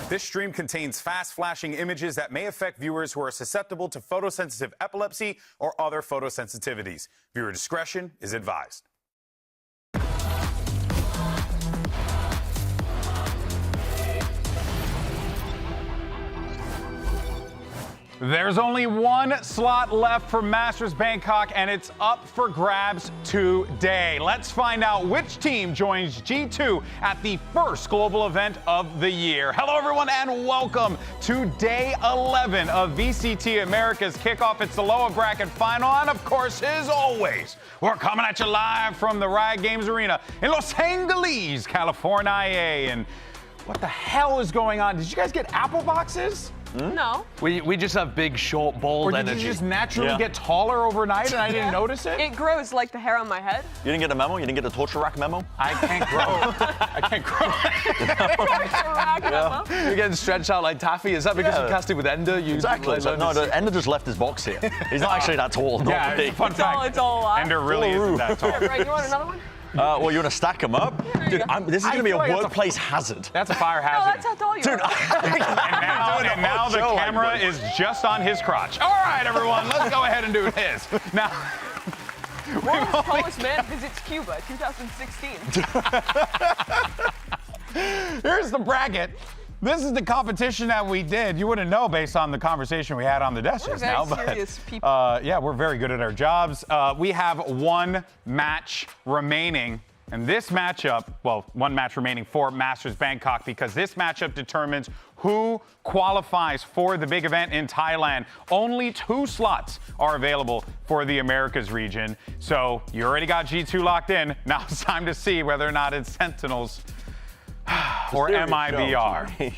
This stream contains fast-flashing images that may affect viewers who are susceptible to photosensitive epilepsy or other photosensitivities. Viewer discretion is advised. There's only one slot left for Masters Bangkok, and it's up for grabs today. Let's find out which team joins G2 at the first global event of the year. Hello, everyone, and welcome to Day 11 of VCT Americas Kickoff. It's the lower bracket final, and of course, as always, we're coming at you live from the Riot Games Arena in Los Angeles, California. And what the hell is going on? Did you guys get Apple boxes? No. We just have big, short, bald energy. Or did you just naturally get taller overnight and I didn't notice it? It grows like the hair on my head. You didn't get a memo? You didn't get a torture rack memo? I can't grow. I can't grow. Torture rack memo. You're getting stretched out like Taffy. Is that because you cast it with Ender? Exactly. No, Ender just left his box here. He's not actually that tall. Yeah, fun fact. It's all a lie. Ender really isn't that tall. Right, you want another one? Well, you want to stack them up? Dude, this is going to be a feel like that's workplace hazard. That's a fire No, hazard. that's how tall you Dude, are. And now the camera is just on his crotch. All right, everyone, let's go ahead and do this. Now, World's tallest man visits Cuba, 2016. here's the bracket. This is the competition that we did. You wouldn't know based on the conversation we had on the desk We're just very now. serious people. Yeah, we're very good at our jobs. We have one match remaining. And this matchup, well, one match remaining for Masters Bangkok, because this matchup determines who qualifies for the big event in Thailand. Only 2 slots are available for the Americas region. So you already got G2 locked in. Now it's time to see whether or not it's Sentinels or MIBR.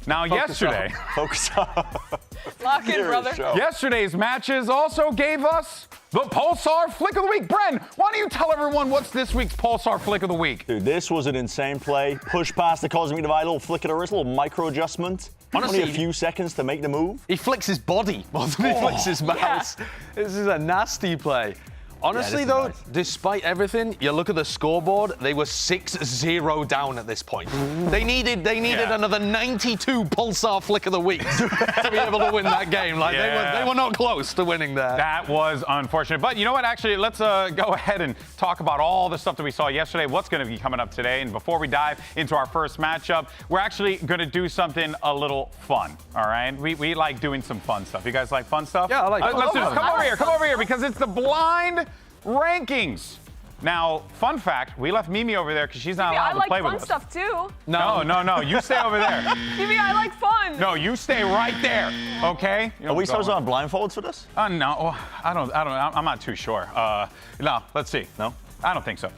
Now, yesterday, Focus up. Lock in, brother. yesterday's matches also gave us the Pulsar Flick of the Week. Bren, why don't you tell everyone what's this week's Pulsar Flick of the Week? Dude, this was an insane play. Push past the Cosmic Divide, little flick of the wrist, little micro adjustment. Honestly, only a few seconds to make the move. He flicks his body more than he flicks his mouse. This is a nasty play. Honestly, is though, nice. despite everything, you look at the scoreboard, they were 6-0 down at this point. They needed another 92 Pulsar Flick of the Week to be able to win that game. Like, they were not close to winning there. That was unfortunate. But you know what? Actually, let's go ahead and talk about all the stuff that we saw yesterday, what's going to be coming up today. And before we dive into our first matchup, we're actually going to do something a little fun, all right? We like doing some fun stuff. You guys like fun stuff? Yeah, I like fun Let's do this. stuff. Come over here, because it's the blind rankings. Now, fun fact, we left Mimi over there because she's not allowed I to like play with fun us. stuff too. No, you stay over there. Phoebe, I like fun. No, you stay right there, okay? Are we supposed to have blindfolds for this? No, I'm not too sure. No, let's see. No? I don't think so.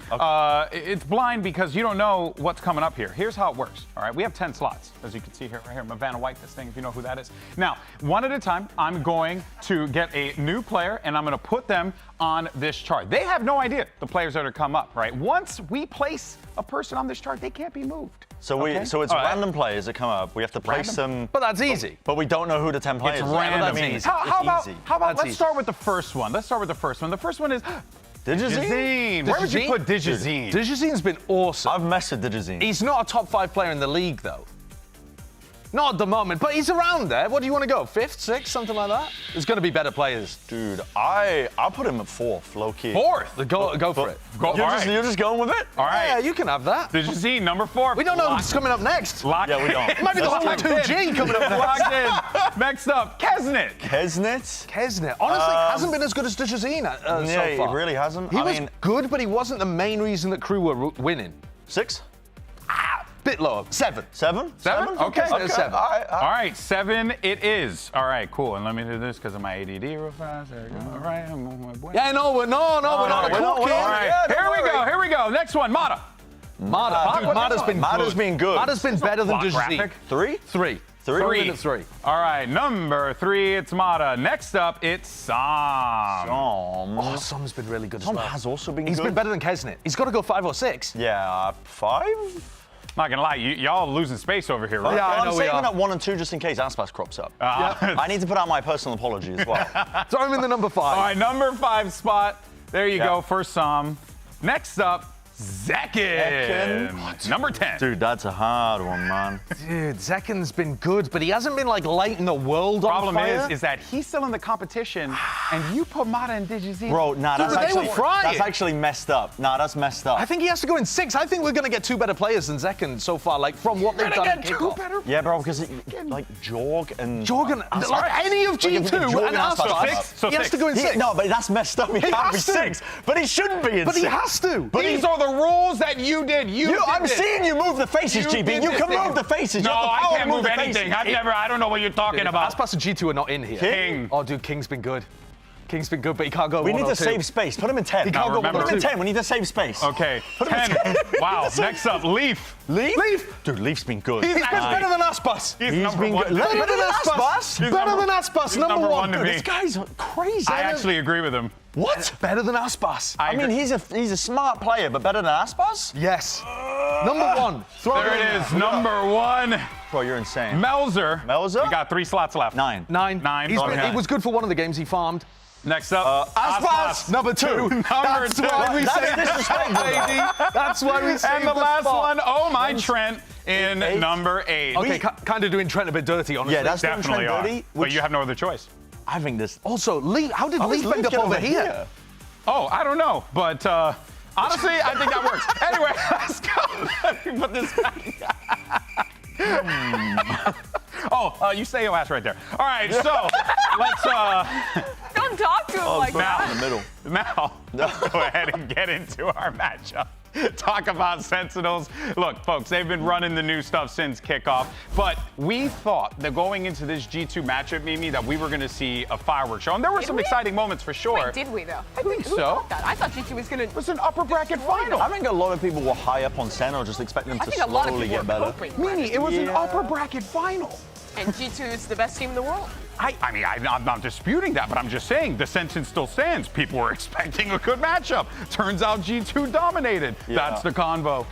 It's blind because you don't know what's coming up here. Here's how it works, all right? We have 10 slots, as you can see here, right here. Vanna White, this thing, if you know who that is. Now, one at a time, I'm going to get a new player, and I'm going to put them on this chart. They have no idea the players that are come up, right? Once we place a person on this chart, they can't be moved. So it's random players that come up. We have to place them. But that's easy. But we don't know who the 10 players It's are. random. I mean, it's How easy. about That's let's easy. start with the first one. The first one is Digizine? Where would you Digizine? put Digizine? Digizine's been awesome. I've messed with Digizine. He's not a top 5 player in the league, though. Not at the moment, but he's around there. What do you want to go? 5th, 6th, something like that? There's going to be better players. Dude, I'll put him at 4th, low key. Fourth. Go for it. You're just going with it? All right. Yeah, you can have that. Digizine, number 4. We don't know who's coming up next. Locked Yeah, we don't. It might be the whole Locked 2G in. coming up next. Locked in. Next up, Kesnet. Kesnet? Kesnet, honestly, hasn't been as good as Digizine so Yeah, far. he really hasn't. He I was mean, good, but he wasn't the main reason that crew were winning. 6? Bit lower. 7. 7? Seven? Okay. Okay. 7. All right. All right, 7 it is. All right, cool. And let me do this because of my ADD real fast. There we go. All right. Yeah, we're not a we're cool not. kid. All right. Yeah, Here we go. Next one, Mata. Mada's been good. Mada's been better than Block Digizine. graphic. 3? 3. Three. At 3. All right, number 3, it's Mata. Next up, it's Sam. Oh, Som's been really good as Tom well. has also been He's good. been better than Kesnet. He's got to go 5 or 6. Yeah, 5? Not gonna lie, y'all losing space over here, right? Yeah, I I'm know we saving are. up 1 and 2 just in case Aspas crops up. Yeah. I need to put out my personal apology as well. Throw him in the number 5. All right, number 5 spot. There you Yeah. go for Sam. Next up, Zekken. Number 10. Dude, that's a hard one, man. Dude, Zekken's been good, but he hasn't been like lighting the world Problem on fire. is that he's still in the competition, and you put Mata and Digizine. Bro, nah, Dude, that's but they were frying. that's actually messed up. Nah, that's messed up. I think he has to go in 6. I think we're going to get 2 better players than Zekken so far, like from what they've done. Get in 2 Kickoff. better. Yeah, bro, because like Jorg and Jorgen, Aspas. like any of Like, if G2 Jorgen and Aspas Aspas, six, so he has six. to go in 6. No, but that's messed up. He can't be has to. 6. But he shouldn't be in 6. But he has to. But These are the rules that you did. I'm seeing you move the faces, You GB. did You this can thing. move the faces. No, You have the I power can't to move the anything. faces. I don't know what you're talking about. Aspas and G2 are not in here. King. Oh, dude, King's been good. King's been good, but he can't go We 1 need or to 2. save space. Put him in 10. He can't go remember- Put him in 2. 10. We need to save space. Okay, 10. Wow, next up, Leaf. Leaf? Dude, Leaf's been good. He's been better than Aspas. He's He's number been 1. good. Better than Aspas? Better than Aspas, he's number number 1. one to me. This guy's crazy. I actually agree with him. What? Better than Aspas. I mean, he's a smart player, but better than Aspas? Yes. Number 1. Throw There him in it is, number 1. Bro, you're insane. Melzer. Melzer? You got 3 slots left. 9. 9. Nine. He Okay. was good for one of the games he farmed. Next up, Aspas, number 2. That's why we say disrespect, baby. That's why we say And the last one, oh my, Trent in number 8. Okay, kind of doing Trent a bit dirty, honestly. Yeah, that's doing Definitely Trent are. dirty. But you have no other choice. I think this. Also, Lee, how did Lee end up get over here? Oh, I don't know, but honestly, I think that works. Anyway, let's go. Let me put this back. You stay your ass right there. All right, so let's. Don't talk to him like that. In the middle. Mal, let's go ahead and get into our matchup. Talk about Sentinels. Look, folks, they've been running the new stuff since kickoff, but we thought that going into this G2 matchup, Mimi, that we were going to see a fireworks show. And there were some exciting moments for sure. Wait, did we though? I think Who so. thought that? I thought G2 was going to. It was an upper bracket final. I think a lot of people were high up on Sentinel, just expecting them I to think a lot of slowly people get were better. hoping. Mimi, it was an upper bracket final. And G2 is the best team in the world. I'm not disputing that, but I'm just saying the sentence still stands. People were expecting a good matchup. Turns out G2 dominated. Yeah. That's the convo.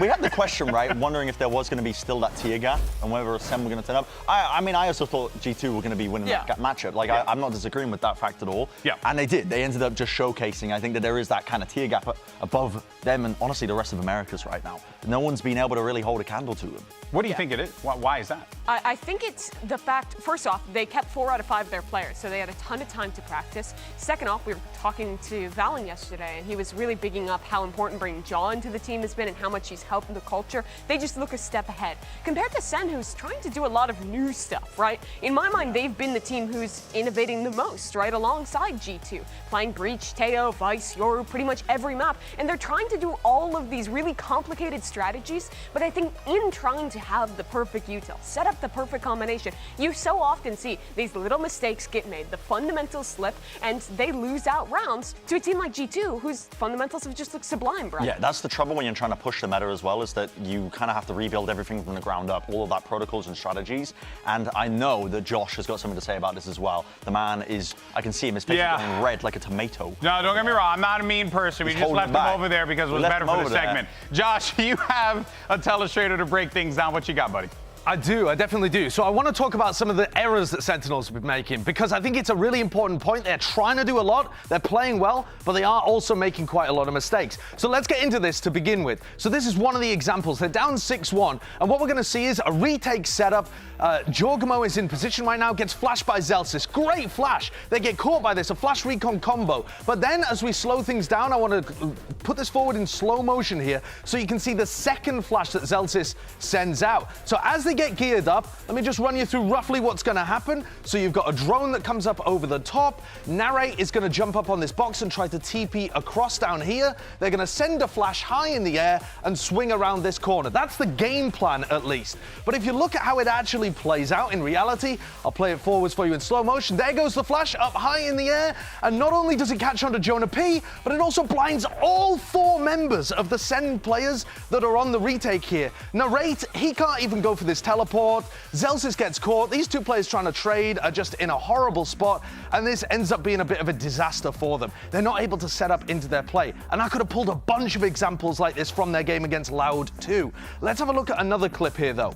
We had the question, right, wondering if there was going to be still that tier gap and whether SEN were going to turn up. I mean, I also thought G2 were going to be winning that matchup. Like, I'm not disagreeing with that fact at all. Yeah. And they did. They ended up just showcasing, I think, that there is that kind of tier gap above them and honestly the rest of Americas right now. No one's been able to really hold a candle to them. What do you think it is? Why is that? I think it's the fact, first off, they kept 4 out of 5 of their players, so they had a ton of time to practice. Second off, we were talking to Valen yesterday, and he was really bigging up how important bringing Jaw into the team has been and how much he's helped the culture. They just look a step ahead. Compared to SEN, who's trying to do a lot of new stuff, right? In my mind, they've been the team who's innovating the most, right? Alongside G2. Playing Breach, Teo, Vice, Yoru, pretty much every map. And they're trying to do all of these really complicated strategies, but I think in trying to have the perfect util, set up the perfect combination, you so often see these little mistakes get made, the fundamentals slip, and they lose out rounds to a team like G2, whose fundamentals have just looked sublime, Brian. Yeah, that's the trouble when you're trying to push the meta as well, is that you kind of have to rebuild everything from the ground up, all of that protocols and strategies. And I know that Josh has got something to say about this as well. The man is, I can see him, his face is going red like a tomato. No, don't get me wrong. I'm not a mean person. We just left him over there because it was better for the segment. Josh, you have a telestrator to break things down. What you got, buddy? I do, I definitely do. So I want to talk about some of the errors that Sentinels have been making, because I think it's a really important point. They're trying to do a lot, they're playing well, but they are also making quite a lot of mistakes. So let's get into this to begin with. So this is one of the examples. They're down 6-1, and what we're going to see is a retake setup. Jorgamo is in position right now, gets flashed by Zelsis. Great flash. They get caught by this, a flash recon combo. But then as we slow things down, I want to put this forward in slow motion here so you can see the second flash that Zelsis sends out. So as they get geared up, let me just run you through roughly what's going to happen. So you've got a drone that comes up over the top. Narrate is going to jump up on this box and try to TP across down here. They're going to send a flash high in the air and swing around this corner. That's the game plan, at least. But if you look at how it actually plays out in reality, I'll play it forwards for you in slow motion. There goes the flash up high in the air, and not only does it catch onto Jonah P, but it also blinds all 4 members of the SEN players that are on the retake here. Narrate, he can't even go for this teleport. Zelsis gets caught. These 2 players trying to trade are just in a horrible spot, and this ends up being a bit of a disaster for them. They're not able to set up into their play, and I could have pulled a bunch of examples like this from their game against Loud too. Let's have a look at another clip here though.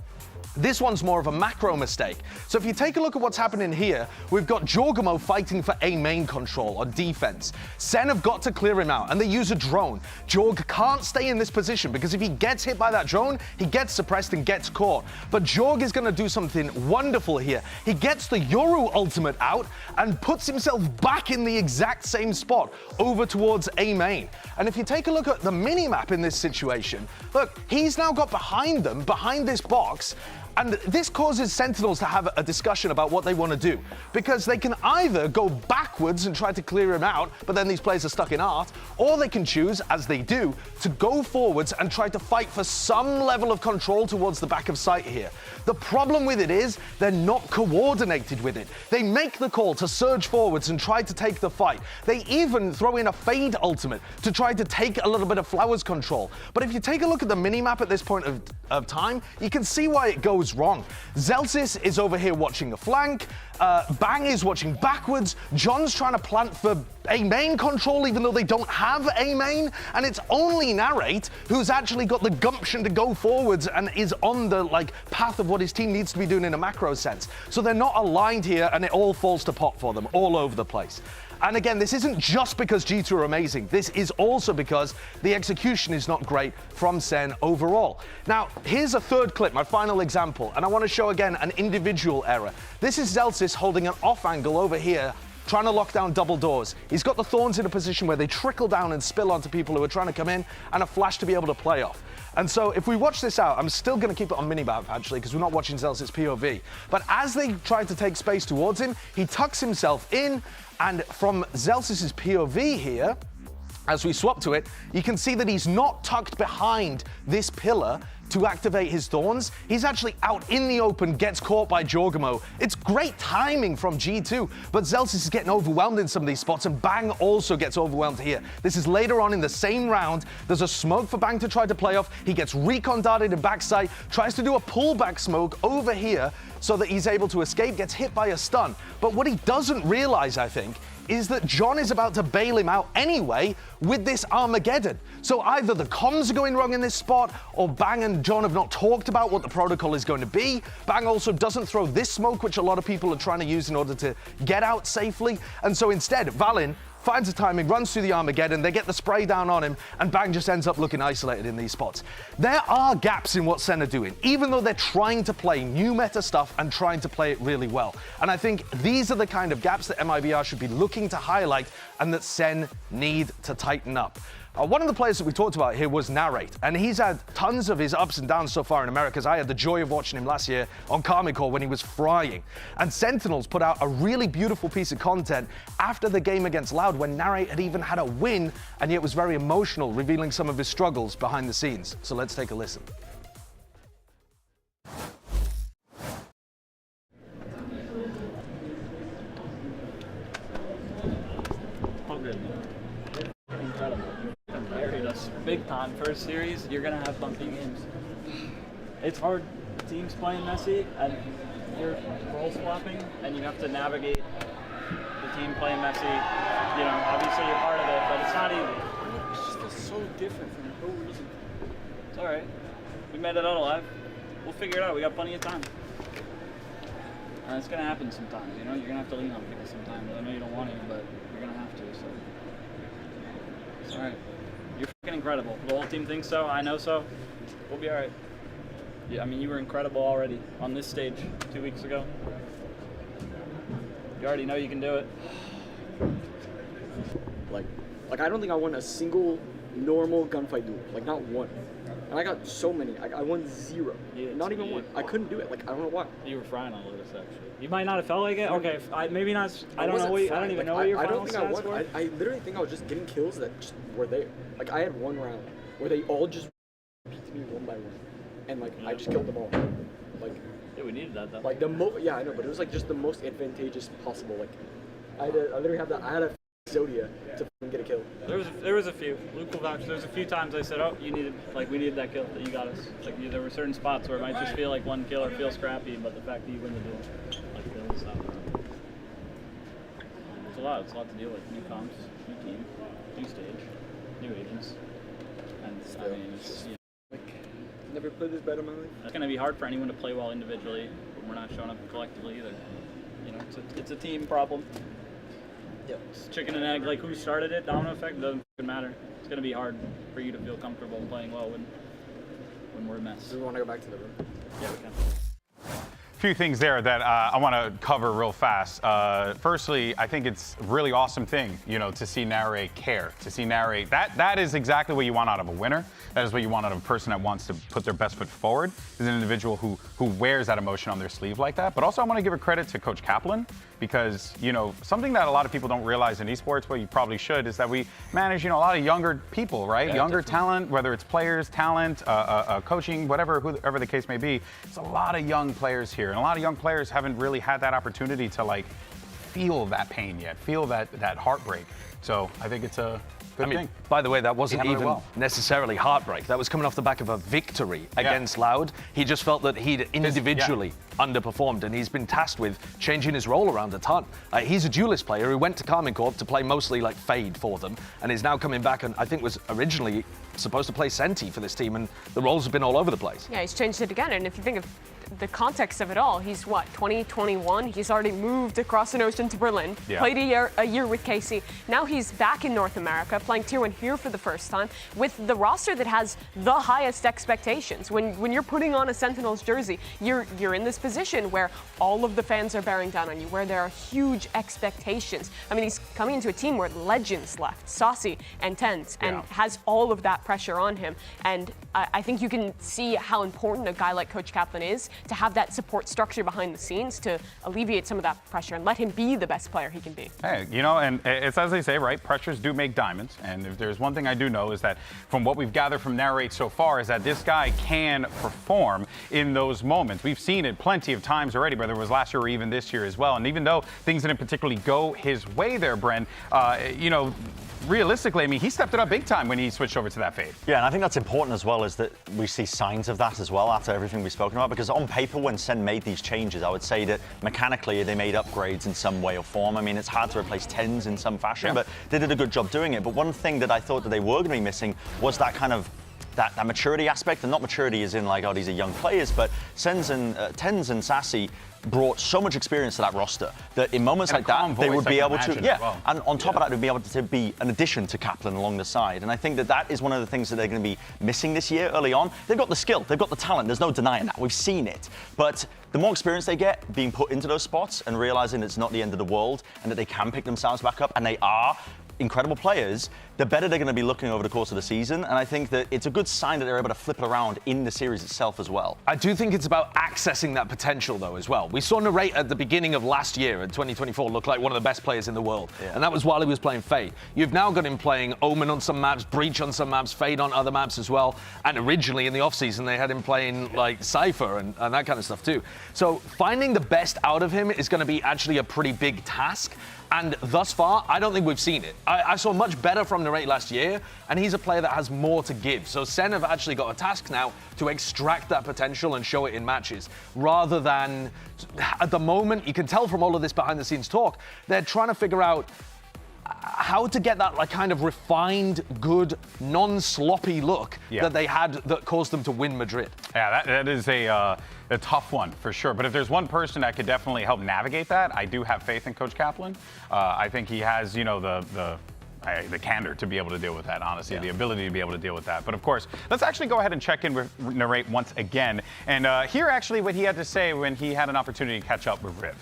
This one's more of a macro mistake. So if you take a look at what's happening here, we've got Jorgamo fighting for A main control on defense. SEN have got to clear him out, and they use a drone. Jorg can't stay in this position because if he gets hit by that drone, he gets suppressed and gets caught. But Jorg is going to do something wonderful here. He gets the Yoru ultimate out and puts himself back in the exact same spot over towards A main. And if you take a look at the mini-map in this situation, look, he's now got behind them, behind this box, and this causes Sentinels to have a discussion about what they want to do, because they can either go backwards and try to clear him out, but then these players are stuck in art, or they can choose, as they do, to go forwards and try to fight for some level of control towards the back of site here. The problem with it is they're not coordinated with it. They make the call to surge forwards and try to take the fight. They even throw in a fade ultimate to try to take a little bit of Flowers control. But if you take a look at the mini-map at this point of time, you can see why it goes was wrong. Zelsis is over here watching the flank. Bang is watching backwards. John's trying to plant for A main control, even though they don't have A main. And it's only Narrate who's actually got the gumption to go forwards and is on the path of what his team needs to be doing in a macro sense. So they're not aligned here, and it all falls to pot for them all over the place. And again, this isn't just because G2 are amazing. This is also because the execution is not great from SEN overall. Now, here's a third clip, my final example, and I want to show again an individual error. This is Zelsis holding an off angle over here, trying to lock down double doors. He's got the thorns in a position where they trickle down and spill onto people who are trying to come in, and a flash to be able to play off. And so if we watch this out, I'm still going to keep it on minimap actually, because we're not watching Zelsis POV. But as they try to take space towards him, he tucks himself in, and from Zelsis's POV here, as we swap to it, you can see that he's not tucked behind this pillar to activate his thorns. He's actually out in the open, gets caught by Jorgamo. It's great timing from G2, but Zelsis is getting overwhelmed in some of these spots, and Bang also gets overwhelmed here. This is later on in the same round. There's a smoke for Bang to try to play off. He gets recon darted in backside, tries to do a pullback smoke over here so that he's able to escape, gets hit by a stun. But what he doesn't realize, I think, is that John is about to bail him out anyway with this Armageddon. So either the comms are going wrong in this spot, or Bang and John have not talked about what the protocol is going to be. Bang also doesn't throw this smoke, which a lot of people are trying to use in order to get out safely. And so instead, Valin finds the timing, runs through the Armageddon, they get the spray down on him, and Bang just ends up looking isolated in these spots. There are gaps in what SEN are doing, even though they're trying to play new meta stuff and trying to play it really well. And I think these are the kind of gaps that MIBR should be looking to highlight and that SEN need to tighten up. One of the players that we talked about here was Narrate, and he's had tons of his ups and downs so far in Americas. I had the joy of watching him last year on Karmikor when he was frying. And Sentinels put out a really beautiful piece of content after the game against Loud, when Narrate had even had a win, and yet was very emotional, revealing some of his struggles behind the scenes. So let's take a listen. Incredible. Carried us big time. First series, you're gonna have bumpy games. It's hard. Teams playing messy, and you're role swapping, and you have to navigate the team playing messy. You know, obviously you're part of it, but it's not easy. It just feels so different for no reason. It's all right. We made it out alive. We'll figure it out. We got plenty of time. And it's gonna happen sometimes. You know, you're gonna have to lean on people sometimes. I know you don't want to, but you're gonna have to. So. It's all right. You're fucking incredible. The whole team thinks so. I know so. We'll be all right. Yeah, I mean, you were incredible already on this stage 2 weeks ago. You already know you can do it. Like I don't think I won a single normal gunfight duel. Like not one. And I got so many. I won 0. Yeah, not even one. I couldn't do it. Like I don't know why. You were frying on Lotus actually. You might not have felt like it. Okay, maybe not. I don't know. I don't even know what your final stats were. I literally think I was just getting kills that just were there. Like I had one round where they all just beat me one by one, and like I just killed them all. Like yeah, we needed that though. Like yeah, I know, but it was like just the most advantageous possible. Like I literally had I had a Zodia to get a kill. There was a few. Luke will vouch. There was a few times I said, "Oh, we needed that kill that you got us." Like there were certain spots where it might just feel like one kill or feel scrappy, but the fact that you win the duel, like it's a lot. It's a lot to deal with. New comps, new team, new stage, new agents, and I mean, it's like never played this bad in my life. It's gonna be hard for anyone to play well individually when we're not showing up collectively either. You know, it's a team problem. It's chicken and egg, like who started it, domino effect, doesn't matter. It's going to be hard for you to feel comfortable playing well when we're a mess. Do we want to go back to the room? Yeah, we can. Few things there that I want to cover real fast. Firstly, I think it's a really awesome thing, to see Narrate care, to see Narrate. That is exactly what you want out of a winner. That is what you want out of a person that wants to put their best foot forward, is an individual who wears that emotion on their sleeve like that. But also I want to give a credit to Coach Kaplan, because, something that a lot of people don't realize in esports, but you probably should, is that we manage, a lot of younger people, right? Yeah, younger definitely. talent, whether it's players, talent, coaching, whoever the case may be. It's a lot of young players here. And a lot of young players haven't really had that opportunity to feel that pain yet, feel that heartbreak. So I think it's a Good I mean, thing. by the way, that wasn't handled it even well. necessarily heartbreak. That was coming off the back of a victory against Loud. He just felt that he'd individually underperformed, and he's been tasked with changing his role around a ton. He's a duelist player who went to Karmine Corp to play mostly like Fade for them, and is now coming back and I think was originally supposed to play Senti for this team, and the roles have been all over the place. Yeah, he's changed it again, and if you think of the context of it all, he's what, 2021? He's already moved across an ocean to Berlin, played a year with KC. Now he's back in North America, playing Tier 1 here for the first time, with the roster that has the highest expectations. When you're putting on a Sentinels jersey, you're in this position where all of the fans are bearing down on you, where there are huge expectations. I mean, he's coming into a team where legends left, Saucy and Tens, and has all of that pressure on him. And I think you can see how important a guy like Coach Kaplan is to have that support structure behind the scenes to alleviate some of that pressure and let him be the best player he can be. Hey, you know, and it's as they say, right? Pressures do make diamonds. And if there's one thing I do know is that from what we've gathered from Narrate so far is that this guy can perform in those moments. We've seen it plenty of times already, whether it was last year or even this year as well. And even though things didn't particularly go his way there, Bren, you know, realistically, I mean, he stepped it up big time when he switched over to that Fade. Yeah, and I think that's important as well, is that we see signs of that as well after everything we've spoken about, because on paper, when SEN made these changes, I would say that mechanically they made upgrades in some way or form. I mean, it's hard to replace Tens in some fashion, but they did a good job doing it. But one thing that I thought that they were going to be missing was that kind of that maturity aspect, and not maturity as in like, oh, these are young players, but Tens and Sassy brought so much experience to that roster that in moments like that, they would be able to, and on top of that, they'd be able to be an addition to Kaplan along the side. And I think that that is one of the things that they're going to be missing this year early on. They've got the skill, they've got the talent, there's no denying that. We've seen it. But the more experience they get being put into those spots and realizing it's not the end of the world and that they can pick themselves back up, and they are incredible players, the better they're going to be looking over the course of the season. And I think that it's a good sign that they're able to flip it around in the series itself as well. I do think it's about accessing that potential, though, as well. We saw Narrate at the beginning of last year, in 2024, look like one of the best players in the world. And that was while he was playing Fade. You've now got him playing Omen on some maps, Breach on some maps, Fade on other maps as well. And originally in the offseason, they had him playing like Cypher and that kind of stuff too. So finding the best out of him is going to be actually a pretty big task. And thus far, I don't think we've seen it. I saw much better from Narrate last year, and he's a player that has more to give. So SEN have actually got a task now to extract that potential and show it in matches, rather than, at the moment, you can tell from all of this behind-the-scenes talk, they're trying to figure out how to get that like kind of refined, good, non-sloppy look that they had that caused them to win Madrid. Yeah, that is a tough one for sure. But if there's one person that could definitely help navigate that, I do have faith in Coach Kaplan. I think he has, you know, the candor to be able to deal with that, honestly, the ability to be able to deal with that. But of course, let's actually go ahead and check in with Narrate once again and hear actually what he had to say when he had an opportunity to catch up with Riv.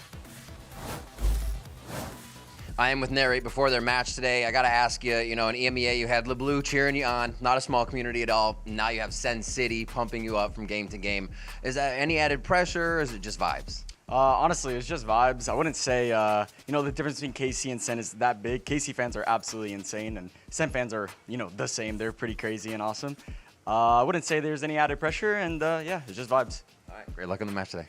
I am with Narrate before their match today. I got to ask you, you know, in EMEA, you had LeBlue cheering you on, not a small community at all. Now you have Sen City pumping you up from game to game. Is that any added pressure, or is it just vibes? Honestly, it's just vibes. I wouldn't say, you know, the difference between KC and Sen is that big. KC fans are absolutely insane, and Sen fans are, you know, the same. They're pretty crazy and awesome. I wouldn't say there's any added pressure, and yeah, it's just vibes. All right, great luck on the match today.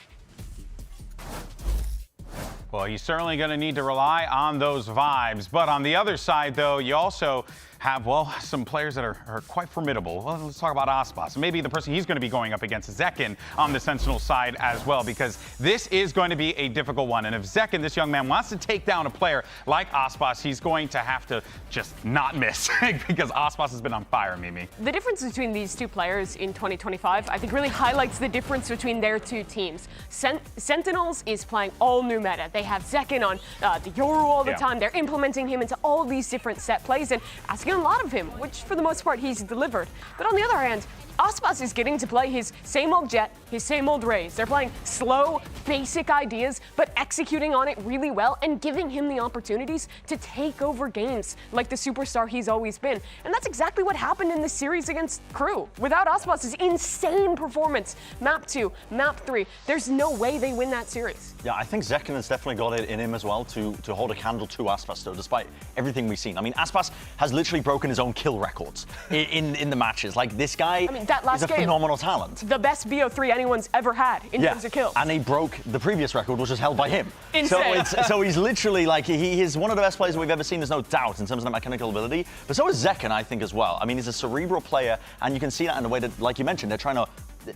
Well, you're certainly going to need to rely on those vibes. But on the other side, though, you also have, well, some players that are quite formidable. Well, let's talk about Aspas. Maybe the person he's going to be going up against is Zekken on the Sentinel side as well, because this is going to be a difficult one. And if Zekken, this young man, wants to take down a player like Aspas, he's going to have to just not miss because Aspas has been on fire, Mimi. The difference between these two players in 2025, I think, really highlights the difference between their two teams. Sentinels is playing all new meta. They have Zekken on the Yoru all the time. They're implementing him into all these different set plays and asking a lot of him, which for the most part he's delivered. But on the other hand, Aspas is getting to play his same old Jet, his same old Raze. They're playing slow, basic ideas, but executing on it really well and giving him the opportunities to take over games like the superstar he's always been. And that's exactly what happened in this series against Crew. Without Aspas' insane performance, map 2, map 3, there's no way they win that series. Yeah, I think Zekken has definitely got it in him as well to hold a candle to Aspas, though, despite everything we've seen. I mean, Aspas has literally broken his own kill records in the matches. Like, this guy that last He's a game. phenomenal talent. The best BO3 anyone's ever had in terms of kills. And he broke the previous record, which was held by him. Insane. So he's literally like, he is one of the best players we've ever seen, there's no doubt, in terms of the mechanical ability. But so is Zekken, I think, as well. I mean, he's a cerebral player, and you can see that in the way that, like you mentioned, they're trying to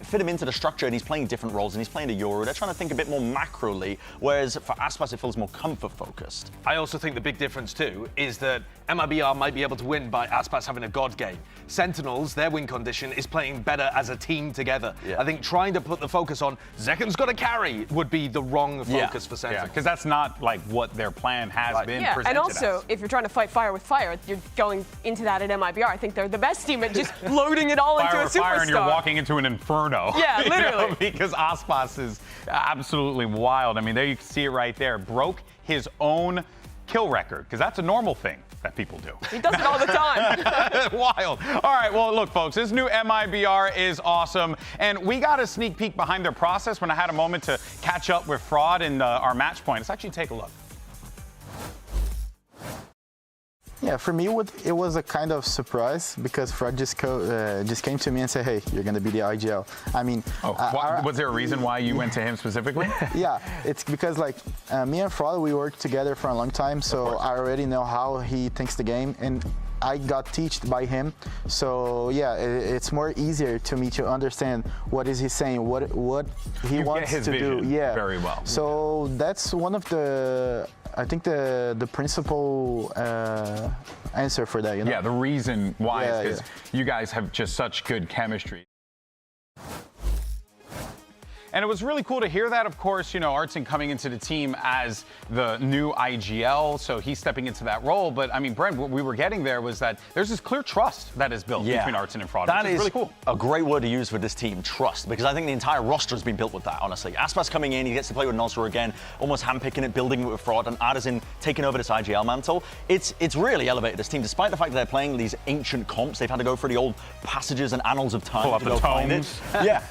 fit him into the structure, and he's playing different roles, and he's playing a Yoru. They're trying to think a bit more macroly, whereas for Aspas, it feels more comfort-focused. I also think the big difference, too, is that MIBR might be able to win by Aspas having a god game. Sentinels, their win condition is playing better as a team together. Yeah. I think trying to put the focus on Zekken's got to carry would be the wrong focus for Sentinels. Yeah, because that's not like what their plan has been presented and also, as. if you're trying to fight fire with fire, you're going into that at MIBR. I think they're the best team at just loading it all into a superstar. Fire and you're walking into an inferno. Yeah, literally. Because Aspas is absolutely wild. I mean, there you can see it right there. Broke his own kill record, because that's a normal thing that people do. He does it all the time. Wild. All right, well, look, folks, this new MIBR is awesome, and we got a sneak peek behind their process when I had a moment to catch up with Fraud in our match point. Let's actually take a look. Yeah, for me, it was a kind of surprise because Fred just came to me and said, hey, you're going to be the IGL. I mean... was there a reason why you went to him specifically? Yeah, it's because, like, me and Fraud, we worked together for a long time, so I already know how he thinks the game, and I got taught by him. So, yeah, it's more easier to me to understand what is he saying, what he wants his to vision do. Yeah, very well. So that's one of the... I think the principal answer for that, you know? Yeah, the reason why is because yeah. you guys have just such good chemistry. And it was really cool to hear that. Of course, you know, Artson coming into the team as the new IGL, so he's stepping into that role. But I mean, Brent, what we were getting there was that there's this clear trust that is built between Artson and Fraud. That is really cool. A great word to use with this team, trust, because I think the entire roster has been built with that, honestly. Aspas coming in, he gets to play with Nosra again, almost handpicking it, building it with Fraud, and Artisan taking over this IGL mantle. It's really elevated this team, despite the fact that they're playing these ancient comps. They've had to go through the old passages and annals of time Pull up to the go find it. tomes. Yeah.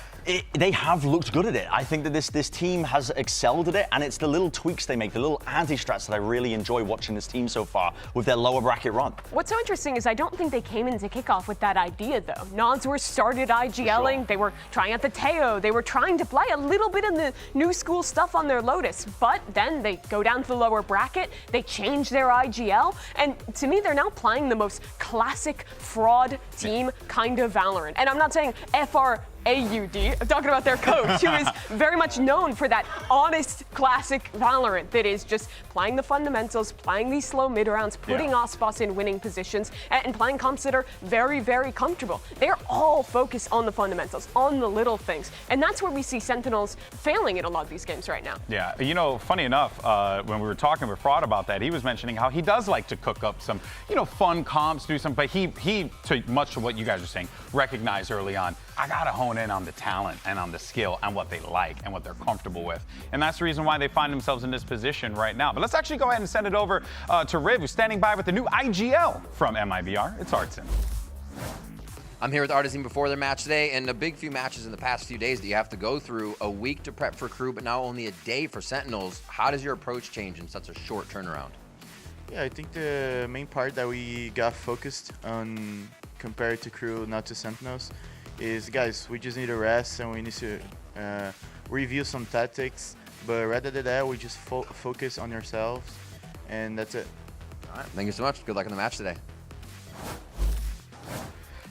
They have looked good at it. I think that this team has excelled at it, and it's the little tweaks they make, the little anti-strats that I really enjoy watching this team so far with their lower bracket run. What's so interesting is I don't think they came into kickoff with that idea, though. Nosra started IGLing. Sure. They were trying out the Teo. They were trying to play a little bit of the new school stuff on their Lotus. But then they go down to the lower bracket. They change their IGL. And to me, they're now playing the most classic Fraud team kind of Valorant. And I'm not saying FR AUD. I'm talking about their coach, who is very much known for that honest, classic Valorant that is just playing the fundamentals, playing these slow mid rounds, putting Aspas in winning positions, and playing comps that are very, very comfortable. They're all focused on the fundamentals, on the little things, and that's where we see Sentinels failing in a lot of these games right now. Yeah, you know, funny enough, when we were talking with Fraud about that, he was mentioning how he does like to cook up some, you know, fun comps, do some, but he to much of what you guys are saying, recognized early on, I gotta hone in on the talent and on the skill and what they like and what they're comfortable with. And that's the reason why they find themselves in this position right now. But let's actually go ahead and send it over to Riv, who's standing by with the new IGL from MIBR. It's Artson. I'm here with Artisan before their match today, and a big few matches in the past few days that you have to go through. A week to prep for crew, but now only a day for Sentinels. How does your approach change in such a short turnaround? Yeah, I think the main part that we got focused on compared to crew, not to Sentinels, is, guys, we just need a rest and we need to review some tactics. But rather than that, we just focus on ourselves, and that's it. All right, thank you so much. Good luck in the match today.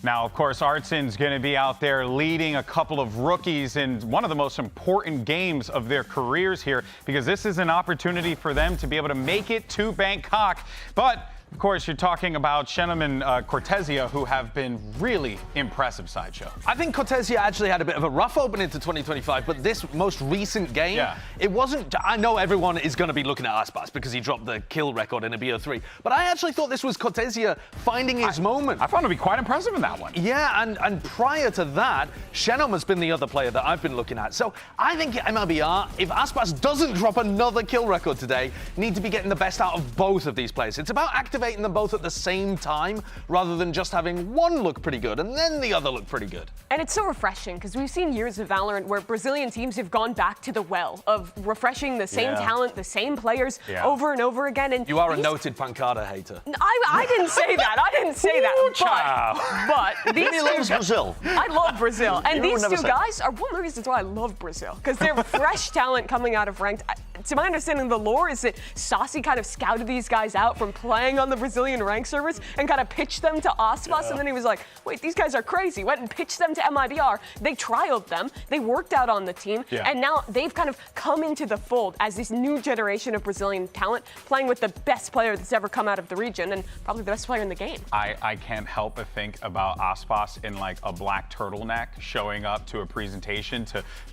Now, of course, Artson's going to be out there leading a couple of rookies in one of the most important games of their careers here, because this is an opportunity for them to be able to make it to Bangkok. But of course, you're talking about Shenham and Cortesia, who have been really impressive sideshow. I think Cortesia actually had a bit of a rough opening to 2025, but this most recent game, it wasn't. I know everyone is going to be looking at Aspas because he dropped the kill record in a BO3, but I actually thought this was Cortesia finding his moment. I found him to be quite impressive in that one. Yeah, and prior to that, Shenham has been the other player that I've been looking at. So I think MIBR, if Aspas doesn't drop another kill record today, need to be getting the best out of both of these players. It's about activating activating them both at the same time rather than just having one look pretty good and then the other look pretty good. And it's so refreshing because we've seen years of Valorant where Brazilian teams have gone back to the well of refreshing the same talent, the same players over and over again. And You are a noted Pancada hater. I didn't say that. I didn't say that. But these He loves Brazil. I love Brazil. And You these would never two say guys are one of the reasons why I love Brazil. Because they're fresh talent coming out of ranked. To my understanding, the lore is that Saucy kind of scouted these guys out from playing on the Brazilian rank servers and kind of pitched them to Aspas. And then he was like, wait, these guys are crazy. Went and pitched them to MIBR. They trialed them. They worked out on the team. And now they've kind of come into the fold as this new generation of Brazilian talent playing with the best player that's ever come out of the region and probably the best player in the game. I can't help but think about Aspas in like a black turtleneck showing up to a presentation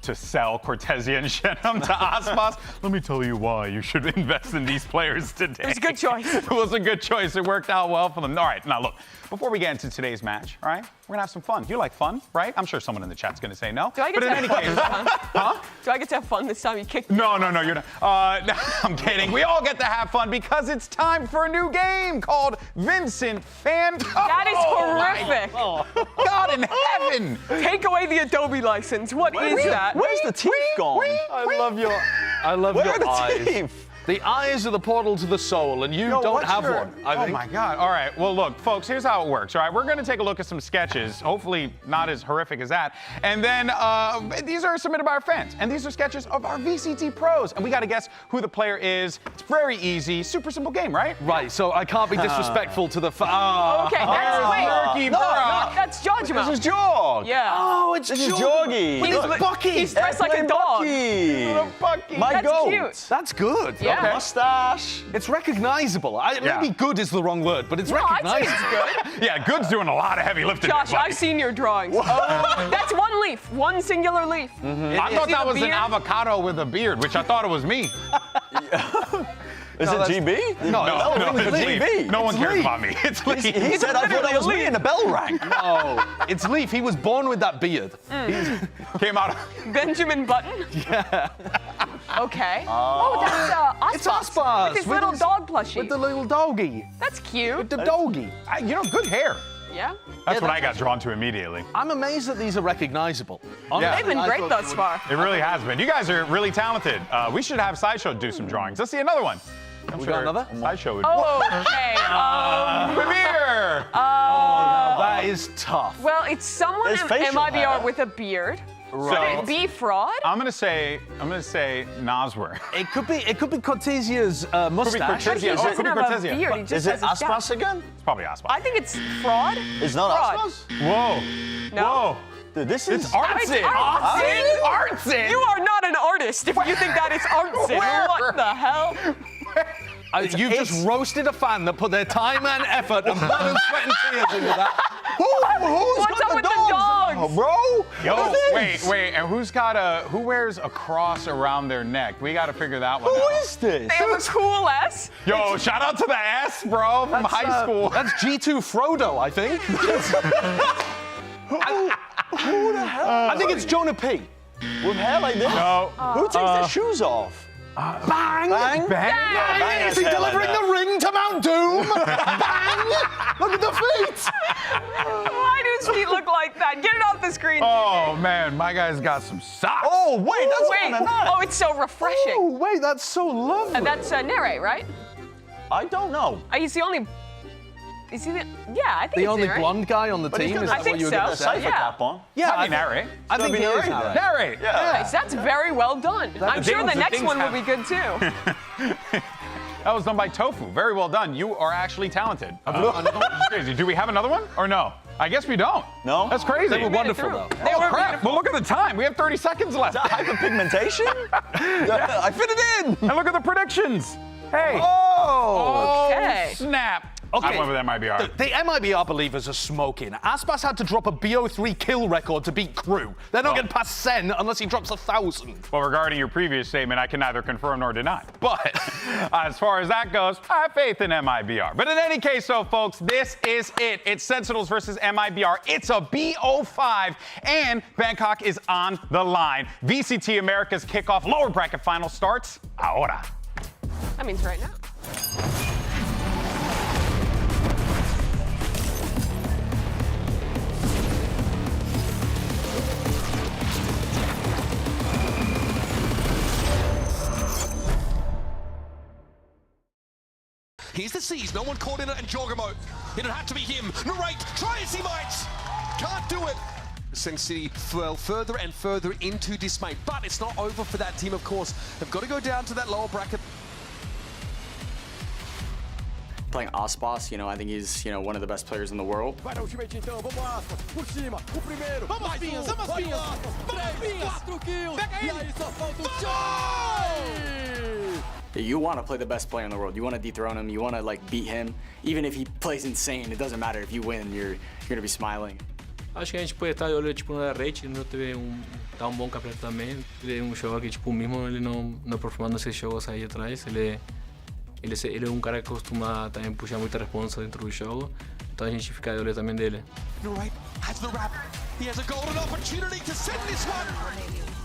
to sell Cortesia and Shenum to Aspas. Let me tell you why you should invest in these players today. It was a good choice. It was a good choice. It worked out well for them. All right, now look, before we get into today's match, all right, we're gonna have some fun. You like fun, right? I'm sure someone in the chat's gonna say no. Do I get but to in have any fun? case, Huh? Do I get to have fun this time? You kicked me. No, you're not. No, I'm kidding. We all get to have fun because it's time for a new game called Vincent Fan. That is horrific. God in heaven! Take away the Adobe license. What is that? Where's the teeth gone? I love your Where are the eyes. teeth? The eyes are the portal to the soul, and you don't have one. I Oh think. my God. All right. Well, look, folks, here's how it works. All right. We're going to take a look at some sketches, hopefully not as horrific as that. And then these are submitted by our fans. And these are sketches of our VCT pros. And we got to guess who the player is. It's very easy. Super simple game, right? Right, so I can't be disrespectful to the Okay, that's wait. Murky, bro. That's Judgment. This is Jorg. Yeah. Oh, it's This is Jorgy. He's dressed like a dog. Bucky. My That's goat. cute. That's good. Yeah. Mustache. It's recognizable. Maybe good is the wrong word, but it's No, I'd say recognizable. it's good. Yeah, Good's doing a lot of heavy lifting. Josh, there, buddy. I've seen your drawings. Oh, that's one leaf, one singular leaf. I thought See that the was an beard? avocado with a beard, which I thought it was me. Is it GB? No, it's it's Leaf. Leaf. No one It's cares Leaf. about me. It's Leaf. He said I thought that was me in a bell rang. No, it's Leaf. He was born with that beard. Came out. Benjamin Button? Yeah. Okay. Oh, that's It's Aspas. Aspas. With his little dog plushie. With the little doggy. That's cute. The doggy. Good hair. Yeah. That's what I got drawn to immediately. I'm amazed that these are recognizable. Yeah. They've been great thus far. It really has been. You guys are really talented. We should have Sideshow do some drawings. Let's see another one. I'm We sure got another? Sideshow would. Oh, okay. Premiere! That is tough. Well, it's someone There's in facial MIBR hair. with a beard. So, Could it be fraud? I'm gonna say Noswer. It could be Cortesia's mustache. Cortesia. He Oh, it doesn't could be have Cortesia. a beard. He just Is it has his Aspas scalp. again? It's probably Aspas. I think it's fraud. It's not Fraud. Aspas? Whoa. No. Whoa. Dude, this is... It's Artsin. Artsin? Artsin. You are not an artist if you think that is Artsin. Where? What the hell? You've just roasted a fan that put their time and effort and blood and sweat and tears into that. Who's What's got up with the dogs? dogs? Bro? Yo, What is this? wait, and who wears a cross around their neck? We gotta figure that one Who out. is this? They have a cool S. Yo, shout out to the S, bro, from high school. That's G2 Frodo, I think. Who the hell? I think it's Jonah P. With hair like this? No. Who takes their shoes off? Bang! Bang? Bang. Is he delivering the ring to Mount Doom? Bang! Look at the feet! Why do his feet look like that? Get it off the screen. Oh man, my guy's got some socks. Oh, wait, that's Wait. kind of nice. Oh, it's so refreshing. Oh, wait, that's so lovely. And that's Nere, right? I don't know. He's the only. Is he the? Yeah, I think the it's only Nere. blonde guy on the But he's team? got Is the- that I think what you were so. gonna The say? cipher Yeah. cap on. Yeah, I mean, narrate. I think be he is narrated. narrate. Narrate. Nice. That's very well done. I'm sure the things next one will have- be good too. That was done by Tofu. Very well done. You are actually talented. Crazy. Do we have another one or no? I guess we don't. No? That's crazy. They were wonderful, through. though. They Oh, were crap. beautiful. Well, look at the time. We have 30 seconds left. Is that hyperpigmentation? I fit it in. And look at the predictions. Hey. Oh. Okay. Snap. Okay. I went with MIBR. The MIBR believers are smoking. Aspas had to drop a BO3 kill record to beat Crew. They're not getting past SEN unless he drops 1,000. Well, regarding your previous statement, I can neither confirm nor deny. But as far as that goes, I have faith in MIBR. But in any case, so folks, this is it. It's Sentinels versus MIBR. It's a BO5, and Bangkok is on the line. VCT Americas Kickoff lower bracket final starts ahora. That means right now. Here's the C's, no one caught in it, and Jorgamo. It'll have to be him. Narrate, try as he might. Can't do it. SEN City fell further and further into dismay, but it's not over for that team, of course. They've got to go down to that lower bracket. Playing Aspas, I think he's, one of the best players in the world. You want to play the best player in the world. You want to dethrone him. You want to beat him. Even if he plays insane, it doesn't matter. If you win, you're gonna be smiling. Acho que a gente pode estar olhando na rate, ele não teve tá bom campeonato também. Ele é jogador que mesmo ele não performando nesses jogos aí atrás, ele é cara que costuma também puxar muita responsa dentro do jogo. Então a gente fica de olho também dele. Right, has the wrap. He has a golden opportunity to send this one.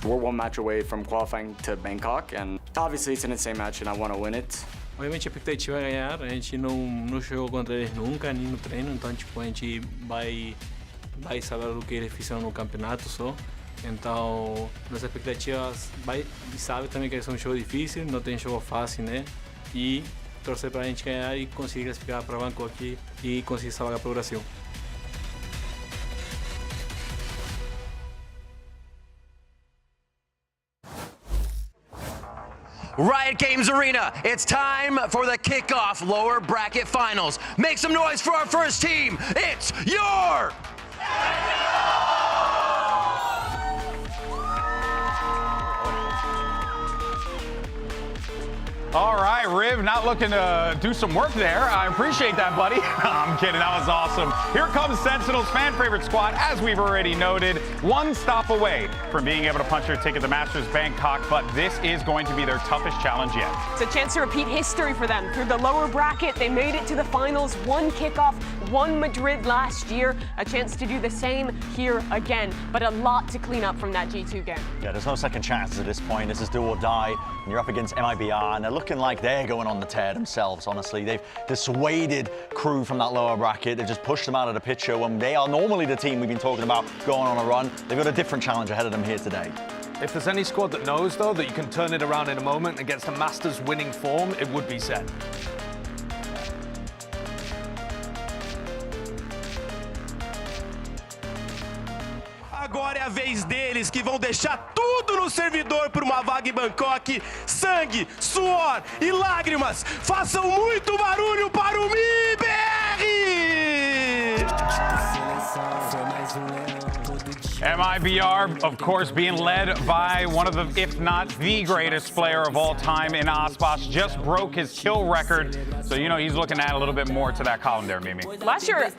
We're one match away from qualifying to Bangkok, and obviously it's an insane match and I want to win it. Obviamente a expectativa é ganhar, a gente não jogou contra eles nunca, nem no treino, então a gente vai saber o que eles fizeram no campeonato só. Então, nossas expectativas sabe também que é um jogo difícil, não tem jogo fácil, né? E torcer para a gente ganhar e conseguir classificar para Bangkok e conseguir essa vaga para o Brasil. Riot Games Arena, it's time for the kickoff lower bracket finals. Make some noise for our first team. It's your... All right, Riv, not looking to do some work there. I appreciate that, buddy. I'm kidding, that was awesome. Here comes Sentinel's fan favorite squad, as we've already noted. One stop away from being able to punch their ticket to Masters Bangkok, but this is going to be their toughest challenge yet. It's a chance to repeat history for them. Through the lower bracket, they made it to the finals, won kickoff, won Madrid last year. A chance to do the same here again, but a lot to clean up from that G2 game. Yeah, there's no second chances at this point. This is do or die. And you're up against MIBR, and they're looking like they're going on the tear themselves, honestly. They've dissuaded Crew from that lower bracket. They've just pushed them out of the picture when they are normally the team we've been talking about going on a run. They've got a different challenge ahead of them here today. If there's any squad that knows, though, that you can turn it around in a moment against a Masters winning form, it would be SEN. Agora é a vez deles, que vão deixar tudo no servidor por uma vaga em Bangkok. Sangue, suor e lágrimas. Façam muito barulho para o MIBR! MIBR, of course, being led by one of the, if not the greatest player of all time in Aspas, just broke his kill record. So, he's looking at a little bit more to that column there, Mimi. Last year,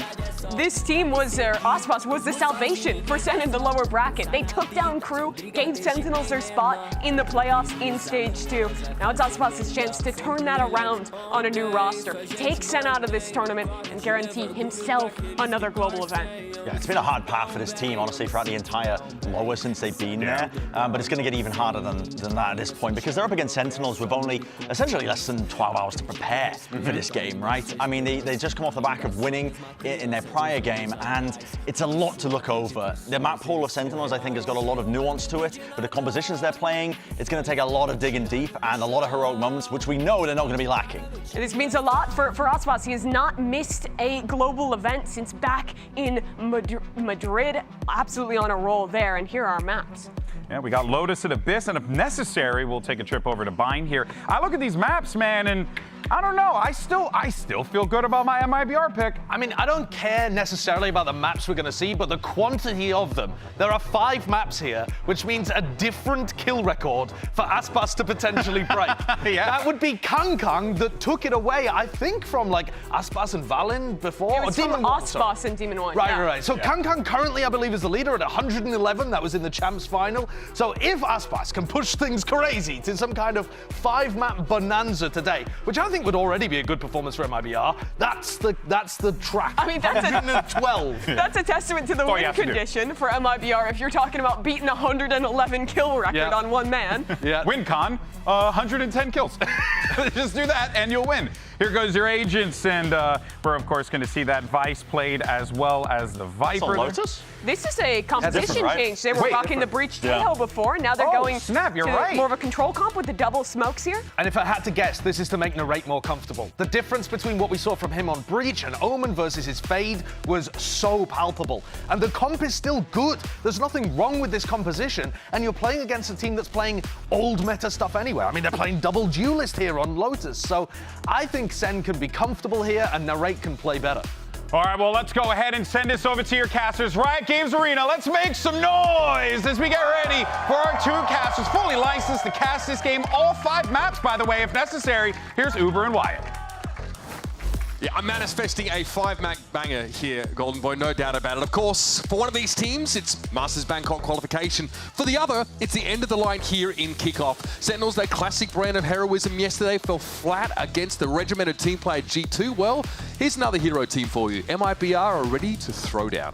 this team Aspas was the salvation for SEN in the lower bracket. They took down Crew, gave Sentinels their spot in the playoffs in Stage 2. Now it's Aspas' chance to turn that around on a new roster, take SEN out of this tournament, and guarantee himself another global event. Yeah, it's been a hard path for this team, honestly, throughout the entire lower since they've been there. But it's going to get even harder than that at this point, because they're up against Sentinels with only essentially less than 12 hours to prepare for this game, right? I mean, they just come off the back of winning in their prior game, and it's a lot to look over. The map pool of Sentinels, I think, has got a lot of nuance to it, but the compositions they're playing, it's going to take a lot of digging deep and a lot of heroic moments, which we know they're not going to be lacking. This means a lot for Aspas. He has not missed a global event since back in Madrid. Absolutely on a roll there, and here are our maps. Yeah, we got Lotus at Abyss, and if necessary, we'll take a trip over to Bind here. I look at these maps, man, and I don't know. I still feel good about my MIBR pick. I mean, I don't care necessarily about the maps we're going to see, but the quantity of them. There are 5 maps here, which means a different kill record for Aspas to potentially break. Yeah. That would be Kang that took it away, I think, from Aspas and Valin before. It was from Aspas and Demon 1. Right. So Kang currently, I believe, is the leader at 111. That was in the Champs final. So if Aspas can push things crazy to some kind of 5-map bonanza today, which I think would already be a good performance for MIBR, that's the track. I mean, that's 112. That's a testament to the win condition for MIBR if you're talking about beating 111 kill record on one man. Win con, 110 kills. Just do that and you'll win. Here goes your agents, and we're of course going to see that Vice played as well as the Viper. Lotus? This is a composition right? change. They were rocking the breach Tahoe before, now they're going snap, you're to right. more of a control comp with the double smokes here. And if I had to guess, this is to make Narrate more comfortable. The difference between what we saw from him on Breach and Omen versus his Fade was so palpable. And the comp is still good. There's nothing wrong with this composition, and you're playing against a team that's playing old meta stuff anyway. I mean, they're playing double duelist here on Lotus, so I think SEN can be comfortable here and Narrate can play better. All right, well, let's go ahead and send this over to your casters. Riot Games Arena, let's make some noise as we get ready for our 2 casters, fully licensed to cast this game, all 5 maps, by the way, if necessary. Here's Uber and Wyatt. Yeah, I'm manifesting a 5-map banger here, Golden Boy, no doubt about it. Of course, for one of these teams, it's Masters Bangkok qualification. For the other, it's the end of the line here in Kickoff. Sentinels, their classic brand of heroism yesterday, fell flat against the regimented team player G2. Well, here's another hero team for you. MIBR are ready to throw down.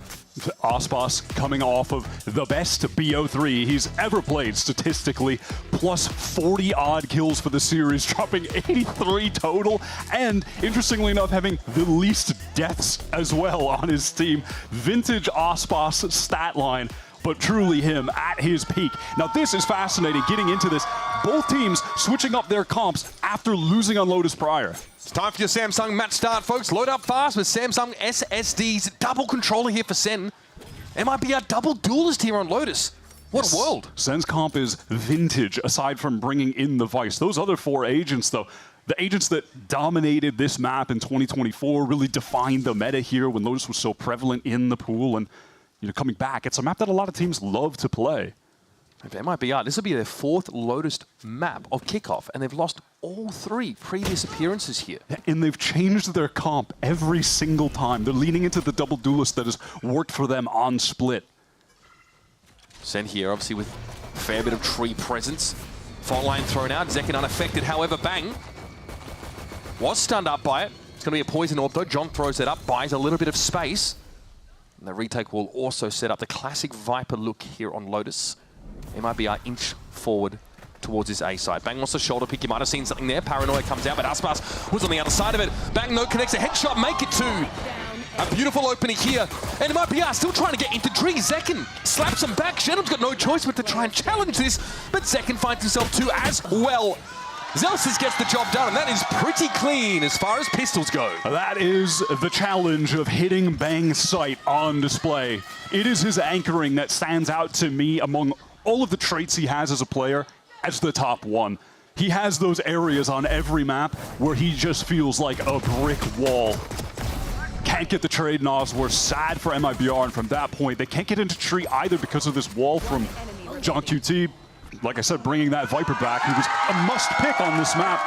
Aspas coming off of the best BO3 he's ever played statistically, plus 40-odd kills for the series, dropping 83 total, and interestingly enough, having the least deaths as well on his team. Vintage Aspas stat line, but truly him at his peak. Now this is fascinating, getting into this. Both teams switching up their comps after losing on Lotus prior. It's time for your Samsung match start, folks. Load up fast with Samsung SSDs. Double controller here for SEN. MIBR double duelist here on Lotus. What a world. SEN's comp is vintage, aside from bringing in the Vice. Those other 4 agents, though, the agents that dominated this map in 2024, really defined the meta here when Lotus was so prevalent in the pool. And coming back, it's a map that a lot of teams love to play. If MIBR, this will be their 4th Lotus map of Kickoff, and they've lost all 3 previous appearances here. And they've changed their comp every single time. They're leaning into the double duelist that has worked for them on Split. SEN here, obviously with a fair bit of tree presence. Fault line thrown out, Zekken unaffected, however, Bang was stunned up by it. It's going to be a poison orb though. John throws it up, buys a little bit of space. And the retake will also set up the classic Viper look here on Lotus. MIBR inch forward towards his A side. Bang wants a shoulder pick. You might have seen something there. Paranoia comes out, but Aspas was on the other side of it. Bang no connects a headshot, make it 2. A beautiful opening here. And MIBR still trying to get into Tree. Zekken slaps him back. Shenum's got no choice but to try and challenge this, but Zekken finds himself 2 as well. Zelsis gets the job done, and that is pretty clean as far as pistols go. That is the challenge of hitting Bang's sight on display. It is his anchoring that stands out to me among all of the traits he has as a player as the top one. He has those areas on every map where he just feels like a brick wall. Can't get the trade knobs. We're sad for MIBR, and from that point, they can't get into Tree either because of this wall from John QT. Like I said, bringing that Viper back, who was a must-pick on this map.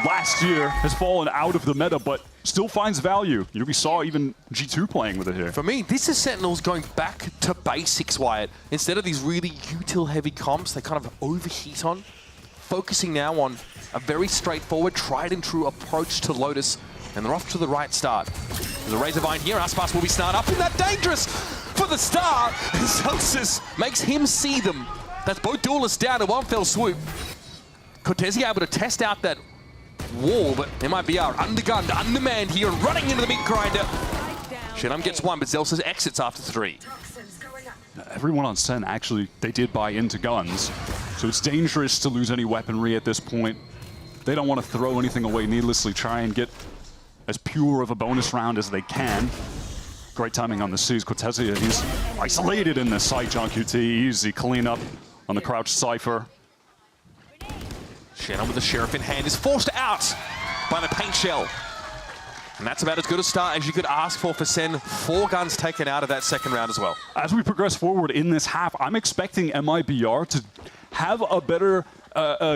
Last year has fallen out of the meta, but still finds value. We saw even G2 playing with it here. For me, this is Sentinels going back to basics, Wyatt. Instead of these really util-heavy comps they kind of overheat on, focusing now on a very straightforward, tried-and-true approach to Lotus, and they're off to the right start. There's a Razorvine here. Aspas will be started up, and that dangerous for the start. Zelsis makes him see them. That's both duelists down in one fell swoop. Cortesi able to test out that wall, but MIBR undergunned, undermanned here, and running into the meat grinder. Shenum gets 1, but Zelsis exits after 3. Everyone on SEN actually, they did buy into guns, so it's dangerous to lose any weaponry at this point. They don't want to throw anything away needlessly, try and get as pure of a bonus round as they can. Great timing on the C's. Cortesi, he's isolated in the site. John QT, easy cleanup on the crouch Cypher. Shenum with the Sheriff in hand is forced out by the paint shell. And that's about as good a start as you could ask for SEN. 4 guns taken out of that second round as well. As we progress forward in this half, I'm expecting MIBR to have a better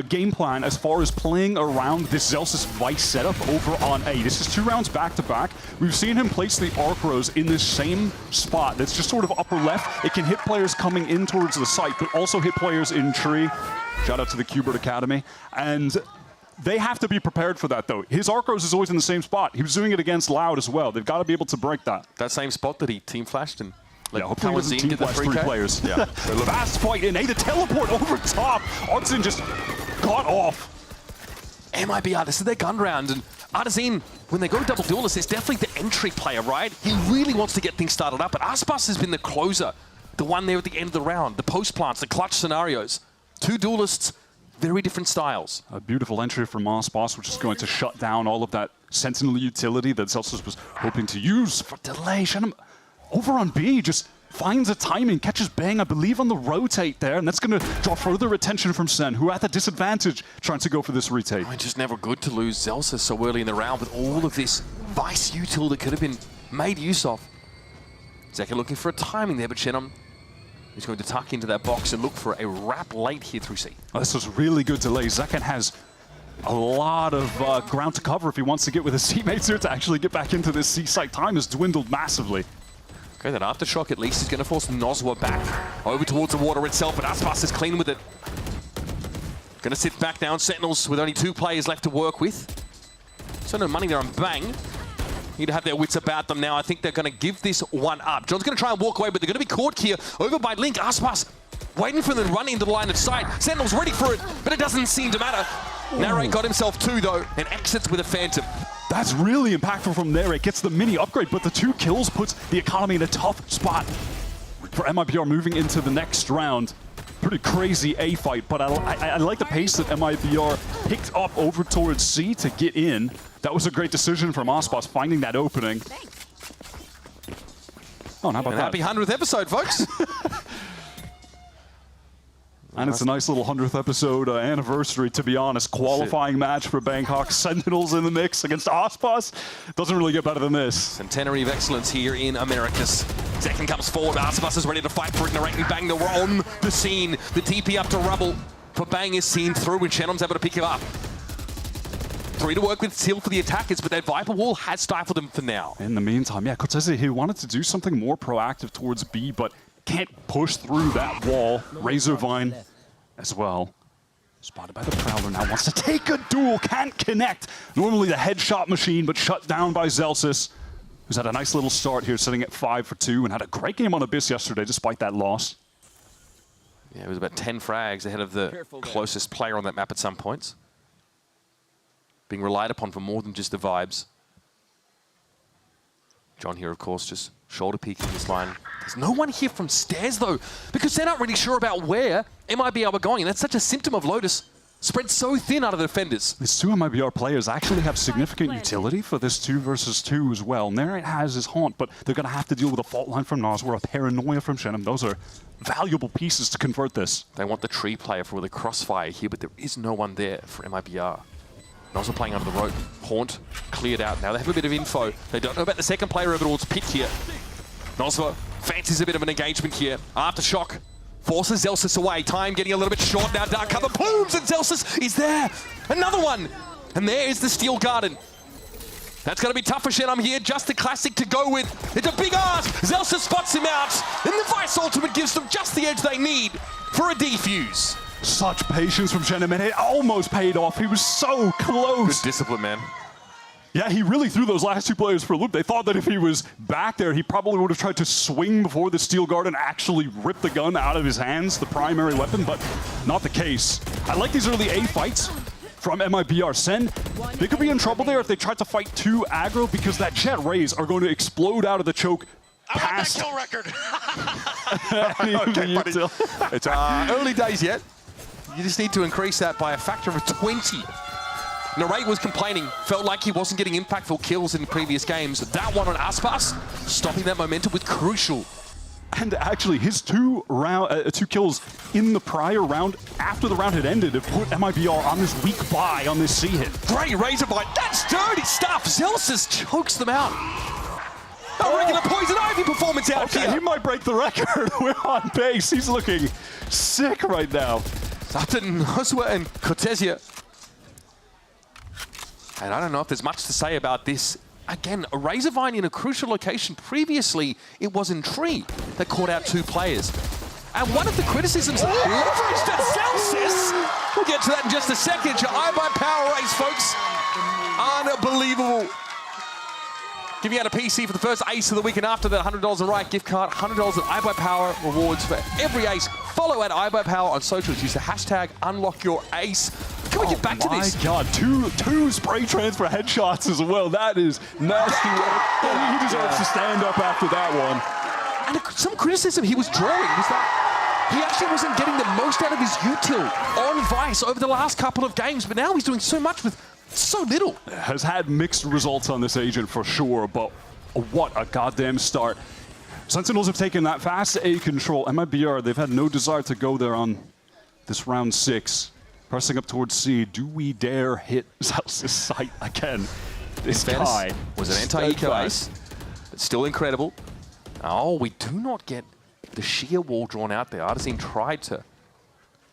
game plan as far as playing around this Zelsis Vice setup over on A. This is 2 rounds back-to-back. We've seen him place the Arc-Rose in this same spot that's just sort of upper left. It can hit players coming in towards the site, but also hit players in Tree. Shout out to the Qbert Academy. And they have to be prepared for that, though. His Arc-Rose is always in the same spot. He was doing it against Loud as well. They've got to be able to break that. That same spot that he team flashed and hopefully he doesn't team flash 3 players. Yeah. Fast fight in A, the teleport over top. Artson just got off. MIBR, this is their gun round, and Artisan, when they go double duelist, it's definitely the entry player, right? He really wants to get things started up, but Aspas has been the closer, the one there at the end of the round, the post plants, the clutch scenarios. Two duelists, very different styles. A beautiful entry from Aspas, which is going to shut down all of that Sentinel utility that Celsius was hoping to use for delay. Shenum over on B just finds a timing, catches Bang, I believe, on the rotate there, and that's going to draw further attention from Sen, who are at the disadvantage trying to go for this retake. I mean, just never good to lose Zelsa so early in the round with all of this Vice util that could have been made use of. Zekken looking for a timing there, but Shenum is going to tuck into that box and look for a wrap late here through C. Oh, this was really good delay. Zekken has a lot of ground to cover if he wants to get with his teammates here to actually get back into this C site. Time has dwindled massively. Okay, that aftershock at least is going to force Nozwa back over towards the water itself, but Aspas is clean with it. Going to sit back down, Sentinels with only 2 players left to work with. So no money there on Bang. Need to have their wits about them now. I think they're going to give this one up. John's going to try and walk away, but they're going to be caught here over by Link. Aspas waiting for them to run into the line of sight. Sentinel's ready for it, but it doesn't seem to matter. Narrate got himself 2 though, and exits with a Phantom. That's really impactful from Narrate. Gets the mini upgrade, but the 2 kills puts the economy in a tough spot for MIBR moving into the next round. Pretty crazy A fight, but I like the pace that MIBR picked up over towards C to get in. That was a great decision from Aspas, finding that opening. Oh, and how about that? Happy 100th episode, folks. And it's a nice little 100th episode anniversary, to be honest. Qualifying match for Bangkok. Sentinels in the mix against Aspas. Doesn't really get better than this. Centenary of excellence here in Americas. Zekken comes forward. Aspas is ready to fight for it. Narrating Bang, they're on the scene. The TP up to rubble. For Bang is seen through, and Shenum's able to pick him up. 3 to work with still for the attackers, but that Viper wall has stifled him for now. In the meantime, yeah, Cortese, he wanted to do something more proactive towards B, but can't push through that wall. Razorvine as well. Spotted by the Prowler now, wants to take a duel, can't connect. Normally the headshot machine, but shut down by Zelsis, who's had a nice little start here, sitting at 5 for 2, and had a great game on Abyss yesterday, despite that loss. Yeah, it was about 10 frags ahead of the closest player on that map at some points. Being relied upon for more than just the vibes. John here, of course, just shoulder peeking this line. There's no one here from stairs, though, because they're not really sure about where MIBR are going. And that's such a symptom of Lotus. Spread so thin out of the defenders. These 2 MIBR players actually have significant utility for this 2 versus 2 as well. Narrate has his haunt, but they're going to have to deal with a fault line from Nozwa, a paranoia from Shenum. Those are valuable pieces to convert this. They want the tree player for the crossfire here, but there is no one there for MIBR. Nozwa playing under the rope. Haunt cleared out. Now they have a bit of info. They don't know about the second player over towards Pit here. Nozwa fancies a bit of an engagement here. Aftershock forces Zelsis away. Time getting a little bit short now. Dark cover blooms and Zelsis is there. Another one. And there is the Steel Garden. That's going to be tough for Shenum here. Just the classic to go with. It's a big ask. Zelsis spots him out. And the Vice Ultimate gives them just the edge they need for a defuse. Such patience from Shenum, and it almost paid off. He was so close. Good discipline, man. Yeah, he really threw those last 2 players for a loop. They thought that if he was back there, he probably would have tried to swing before the Steel Garden actually ripped the gun out of his hands, the primary weapon, but not the case. I like these early A fights from MIBR. Sen, they could be in trouble there if they tried to fight 2 aggro, because that Jet Rays are going to explode out of the choke. I want that kill record. Okay, buddy. It's early days yet. You just need to increase that by a factor of 20. Narrate was complaining, felt like he wasn't getting impactful kills in previous games. That one on Aspas, stopping that momentum was crucial. And actually, his 2 kills in the prior round, after the round had ended, have put MIBR on this weak bye on this C hit. Great Razorvine, that's dirty stuff. Zelsis chokes them out. A regular Poison Ivy performance out here. He might break the record. We're on base. He's looking sick right now. It's up to Nozwa and Cortesia. And I don't know if there's much to say about this. Again, a Razorvine in a crucial location. Previously, it was in Tree that caught out 2 players. And one of the criticisms leveraged at Celsius. We'll get to that in just a second. Your iBuyPower race, folks. Unbelievable. Giving out a PC for the first ace of the week, and after that, $100 in Riot gift card, $100 in iBuyPower rewards for every ace. Follow at iBuyPower on socials. Use the hashtag #UnlockYourAce. Can we get back to this? My God, two spray transfer headshots as well. That is nasty work. He deserves to stand up after that one. And some criticism he was drawing was that he actually wasn't getting the most out of his util on Vice over the last couple of games, but now he's doing so much with so little. Has had mixed results on this agent for sure, but what a goddamn start. Sentinels have taken that fast A control. MIBR, they've had no desire to go there on this round 6. Pressing up towards C. Do we dare hit Zelsa's sight again? This guy was an anti-eco ace, but still incredible. Oh, we do not get the sheer wall drawn out there. Artisine tried to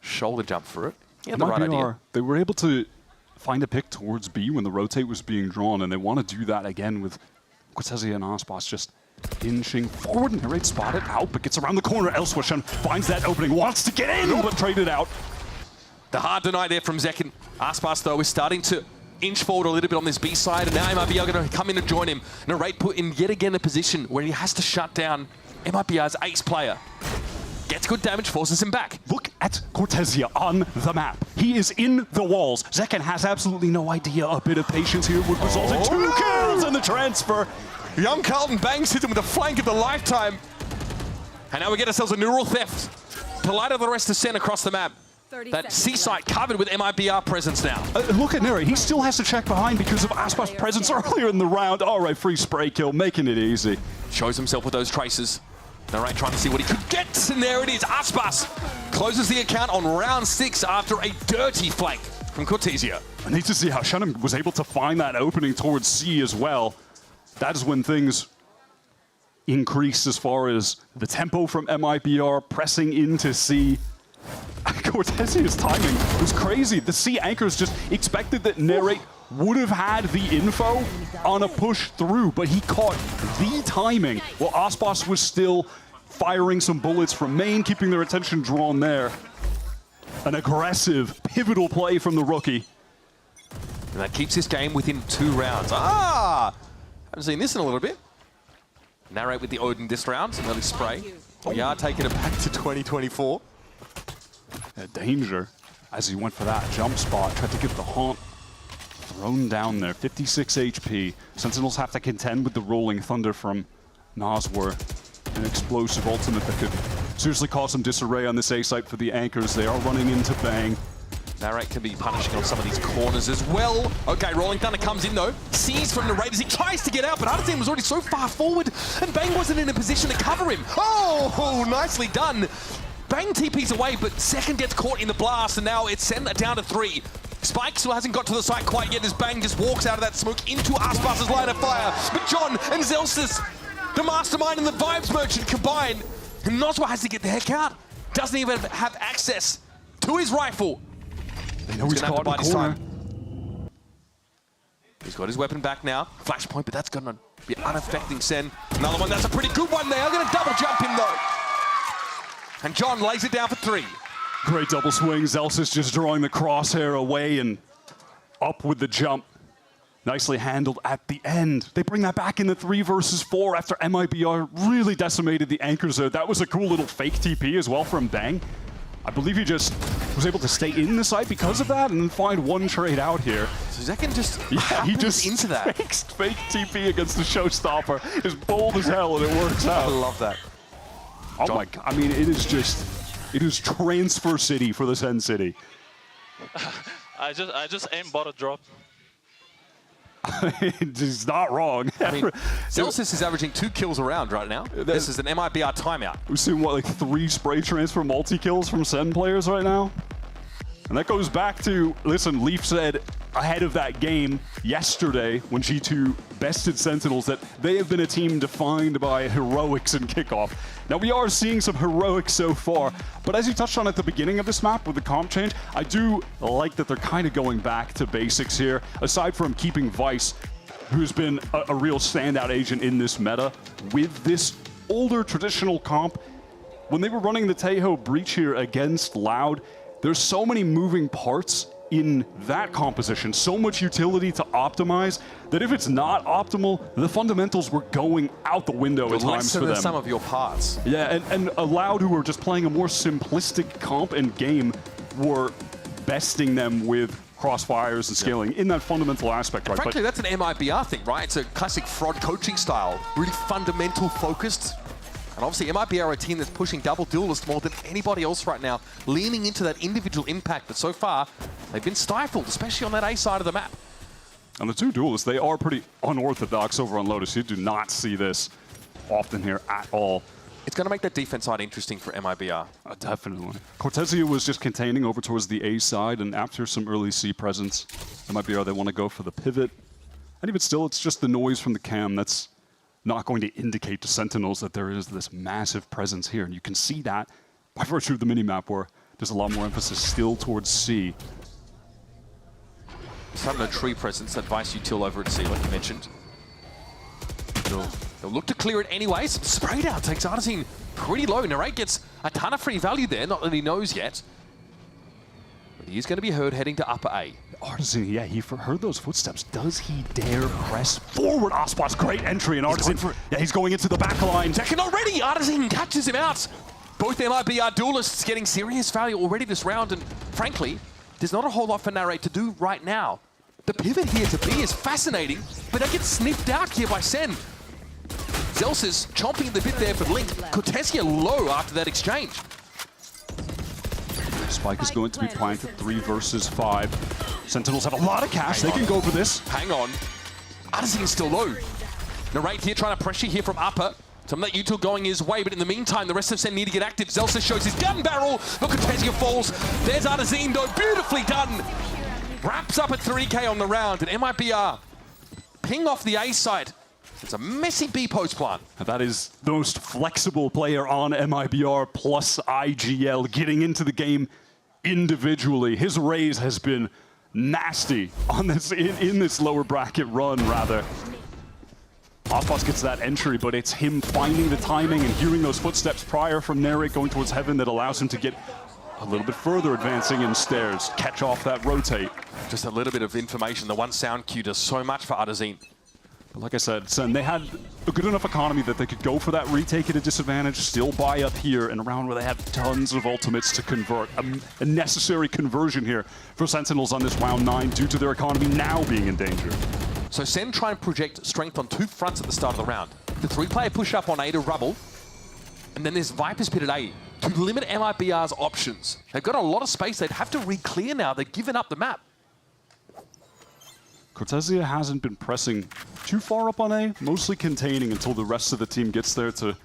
shoulder jump for it. Yeah, the right idea. They were able to find a pick towards B when the rotate was being drawn, and they want to do that again with Cortezia and Aspas just inching forward. Narrate spotted out, but gets around the corner. Elsewhere, finds that opening, wants to get in, but traded out. The hard deny there from Zekken. Aspas, though, is starting to inch forward a little bit on this B side, and now MIBR going to come in and join him. Narrate put in yet again a position where he has to shut down MIBR's ace player. Gets good damage, forces him back. Look at Cortezia on the map. He is in the walls. Zekken has absolutely no idea. A bit of patience here would result in 2 kills in the transfer. Young Carlton bangs hit him with a flank of the lifetime. And now we get ourselves a neural theft. Polite of the rest of SEN across the map. That C site covered with MIBR presence now. Look at Neri. He still has to check behind because of Aspas' presence earlier in the round. All right, free spray kill, making it easy. Shows himself with those traces. Narrate trying to see what he could get, and there it is. Aspas closes the account on round 6 after a dirty flank from Cortezia. I need to see how Shannon was able to find that opening towards C as well. That is when things increase as far as the tempo from MIBR pressing into C. Cortezia's timing was crazy. The C anchors just expected that Narrate would have had the info on a push through, but he caught the timing while Aspas was still firing some bullets from main, keeping their attention drawn there. An aggressive, pivotal play from the rookie. And that keeps this game within 2 rounds. Haven't seen this in a little bit. Narrate with the Odin this round, some early spray. We are taking it back to 2024. Danger as he went for that jump spot, tried to get the haunt thrown down there. 56 HP. Sentinels have to contend with the rolling thunder from Naswar. An explosive ultimate that could seriously cause some disarray on this A site for the anchors. They are running into Bang. Narrate can be punishing on some of these corners as well. Okay, Rolling Thunder comes in though. Sees from Narrate as he tries to get out, but Artisine was already so far forward and Bang wasn't in a position to cover him. Oh, nicely done. Bang TP's away, but Zekken gets caught in the blast, and now it's sent down to 3. Spike still hasn't got to the site quite yet as Bang just walks out of that smoke into Aspas' line of fire. But John and Zelsis, the mastermind and the vibes merchant combine, and Noswa has to get the heck out. Doesn't even have access to his rifle. They know he's caught in the corner. He's got his weapon back now. Flashpoint, but that's going to be unaffecting SEN. Another one, that's a pretty good one. They are going to double jump him though. And John lays it down for 3. Great double swing. Zelsis just drawing the crosshair away and up with the jump. Nicely handled at the end. They bring that back in the 3 versus 4 after MIBR really decimated the anchors there. That was a cool little fake TP as well from Bang. I believe he just was able to stay in the site because of that and then find one trade out here. So Zekken just he just into that. Fake TP against the showstopper. It's bold as hell and it works out. I love that. Oh my God, I mean, it is transfer city for the SEN City. I just aimbot a drop. It's not wrong. I mean, Zelsis is averaging 2 kills a round right now. This is an MIBR timeout. We've seen, what, like 3 spray transfer multi-kills from SEN players right now? And that goes back to, listen, Leaf said ahead of that game yesterday when G2 bested Sentinels that they have been a team defined by heroics in kickoff. Now we are seeing some heroics so far, but as you touched on at the beginning of this map with the comp change, I do like that they're kind of going back to basics here, aside from keeping Vice, who's been a real standout agent in this meta, with this older traditional comp. When they were running the Taeho Breach here against Loud, there's so many moving parts in that composition, so much utility to optimize, that if it's not optimal, the fundamentals were going out the window at times for them. Less than some of your parts. Yeah, and Loud, who were just playing a more simplistic comp and game, were besting them with crossfires and scaling in that fundamental aspect, right? Frankly, that's an MIBR thing, right? It's a classic fraud coaching style, really fundamental focused. And obviously, MIBR are a team that's pushing double duelist more than anybody else right now, leaning into that individual impact. But so far, they've been stifled, especially on that A side of the map. And the two duelists, they are pretty unorthodox over on Lotus. You do not see this often here at all. It's going to make that defense side interesting for MIBR. Definitely. Cortezia was just containing over towards the A side, and after some early C presence, MIBR, they want to go for the pivot. And even still, it's just the noise from the cam that's not going to indicate to Sentinels that there is this massive presence here. And you can see that by virtue of the minimap, where there's a lot more emphasis still towards C. Some no tree presence, that Vice util over at C, like you mentioned. They'll look to clear it anyway. Some sprayed out takes Artisan pretty low. Narrate gets a ton of free value there, not that he knows yet. But he is going to be heard heading to upper A. Artisan, yeah, he heard those footsteps. Does he dare press forward? Aspas, great entry, and Artisan, yeah, he's going into the back line. Zekken already, Artisan catches him out. Both MIBR duelists getting serious value already this round, and frankly, there's not a whole lot for Narrate to do right now. The pivot here to B is fascinating, but they get sniffed out here by SEN. Zelsis chomping the bit there for Link. Cortezia low after that exchange. Spike is going to be planted 3 versus 5. Sentinels have a lot of cash. They can go for this. Hang on. Artisan is still low. Narrate here trying to pressure here from upper. Some of that util going his way, but in the meantime, the rest of SEN need to get active. Zelsis shows his gun barrel, but Cortezia falls. There's Artisan though, beautifully done. Wraps up at 3K on the round, and MIBR ping off the A side. It's a messy B post plant. That is the most flexible player on MIBR plus IGL getting into the game individually. His raise has been nasty on this in this lower bracket run, rather. Aspas gets that entry, but it's him finding the timing and hearing those footsteps prior from Narrate going towards Heaven that allows him to get a little bit further advancing in stairs, catch off that rotate. Just a little bit of information. The one sound cue does so much for Artisan. But like I said, Sen, they had a good enough economy that they could go for that retake at a disadvantage, still buy up here in a round where they had tons of ultimates to convert. A necessary conversion here for Sentinels on this round 9 due to their economy now being in danger. So SEN try and project strength on 2 fronts at the start of the round. The 3-player push up on A to rubble, and then there's Viper's pit at A to limit MIBR's options. They've got a lot of space. They'd have to re-clear now. They've given up the map. Cortezia hasn't been pressing too far up on A, mostly containing until the rest of the team gets there to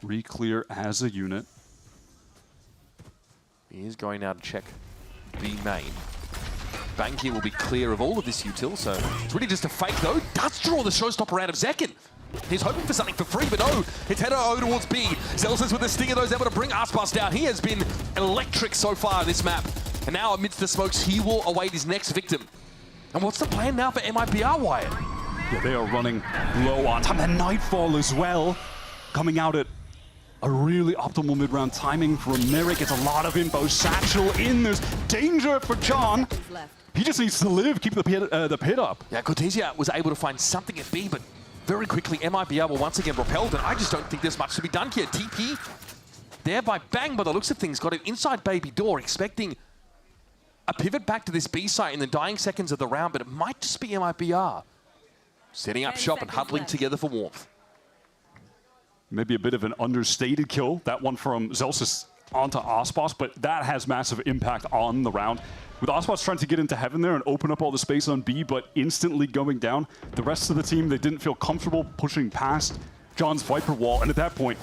re-clear as a unit. He is going now to check B main. Bang here will be clear of all of this util, so it's really just a fake though. Does draw the showstopper out of Zekken. He's hoping for something for free, but no, it's headed over towards B. Zelsis with the stinger though is able to bring Aspas down. He has been electric so far this map. And now amidst the smokes, he will await his next victim. And what's the plan now for MIBR, Wyatt? Yeah, they are running low on time. And Nightfall as well, coming out at a really optimal mid-round timing from Merrick. Gets a lot of info. Satchel in. There's danger for John. He just needs to live, keep the pit up. Yeah, Cortezia was able to find something at B, but very quickly MIBR will once again repelled, and I just don't think there's much to be done here. TP there by Bang, by the looks of things, got an inside baby door, expecting a pivot back to this B site in the dying seconds of the round, but it might just be MIBR setting up shop and huddling together for warmth. Maybe a bit of an understated kill, that one from Zelsis onto Aspas, but that has massive impact on the round. With Aspas trying to get into Heaven there and open up all the space on B, but instantly going down, the rest of the team, they didn't feel comfortable pushing past John's Viper wall, and at that point,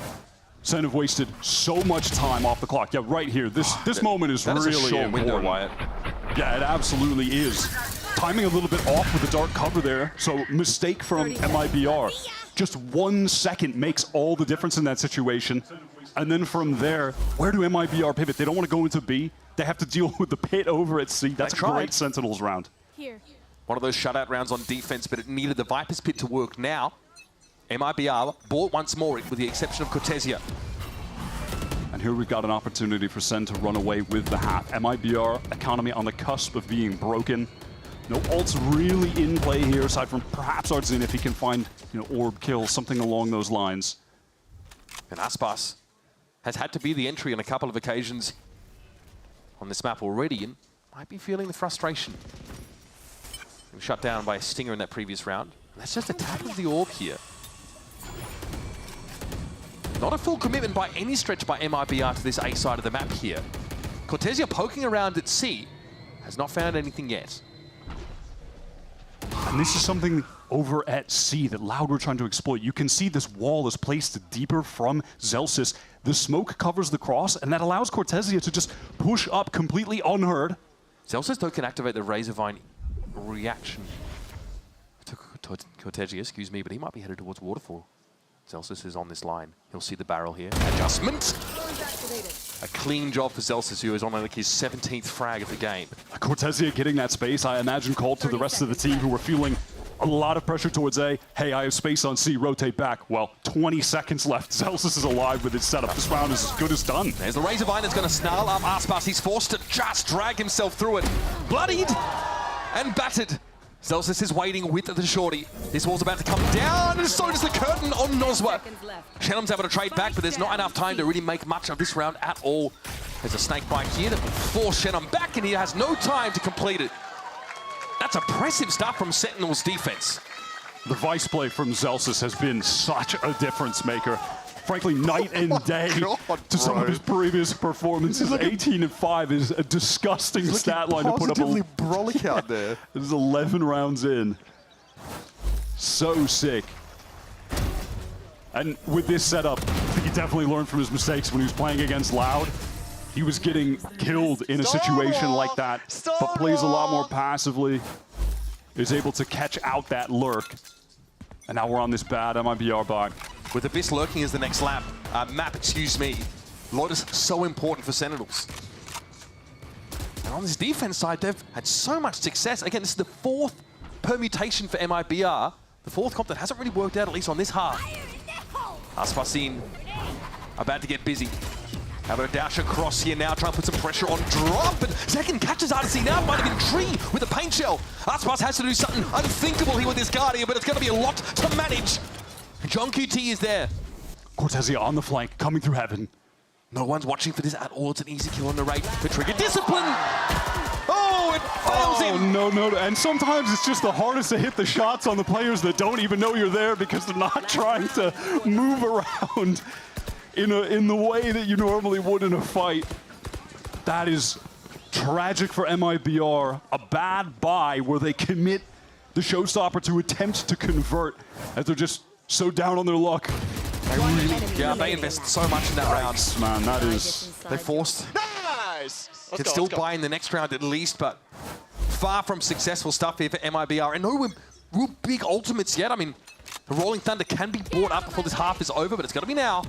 Sen have wasted so much time off the clock. Yeah, right here. This moment is really a short important. window, Wyatt. Yeah, it absolutely is. Timing a little bit off with the dark cover there, so mistake from MIBR. Just 1 second makes all the difference in that situation. And then from there, where do MIBR pivot? They don't want to go into B. They have to deal with the pit over at C. That's a great Sentinels round. Here. One of those shutout rounds on defense, but it needed the Viper's pit to work now. MIBR bought once more, with the exception of Cortezia. And here we've got an opportunity for SEN to run away with the half. MIBR economy on the cusp of being broken. No ults really in play here, aside from perhaps Artzin if he can find, orb kills, something along those lines. And Aspas has had to be the entry on a couple of occasions on this map already, and might be feeling the frustration. He was shut down by a stinger in that previous round. That's just a tap of the orb here. Not a full commitment by any stretch by MIBR to this A side of the map here. Cortesia poking around at C, has not found anything yet. And this is something over at C that Loud were trying to exploit. You can see this wall is placed deeper from Zelsis. The smoke covers the cross, and that allows Cortesia to just push up completely unheard. Zelsis, though, can activate the Razorvine reaction to Cortesia, excuse me, but he might be headed towards Waterfall. Zelsis is on this line. He'll see the barrel here. Adjustment. A clean job for Zelsis, who is on like his 17th frag of the game. Cortesia getting that space, I imagine, called to the rest of the team who were feeling a lot of pressure towards A. Hey, I have space on C, rotate back. Well, 20 seconds left. Zelsis is alive with his setup. This round is as good as done. There's the Razorvine that's going to snarl up Aspas. He's forced to just drag himself through it. Bloodied and battered. Zelsis is waiting with the shorty. This wall's about to come down, and so does the curtain on Nozwa. Shennom's able to trade back, but there's not enough time to really make much of this round at all. There's a snake bite here that will force Shennom back, and he has no time to complete it. That's impressive stuff from Sentinel's defense. The vice play from Zelsis has been such a difference maker. Frankly, night and day to some of his previous performances. 18-5 is a disgusting stat line to put up. Brolic out there. This is 11 rounds in. So sick. And with this setup, I think he definitely learned from his mistakes when he was playing against Loud. He was getting killed in a situation like that, but plays a lot more passively. Is able to catch out that lurk. And now we're on this bad MIBR buy. With Abyss lurking as the next map, excuse me. Lotus so important for Sentinels. And on this defense side, they've had so much success. Again, this is the fourth permutation for MIBR. The fourth comp that hasn't really worked out, at least on this half. Aspasin about to get busy. Have a dash across here now, trying to put some pressure on drop, and Zekken catches Artsy now, might have been Tree with a paint shell. Aspas has to do something unthinkable here with this Guardian, but it's going to be a lot to manage. John QT is there. Cortesia on the flank, coming through heaven. No one's watching for this at all. It's an easy kill on the right. The trigger discipline. Oh, it fails him. No. And sometimes it's just the hardest to hit the shots on the players that don't even know you're there because they're not trying to move around in the way that you normally would in a fight. That is tragic for MIBR. A bad buy where they commit the showstopper to attempt to convert as they're just so down on their luck. They invested so much in that round. Man, that is... They forced. Nice! Can still buy in the next round at least, but far from successful stuff here for MIBR. And no real big ultimates yet. I mean, the Rolling Thunder can be brought up before this half is over, but it's got to be now.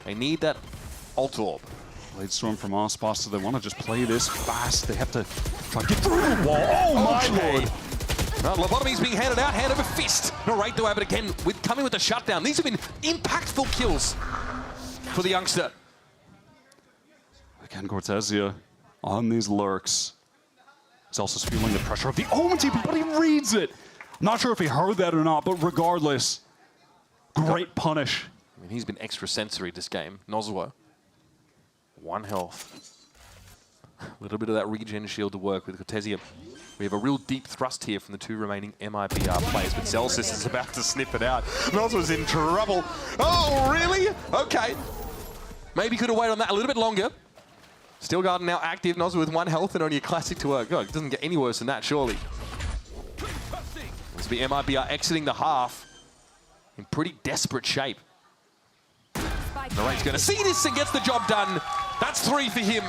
They need that ult orb. Blade Storm from Aspas, so they want to just play this fast. They have to try to get through the wall. Oh my lord! Well, lobotomy's being handed out, hand over fist. No right to have it again, coming with the shutdown. These have been impactful kills for the youngster. Again, Cortesia on these lurks. He's also feeling the pressure of the Omen team, but he reads it. I'm not sure if he heard that or not, but regardless, great punish. I mean, he's been extra sensory this game. Nozwa, 1 health. A little bit of that regen shield to work with Cortesia. We have a real deep thrust here from the two remaining MIBR players, but Zelsis is about to snip it out. Nozwa's in trouble. Oh, really? Okay. Maybe could have waited on that a little bit longer. Still Garden now active. Nozwa with 1 health and only a classic to work. God, it doesn't get any worse than that, surely. This will be MIBR exiting the half in pretty desperate shape. Narrate's going to see this and gets the job done. That's 3 for him.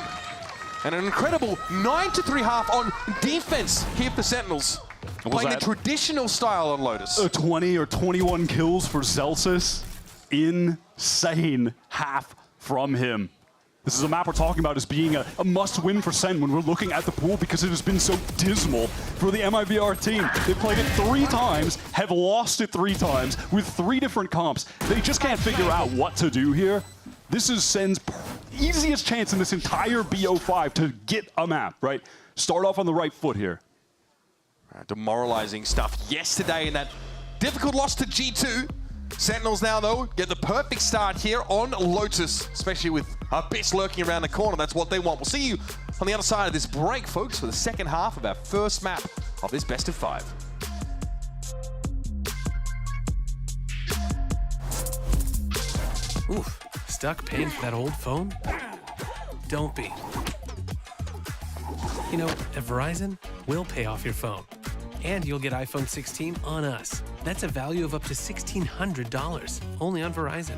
And an incredible 9-3 half on defense here for Sentinels. Playing the traditional style on Lotus. 20 or 21 kills for Zelsis. Insane half from him. This is a map we're talking about as being a must-win for SEN when we're looking at the pool because it has been so dismal for the MIBR team. They've played it 3 times, have lost it 3 times with 3 different comps. They just can't figure out what to do here. This is SEN's easiest chance in this entire BO5 to get a map, right? Start off on the right foot here. Demoralizing stuff yesterday in that difficult loss to G2. Sentinels now, though, get the perfect start here on Lotus, especially with Abyss lurking around the corner. That's what they want. We'll see you on the other side of this break, folks, for the second half of our first map of this best of 5. Oof, stuck paying for that old phone? Don't be. You know, at Verizon, we'll pay off your phone. And you'll get iPhone 16 on us. That's a value of up to $1,600, only on Verizon.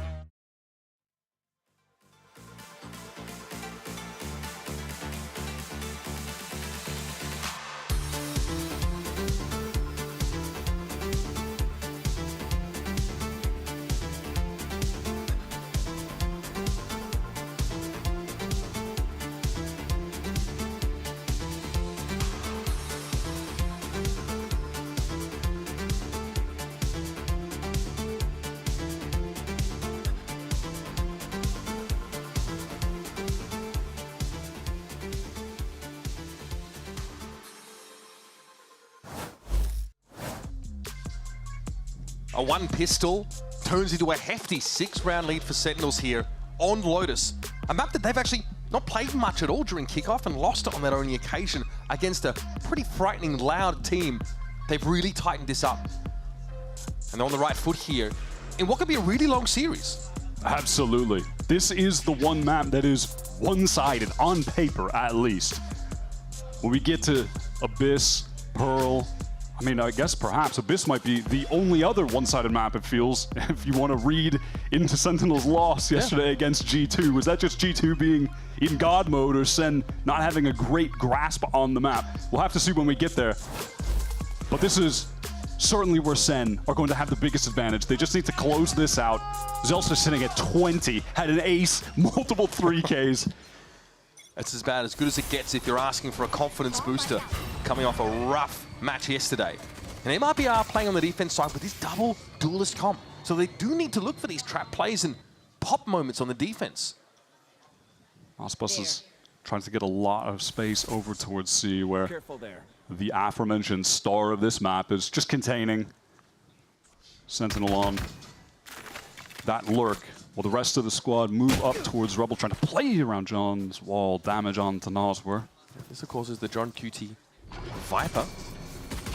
A 1 pistol turns into a hefty 6-round lead for Sentinels here on Lotus. A map that they've actually not played much at all during kickoff and lost it on that only occasion against a pretty frightening, loud team. They've really tightened this up. And they're on the right foot here in what could be a really long series. Absolutely. This is the one map that is one-sided, on paper at least. When we get to Abyss, Pearl, I mean, I guess perhaps Abyss might be the only other one-sided map, it feels, if you want to read into Sentinel's loss yesterday against G2. Was that just G2 being in God mode or SEN not having a great grasp on the map? We'll have to see when we get there. But this is certainly where SEN are going to have the biggest advantage. They just need to close this out. Zelsa sitting at 20, had an ace, multiple 3Ks. That's as bad, as good as it gets if you're asking for a confidence booster coming off a rough match yesterday. And MIBR playing on the defense side with this double duelist comp. So they do need to look for these trap plays and pop moments on the defense. Aspas is trying to get a lot of space over towards C, where the aforementioned star of this map is just containing Sentinel on that lurk. While the rest of the squad move up towards Rebel, trying to play around John's wall, damage on to Noswer. This, of course, is the John QT Viper.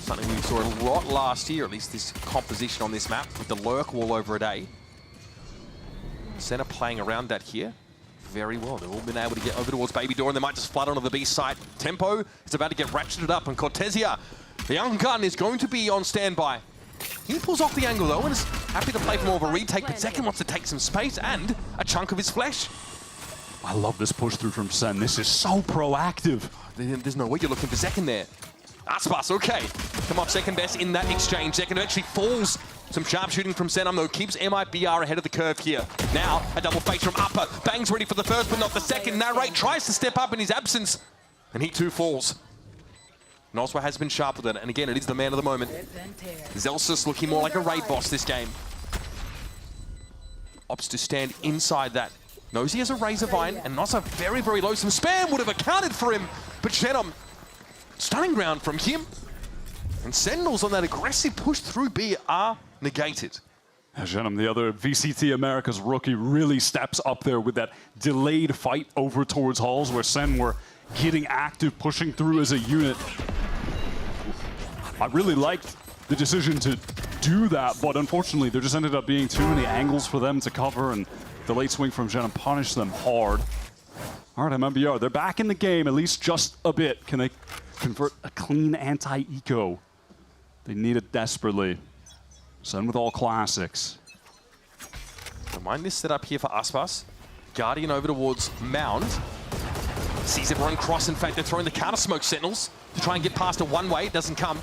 Something we saw a lot last year, at least this composition on this map, with the lurk wall over a day. Center playing around that here very well. They've all been able to get over towards Baby Door, and they might just flood onto the B site. Tempo is about to get ratcheted up, and Cortesia, the young gun, is going to be on standby. He pulls off the angle though and is happy to play for more of a retake, but Zekken wants to take some space and a chunk of his flesh. I love this push through from SEN. This is so proactive. There's no way you're looking for Zekken there. Aspas, okay. Come off second best in that exchange. Zekken actually falls. Some sharp shooting from Senum though, keeps MIBR ahead of the curve here. Now, a double face from Upper. Bang's ready for the first, but not the second. Narrate tries to step up in his absence, and he too falls. Noswa has been sharp with it, and again, it is the man of the moment. Zelsus looking more like a raid boss this game. Opts to stand inside that. Knows he has a Razor Vine, and Noswa very, very low. Some spam would have accounted for him, but Shenom, stunning round from him. And Sentinels on that aggressive push through B are negated. Shenom, the other VCT Americas rookie, really steps up there with that delayed fight over towards Halls, where Sen were getting active, pushing through as a unit. I really liked the decision to do that, but unfortunately there just ended up being too many angles for them to cover, and the late swing from Shenom punished them hard. All right, MIBR, they're back in the game, at least just a bit. Can they convert a clean anti-eco? They need it desperately. Sen with all classics. Don't mind this setup here for Aspas. Guardian over towards Mound. Sees everyone cross. In fact, they're throwing the counter smoke Sentinels to try and get past it one way. It doesn't come.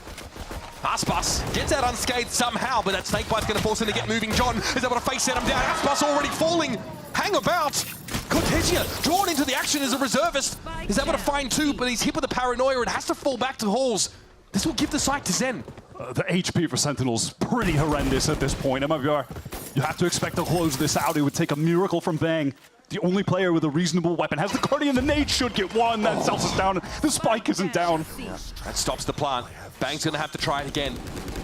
Aspas gets out unscathed somehow, but that snake bite's going to force him to get moving. John is able to face set him down. Aspas already falling. Hang about. Cortesia drawn into the action as a reservist. He's able to find two, but he's hit with a paranoia and has to fall back to Halls. This will give the site to Zen. The HP for Sentinels pretty horrendous at this point. MIBR, you have to expect to close this out. It would take a miracle from Bang The only player with a reasonable weapon has the Guardian. The nade should get one. That Zelsa's down. The spike isn't down. Yeah. That stops the plant. Bang's going to have to try it again.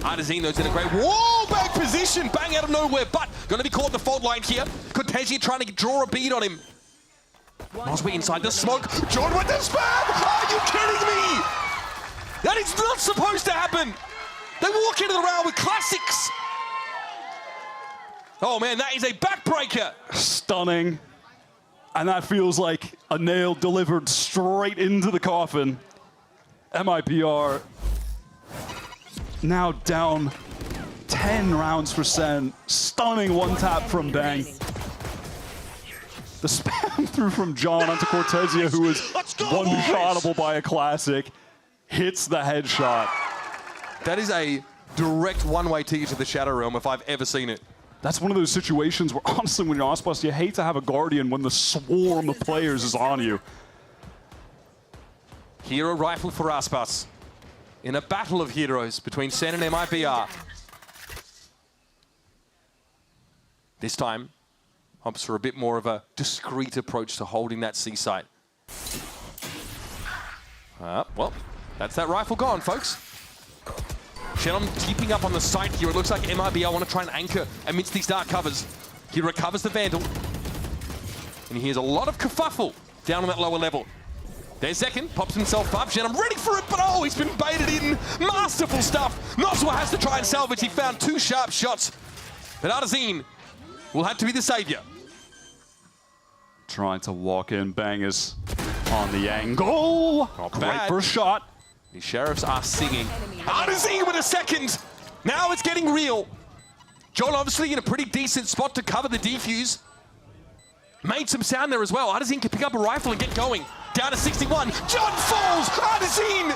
Artesino's in a great wall bang position. Bang out of nowhere, but going to be caught in the fault line here. Cortesia trying to draw a bead on him. Mosby inside the smoke. John with the spam! Are you kidding me? That is not supposed to happen. They walk into the round with classics. Oh man, that is a backbreaker. Stunning. And that feels like a nail delivered straight into the coffin. MIBR now down 10 rounds for SEN. Stunning one tap from Bang. The spam through from John onto Cortesia, who is one-shotable by a classic. Hits the headshot. That is a direct one-way ticket to the Shadow Realm if I've ever seen it. That's one of those situations where, honestly, when you're Aspas, you hate to have a Guardian when the swarm of players is on you. Hero rifle for Aspas in a battle of heroes between SEN and MIBR. This time, opts for a bit more of a discreet approach to holding that C site. Well, that's that rifle gone, folks. Shannon keeping up on the site here. It looks like MIBR want to try and anchor amidst these dark covers. He recovers the Vandal. And he hears a lot of kerfuffle down on that lower level. There's Zekken, pops himself up. Shannon ready for it, but oh, he's been baited in. Masterful stuff. Noswa has to try and salvage. He found 2 sharp shots. But Artesine will have to be the savior. Trying to walk in. Bang is on the angle. Great first shot. The Sheriffs are singing. Artesine with a second. Now it's getting real. John obviously in a pretty decent spot to cover the defuse. Made some sound there as well. Artesine can pick up a rifle and get going. Down to 61. John falls. Artesine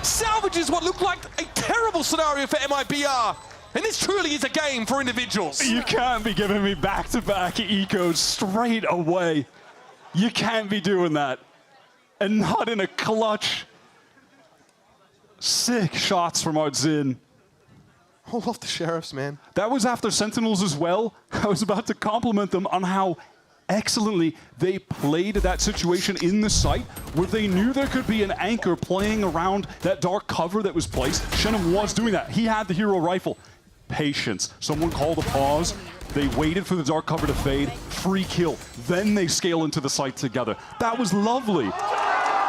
salvages what looked like a terrible scenario for MIBR. And this truly is a game for individuals. You can't be giving me back-to-back ecos straight away. You can't be doing that. And not in a clutch. Sick shots from Artesine. I love the Sheriffs, man. That was after Sentinels as well. I was about to compliment them on how excellently they played that situation in the site where they knew there could be an anchor playing around that dark cover that was placed. Shannon was doing that. He had the hero rifle. Patience. Someone called a pause. They waited for the dark cover to fade. Free kill. Then they scale into the site together. That was lovely.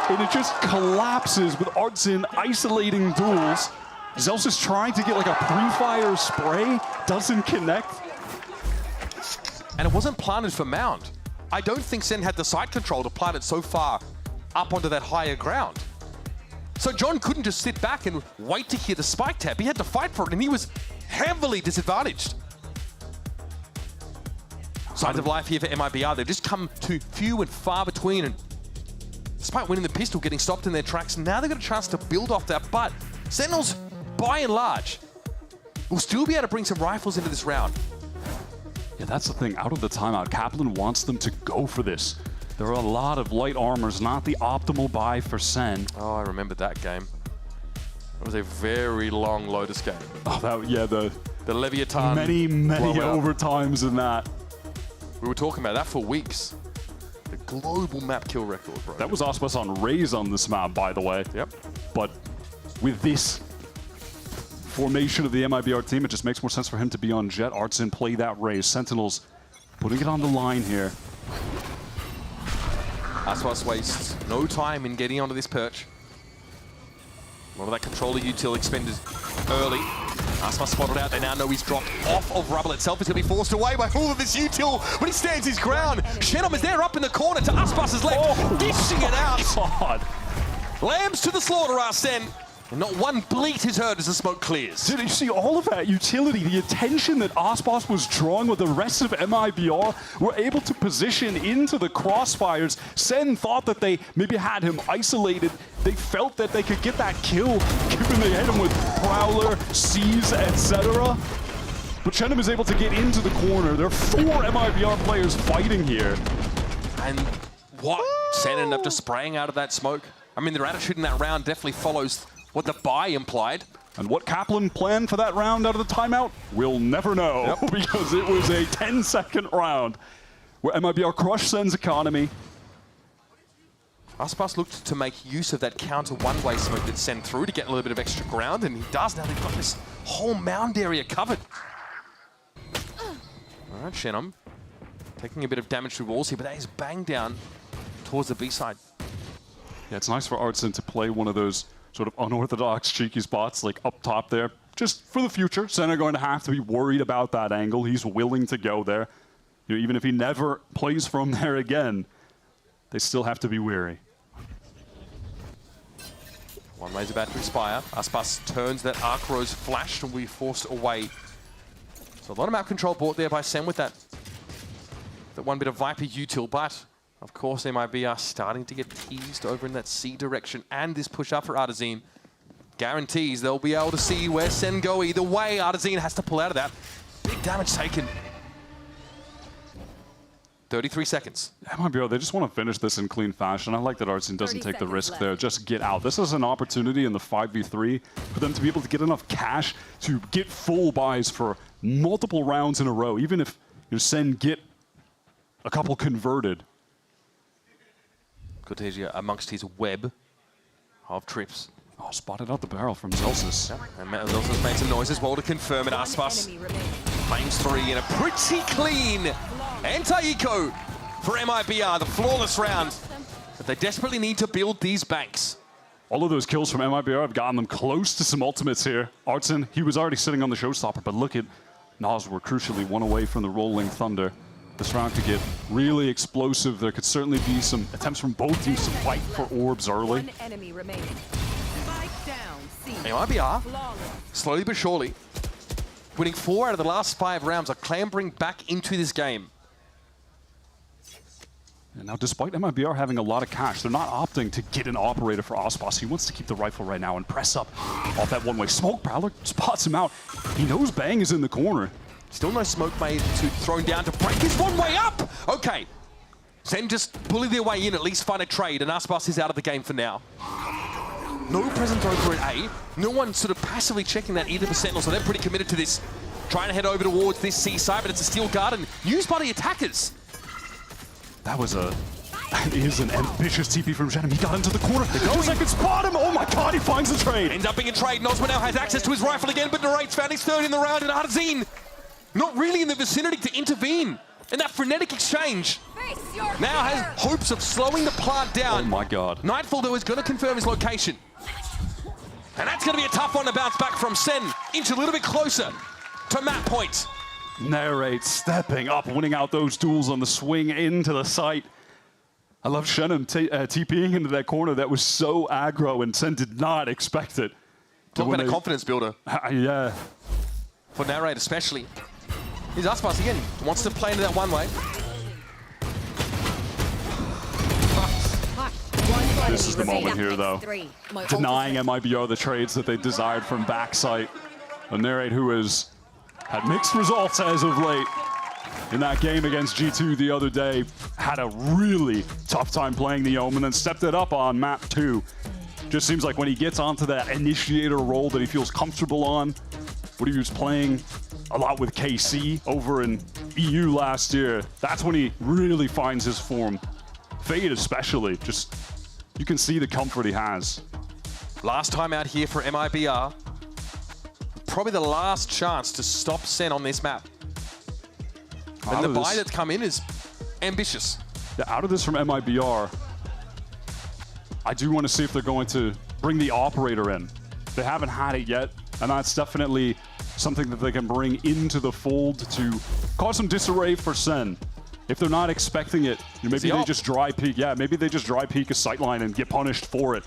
And it just collapses with Artesine isolating duels. Zelsa's trying to get like a pre-fire spray. Doesn't connect. And it wasn't planted for Mound. I don't think SEN had the site control to plant it so far up onto that higher ground. So John couldn't just sit back and wait to hear the spike tap. He had to fight for it, and he was heavily disadvantaged. Signs of life here for MIBR. They've just come too few and far between, and despite winning the pistol, getting stopped in their tracks, now they've got a chance to build off that. But Sentinels, by and large, will still be able to bring some rifles into this round. Yeah, that's the thing. Out of the timeout, Kaplan wants them to go for this. There are a lot of light armors, not the optimal buy for SEN. Oh, I remember that game. It was a very long Lotus game. Oh, that, yeah, the Leviathan. Many overtimes in that. We were talking about that for weeks. The global map kill record, bro. That was Aspas on Raze on this map, by the way. Yep. But with this formation of the MIBR team, it just makes more sense for him to be on Jet. Artesine play that Raze. Sentinels putting it on the line here. Aspas wastes no time in getting onto this perch. A lot of that controller util expended early. Aspas spotted out. They now know he's dropped off of Rubble itself. He's going to be forced away by all of this util, but he stands his ground. Shenom is there up in the corner to Aspas's left, dishing it out. God. Lambs to the slaughter, SEN. And not one bleat is heard as the smoke clears. Did you see all of that utility, the attention that Aspas was drawing with the rest of MIBR were able to position into the crossfires. SEN thought that they maybe had him isolated. They felt that they could get that kill, given they hit him with Prowler, Seize, etc. But Shenom is able to get into the corner. There are 4 MIBR players fighting here. And what? SEN ended up just spraying out of that smoke. I mean, their attitude in that round definitely follows what the buy implied. And what Kaplan planned for that round out of the timeout, we'll never know, because it was a 10-second round. where MIBR crushed Sen's economy. Aspas looked to make use of that counter one-way smoke that sent through to get a little bit of extra ground, and he does. Now they've got this whole mound area covered. All right, Shenum taking a bit of damage through walls here, but that is banged down towards the B side. Yeah, it's nice for Artson to play one of those sort of unorthodox, cheeky spots, like up top there. Just for the future, Sen are going to have to be worried about that angle. He's willing to go there. You know, even if he never plays from there again, they still have to be wary. One way's about to expire. Aspas turns that Arc Rose flash and will be forced away. So a lot of map control bought there by Sen with that one bit of Viper util, but of course MIBR starting to get teased over in that C direction, and this push up for Artazine guarantees they'll be able to see where Sen go either way. Artazine has to pull out of that. Big damage taken. 33 seconds. MIBR, they just want to finish this in clean fashion. I like that Artson doesn't take the risk there. Just get out. This is an opportunity in the 5v3 for them to be able to get enough cash to get full buys for multiple rounds in a row, even if Sen get a couple converted. Cortesia amongst his web of trips. Oh, spotted out the barrel from Zelsis. Yep. And Zelsis made some noise as well to confirm it. Aspas claims 3 in a pretty clean anti-eco for MIBR, the flawless round. But they desperately need to build these banks. All of those kills from MIBR have gotten them close to some ultimates here. Artson, he was already sitting on the showstopper, but look at Nas, were crucially one away from the Rolling Thunder. This round could get really explosive. There could certainly be some attempts from both teams to fight for orbs early. One enemy remaining. Spike down, C. MIBR, slowly but surely, winning 4 out of the last 5 rounds, are clambering back into this game. And now, despite MIBR having a lot of cash, they're not opting to get an operator for Aspas. He wants to keep the rifle right now and press up off that one-way. Smoke Prowler spots him out. He knows Bang is in the corner. Still no smoke made to thrown down to break his one way up. Okay, Sen just bully their way in, at least find a trade, and Aspas is out of the game for now. No presence over at A. No one sort of passively checking that either for Sentinel, so they're pretty committed to this. Trying to head over towards this C side, but it's a steel garden used by the attackers. That was an ambitious TP from Zekken. He got into the corner. They can spot him. Oh my god, he finds the trade. Ends up being a trade. Nosma now has access to his rifle again, but Narrate's found his 3rd in the round, and Artazine not really in the vicinity to intervene in that frenetic exchange. Now has hopes of slowing the plant down. Oh my god. Nightfall, though, is going to confirm his location. And that's going to be a tough one to bounce back from. Sen inch a little bit closer to map point. Narrate stepping up, winning out those duels on the swing into the site. I love Shenum TPing into that corner. That was so aggro, and Sen did not expect it. Talk about a confidence builder. Yeah. For Narrate especially. Here's Aspas again. Wants to play into that one way. This is the moment here, though. Denying MIBR the trades that they desired from backside. A Narrate who has had mixed results as of late. In that game against G2 the other day, had a really tough time playing the Omen and stepped it up on map 2. Just seems like when he gets onto that initiator role that he feels comfortable on, what he was playing a lot with KC over in EU last year, that's when he really finds his form. Fade especially, just, you can see the comfort he has. Last time out here for MIBR. Probably the last chance to stop Sen on this map. And the buy that's come in is ambitious. Yeah, out of this from MIBR, I do want to see if they're going to bring the operator in. They haven't had it yet, and that's definitely something that they can bring into the fold to cause some disarray for Sen. If they're not expecting it, maybe they just dry peek. Yeah, maybe they just dry peek a sightline and get punished for it.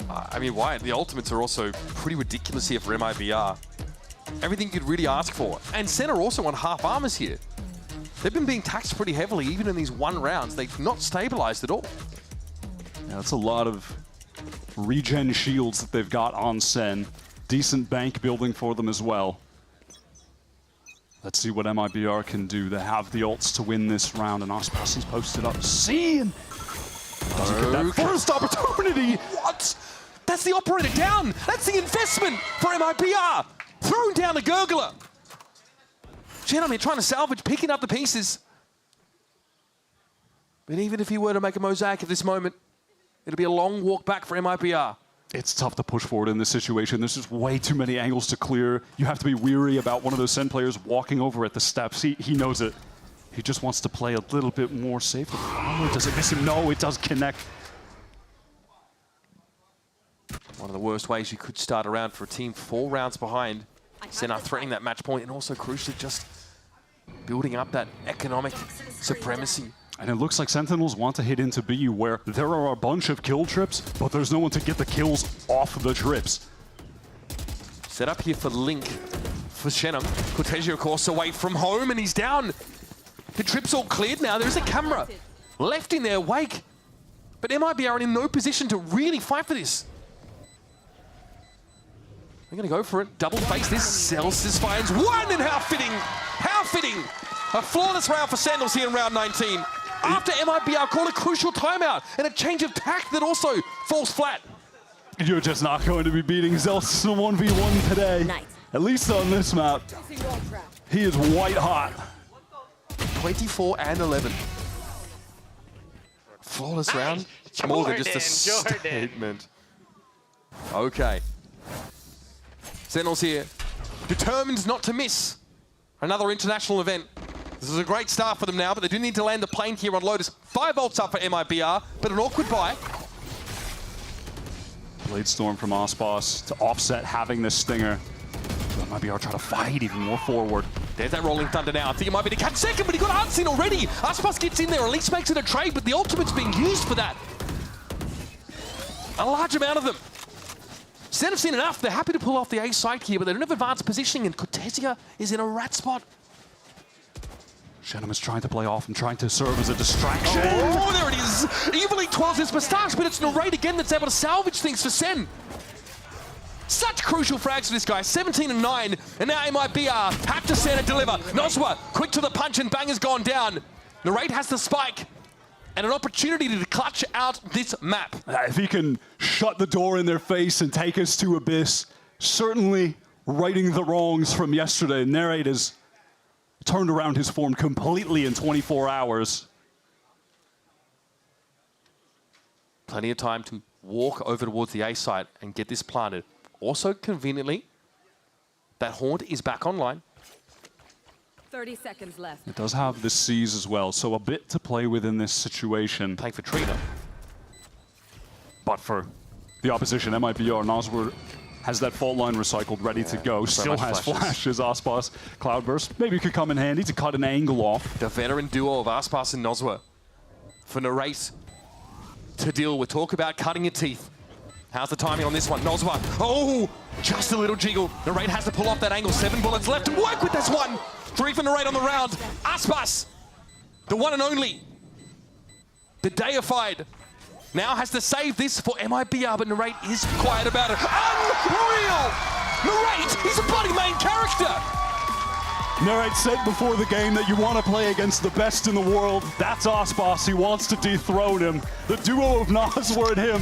I mean, why? The ultimates are also pretty ridiculous here for MIBR. Everything you could really ask for. And Sen are also on half armors here. They've been being taxed pretty heavily, even in these 1 rounds. They've not stabilized at all. Yeah, that's a lot of regen shields that they've got on Sen. Decent bank building for them as well. Let's see what MIBR can do. They have the ults to win this round, and Aspas is posted up. See, and does he get that first opportunity? What? That's the operator down. That's the investment for MIBR. Thrown down the gurgler. Gentlemen trying to salvage, picking up the pieces. But even if he were to make a mosaic at this moment, it'll be a long walk back for MIBR. It's tough to push forward in this situation. There's just way too many angles to clear. You have to be weary about one of those SEN players walking over at the steps. He knows it. He just wants to play a little bit more safe. Oh, does it miss him? No, it does connect. One of the worst ways you could start a round for a team 4 rounds behind. SEN are threatening that match point and also crucially just building up that economic supremacy. And it looks like Sentinels want to hit into B, where there are a bunch of kill trips, but there's no one to get the kills off the trips. Set up here for Link, for Shenham. Cortesio, of course, away from home, and he's down. The trip's all cleared now. There's a camera left in their wake. But MIBR are in no position to really fight for this. They're going to go for it. Double face this. Celsius finds one, and how fitting. How fitting. A flawless round for Sandals here in round 19. After MIBR called a crucial timeout and a change of tact that also falls flat. You're just not going to be beating Zelsis 1v1 today. Nice. At least on this map. He is white hot. 24 and 11. Flawless round. More than just a statement. Okay. Sentinels here. Determined not to miss another international event. This is a great start for them now, but they do need to land the plane here on Lotus. 5 ults up for MIBR, but an awkward buy. Blade Storm from Aspas to offset having this stinger. So MIBR try to fight even more forward. There's that Rolling Thunder now. I think it might be to catch second, but he got Arts in already. Aspas gets in there, at least makes it a trade, but the ultimate's being used for that. A large amount of them. SEN have seen enough. They're happy to pull off the A side here, but they don't have advanced positioning, and Cortesia is in a rat spot. Shenham is trying to play off and trying to serve as a distraction. Oh, there it is. Evilly twirls his moustache, but it's Narrate again that's able to salvage things for SEN. Such crucial frags for this guy. 17 and 9, and now MIBR have to stand and deliver. Nozwa, quick to the punch, and Bang has gone down. Narrate has the spike, and an opportunity to clutch out this map. If he can shut the door in their face and take us to Abyss, certainly righting the wrongs from yesterday. Narrate has turned around his form completely in 24 hours. Plenty of time to walk over towards the A site and get this planted. Also, conveniently, that Haunt is back online. 30 seconds left. It does have the C's as well, so a bit to play with in this situation. Playing for Trina. But for the opposition, MIBR, Nosward has that fault line recycled, ready to go. Still has flashes. Aspas, Cloudburst. Maybe it could come in handy to cut an angle off. The veteran duo of Aspas and Nozwa for Narrate to deal with. Talk about cutting your teeth. How's the timing on this one? Nozwa, oh, just a little jiggle. Narrate has to pull off that angle. 7 bullets left and work with this one. 3 for Narrate on the round. Aspas, the one and only, the deified, now has to save this for MIBR, but Narrate is quiet about it. Unreal! Narrate, he's a bloody main character! Narrate said before the game that you want to play against the best in the world. That's Aspas. He wants to dethrone him. The duo of Nosward and him.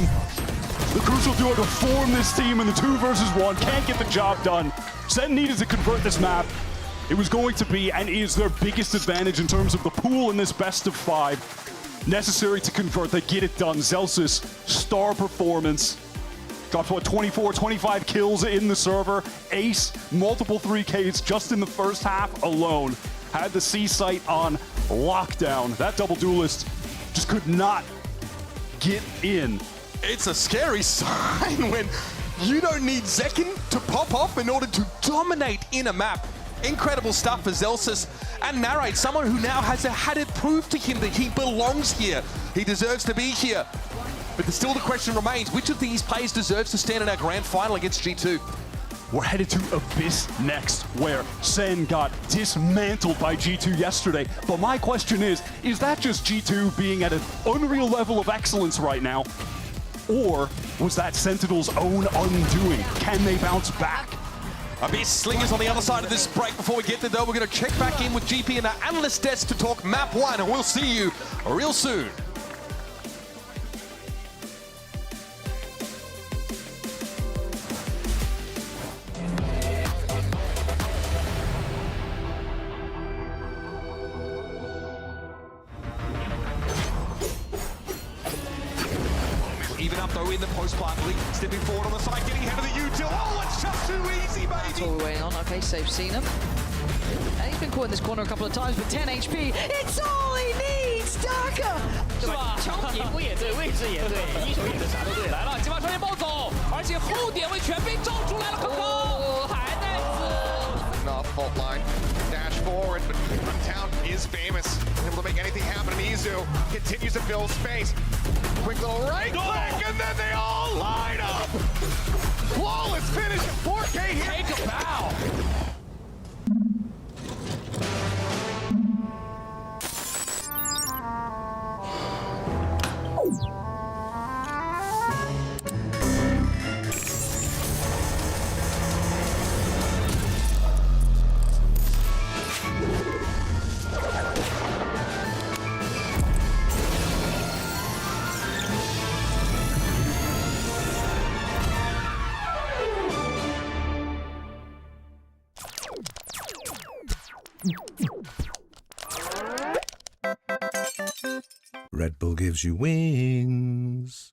The crucial duo to form this team in the 2 versus 1. Can't get the job done. SEN needed to convert this map. It was going to be and is their biggest advantage in terms of the pool in this best of 5. Necessary to convert, they get it done. Zelsis, star performance. Drops, what, 24, 25 kills in the server. Ace, multiple 3Ks just in the first half alone. Had the C site on lockdown. That double duelist just could not get in. It's a scary sign when you don't need Zekken to pop off in order to dominate in a map. Incredible stuff for Zelsis and Narrate, someone who now has had it proved to him that he belongs here. He deserves to be here. But still the question remains, which of these players deserves to stand in our grand final against G2? We're headed to Abyss next, where SEN got dismantled by G2 yesterday. But my question is that just G2 being at an unreal level of excellence right now? Or was that Sentinel's own undoing? Can they bounce back? Abyss Slingers on the other side of this break. Before we get there, though, we're going to check back in with GP and our analyst desk to talk map 1, and we'll see you real soon. Even up though in the post partly, stepping forward on the side, getting ahead of the util. Oh, it's just too easy, baby. That's all we're waiting on. Okay, so they've seen him. And he's been caught in this corner a couple of times with 10 HP. It's all he needs, Darker! 是吧？抢点不也对，位置也对，一手也对，啥都对。来了，急把双剑暴走，而且后点位全被罩出来了，可可还在死。 Off fault line, dash forward, but Town is famous. Able to make anything happen. And Izu continues to fill space. Quick little right click, and then they all line up. Flawless finish. 4K here. Take a bow. Red Bull gives you wings.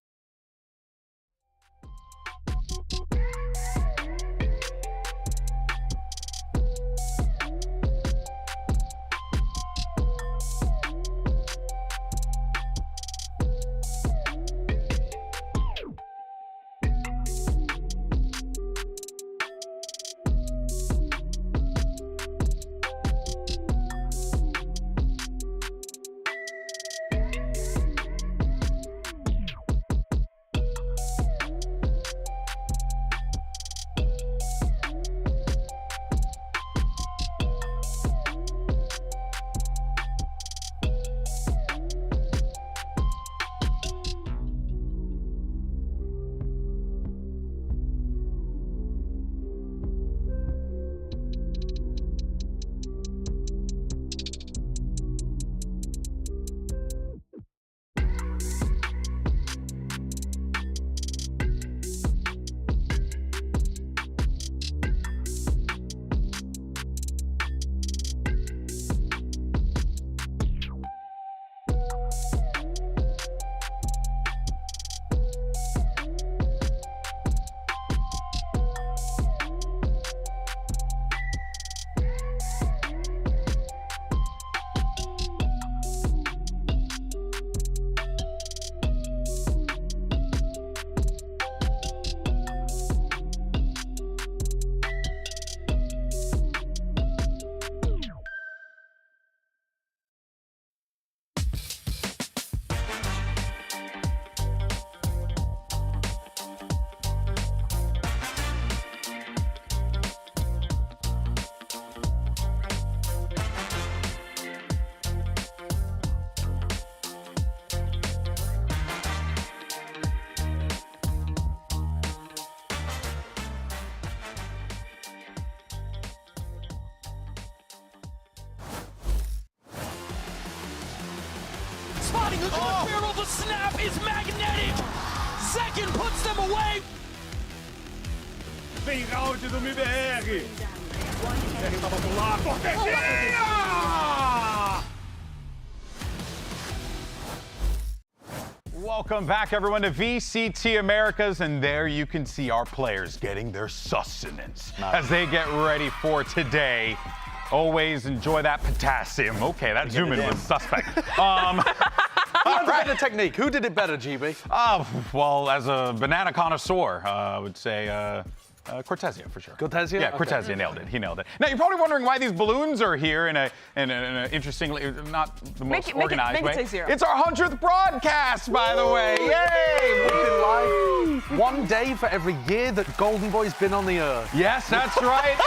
Spotting a good barrel, the snap is magnetic. Zekken puts them away. Vem round do MIBR. MIBR tava pro lado. Cortesia! Welcome back, everyone, to VCT Americas, and there you can see our players getting their sustenance as they get ready for today. Always enjoy that potassium. Okay, that zoom in was suspect. Who had the better technique? Who did it better, GB? Well, as a banana connoisseur, I would say Cortesia for sure. Cortesia? Yeah, Cortesia nailed it. He nailed it. Now, you're probably wondering why these balloons are here in an interestingly, not the most organized way. Make it say 0. It's our 100th broadcast, by the way. Yay! We've been live 1 day for every year that Golden Boy's been on the earth. Yes, that's right.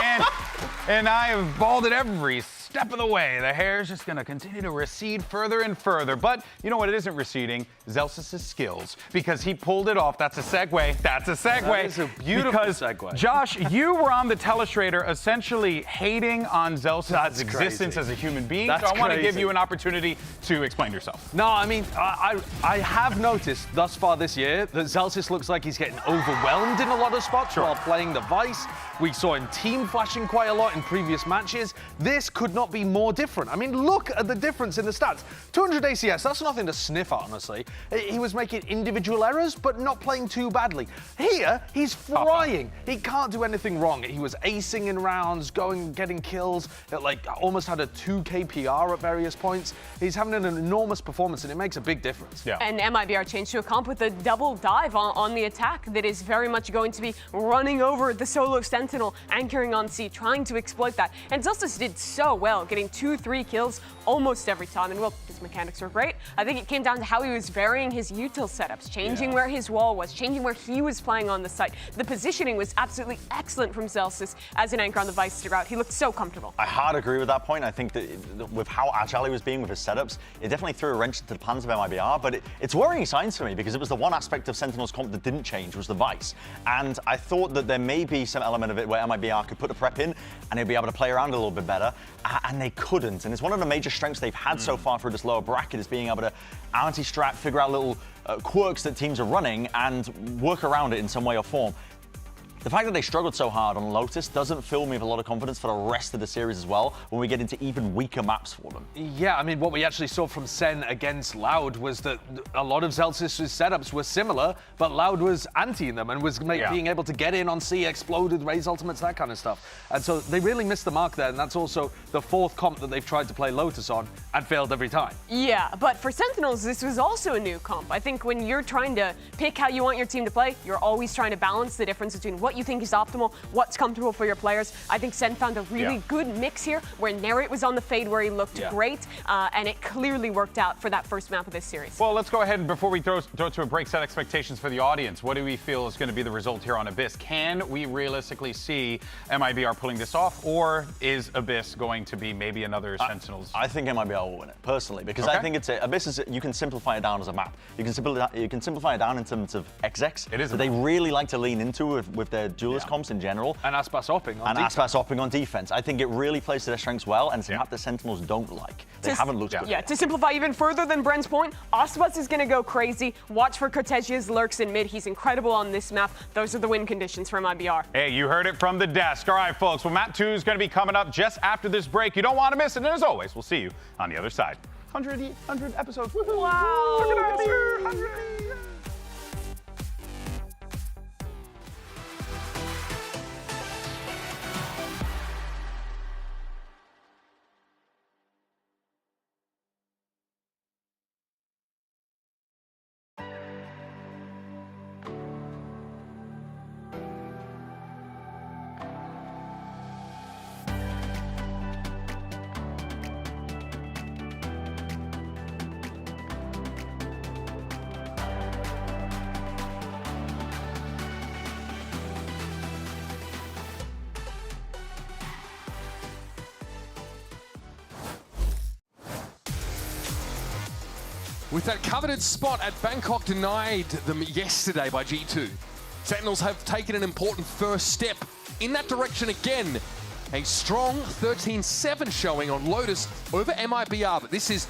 And I have balded every step of the way. The hair is just going to continue to recede further and further. But you know what? It isn't receding. Zelsis' skills, because he pulled it off. That's a segue. That's a segue. That is a beautiful segue. Josh, you were on the telestrator essentially hating on Zelsis' existence as a human being. That's so I want to give crazy. you an opportunity to explain yourself. No, I mean, I have noticed thus far this year that Zelsis looks like he's getting overwhelmed in a lot of spots while playing the Vice. We saw him team flashing quite a lot in previous matches. This could not not be more different? I mean, look at the difference in the stats. 200 ACS, that's nothing to sniff at, honestly. He was making individual errors, but not playing too badly. Here, he's flying. He can't do anything wrong. He was acing in rounds, getting kills. It, like, almost had a 2 KPR at various points. He's having an enormous performance, and it makes a big difference. Yeah. And MIBR changed to a comp with a double dive on the attack that is very much going to be running over the solo Sentinel, anchoring on C, trying to exploit that. And Zelsis did so well, getting 2-3 kills almost every time. And well, his mechanics were great. I think it came down to how he was varying his util setups, changing where his wall was, changing where he was playing on the site. The positioning was absolutely excellent from Zelsis as an anchor on the Vice throughout. He looked so comfortable. I hard agree with that point. I think that with how agile he was being with his setups, it definitely threw a wrench into the plans of MIBR, but it's worrying signs for me because it was the one aspect of Sentinel's comp that didn't change was the Vice. And I thought that there may be some element of it where MIBR could put the prep in and he'd be able to play around a little bit better, and they couldn't. And it's one of the major strengths they've had so far through this lower bracket is being able to anti-strat, figure out little quirks that teams are running and work around it in some way or form. The fact that they struggled so hard on Lotus doesn't fill me with a lot of confidence for the rest of the series as well when we get into even weaker maps for them. Yeah, I mean, what we actually saw from SEN against Loud was that a lot of Zelsis' setups were similar, but Loud was anti-ing them and was being able to get in on C, exploded, raise ultimates, that kind of stuff. And so they really missed the mark there, and that's also the fourth comp that they've tried to play Lotus on and failed every time. Yeah, but for Sentinels, this was also a new comp. I think when you're trying to pick how you want your team to play, you're always trying to balance the difference between what you think is optimal, what's comfortable for your players. I think Sen found a really good mix here where Narrate was on the fade where he looked great, and it clearly worked out for that first map of this series. Well, let's go ahead and before we throw to a break, set expectations for the audience. What do we feel is going to be the result here on Abyss? Can we realistically see MIBR pulling this off, or is Abyss going to be maybe another Sentinels? I think MIBR will win it, personally, because I think Abyss is, you can simplify it down as a map. You can simplify it down in terms of XX. It is that they really like to lean into with their duelist comps in general. And Aspas opping on defense. Aspas opping on defense. I think it really plays to their strengths well, and it's a map the Sentinels don't like. They haven't looked good. Yeah, to simplify even further than Bren's point, Aspas is going to go crazy. Watch for Cortesia's lurks in mid. He's incredible on this map. Those are the win conditions for MIBR. Hey, you heard it from the desk. All right, folks. Well, map 2 is going to be coming up just after this break. You don't want to miss it. And as always, we'll see you on the other side. 100 episodes. Wow. Look at that. 100. With that coveted spot at Bangkok denied them yesterday by G2, Sentinels have taken an important first step in that direction again. A strong 13-7 showing on Lotus over MIBR, but this is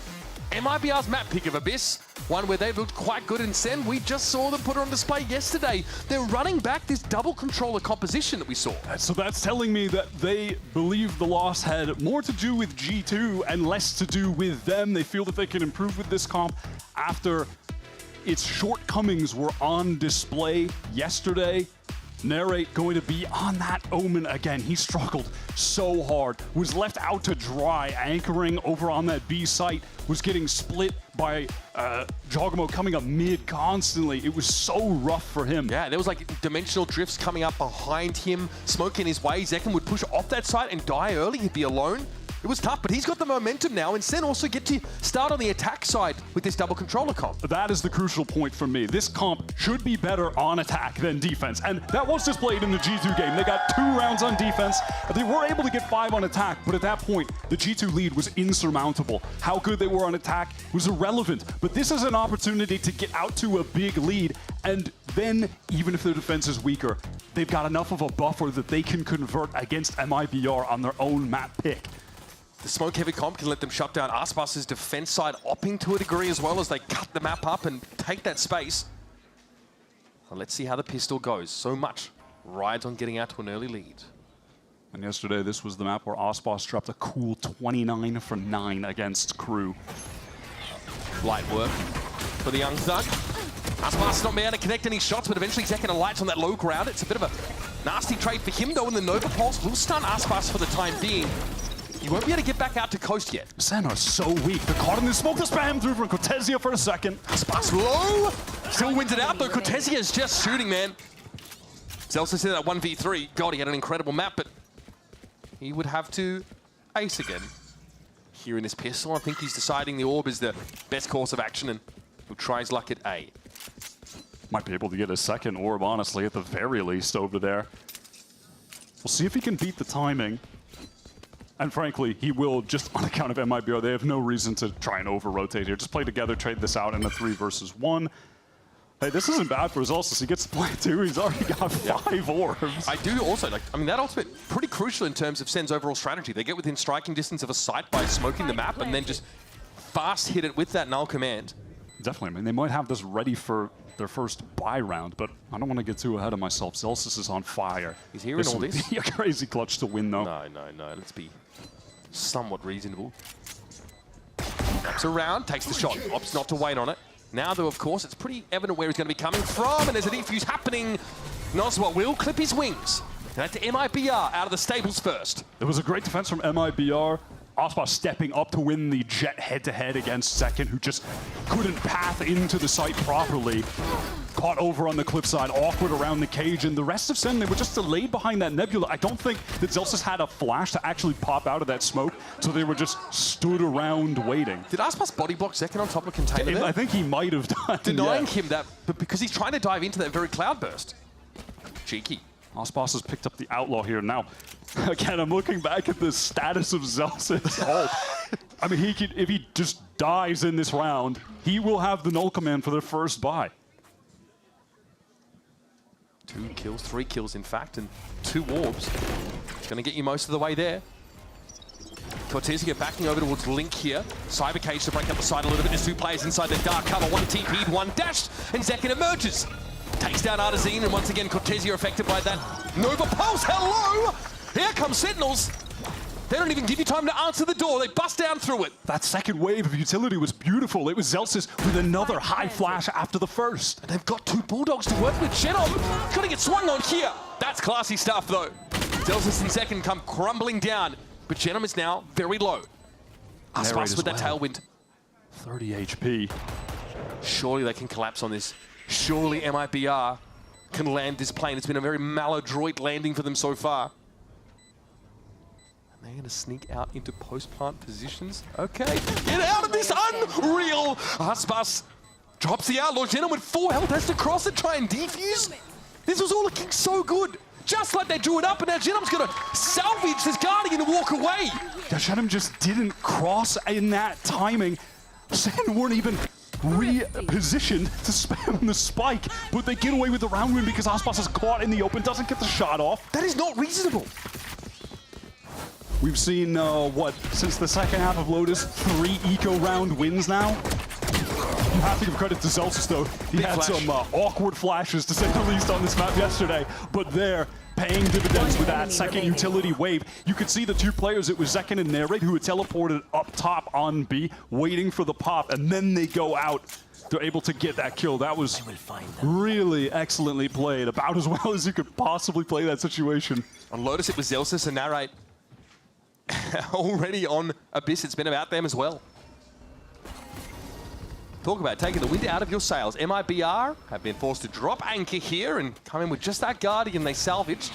MIBR's map pick of Abyss, one where they've looked quite good in SEN. We just saw them put it on display yesterday. They're running back this double controller composition that we saw. So that's telling me that they believe the loss had more to do with G2 and less to do with them. They feel that they can improve with this comp after its shortcomings were on display yesterday. Narrate going to be on that Omen again. He struggled so hard, was left out to dry, anchoring over on that B site, was getting split by Jogamo coming up mid constantly. It was so rough for him. Yeah, there was like dimensional drifts coming up behind him, smoking his way. Zekken would push off that site and die early. He'd be alone. It was tough, but he's got the momentum now, and SEN also get to start on the attack side with this double controller comp. That is the crucial point for me. This comp should be better on attack than defense, and that was displayed in the G2 game. They got 2 rounds on defense. They were able to get 5 on attack, but at that point, the G2 lead was insurmountable. How good they were on attack was irrelevant, but this is an opportunity to get out to a big lead, and then, even if their defense is weaker, they've got enough of a buffer that they can convert against MIBR on their own map pick. The smoke-heavy comp can let them shut down Aspas' defense side, opping to a degree as well as they cut the map up and take that space. Well, let's see how the pistol goes. So much rides on getting out to an early lead. And yesterday, this was the map where Aspas dropped a cool 29 for 9 against Crew. Light work for the young thug. Aspas not being able to connect any shots, but eventually Zekken alights on that low ground. It's a bit of a nasty trade for him, though, and the Nova Pulse will stun Aspas for the time being. You won't be able to get back out to coast yet. SEN are so weak. They're caught in the smoke. The spam through from Cortesia for a second. Aspas low. Still wins it out, though. Cortesia is just shooting, man. Zelsis in that 1v3. God, he had an incredible map, but he would have to ace again. Here in his pistol, I think he's deciding the orb is the best course of action, and he'll try his luck at A. Might be able to get a second orb, honestly, at the very least over there. We'll see if he can beat the timing. And frankly, he will, just on account of MIBR. They have no reason to try and over-rotate here. Just play together, trade this out in a 3 versus 1. Hey, this isn't bad for Zelsis. He gets to play 2. He's already got 5 orbs. I do also, that ultimate, pretty crucial in terms of SEN's overall strategy. They get within striking distance of a site by smoking the map and then just fast hit it with that null command. Definitely. I mean, they might have this ready for their first buy round, but I don't want to get too ahead of myself. Zelsis is on fire. He's hearing all this. This would be a crazy clutch to win, though. No. Let's be somewhat reasonable. Wraps around, takes the shot. Opts not to wait on it. Now, though, of course, it's pretty evident where he's going to be coming from, and there's a defuse happening. Noswa will clip his wings. And that's MIBR out of the stables first. It was a great defense from MIBR. Aspas stepping up to win the Jet head-to-head against Zekken, who just couldn't path into the site properly. Caught over on the cliffside, awkward around the cage, and the rest of SEN, they were just delayed behind that nebula. I don't think that Zelsis had a flash to actually pop out of that smoke, so they were just stood around waiting. Did Aspas body block Zekken on top of container there? I think he might have done. Denying him that, but because he's trying to dive into that very cloudburst. Cheeky. Aspas has picked up the outlaw here now. Again, I'm looking back at the status of Zelsis' ult. I mean, he could, if he just dies in this round, he will have the null command for their first buy. 2 kills, 3 kills in fact, and 2 orbs. It's going to get you most of the way there. Cortesia backing over towards Link here. Cyber Cage to break up the side a little bit. There's 2 players inside the dark cover. 1 TP'd, 1 dashed, and Zekken emerges. Takes down Artazine, and once again, Cortesia affected by that Nova Pulse. Hello! Here comes Sentinels. They don't even give you time to answer the door. They bust down through it. That second wave of utility was beautiful. It was Zelsis with another high flash after the first. And they've got 2 Bulldogs to work with. Genom gonna get swung on here. That's classy stuff, though. Zelsis and Zekken come crumbling down, but Genom is now very low. Aspas with that tailwind. 30 HP. Surely they can collapse on this. Surely MIBR can land this plane. It's been a very maladroit landing for them so far. And they're going to sneak out into post-plant positions. Okay, get out of this, unreal! Aspas drops the outlaw. Genom with 4 health has to cross and try and defuse. This was all looking so good. Just like they drew it up, and now Genom's going to salvage this Guardian and walk away. Yeah, Genom just didn't cross in that timing. SEN weren't even repositioned to spam the spike, but they get away with the round win because Aspas is caught in the open, doesn't get the shot off. That is not reasonable. We've seen, what, since the second half of Lotus, 3 eco round wins now. You have to give credit to Zelsis, though. He Big had flash. some awkward flashes, to say the least, on this map yesterday, but they're paying dividends with that second utility wave. You could see the 2 players, it was Zekken and Narrate, who had teleported up top on B, waiting for the pop, and then they go out. They're able to get that kill. That was really excellently played, about as well as you could possibly play that situation. On Lotus, it was Zelsis and Narrate. Already on Abyss, it's been about them as well. Talk about taking the wind out of your sails. MIBR have been forced to drop anchor here and come in with just that Guardian they salvaged.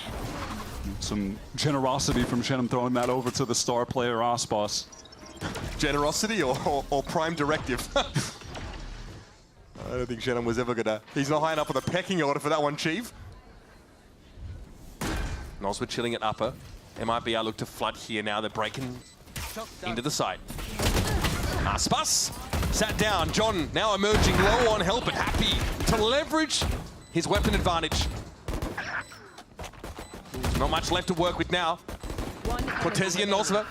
Some generosity from Genom throwing that over to the star player, Aspas. Generosity or prime directive? I don't think Genom was ever gonna... He's not high enough on the pecking order for that one, Chief. Noswa chilling at upper. MIBR look to flood here now. They're breaking into the site. Aspas sat down. John now emerging low on health, but happy to leverage his weapon advantage. Not much left to work with now. Cortesia and Nosva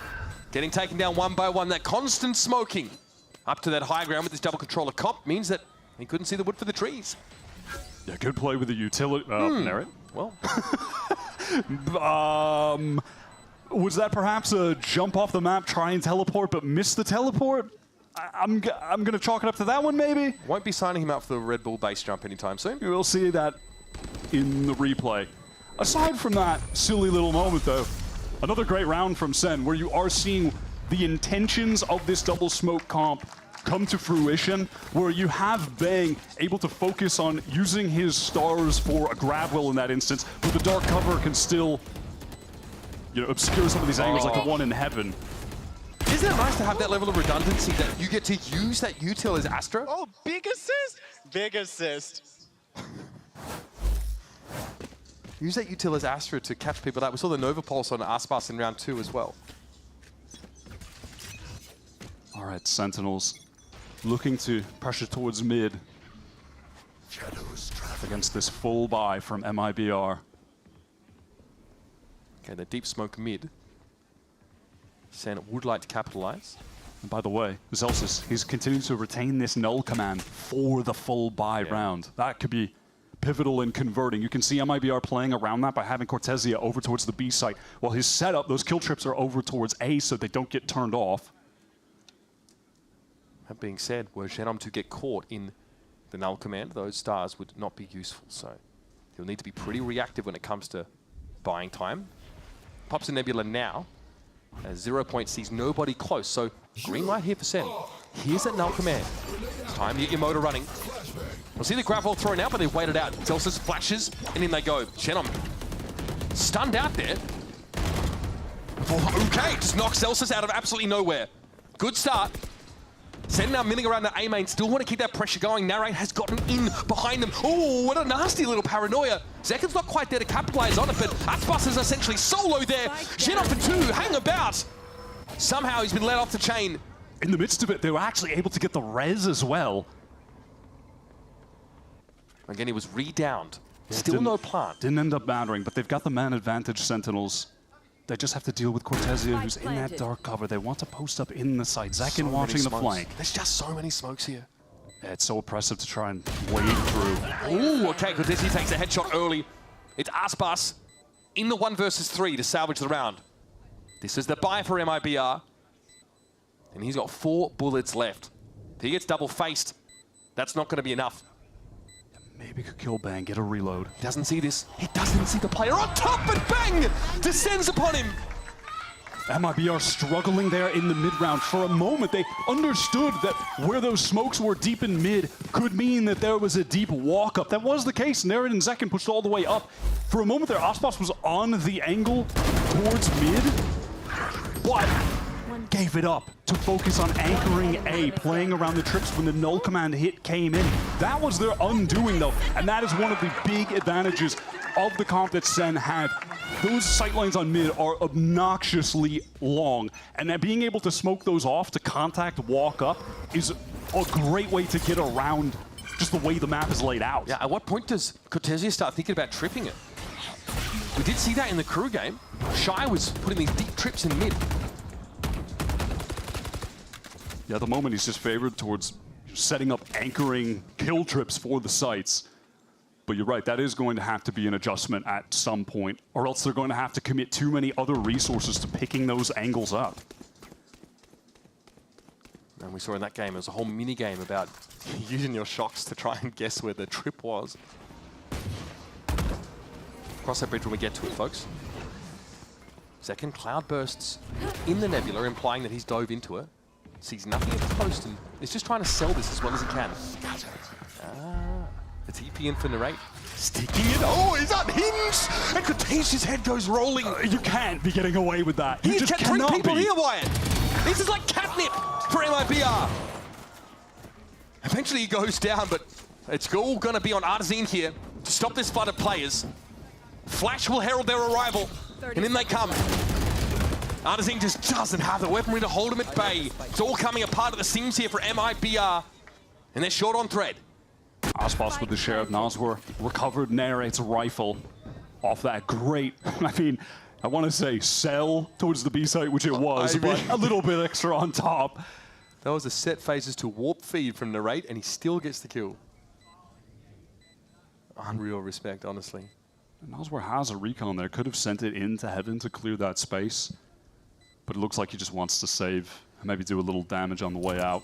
getting taken down 1 by 1. That constant smoking up to that high ground with this double controller comp means that he couldn't see the wood for the trees. Yeah, good play with the utility. Narrate. Well, Was that perhaps a jump off the map, try and teleport, but miss the teleport? I'm going to chalk it up to that one, maybe. Won't be signing him up for the Red Bull base jump anytime soon. We'll see that in the replay. Aside from that silly little moment, though, another great round from SEN, where you are seeing the intentions of this double smoke comp come to fruition, where you have Bang able to focus on using his stars for a grab well in that instance, but the dark cover can still, you know, obscure some of these angles like the one in heaven. Isn't it nice to have that level of redundancy that you get to use that util as Astra? Oh, big assist! Big assist. Use that util as Astra to catch people out. We saw the Nova Pulse on Aspas in round 2 as well. All right, Sentinels looking to pressure towards mid against this full buy from MIBR. Okay, the deep smoke mid. SEN would like to capitalize. And by the way, Zelsis, he's continuing to retain this null command for the full buy round. That could be pivotal in converting. You can see MIBR playing around that by having Cortesia over towards the B site, while his setup, those kill trips are over towards A so they don't get turned off. That being said, were Xenom to get caught in the null command, those stars would not be useful. So he'll need to be pretty reactive when it comes to buying time. Pops a Nebula now. As 0 point sees nobody close, so green light here for SEN. Here's that null command. It's time to get your motor running. We'll see the grab ball thrown out, but they've waited out. Zelsis flashes, and in they go. Xenom stunned out there. Oh, okay, just knocks Zelsis out of absolutely nowhere. Good start. SEN now milling around the A main, still want to keep that pressure going. Narrate has gotten in behind them. Oh, what a nasty little paranoia. Zekken's not quite there to capitalize on it, but Aspas is essentially solo there. Xenom for 2, hang about. Somehow he's been let off the chain. In the midst of it, they were actually able to get the res as well. Again, he was re-downed. Still no plant. Didn't end up mattering, but they've got the man advantage, Sentinels. They just have to deal with Cortesia, who's in that dark cover. They want to post up in the side. Zekken watching the flank. There's just so many smokes here. Yeah, it's so oppressive to try and wade through. Ooh, okay, Cortesia takes a headshot early. It's Aspas in the 1 versus 3 to salvage the round. This is the buy for MIBR. And he's got 4 bullets left. If he gets double-faced, that's not going to be enough. Maybe could kill Bang, get a reload. He doesn't see this. He doesn't see the player on top, but Bang descends upon him. MIBR struggling there in the mid-round. For a moment, they understood that where those smokes were deep in mid could mean that there was a deep walk-up. That was the case. Narrate and Zekken pushed all the way up. For a moment there, Aspas was on the angle towards mid, but gave it up to focus on anchoring A, playing around the trips when the null command hit came in. That was their undoing, though, and that is one of the big advantages of the comp that SEN had. Those sightlines on mid are obnoxiously long, and that being able to smoke those off to contact walk up is a great way to get around just the way the map is laid out. Yeah, at what point does Cortesia start thinking about tripping it? We did see that in the crew game. Shy was putting these deep trips in mid. Yeah, at the moment he's just favored towards setting up anchoring kill trips for the sites. But you're right, that is going to have to be an adjustment at some point, or else they're going to have to commit too many other resources to picking those angles up. And we saw in that game, it was a whole mini game about using your shocks to try and guess where the trip was. Cross that bridge when we get to it, folks. Second, cloud bursts in the nebula, implying that he's dove into it. Sees nothing at the post and is just trying to sell this as well as he can. The TP in for Narrate. Sticking it. Oh, he's unhinged! And Cortesia's head goes rolling. You can't be getting away with that. You just can't bring cannot people be. here, Wyatt. This is like catnip for MIBR. Eventually he goes down, but it's all going to be on Artazine here to stop this flood of players. Flash will herald their arrival, and in they come. Artazine just doesn't have the weaponry to hold him at bay. It's all coming apart at the seams here for MIBR, and they're short on thread. Aspas with the share of Nazwar recovered Narrate's rifle off that great, I mean, I want to say sell towards the B site, which it was, but a little bit extra on top. That was a set phases to warp feed from Narrate, and he still gets the kill. Unreal respect, honestly. Nosware has a recon there. Could have sent it into heaven to clear that space. But it looks like he just wants to save and maybe do a little damage on the way out.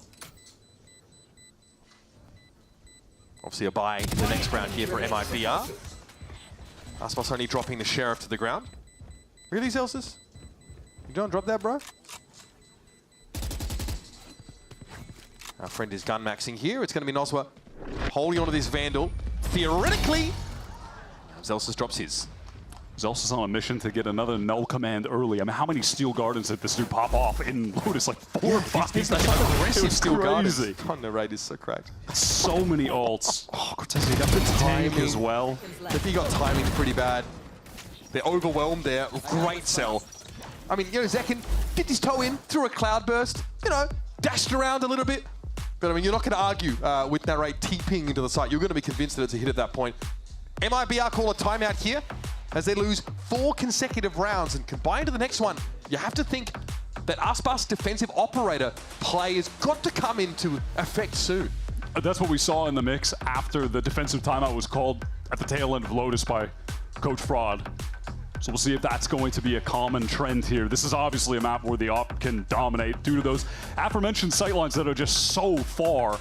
Obviously a buy in the next round here for MIBR. Aspas only dropping the Sheriff to the ground. Really, Celsius? You don't drop that, bro? Our friend is gun maxing here. It's going to be Nosware holding onto this Vandal. Theoretically, Celsius drops his. Zelsa's on a mission to get another null command early. I mean, how many Steel Gardens did this dude pop off in Lotus? Like 4 or 5. He's like aggressive Steel Gardens. Crazy. On the right is so cracked. So many ults. Oh, Cortez, he got the tank as well. He got timing pretty bad. They're overwhelmed there. Great sell. I mean, you know, Zekken dipped his toe in, threw a cloudburst, you know, dashed around a little bit. But I mean, you're not going to argue with Narrate TPing into the site. You're going to be convinced that it's a hit at that point. MIBR call a timeout here as they lose 4 consecutive rounds, and combined to the next one, you have to think that Aspas defensive operator play has got to come into effect soon. That's what we saw in the mix after the defensive timeout was called at the tail end of Lotus by Coach Fraud. So we'll see if that's going to be a common trend here. This is obviously a map where the op can dominate due to those aforementioned sightlines that are just so far.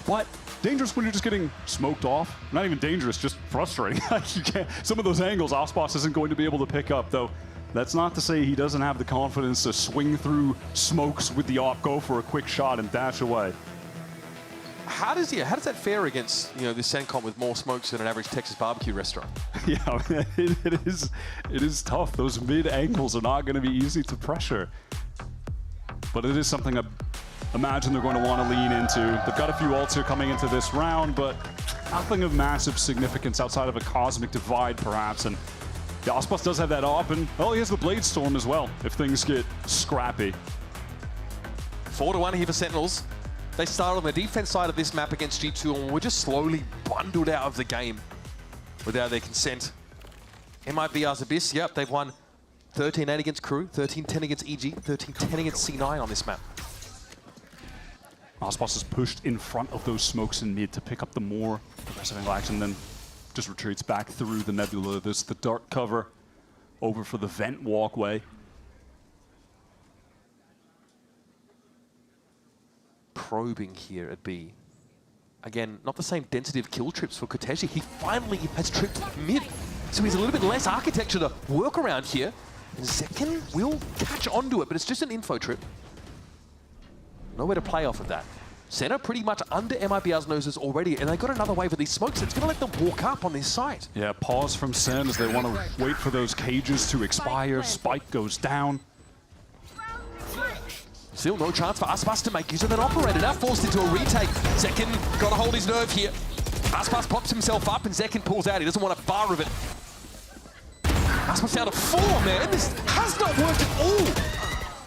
But dangerous when you're just getting smoked off. Not even dangerous, just frustrating. You can't, some of those angles Aspas isn't going to be able to pick up, though. That's not to say he doesn't have the confidence to swing through smokes with the op, go for a quick shot and dash away. How does that fare against, you know, this SEN comp with more smokes than an average Texas barbecue restaurant? Yeah, I mean, it is tough. Those mid angles are not going to be easy to pressure. But it is something I imagine they're going to want to lean into. They've got a few ults here coming into this round, but nothing of massive significance outside of a cosmic divide, perhaps. And the Aspas does have that op, and well, he has the Blade Storm as well, if things get scrappy. 4-1 here for Sentinels. They started on the defense side of this map against G2 and were just slowly bundled out of the game without their consent. MIBR's Abyss, yep, they've won 13-8 against Crew, 13-10 against EG, 13-10 against C9 on this map. Aspas is pushed in front of those smokes in mid to pick up the more aggressive angle action, then just retreats back through the nebula. There's the dark cover over for the vent walkway. Probing here at B. Again, not the same density of kill trips for Koteshi. He finally has tripped mid, so he's a little bit less architecture to work around here. And Zekken will catch onto it, but it's just an info trip. Nowhere to play off of that. Senna pretty much under MIBR's noses already, and they got another wave of these smokes. It's going to let them walk up on this site. Yeah, pause from Sen as they want to wait for those cages to expire. Spike goes down. Still no chance for Aspas to make use of that operator. Now forced into a retake. Zekken got to hold his nerve here. Aspas pops himself up and Zekken pulls out. He doesn't want a bar of it. Aspas down to 4, man. This has not worked at all.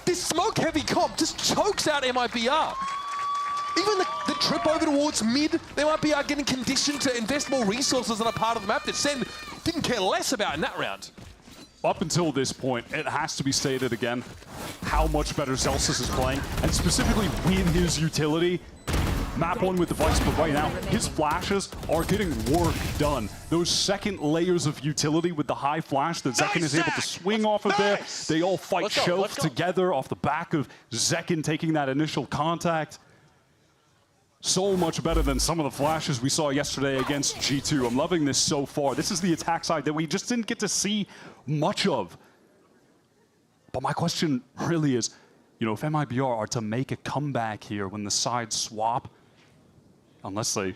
This smoke-heavy comp just chokes out MIBR. Even the trip over towards mid, they might be getting conditioned to invest more resources on a part of the map that Sen didn't care less about in that round. Up until this point, it has to be stated again how much better Celsius is playing, and specifically with his utility. Map 1 with device, but right now, his flashes are getting work done. Those second layers of utility with the high flash that Zekken is able to swing off of there, they all fight Shelf together off the back of Zekken taking that initial contact. So much better than some of the flashes we saw yesterday against G2. I'm loving this so far. This is the attack side that we just didn't get to see much of. But my question really is, you know, if MIBR are to make a comeback here when the sides swap, unless they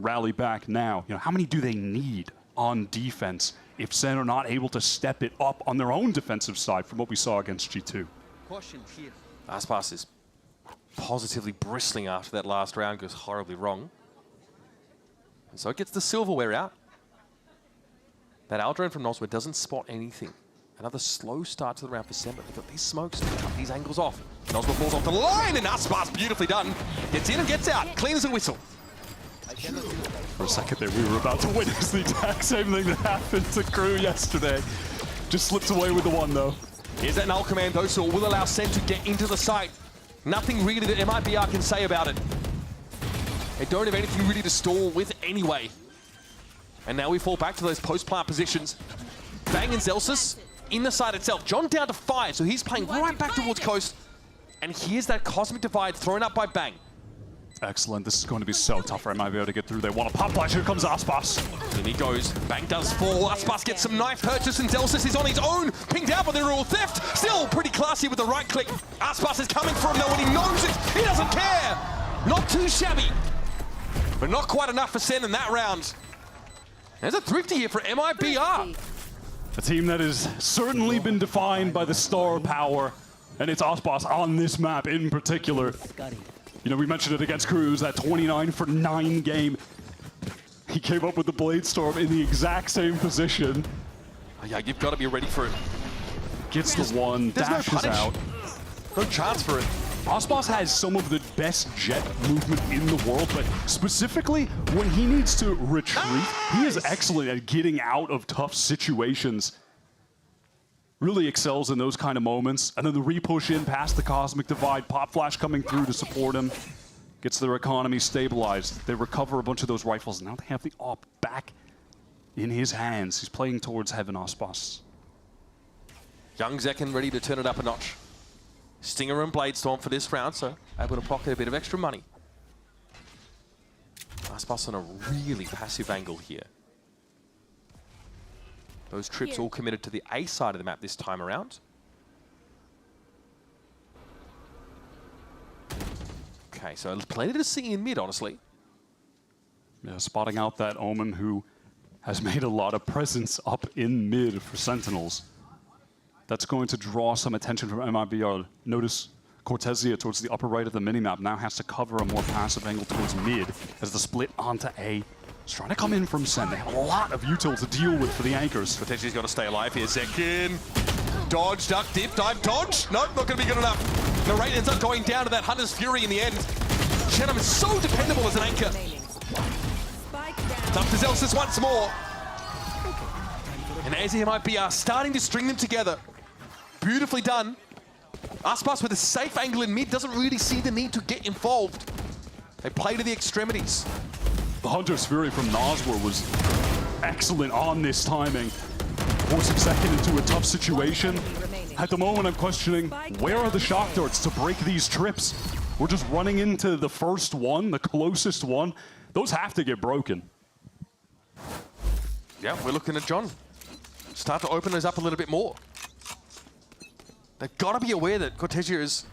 rally back now, you know, how many do they need on defense if Sen are not able to step it up on their own defensive side from what we saw against G2? Aspas is positively bristling after that last round goes horribly wrong. And so it gets the silverware out. That Aldrone from Nosware doesn't spot anything. Another slow start to the round for Sen, but they've got these smokes to cut these angles off. Nosware falls off the line, and Aspas, beautifully done. Gets in and gets out, clean as a whistle. For a second there, we were about to witness the exact same thing that happened to Crew yesterday. Just slipped away with the one, though. Here's that null command, though, so it will allow Sen to get into the site. Nothing really that MIBR can say about it. They don't have anything really to stall with anyway. And now we fall back to those post-plant positions. Bang and Zelsis in the side itself. John down to 5, so he's playing right back towards Coast. And here's that Cosmic Divide thrown up by Bang. Excellent. This is going to be so tough for MIBR to get through. They want a pop flash. Here comes Aspas. In he goes. Bang does fall. Aspas gets some knife purchase, and Zelsis is on his own. Pinged out by the rule theft. Still pretty classy with the right click. Aspas is coming for him though, and he knows it. He doesn't care. Not too shabby. But not quite enough for SEN in that round. There's a thrifty here for MIBR. A team that has certainly been defined by the star power, and it's Aspas on this map in particular. You know, we mentioned it against Cruz, that 29 for 9 game. He came up with the Blade Storm in the exact same position. Oh, yeah, you've got to be ready for it. Gets the one, dashes out. No chance for it. Aspas has some of the best jet movement in the world, but specifically when he needs to retreat, he is excellent at getting out of tough situations. Really excels in those kind of moments. And then the repush in past the Cosmic Divide, Pop Flash coming through to support him. Gets their economy stabilized. They recover a bunch of those rifles. Now they have the AWP back in his hands. He's playing towards Heaven, Aspas. Young Zekken ready to turn it up a notch. Stinger and Blade Storm for this round, so able to pocket a bit of extra money. Aspas on a really passive angle here. Those trips all committed to the A side of the map this time around. Okay, so plenty to see in mid, honestly. Yeah, spotting out that Omen who has made a lot of presence up in mid for Sentinels. That's going to draw some attention from MIBR. Notice Cortesia towards the upper right of the minimap now has to cover a more passive angle towards mid as the split onto A. He's trying to come in from SEN. They have a lot of util to deal with for the anchors. Cortesia's got to stay alive here. Zekken. Dodge, duck, dip, dive, dodge. Nope, not going to be good enough. Narrate ends up going down to that Hunter's Fury in the end. Shenham is so dependable as an anchor. It's up to Zelsis once more. And as MIBR starting to string them together. Beautifully done. Aspas with a safe angle in mid doesn't really see the need to get involved. They play to the extremities. The Hunter's Fury from Noswar was excellent on this timing. Forcing Zekken into a tough situation. At the moment, I'm questioning, where are the shock darts to break these trips? We're just running into the first one, the closest one. Those have to get broken. Yeah, we're looking at John. Start to open those up a little bit more. They've got to be aware that Cortesia is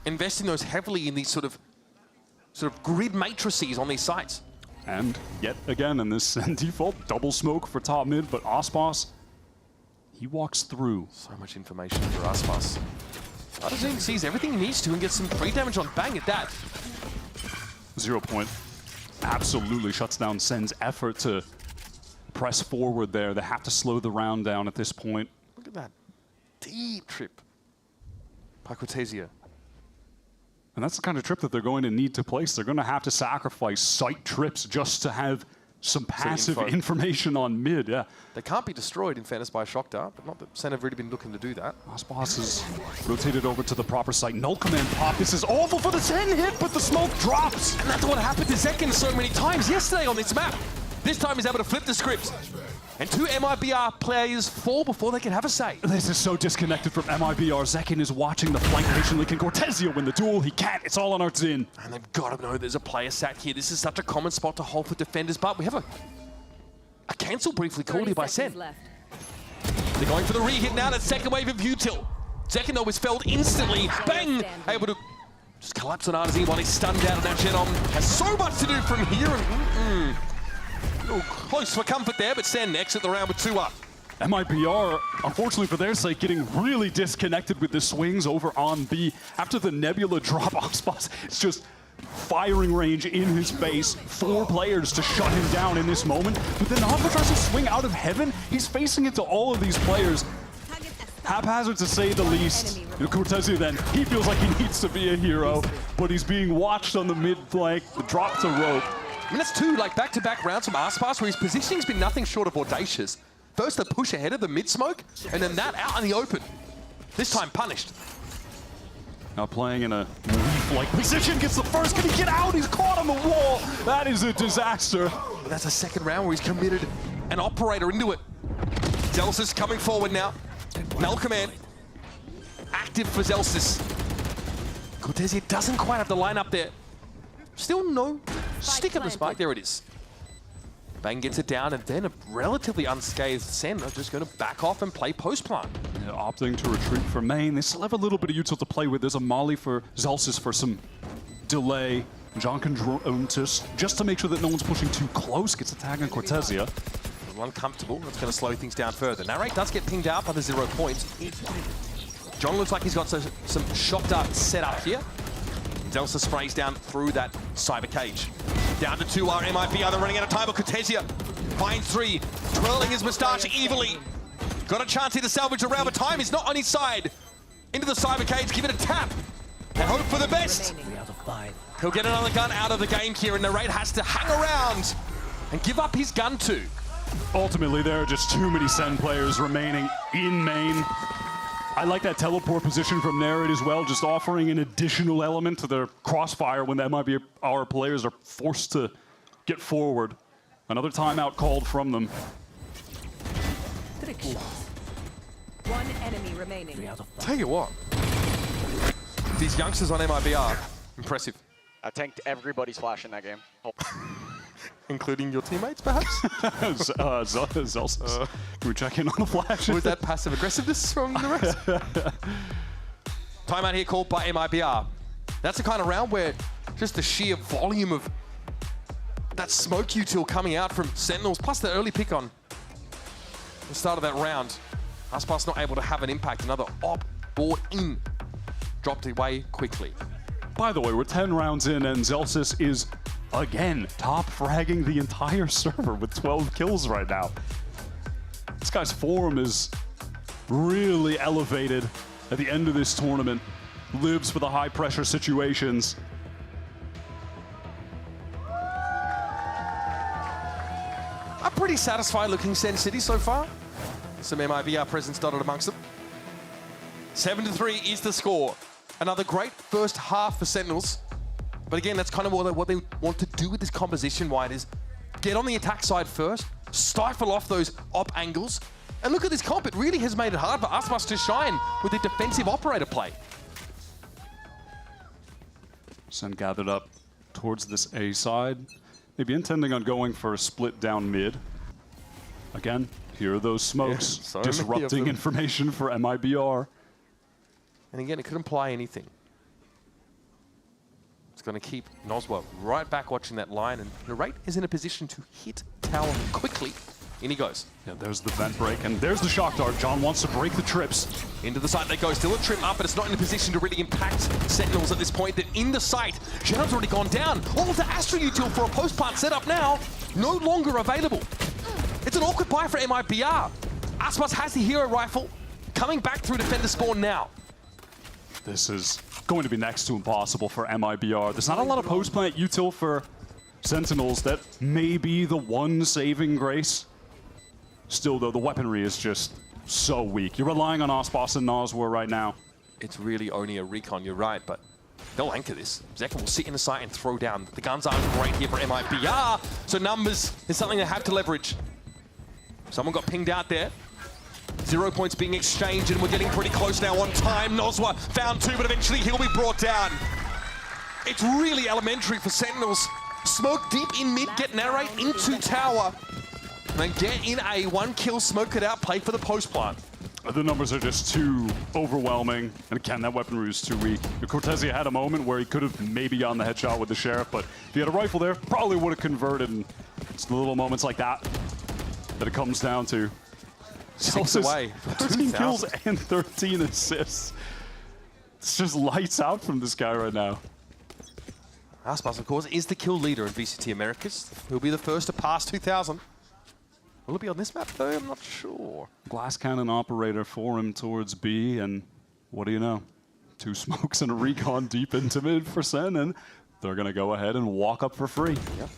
investing those heavily in these sort of grid matrices on these sites. And yet again in this default double smoke for top mid, but Aspas, he walks through. So much information for Aspas. Artisan sees everything he needs to and gets some free damage on Bang at that. 0 Point absolutely shuts down SEN's effort to press forward there. They have to slow the round down at this point. Look at that deep trip by Cortesia. And that's the kind of trip that they're going to need to place. They're going to have to sacrifice site trips just to have some passive information on mid, yeah. They can't be destroyed, in fairness, by a shock dart, but not that SEN have really been looking to do that. Aspas is rotated over to the proper site. Null command pop. This is awful for the 10 hit, but the smoke drops. And that's what happened to Zekken so many times yesterday on this map. This time he's able to flip the script. And 2 MIBR players fall before they can have a say. This is so disconnected from MIBR. Zekken is watching the flank patiently. Can Cortesia win the duel? He can't. It's all on our Zin. And they've got to know there's a player sat here. This is such a common spot to hold for defenders, but we have a cancel briefly called here by SEN. They're going for the re-hit now. That second wave of util. Zekken, though, was felled instantly. Bang! Able to just collapse on RZ while he's stunned out, and now Shenham has so much to do from here. And close for comfort there, but SEN exit the round with 2 up. MIBR, unfortunately for their sake, getting really disconnected with the swings over on B. After the Nebula drop, Aspas, it's just firing range in his face. 4 players to shut him down in this moment. But then Alpha tries to swing out of heaven. He's facing into all of these players. Haphazard to say the least. Cortesia then, he feels like he needs to be a hero, but he's being watched on the mid flank. The drop to rope. I mean, that's 2 back-to-back rounds from Aspas where his positioning's been nothing short of audacious. First the push ahead of the mid-smoke, and then that out in the open. This time punished. Now playing in a Leaf Wolf-like position, gets the first. Can he get out? He's caught on the wall. That is a disaster. That's a second round where he's committed an operator into it. Zelsis coming forward now. Null command. Active for Zelsis. Cortezia doesn't quite have the line up there. Still no stick of the spike. There it is. Bang gets it down, and then a relatively unscathed SEN are just going to back off and play post plant. Yeah, opting to retreat for main. They still have a little bit of util to play with. There's a molly for Zelsis for some delay. John can drone just to make sure that no one's pushing too close. Gets a tag on Cortezia. A little uncomfortable. That's going to slow things down further. Narrate does get pinged out by the 0 points. John looks like he's got some shock dart set up here. Delsa sprays down through that cyber cage. Down to 2R, MIBR, they're running out of time, but Cortezia finds 3, twirling his moustache evilly. Got a chance here to salvage a round, but time is not on his side. Into the cyber cage, give it a tap, and hope for the best. He'll get another gun out of the game here, and Narrate has to hang around and give up his gun too. Ultimately, there are just too many SEN players remaining in main. I like that teleport position from Narrate as well, just offering an additional element to their crossfire when the MIBR players are forced to get forward. Another timeout called from them. Trick shot. One enemy remaining. Tell you what, these youngsters on MIBR, impressive. I tanked everybody's flash in that game. Including your teammates, perhaps? Zelsis. Can we check in on the flash? Was that passive aggressiveness from the rest? Timeout here called by MIBR. That's the kind of round where just the sheer volume of that smoke util coming out from Sentinels, plus the early pick on the start of that round. Aspas not able to have an impact. Another op board in. Dropped away quickly. By the way, we're 10 rounds in, and Zelsis is again top fragging the entire server with 12 kills right now. This guy's form is really elevated at the end of this tournament. Lives for the high pressure situations. A pretty satisfied looking SEN City so far. Some MIBR presence dotted amongst them. 7-3 is the score. Another great first half for Sentinels. But again, that's kind of what they want to do with this composition, White, is get on the attack side first, stifle off those op angles, and look at this comp. It really has made it hard for Aspas to shine with the defensive operator play. SEN gathered up towards this A side, maybe intending on going for a split down mid. Again, here are those smokes, Yeah, disrupting information for MIBR. And again, it could imply anything. It's going to keep Noswa right back watching that line, and Narrate is in a position to hit tower quickly. In he goes. Yeah, there's the vent break, and there's the shock dart. John wants to break the trips. Into the site they go. Still a trip up, but it's not in a position to really impact Sentinels at this point. They're in the site. Genon's already gone down. All of the Astra util for a post-plant setup now, no longer available. It's an awkward buy for MIBR. Aspas has the hero rifle, coming back through defender spawn now. This is going to be next to impossible for MIBR. There's not a lot of post-plant util for Sentinels. That may be the one saving grace. Still, though, the weaponry is just so weak. You're relying on Aspas and Noswa right now. It's really only a recon, you're right, but they'll anchor this. Zekken will sit in the site and throw down. The guns aren't great here for MIBR, so numbers is something they have to leverage. Someone got pinged out there. 0 points being exchanged, and we're getting pretty close now on time. Noswa found 2, but eventually he'll be brought down. It's really elementary for Sentinels. Smoke deep in mid, get Narrate into tower, and then get in a 1-kill, smoke it out, play for the post plant. The numbers are just too overwhelming, and again, that weaponry is too weak. Cortezia had a moment where he could have maybe gotten the headshot with the Sheriff, but if he had a rifle there, probably would have converted, and it's the little moments like that that it comes down to. 6 away. 13 kills and 13 assists. It's just lights out from this guy right now. Aspas, of course, is the kill leader in VCT Americas. He'll be the first to pass 2,000. Will it be on this map, though? I'm not sure. Glass cannon operator for him towards B, and what do you know? 2 smokes and a recon deep into mid for SEN, and they're going to go ahead and walk up for free. Yep.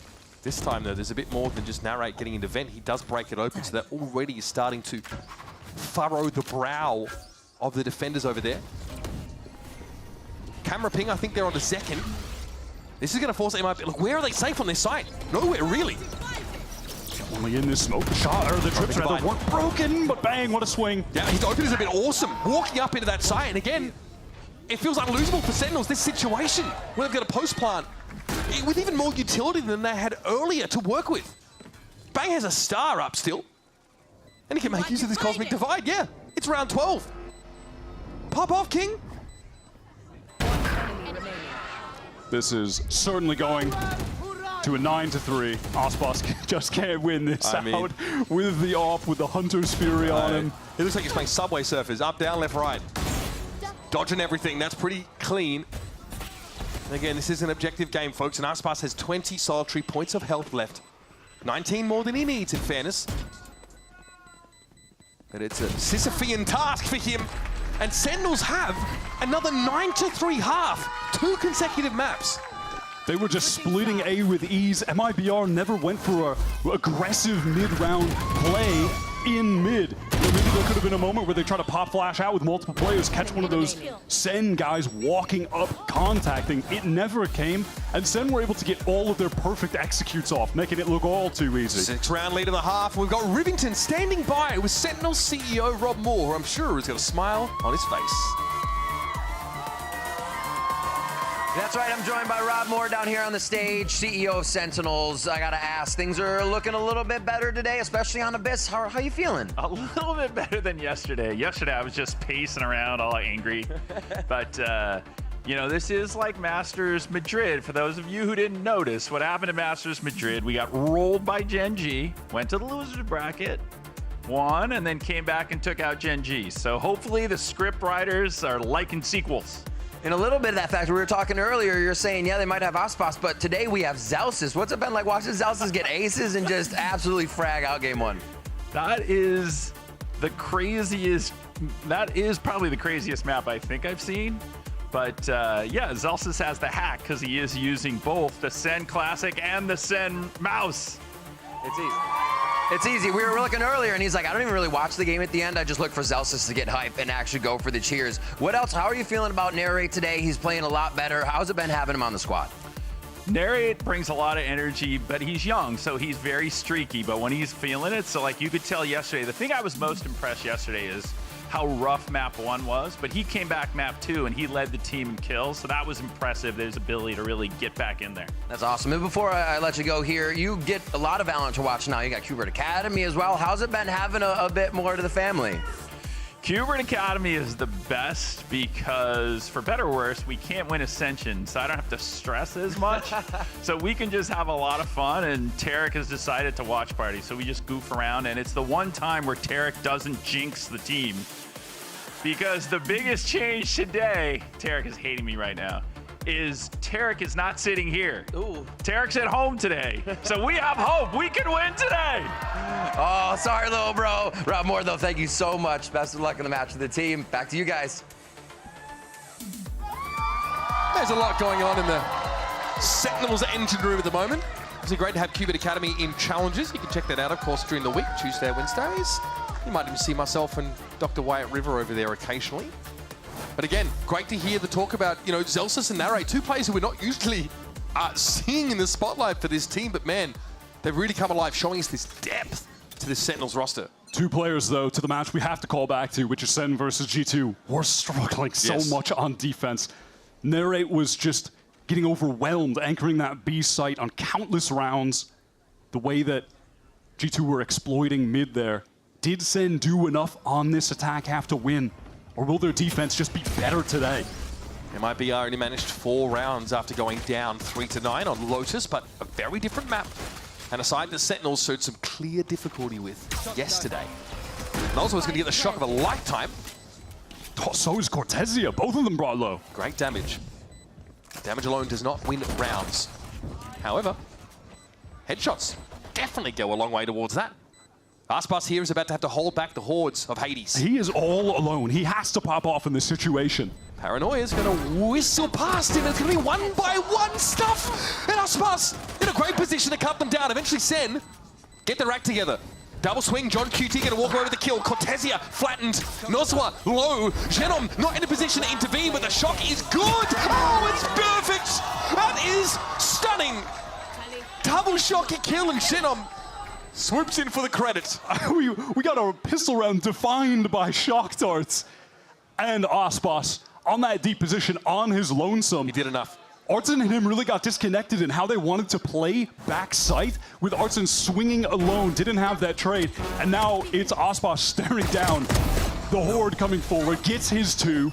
This time, though, there's a bit more than just Narrate getting into vent. He does break it open, so that already is starting to furrow the brow of the defenders over there. camera ping. I think they're on the Zekken. This is going to force MIBR. Look, where are they safe on this site? Nowhere, really. Only in this smoke shot, or the trips rather weren't broken, but bang, what a swing. Yeah, his open has been awesome. Walking up into that site, and again, it feels unlosable for Sentinels, this situation, where they've got a post plant with even more utility than they had earlier to work with. Bang has a star up still, and he can make use of this Cosmic Divide. Yeah, it's round 12. Pop off, King. This is certainly going to a 9-3. Aspas just can't win this out with the off, with the Hunter's Fury on him. It looks like he's playing Subway Surfers, up, down, left, right. Dodging everything, that's pretty clean. And again, this is an objective game, folks, and Aspas has 20 solitary points of health left. 19 more than he needs, in fairness. But it's a Sisyphean task for him. And Sentinels have another 9-3 half, 2 consecutive maps. They were just splitting A with ease. MIBR never went for a aggressive mid-round play in mid. Maybe there could have been a moment where they try to pop flash out with multiple players, catch one of those SEN guys walking up, contacting. It never came, and SEN were able to get all of their perfect executes off, making it look all too easy. 6-round lead of the half. We've got Rivington standing by with Sentinels CEO Rob Moore, who I'm sure has got a smile on his face. That's right, I'm joined by Rob Moore down here on the stage, CEO of Sentinels. I gotta ask, things are looking a little bit better today, especially on Abyss. How you feeling? A little bit better than yesterday. Yesterday I was just pacing around all angry. But, you know, this is like Masters Madrid. For those of you who didn't notice, what happened at Masters Madrid, we got rolled by Gen G, went to the losers bracket, won, and then came back and took out Gen G. So hopefully the script writers are liking sequels. In a little bit of that fact, we were talking earlier, you're saying, yeah, they might have Aspas, but today we have Zelsis. What's it been like watching Zelsis get aces and just absolutely frag out game one? That is the craziest, that is probably the craziest map I think I've seen. But yeah, Zelsis has the hack because he is using both the SEN Classic and the SEN Mouse. It's easy. It's easy. We were looking earlier, and he's like, I don't even really watch the game at the end. I just look for Zelsis to get hype and actually go for the cheers. What else? How are you feeling about Narrate today? He's playing a lot better. How's it been having him on the squad? Narrate brings a lot of energy, but he's young, so he's very streaky. But when he's feeling it, so like you could tell yesterday, the thing I was most impressed yesterday is how rough map 1 was, but he came back map 2 and he led the team in kills, so that was impressive, his ability to really get back in there. That's awesome. And before I let you go here, you get a lot of VALORANT to watch now. You got Qbert Academy as well. How's it been having a bit more to the family? Qbert Academy is the best because, for better or worse, we can't win Ascension, so I don't have to stress as much. So we can just have a lot of fun, and Tarek has decided to watch party, so we just goof around, and it's the one time where Tarek doesn't jinx the team. Because the biggest change today, Tarek is hating me right now, is Tarek is not sitting here. Ooh. Tarek's at home today. So we have hope. We can win today. Oh, sorry, little bro. Rob Moore, though, thank you so much. Best of luck in the match with the team. Back to you guys. There's a lot going on in the Sentinels engine room at the moment. It's great to have Qbert Academy in challenges. You can check that out, of course, during the week, Tuesday and Wednesdays. You might even see myself and Dr. Wyatt River over there occasionally. But again, great to hear the talk about, you know, Zelsis and Narrate, 2 players who we're not usually seeing in the spotlight for this team, but man, they've really come alive, showing us this depth to this Sentinels roster. 2 players, though, to the match we have to call back to, which is SEN versus G2. We're struggling so much on defense. Narrate was just getting overwhelmed, anchoring that B site on countless rounds. The way that G2 were exploiting mid there. Did SEN do enough on this attack half to win? Or will their defense just be better today? MIBR only managed 4 rounds after going down 3-9 on Lotus, but a very different map. And a side that Sentinels showed some clear difficulty with yesterday. And also was going to get the shock of a lifetime. Oh, so is Cortesia. Both of them brought low. Great damage. Damage alone does not win rounds. However, headshots definitely go a long way towards that. Aspas here is about to have to hold back the hordes of Hades. He is all alone. He has to pop off in this situation. Paranoia is going to whistle past him. It's going to be 1-by-1 stuff. And Aspas in a great position to cut them down. Eventually SEN get their act together. Double swing, John QT gonna walk away with the kill. Cortesia flattened. Noswa low. Genom not in a position to intervene, but the shock is good. Oh, it's perfect. That is stunning. Double shock kill, and Genom swoops in for the credit. we got a pistol round defined by shock darts. And Aspas on that deep position on his lonesome. He did enough. Artson and him really got disconnected in how they wanted to play back sight, with Artson swinging alone, didn't have that trade, and now it's Aspas staring down. The Horde coming forward, gets his 2,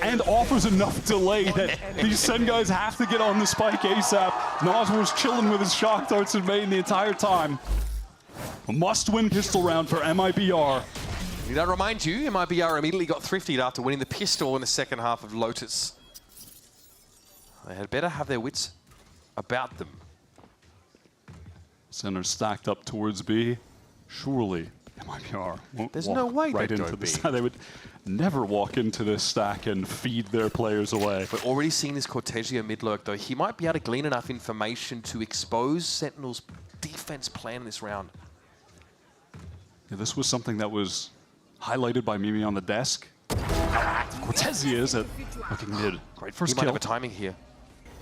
and offers enough delay that these SEN guys have to get on the spike ASAP. Nas was chilling with his shock darts in main the entire time. A must-win pistol round for MIBR. Did that remind you, MIBR immediately got thrifted after winning the pistol in the second half of Lotus. They had better have their wits about them. Center stacked up towards B. Surely MIBR won't There's walk no way right they'd into go this. B. They would never walk into this stack and feed their players away. We're already seeing this Cortesia mid lurk though. He might be able to glean enough information to expose Sentinel's defense plan this round. Yeah, this was something that was highlighted by Mimi on the desk. How active Cortesia is at looking mid. Great first He might kill. have a timing here.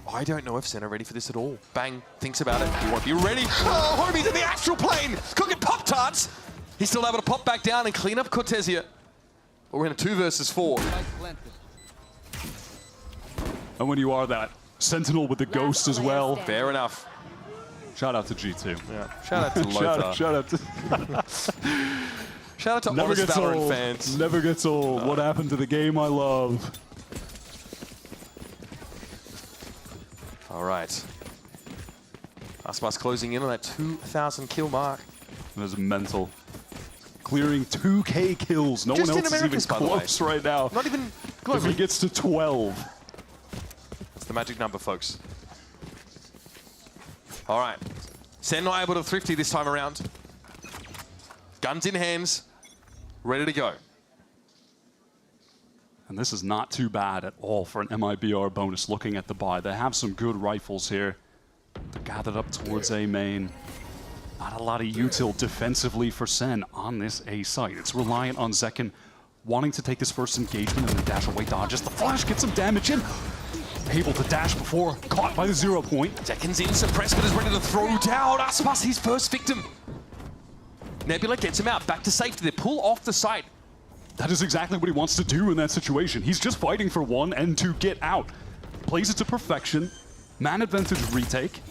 I don't know if Sen are ready for this at all. Bang thinks about it. He won't be ready. Oh, homies in the astral plane! Cooking Pop-Tarts! He's still able to pop back down and clean up Cortesia. But we're in a 2 versus 4. And when you are that Sentinel with the Ghost as well. Fair enough. Shout out to G2. Yeah. Shout out to Lothar. shout out to... Shout out to Never honest gets VALORANT old. fans. Never gets old. What happened to the game I love? All right. Aspas closing in on that 2,000 kill mark. That is mental. Clearing 2K kills. No Just one in else is even Americas, by the way. close right now. Not even If globally. he gets to 12. That's the magic number, folks. All right. Sen not able to thrifty this time around. Guns in hands. Ready to go. And this is not too bad at all for an MIBR bonus looking at the buy. They have some good rifles here. They're gathered up towards A main. Not a lot of util defensively for SEN on this A site. It's reliant on Zekken wanting to take this first engagement and then dash away dodges. The flash gets some damage in. Able to dash before, caught by the 0 point. Zekken's in, suppressed, but is ready to throw down. Aspas, his first victim. Nebula gets him out, back to safety. They pull off the site. That is exactly what he wants to do in that situation. He's just fighting for 1 and to get out. Plays it to perfection. Man advantage retake.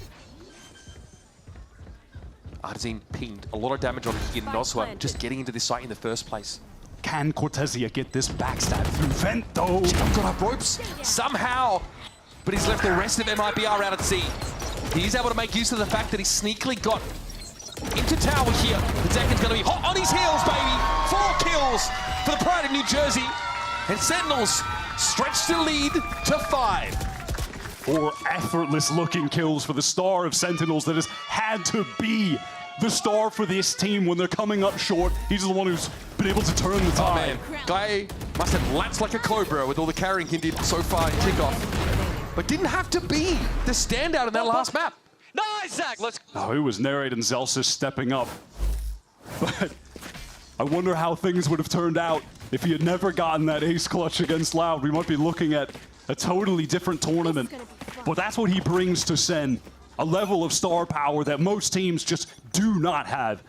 Artezine pinged a lot of damage on Higgin Noswa just getting into this site in the first place. Can Cortesia get this backstab through vent though? Got up ropes somehow, but he's left the rest of MIBR out at sea. He's able to make use of the fact that he sneakily got into tower here. Zekken's going to be hot on his heels, baby. 4 kills for the pride of New Jersey. And Sentinels stretch the lead to 5. 4 effortless looking kills for the star of Sentinels that has had to be the star for this team when they're coming up short. He's the one who's been able to turn the tide. Oh man, Guy must have lapped like a cobra with all the carrying he did so far in kickoff. But didn't have to be the standout in that last map. Nice, Zach. Let's. Oh, it was narrated and Zelsis stepping up. But I wonder how things would have turned out if he had never gotten that ace clutch against Loud. We might be looking at a totally different tournament. But that's what he brings to SEN. A level of star power that most teams just do not have.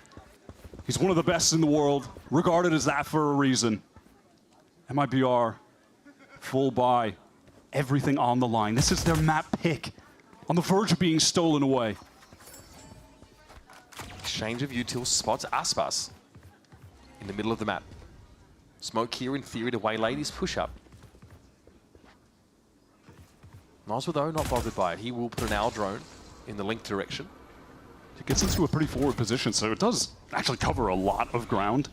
He's one of the best in the world, regarded as that for a reason. MIBR, full buy, everything on the line. This is their map pick, on the verge of being stolen away. Exchange of util spots Aspas in the middle of the map. Smoke here in theory to waylay his push-up. Noswa though, not bothered by it. He will put an owl drone in the link direction. It gets into a pretty forward position, so it does actually cover a lot of ground.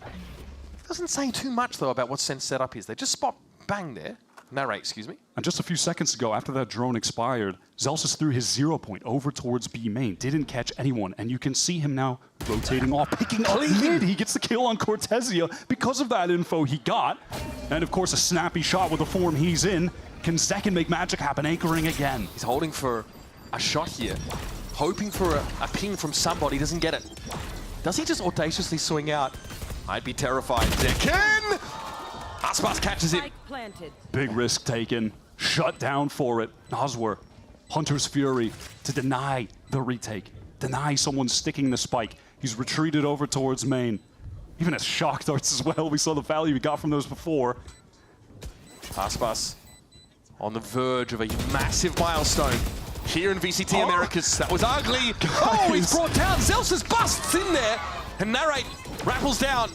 Doesn't say too much though about what Sen's setup is. They just spot bang there. Narrate, excuse me. And just a few seconds ago, after that drone expired, Zelsis threw his 0 point over towards B main. Didn't catch anyone, and you can see him now rotating off, picking up mid. He gets the kill on Cortesia because of that info he got. And of course, a snappy shot with the form he's in. Can Zekken make magic happen, anchoring again? He's holding for a shot here, hoping for a ping from somebody, doesn't get it. Does he just audaciously swing out? I'd be terrified. Zekken! Aspas catches him. Big risk taken. Shut down for it. Noswer, Hunter's Fury to deny the retake. Deny someone sticking the spike. He's retreated over towards main. Even as shock darts as well. We saw the value we got from those before. Aspas on the verge of a massive milestone here in VCT Americas. That was ugly. Oh, he's brought down. Zelsis busts in there. And Narrate rappels down.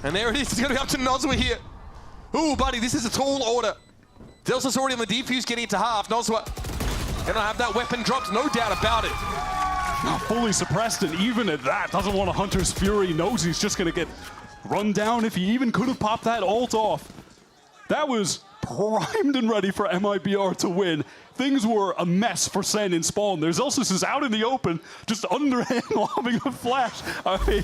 And there it is. It's going to be up to Noswer here. Ooh, buddy, this is a tall order. Zelsis already on the defuse, getting it to half. Noswer going to have that weapon dropped, no doubt about it. Not fully suppressed, and even at that, doesn't want a Hunter's Fury. Knows he's just going to get run down if he even could have popped that ult off. That was primed and ready for MIBR to win. Things were a mess for SEN in spawn. There's Zelsis is out in the open, just underhand lobbing a flash. I mean,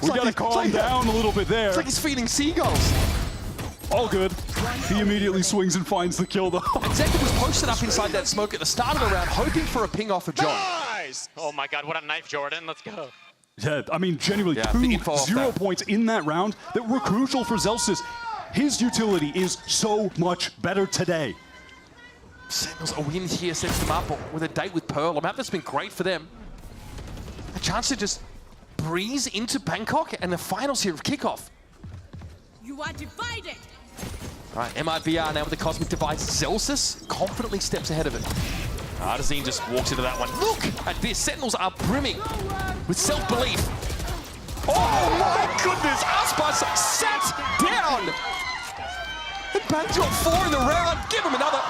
we gotta calm down a little bit there. It's like he's feeding seagulls. All good. He immediately swings and finds the kill though. And Zekken was posted up inside that smoke at the start of the round, hoping for a ping off of John. Nice! Oh my god, what a knife, Jordan. Let's go. Yeah, I mean, genuinely, Yeah, the info off 0 that. points in that round that were crucial for Zelsis. His utility is so much better today. Sentinels a win here sets them up with a date with Pearl. A map that's been great for them. A chance to just breeze into Bangkok and the finals here of Kickoff. You are divided. All right, MIBR now with the Cosmic Device. Zelsis confidently steps ahead of it. Artazine just walks into that one. Look at this. Sentinels are brimming with self-belief. Oh my goodness! Aspas sat down! And Bangkok 4 in the round. Give him another.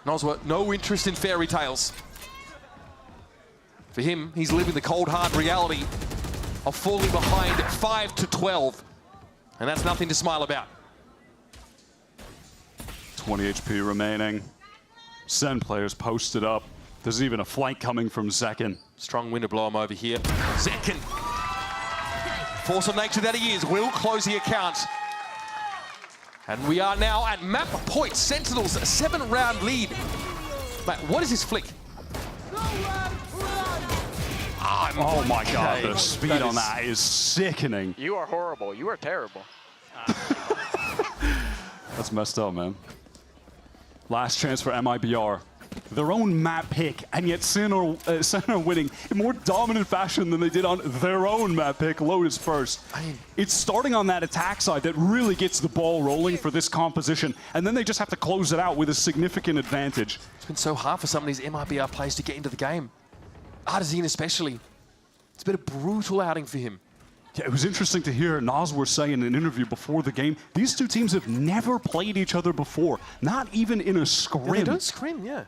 Noswer, no interest in fairy tales. For him, he's living the cold, hard reality of falling behind 5-12. And that's nothing to smile about. 20 HP remaining. SEN players posted up. There's even a flank coming from Zekken. Strong wind to blow him over here. Zekken, force of nature that he is, will close the account. And we are now at map point. Sentinels, a 7-round lead. Matt, what is his flick? Oh my god, the speed on that is sickening. You are horrible. You are terrible. That's messed up, man. Last chance for MIBR. Their own map pick, and yet SEN are winning in more dominant fashion than they did on their own map pick, Lotus first. It's starting on that attack side that really gets the ball rolling for this composition, and then they just have to close it out with a significant advantage. It's been so hard for some of these MIBR players to get into the game. Artazine especially. It's been a brutal outing for him. Yeah, it was interesting to hear Noswer say in an interview before the game, these two teams have never played each other before, not even in a scrim. Yeah, they don't scrim, yeah.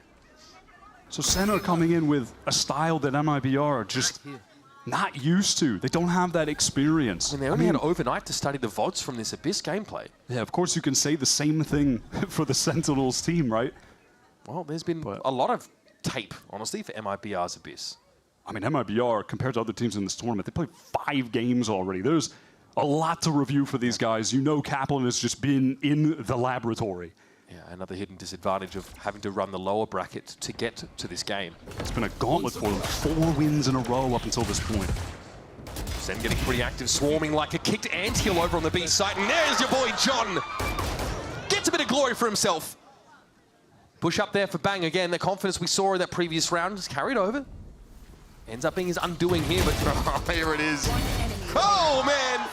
So SEN are coming in with a style that MIBR are just not used to. They don't have that experience. I mean, they only had overnight to study the VODs from this Abyss gameplay. Yeah, of course you can say the same thing for the Sentinels team, right? Well, there's been a lot of tape, honestly, for MIBR's Abyss. I mean, MIBR, compared to other teams in this tournament, they played 5 games already. There's a lot to review for these guys. You know Kaplan has just been in the laboratory. Yeah, another hidden disadvantage of having to run the lower bracket to get to this game. It's been a gauntlet for them. 4 wins in a row up until this point. SEN getting pretty active, swarming like a kicked anthill over on the B side. And there's your boy, John. Gets a bit of glory for himself. Push up there for Bang again. The confidence we saw in that previous round is carried over. Ends up being his undoing here, but here it is. Oh, man.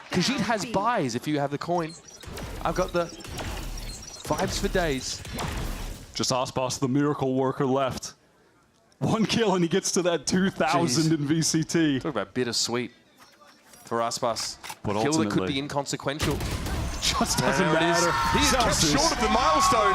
Khajiit has buys if you have the coin. I've got the vibes for days. Just Aspas, the miracle worker, left. 1 kill and he gets to that 2,000 in VCT. Talk about bittersweet for Aspas. But Kill that could ultimately, be inconsequential. Just doesn't matter. He is kept short of the milestone.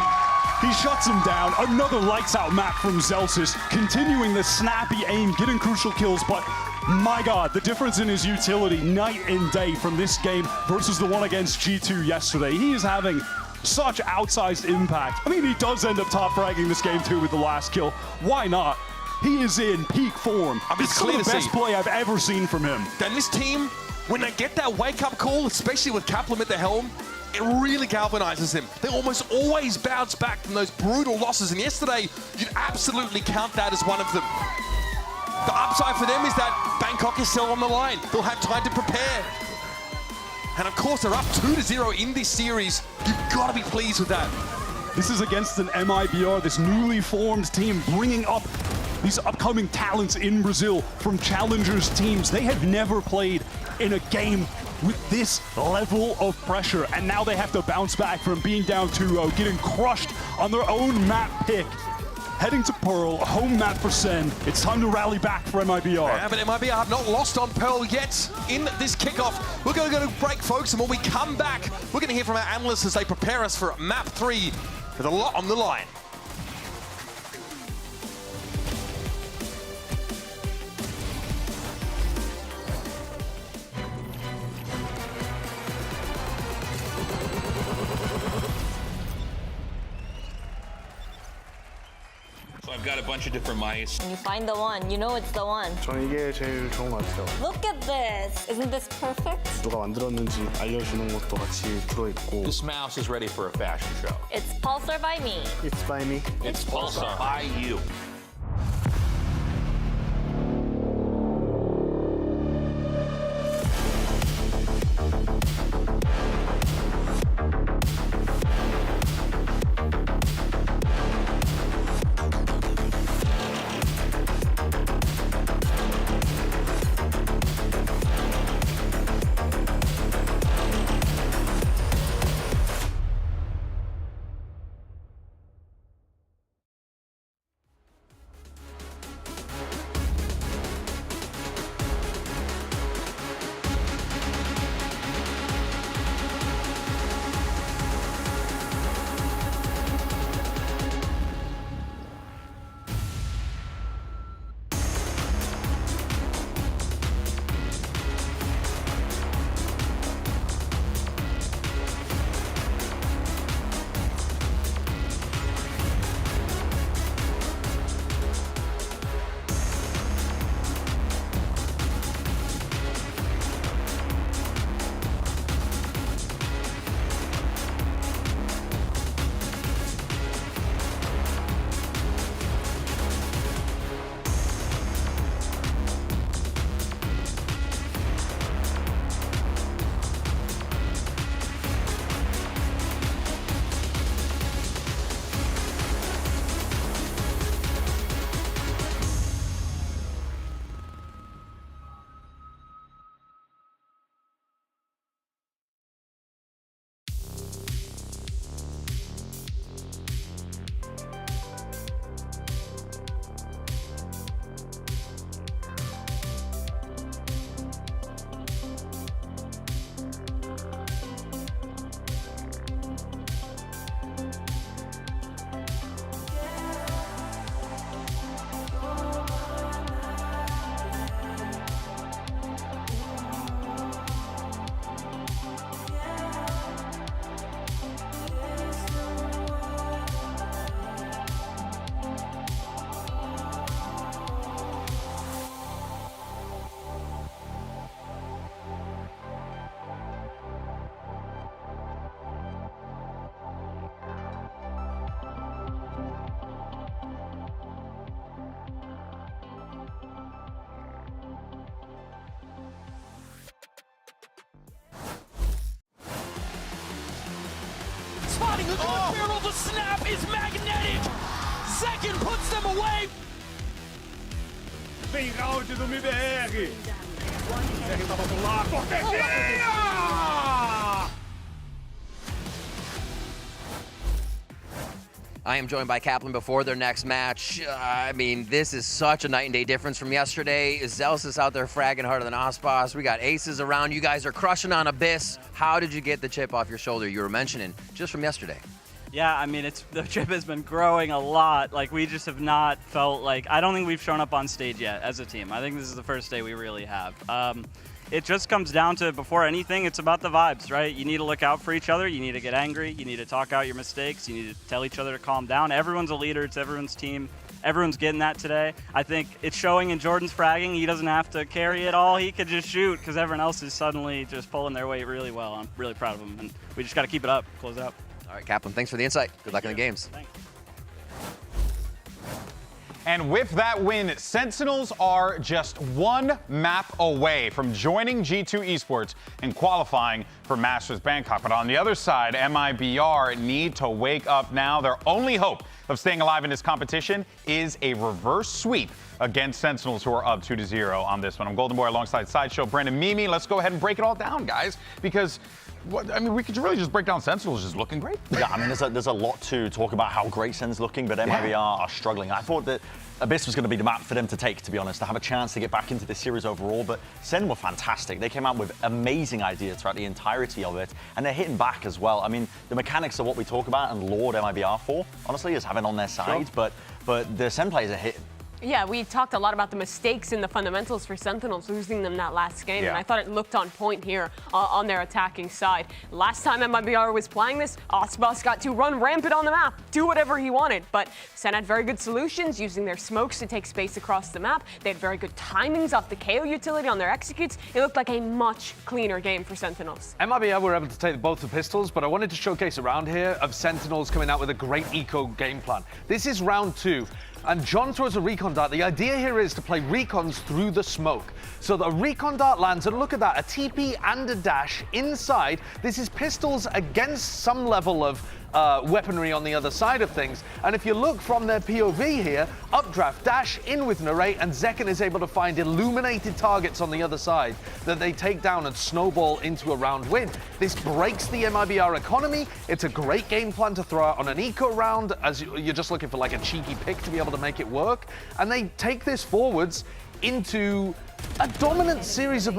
He shuts him down. Another lights out map from Zelsis, continuing the snappy aim, getting crucial kills, but my god, the difference in his utility night and day from this game versus the one against G2 yesterday. He is having such outsized impact. I mean, he does end up top fragging this game too with the last kill. Why not? He is in peak form. I mean, it's clear the best play I've ever seen from him. And this team, when they get that wake-up call, especially with Kaplan at the helm, it really galvanizes them. They almost always bounce back from those brutal losses, and yesterday, you'd absolutely count that as one of them. The upside for them is that Bangkok is still on the line. They'll have time to prepare. And of course, they're up 2-0 in this series. You've got to be pleased with that. This is against an MIBR, this newly formed team, bringing up these upcoming talents in Brazil from challengers teams. They have never played in a game with this level of pressure, and now they have to bounce back from being down 2-0, getting crushed on their own map pick. Heading to Pearl, a home map for SEN. It's time to rally back for MIBR. Yeah, but MIBR have not lost on Pearl yet in this kickoff. We're going to go to break, folks, and when we come back, we're going to hear from our analysts as they prepare us for map 3 with a lot on the line. So I've got a bunch of different mice. When you find the one, you know it's the one. 저는 이게 제일 좋은 것 같아요. Look at this. Isn't this perfect? 누가 만들었는지 알려주는 것도 같이 들어있고. This mouse is ready for a fashion show. It's Pulsar by me. It's by me. It's Pulsar by you. Spotting the gun barrel, the snap is magnetic. Zekken puts them away. Vem round do MIBR. MIBR tava do lado. Cortesia! I am joined by Kaplan before their next match. I mean, this is such a night and day difference from yesterday. Zealous is out there fragging harder than Aspas. We got aces around. You guys are crushing on Abyss. How did you get the chip off your shoulder you were mentioning just from yesterday? Yeah, I mean, the chip has been growing a lot. Like, we just have not felt like, I don't think we've shown up on stage yet as a team. I think this is the first day we really have. It just comes down to, before anything, it's about the vibes, right? You need to look out for each other. You need to get angry. You need to talk out your mistakes. You need to tell each other to calm down. Everyone's a leader. It's everyone's team. Everyone's getting that today. I think it's showing in Jordan's fragging. He doesn't have to carry it all. He could just shoot because everyone else is suddenly just pulling their weight really well. I'm really proud of him, and we just got to keep it up, close it out. All right, Kaplan, thanks for the insight. Good luck in the games. Thanks. And with that win, Sentinels are just one map away from joining G2 Esports and qualifying for Masters Bangkok. But on the other side, MIBR need to wake up now. Their only hope of staying alive in this competition is a reverse sweep against Sentinels, who are up 2-0 on this one. I'm Golden Boy alongside Sideshow, Brendan, Mimi. Let's go ahead and break it all down, guys, because we could really just break down Sentinels just looking great. Yeah, I mean, there's a lot to talk about how great Sen's looking, but MIBR are struggling. I thought that Abyss was going to be the map for them to take, to be honest, to have a chance to get back into this series overall, but Sen were fantastic. They came out with amazing ideas throughout the entirety of it, and they're hitting back as well. I mean, the mechanics are what we talk about and laud MIBR for, honestly, is having on their side, but the Sen players are hitting. Yeah, we talked a lot about the mistakes in the fundamentals for Sentinels, losing them that last game, and I thought it looked on point here on their attacking side. Last time MIBR was playing this, Aspas got to run rampant on the map, do whatever he wanted, but Sen had very good solutions, using their smokes to take space across the map. They had very good timings off the KO utility on their executes. It looked like a much cleaner game for Sentinels. MIBR were able to take both the pistols, but I wanted to showcase a round here of Sentinels coming out with a great eco game plan. This is round 2. And John throws a recon dart. The idea here is to play recons through the smoke. So the recon dart lands, and look at that, a TP and a dash inside. This is pistols against some level of weaponry on the other side of things. And if you look from their POV here, updraft, dash, in with narrate, and Zekken is able to find illuminated targets on the other side that they take down and snowball into a round win. This breaks the MIBR economy. It's a great game plan to throw out on an eco round, as you're just looking for like a cheeky pick to be able to make it work. And they take this forwards into a dominant series of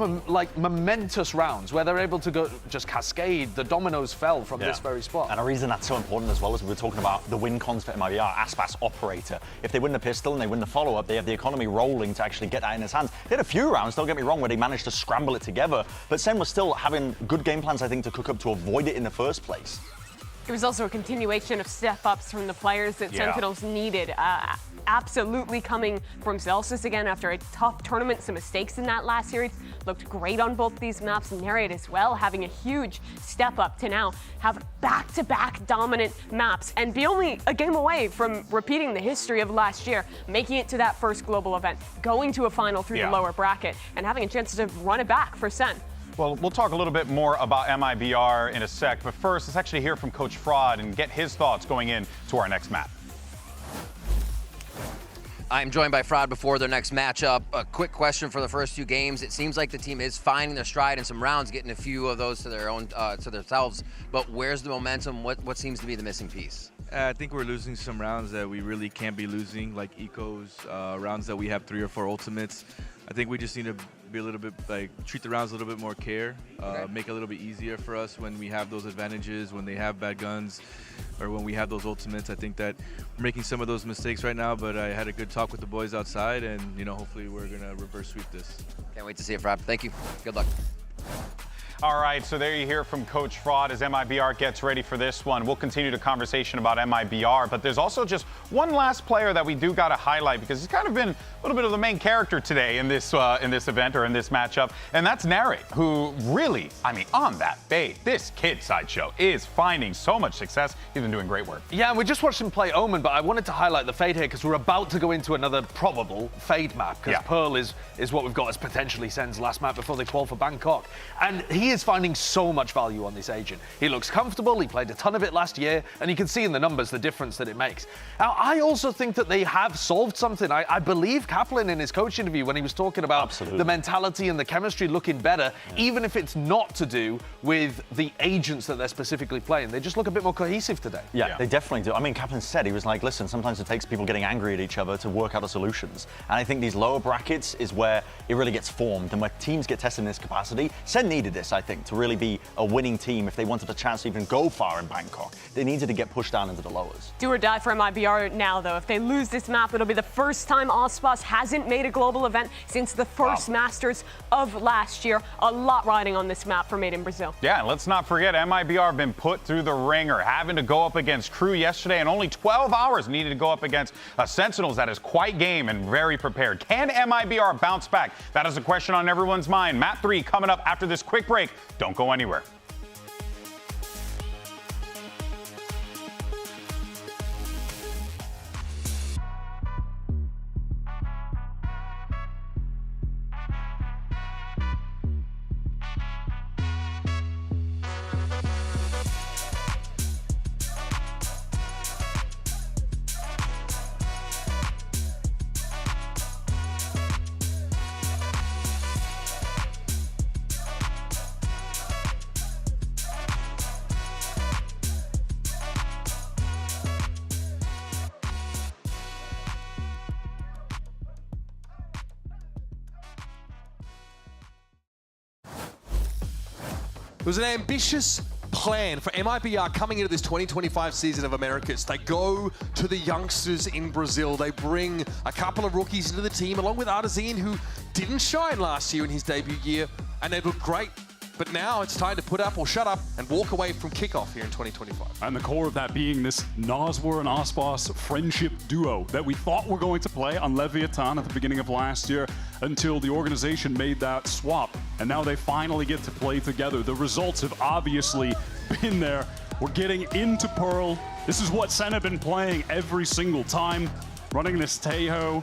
momentous rounds where they're able to go just cascade. The dominoes fell from this very spot. And a reason that's so important as well is we were talking about the win cons for MIBR, Aspas operator. If they win the pistol and they win the follow-up, they have the economy rolling to actually get that in his hands. They had a few rounds, don't get me wrong, where they managed to scramble it together, but Sen was still having good game plans, I think, to cook up to avoid it in the first place. It was also a continuation of step-ups from the players that Sentinels needed. Absolutely coming from Celsius again after a tough tournament. Some mistakes in that last series. Looked great on both these maps. Narrate as well, having a huge step up to now have back-to-back dominant maps and be only a game away from repeating the history of last year, making it to that first global event, going to a final through the lower bracket, and having a chance to run it back for Sen. Well, we'll talk a little bit more about MIBR in a sec, but first, let's actually hear from Coach Fraud and get his thoughts going into our next map. I'm joined by Fraud before their next matchup. A quick question for the first 2 games. It seems like the team is finding their stride in some rounds, getting a few of those to their own, to themselves. But where's the momentum? What seems to be the missing piece? I think we're losing some rounds that we really can't be losing, like ecos, rounds that we have 3 or 4 ultimates. I think we just need to be a little bit, treat the rounds a little bit more care, make it a little bit easier for us when we have those advantages, when they have bad guns, or when we have those ultimates. I think that we're making some of those mistakes right now, but I had a good talk with the boys outside, and hopefully we're gonna reverse sweep this. Can't wait to see it, Fraud. Thank you. Good luck. All right, so there you hear from Coach Fraud as MIBR gets ready for this one. We'll continue the conversation about MIBR, but there's also just one last player that we do got to highlight because he's kind of been a little bit of the main character today in this event or in this matchup, and that's Narrate, who really, on that bait, this kid, Sideshow, is finding so much success. He's been doing great work. Yeah, and we just watched him play Omen, but I wanted to highlight the Fade here because we're about to go into another probable Fade map because Pearl is what we've got as potentially Sen's last map before they qual for Bangkok. And he is finding so much value on this agent. He looks comfortable, he played a ton of it last year, and you can see in the numbers the difference that it makes. Now, I also think that they have solved something. I believe Kaplan in his coach interview when he was talking about the mentality and the chemistry looking better, even if it's not to do with the agents that they're specifically playing. They just look a bit more cohesive today. Yeah, they definitely do. I mean, Kaplan said, he was like, listen, sometimes it takes people getting angry at each other to work out the solutions. And I think these lower brackets is where it really gets formed and where teams get tested in this capacity. Sen needed this, I think, to really be a winning team if they wanted a chance to even go far in Bangkok. They needed to get pushed down into the lowers. Do or die for MIBR now, though. If they lose this map, it'll be the first time Aspas hasn't made a global event since the first Masters of last year. A lot riding on this map for Made in Brazil. Yeah, and let's not forget, MIBR have been put through the ringer, having to go up against Crew yesterday, and only 12 hours needed to go up against Sentinels that is quite game and very prepared. Can MIBR bounce back? That is a question on everyone's mind. Map 3 coming up after this quick break. Don't go anywhere. It was an ambitious plan for MIBR coming into this 2025 season of Americas. They go to the youngsters in Brazil. They bring a couple of rookies into the team, along with Artesian, who didn't shine last year in his debut year, and they look great. But now it's time to put up or shut up and walk away from kickoff here in 2025. And the core of that being this Noswar and Aspas friendship duo that we thought were going to play on Leviathan at the beginning of last year until the organization made that swap. And now they finally get to play together. The results have obviously been there. We're getting into Pearl. This is what SEN have been playing every single time. Running this Tejo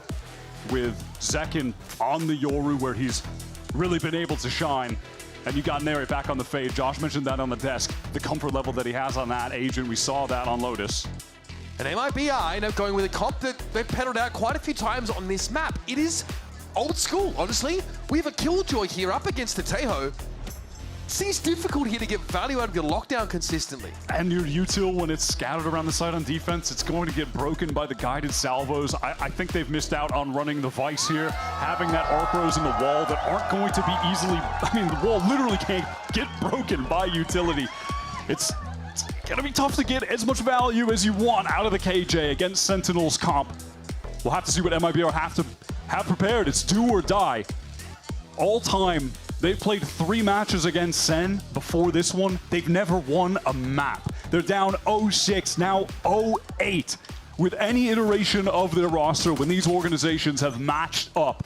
with Zekken on the Yoru where he's really been able to shine. And you got Neri back on the fade. Josh mentioned that on the desk. The comfort level that he has on that agent, we saw that on Lotus. And MIBR end up going with a comp that they've pedaled out quite a few times on this map. It is old school, honestly. We have a Killjoy here up against the Tejo. Seems difficult here to get value out of your lockdown consistently. And your util, when it's scattered around the site on defense, it's going to get broken by the guided salvos. I think they've missed out on running the Vice here, having that arc rows in the wall that aren't going to be easily, I mean, the wall literally can't get broken by utility. It's gonna be tough to get as much value as you want out of the KJ against Sentinel's comp. We'll have to see what MIBR have prepared. It's do or die. All time, they've played 3 matches against SEN before this one. They've never won a map. They're down 0-6, now 0-8. With any iteration of their roster, when these organizations have matched up,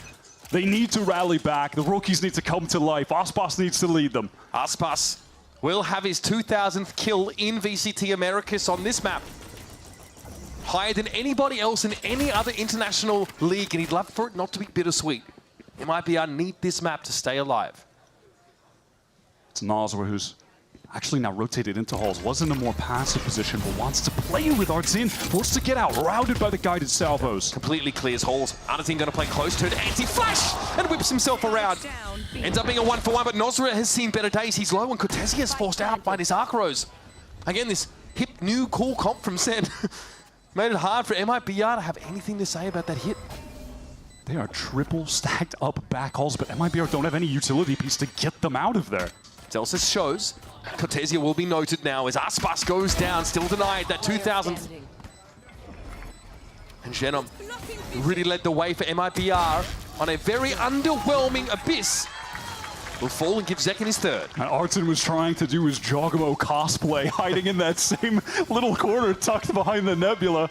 they need to rally back. The rookies need to come to life. Aspas needs to lead them. Aspas will have his 2,000th kill in VCT Americas on this map. Higher than anybody else in any other international league, and he'd love for it not to be bittersweet. MIBR need this map to stay alive. It's Noswar who's actually now rotated into halls, was in a more passive position, but wants to play with Artesian, forced to get out, routed by the guided salvos. Completely clears halls. Artesian going to play close to it, anti-flash, and whips himself around. Ends up being a 1-for-1, but Noswar has seen better days. He's low, and Cortezia is forced out by this arc rows. Again, this hip, new, cool comp from SEN made it hard for MIBR to have anything to say about that hit. They are triple stacked up back halls, but MIBR don't have any utility piece to get them out of there. Delsis shows. Cortezia will be noted now as Aspas goes down, still denied that 2,000th. And Genom really led the way for MIBR on a very underwhelming Abyss. Will fall and give Zekken his 3rd. And Arten was trying to do his Jogamo cosplay, hiding in that same little corner tucked behind the Nebula,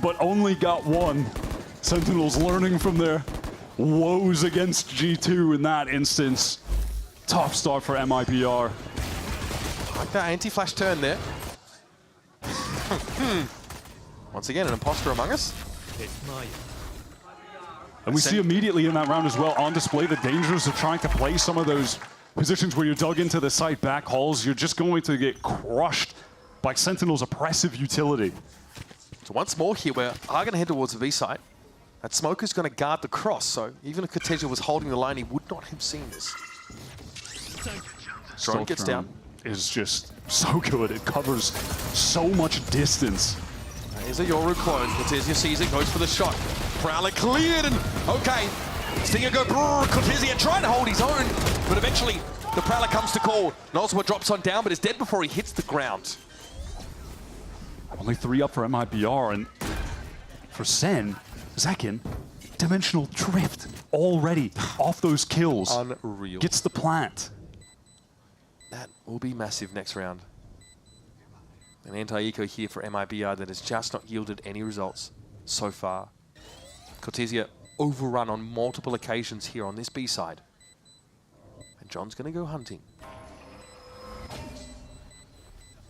but only got 1. Sentinels learning from their woes against G2 in that instance. Tough start for MIBR. Like that anti-flash turn there. Once again, an imposter among us. And we see immediately in that round as well on display the dangers of trying to play some of those positions where you're dug into the site back halls. You're just going to get crushed by Sentinel's oppressive utility. So once more here, we are going to head towards the V site. That Smoker's going to guard the cross, so even if Cortezia was holding the line, he would not have seen this. Drone gets down. Is just so good. It covers so much distance. Here's a Yoru clone. Cortezia sees it, goes for the shot. Prowler cleared, and okay. Stinger go, Cortezia trying to hold his own, but eventually the Prowler comes to call. Noswar drops on down, but is dead before he hits the ground. Only 3 up for MIBR, and for SEN, Zekken, dimensional drift already off those kills. Unreal. Gets the plant. That will be massive next round. An anti-eco here for MIBR that has just not yielded any results so far. Cortezia overrun on multiple occasions here on this B side. And John's going to go hunting.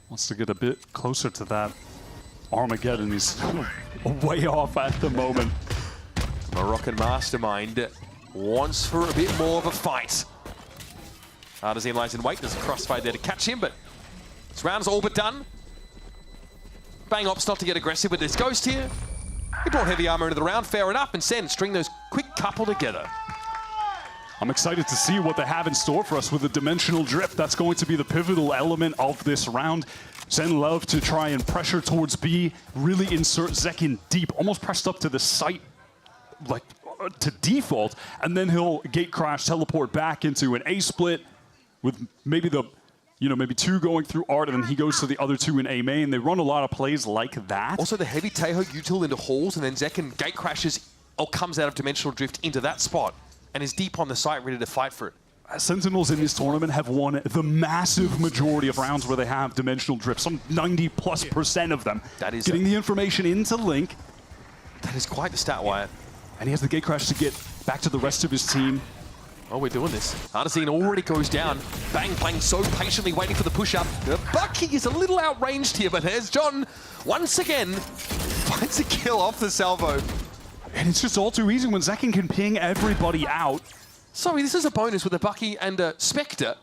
Wants to get a bit closer to that Armageddon. He's way off at the moment. Moroccan Mastermind wants for a bit more of a fight. Artesian lies in wait. There's a crossfire there to catch him, but this round's all but done. Bang opts not to get aggressive with this Ghost here. He brought heavy armor into the round, fair enough, and SEN string those quick couple together. I'm excited to see what they have in store for us with the dimensional drift. That's going to be the pivotal element of this round. SEN love to try and pressure towards B, really insert Zekken deep, almost pressed up to the site, like to default, and then he'll gate crash, teleport back into an A split with maybe the you know, maybe 2 going through Art, and then he goes to the other 2 in A main. They run a lot of plays like that. Also, the heavy Taeho util into halls, and then Zekken gate crashes or comes out of Dimensional Drift into that spot and is deep on the site, ready to fight for it. Sentinels in this tournament have won the massive majority of rounds where they have Dimensional Drift, some 90+% of them. That is getting the information into Link. That is quite the stat wire. And he has the gate crash to get back to the rest of his team. Oh, we're doing this. Artisine already goes down. Bang playing so patiently, waiting for the push-up. The Bucky is a little outranged here, but there's John once again finds a kill off the salvo. And it's just all too easy when Zekken can ping everybody out. Sorry, this is a bonus with a Bucky and a Spectre.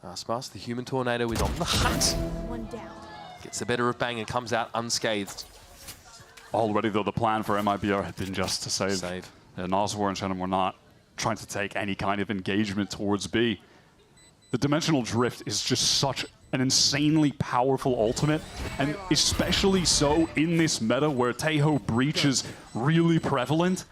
Aspas, the human tornado, is on the hunt. One down. Gets the better of Bang and comes out unscathed. Already, though, the plan for MIBR had been just to save. Noswar and Shannon were not trying to take any kind of engagement towards B. The Dimensional Drift is just such an insanely powerful ultimate, and especially so in this meta where Taeho Breach is really prevalent.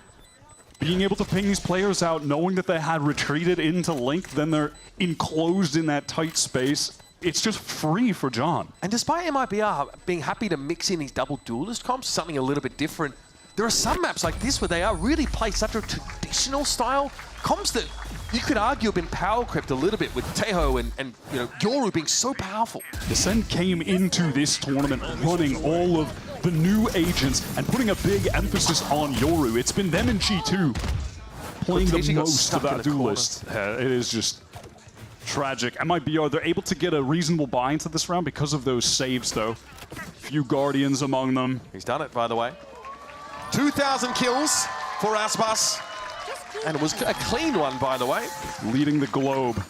Being able to ping these players out, knowing that they had retreated into Link, then they're enclosed in that tight space. It's just free for John. And despite MIBR being happy to mix in these double duelist comps, something a little bit different, there are some maps like this where they are really play such a traditional style comps that you could argue have been power crept a little bit with Taeho and you know, Yoru being so powerful. The SEN came into this tournament running all of the new agents and putting a big emphasis on Yoru. It's been them and G2 playing the most of that duelist. It is just tragic. MIBR, they're able to get a reasonable buy into this round because of those saves, though. Few Guardians among them. He's done it, by the way. 2,000 kills for Aspas. And it was a clean one, by the way. Leading the globe.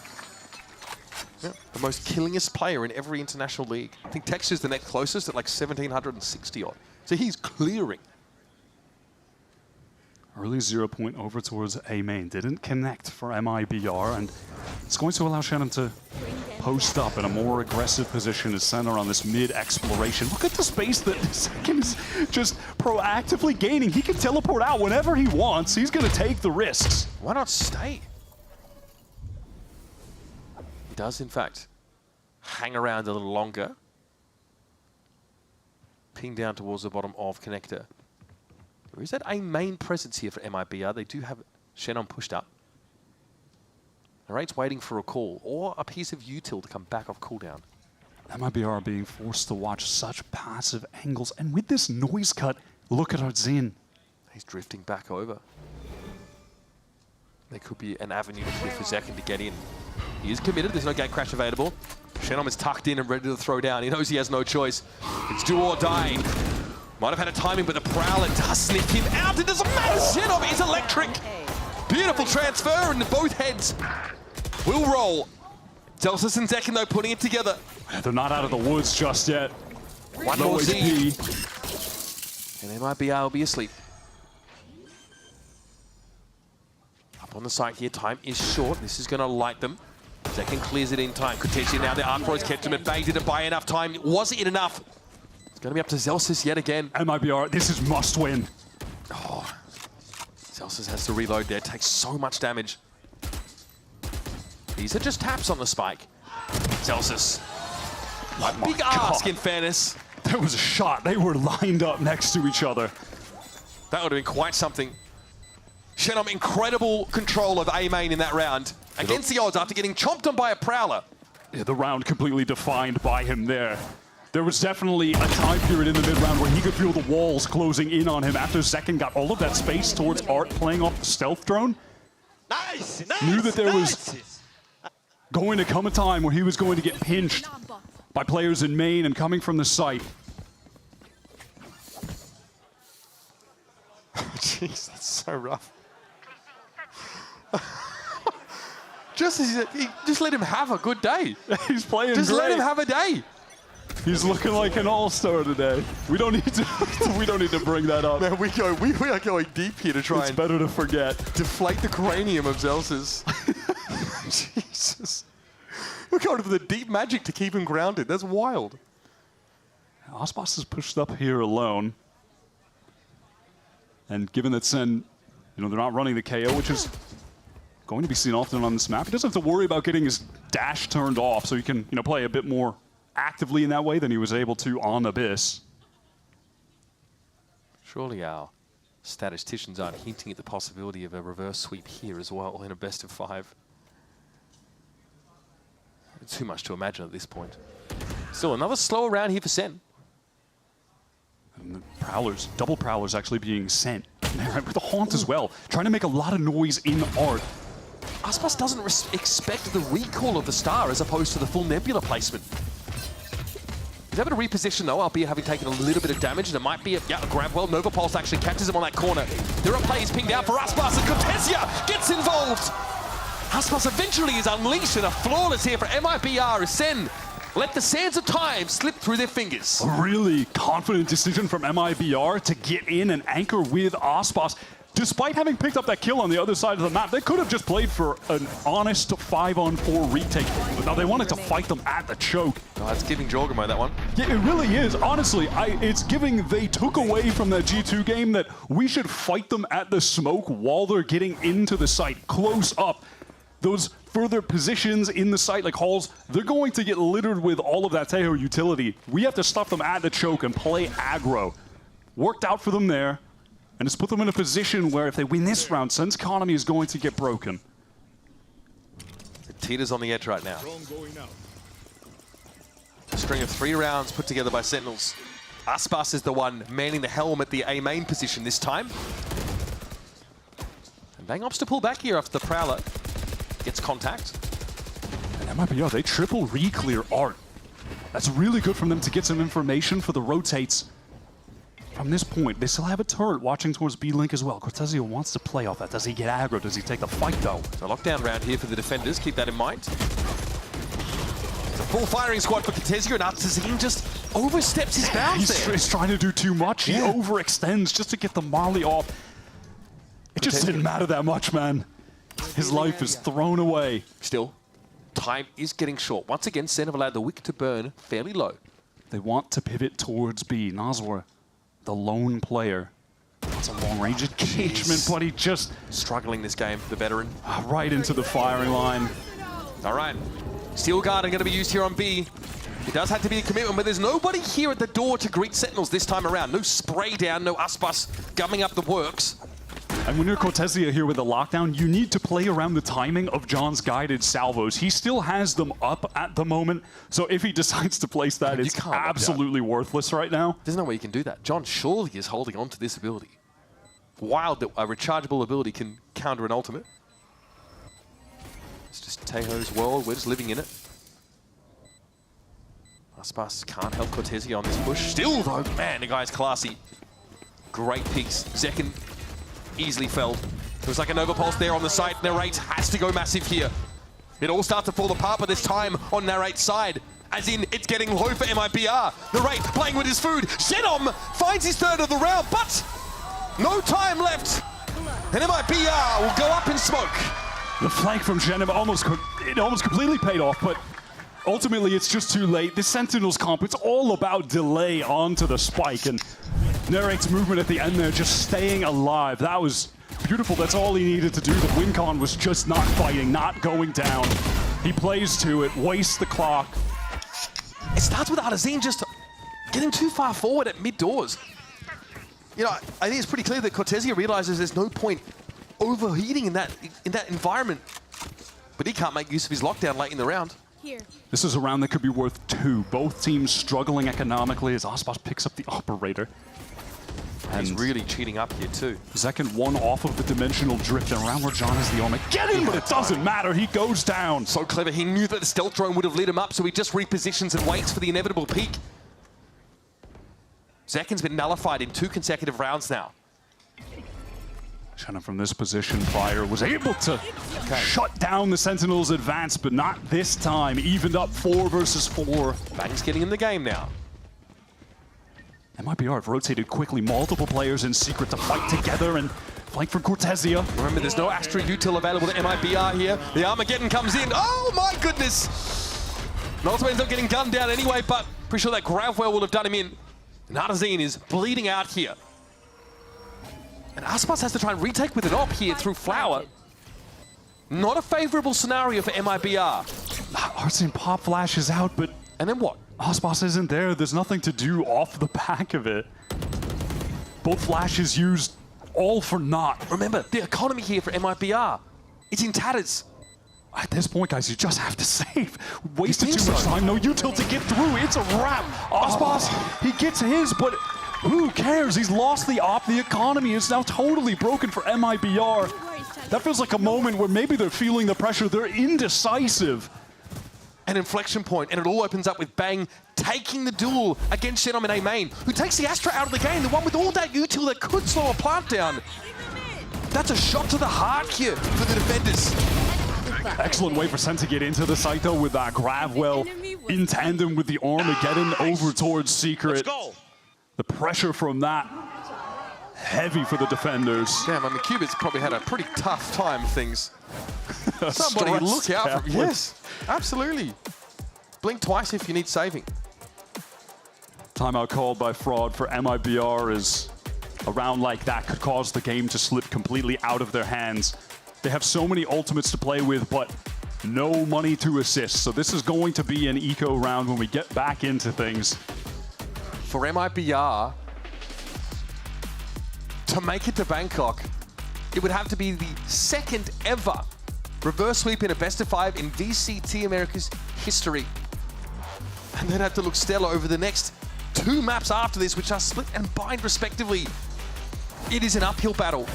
Yeah, the most killingest player in every international league. I think Texture's the next closest at like 1,760 odd. So he's clearing. Early 0 point over towards A main. Didn't connect for MIBR, and it's going to allow Shannon to post up in a more aggressive position as center on this mid-exploration. Look at the space that Zekken is just proactively gaining. He can teleport out whenever he wants. He's going to take the risks. Why not stay? He does, in fact, hang around a little longer. Ping down towards the bottom of connector. There is that A main presence here for MIBR. They do have Shannon pushed up. Narrate's waiting for a call or a piece of util to come back off cooldown. MIBR being forced to watch such passive angles, and with this noise cut, look at Artzin. He's drifting back over. There could be an avenue here for Zekken to get in. He is committed, there's no gate crash available. Shannon is tucked in and ready to throw down. He knows he has no choice. It's do or die. Might have had a timing, but the Prowler does sniff him out. It doesn't matter. Shannon is electric. Beautiful transfer, and both heads will roll. Zelsis and Zekken, though, putting it together. They're not out of the woods just yet. One more Z. And MIBR will be asleep. Up on the site here, time is short. This is going to light them. Zekken clears it in time. Potentially now the Arc Rose kept him at bay. Didn't buy enough time. Wasn't it enough? It's going to be up to Zelsis yet again. MIBR, this is must win. Oh, Zelsis has to reload there. Takes so much damage. These are just taps on the spike. Zelsis. A big ask, in fairness. There was a shot. They were lined up next to each other. That would have been quite something. Shannon, incredible control of A main in that round. Against the odds after getting chomped on by a Prowler. Yeah, the round completely defined by him there. There was definitely a time period in the mid-round where he could feel the walls closing in on him after Zekken got all of that space towards Art playing off the stealth drone. Nice! Knew that there was going to come a time where he was going to get pinched by players in main and coming from the site. Jeez, that's so rough. Just let him have a good day. He's playing Just great. let him have a day. He's looking like an all-star today. We don't need to bring that up. Man, we are going deep here to try It's better to forget. Deflate the cranium of Zelsis. Jesus. We're going for the deep magic to keep him grounded. That's wild. Aspas is pushed up here alone. And given that SEN, they're not running the KO, which is going to be seen often on this map. He doesn't have to worry about getting his dash turned off, so he can, play a bit more actively in that way than he was able to on Abyss. Surely our statisticians aren't hinting at the possibility of a reverse sweep here as well in a best of 5. It's too much to imagine at this point. Still another slower round here for SEN. And the Prowlers, double Prowlers actually being sent. With the Haunt as well, trying to make a lot of noise in art. Aspas doesn't expect the recall of the Star as opposed to the full Nebula placement. He's able to reposition though, albeit having taken a little bit of damage, and it might be a grab well. Nova Pulse actually catches him on that corner. There are plays pinged out for Aspas, and Cortesia gets involved! Aspas eventually is unleashed, and a flawless here for MIBR as SEN let the sands of time slip through their fingers. A really confident decision from MIBR to get in and anchor with Aspas. Despite having picked up that kill on the other side of the map, they could have just played for an honest 5-on-4 retake. But now they wanted to fight them at the choke. Oh, it's giving Jorgamo that one. Yeah, it really is. Honestly, it's giving they took away from that G2 game that we should fight them at the smoke while they're getting into the site, close up. Those further positions in the site, like halls, they're going to get littered with all of that Teho utility. We have to stuff them at the choke and play aggro. Worked out for them there. And it's put them in a position where if they win this round, SEN's economy is going to get broken. It teeters on the edge right now. A string of 3 rounds put together by Sentinels. Aspas is the one manning the helm at the A main position this time. And Bang opts to pull back here after the Prowler gets contact. And MIBR, they triple re-clear art. That's really good from them to get some information for the rotates. From this point, they still have a turret watching towards B-Link as well. Cortesia wants to play off that. Does he get aggro? Does he take the fight, though? So lockdown round here for the defenders. Keep that in mind. It's a full firing squad for Cortesia, and Artazine just oversteps his bounds there. He's trying to do too much. He overextends just to get the Marley off. It just didn't matter that much, man. His life is thrown away. Still, time is getting short. Once again, SEN have allowed the wick to burn fairly low. They want to pivot towards B. Nazwa, the lone player. That's a long-range engagement, but he just... struggling this game, the veteran. Right into the firing line. All right. Steel Guard are going to be used here on B. It does have to be a commitment, but there's nobody here at the door to greet Sentinels this time around. No spray down, no Aspas gumming up the works. And when you're Cortesia here with the lockdown, you need to play around the timing of John's guided salvos. He still has them up at the moment, so if he decides to place that, it's absolutely worthless right now. There's no way you can do that. John surely is holding on to this ability. Wild that a rechargeable ability can counter an ultimate. It's just Teho's world, we're just living in it. Aspas can't help Cortesia on this push. Still though, man, the guy's classy. Great piece. Zekken easily felled. It was like a Nova Pulse there on the side. Narrate has to go massive here. It all starts to fall apart, but this time on Narrate's side. As in, it's getting low for MIBR. Narrate playing with his food. Shenom finds his third of the round, but no time left. And MIBR will go up in smoke. The flank from Shenom almost completely paid off, but ultimately it's just too late. This Sentinels comp, it's all about delay onto the spike, and Narrate's movement at the end there, just staying alive. That was beautiful. That's all he needed to do. The win con was just not fighting, not going down. He plays to it, wastes the clock. It starts with Artazine just getting too far forward at mid-doors. You know, I think it's pretty clear that Cortesia realizes there's no point overheating in that environment. But he can't make use of his lockdown late in the round. This is a round that could be worth 2. Both teams struggling economically as Aspas picks up the operator. And he's really cheating up here too. Zekken one off of the dimensional drift, and around where John is the Omen. Get him, but it doesn't matter. He goes down. So clever. He knew that the stealth drone would have lit him up, so he just repositions and waits for the inevitable peak. Zekken's been nullified in 2 consecutive rounds now. Shannon from this position prior was able to shut down the Sentinels' advance, but not this time. Evened up 4 versus 4. Bang's getting in the game now. MIBR have rotated quickly, multiple players in secret to fight together and flank from Cortesia. Remember, there's no Astra util available to MIBR here. The Armageddon comes in. Oh my goodness! And ultimately ends up getting gunned down anyway, but pretty sure that Gravwell will have done him in. And Artazine is bleeding out here. And Aspas has to try and retake with an op here through Flower. Not a favorable scenario for MIBR. Arsene pop flashes out, but... And then what? Aspas isn't there. There's nothing to do off the back of it. Both flashes used all for naught. Remember, the economy here for MIBR, it's in tatters. At this point, guys, you just have to save. Wasted too much time. No util to get through. It's a wrap. Aspas, he gets his, but who cares? He's lost the op. The economy is now totally broken for MIBR. That feels like a moment where maybe they're feeling the pressure. They're indecisive. An inflection point, and it all opens up with Bang taking the duel against Shen in A main, who takes the Astra out of the game, the one with all that util that could slow a plant down. That's a shot to the heart here for the defenders. Excellent way for SEN to get into the site, though, with that grab well in tandem with the Armageddon over towards Secret. Let's go. The pressure from that, heavy for the defenders. Damn, I mean, Cubit's probably had a pretty tough time with things. Somebody look out for... Yes, absolutely. Blink twice if you need saving. Timeout called by Fraud for MIBR as a round like that could cause the game to slip completely out of their hands. They have so many ultimates to play with, but no money to assist. So this is going to be an eco round when we get back into things. For MIBR to make it to Bangkok, it would have to be the second ever reverse sweep in a best of 5 in VCT Americas history. And they'd have to look stellar over the next 2 maps after this, which are split and bind respectively. It is an uphill battle.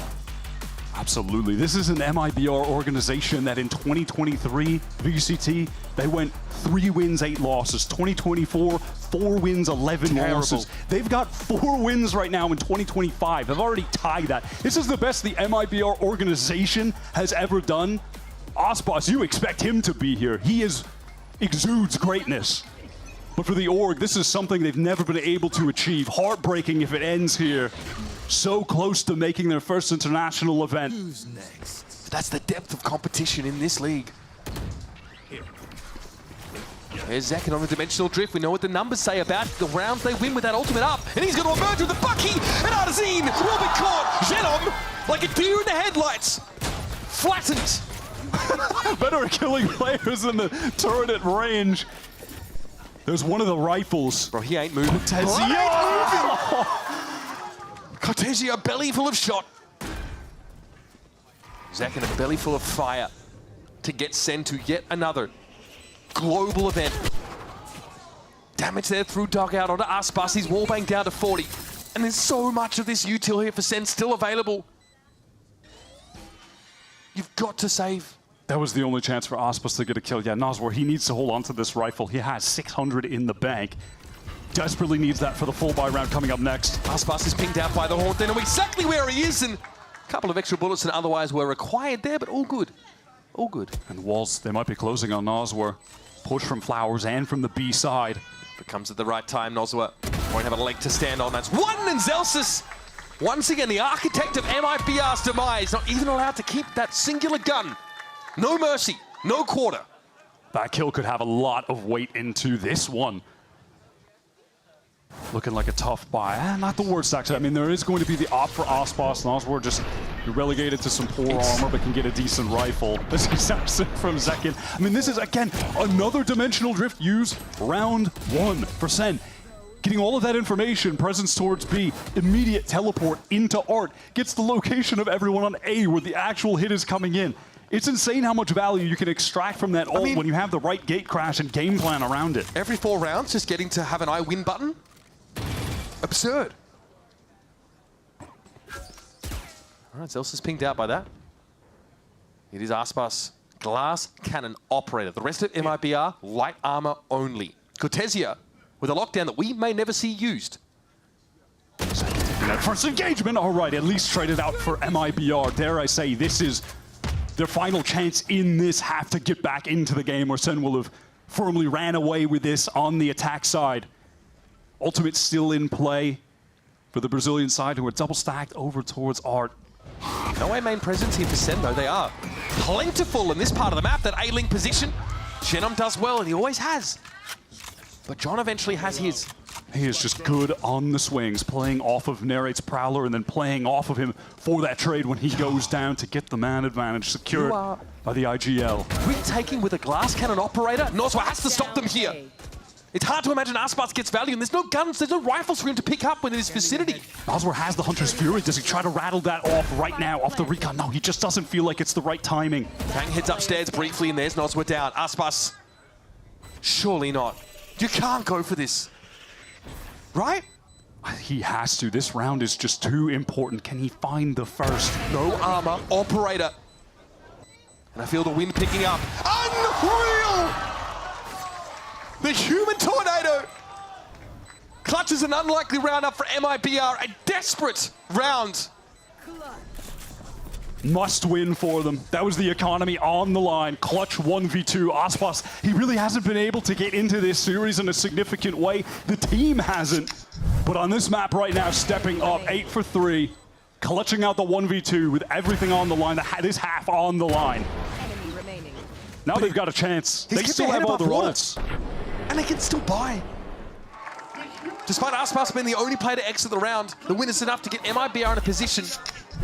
Absolutely. This is an MIBR organization that in 2023, VCT, they went 3 wins, 8 losses. 2024, 4 wins, 11 losses. They've got 4 wins right now in 2025. They've already tied that. This is the best the MIBR organization has ever done. Aspas, you expect him to be here. He exudes greatness. But for the org, this is something they've never been able to achieve. Heartbreaking if it ends here. So close to making their first international event. Who's next? That's the depth of competition in this league. There's Zekken on the dimensional drift. We know what the numbers say about the rounds they win with that ultimate up. And he's going to emerge with the Bucky. And Artesine will be caught. Zenom, like a deer in the headlights, flattened. Better at killing players in the turret at range. There's one of the rifles. Bro, he ain't moving. Cortesia, belly full of shot. Zekken, a belly full of fire to get SEN to yet another global event. Damage there through dugout onto Aspas. He's wallbang down to 40. And there's so much of this util here for SEN still available. You've got to save. That was the only chance for Aspas to get a kill. Yeah, Nazwar, he needs to hold on to this rifle. He has 600 in the bank. Desperately needs that for the full buy round coming up next. Aspas is pinged out by the Haunt. They know exactly where he is, and a couple of extra bullets than otherwise were required there, but all good. All good. And walls, they might be closing on Nazwar. Push from Flowers and from the B side. If it comes at the right time, Nazwar won't have a leg to stand on. That's one, and Zelsis, once again, the architect of MIBR's demise, not even allowed to keep that singular gun. No mercy, no quarter. That kill could have a lot of weight into this one. Looking like a tough buy. Not the worst, actually. I mean, there is going to be the op for Aspas. Nazwar just relegated to some poor armor, but can get a decent rifle. This is Samson from Zekken. I mean, this is, again, another dimensional drift used round 1 for SEN. Getting all of that information, presence towards B, immediate teleport into Art, gets the location of everyone on A where the actual hit is coming in. It's insane how much value you can extract from that ult when you have the right gate crash and game plan around it. Every 4 rounds, just getting to have an I win button? Absurd. All right, Zelsis is pinged out by that. It is Aspas, glass cannon operator. The rest of MIBR, light armor only. Cortesia with a lockdown that we may never see used. That first engagement, all right, at least traded out for MIBR. Dare I say, this is their final chance in this, have to get back into the game, where SEN will have firmly ran away with this on the attack side. Ultimate still in play for the Brazilian side, who are double stacked over towards Art. No A main presence here for SEN, though. They are plentiful in this part of the map, that A-link position. Zenom does well, and he always has. But John eventually has his. He is just good on the swings, playing off of Narrate's Prowler and then playing off of him for that trade when he goes down to get the man advantage secured by the IGL. Retaking with a glass cannon operator? Noswa has to stop them here. It's hard to imagine Aspas gets value, and there's no guns, there's no rifles for him to pick up within his vicinity. Noswa has the Hunter's Fury. Does he try to rattle that off right now off the recon? No, he just doesn't feel like it's the right timing. Kang heads upstairs briefly, and there's Noswa down. Aspas, surely not. You can't go for this. Right? He has to. This round is just too important. Can he find the first? No armor, operator. And I feel the wind picking up. Unreal! The human tornado clutches an unlikely round up for MIBR. A desperate round. Must win for them. That was the economy on the line. Clutch 1v2. Aspas, he really hasn't been able to get into this series in a significant way. The team hasn't. But on this map right now, stepping up 8 for 3, clutching out the 1v2 with everything on the line, this half on the line. Now they've got a chance. They still have all the rolls. And they can still buy. Despite Aspas being the only player to exit the round, the win is enough to get MIBR in a position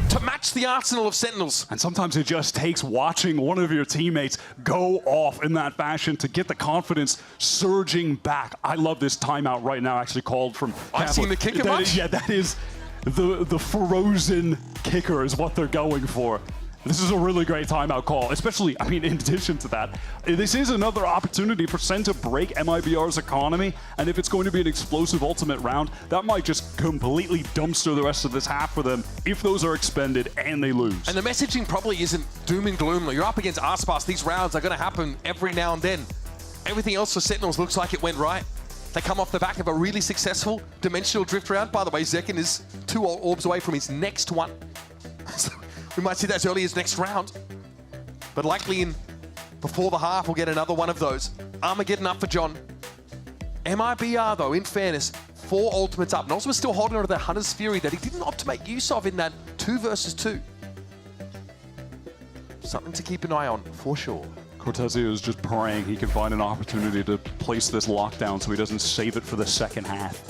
to match the arsenal of Sentinels. And sometimes it just takes watching one of your teammates go off in that fashion to get the confidence surging back. I love this timeout right now, actually called from I've seen the kicker much? Yeah, that is the frozen kicker is what they're going for. This is a really great timeout call, especially, I mean, in addition to that, this is another opportunity for SEN to break MIBR's economy, and if it's going to be an explosive ultimate round, that might just completely dumpster the rest of this half for them if those are expended and they lose. And the messaging probably isn't doom and gloom. You're up against Aspas. These rounds are going to happen every now and then. Everything else for Sentinels looks like it went right. They come off the back of a really successful dimensional drift round. By the way, Zekken is 2 orbs away from his next one. We might see that as early as next round. But likely before the half, we'll get another one of those. Armageddon up for John. MIBR, though, in fairness, 4 ultimates up. Noswa's still holding on to that Hunter's Fury that he didn't opt to make use of in that 2 versus 2. Something to keep an eye on, for sure. Cortezia is just praying he can find an opportunity to place this lockdown so he doesn't save it for the second half.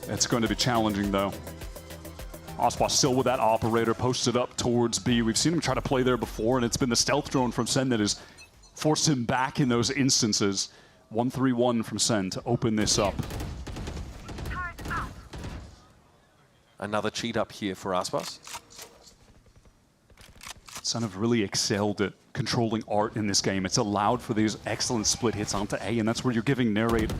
It's going to be challenging, though. Aspas still with that operator posted up towards B. We've seen him try to play there before, and it's been the stealth drone from SEN that has forced him back in those instances. 1-3-1 from SEN to open this up. Another cheat up here for Aspas. SEN have really excelled at controlling art in this game. It's allowed for these excellent split hits onto A, and that's where you're giving Narrate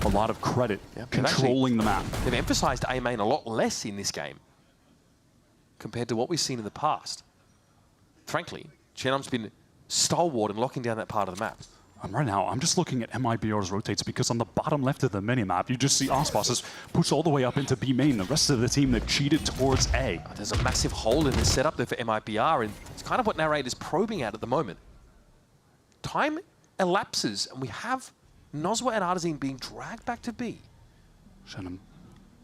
a lot of credit, controlling the map. They've emphasized A main a lot less in this game compared to what we've seen in the past. Frankly, Chenom's been stalwart in locking down that part of the map. Right now, I'm just looking at MIBR's rotates because on the bottom left of the minimap, you just see Aspas is pushed all the way up into B main. The rest of the team, they've cheated towards A. There's a massive hole in this setup there for MIBR, and it's kind of what Narrate is probing at the moment. Time elapses, and we have Noswa and Artazine being dragged back to B. Shannon,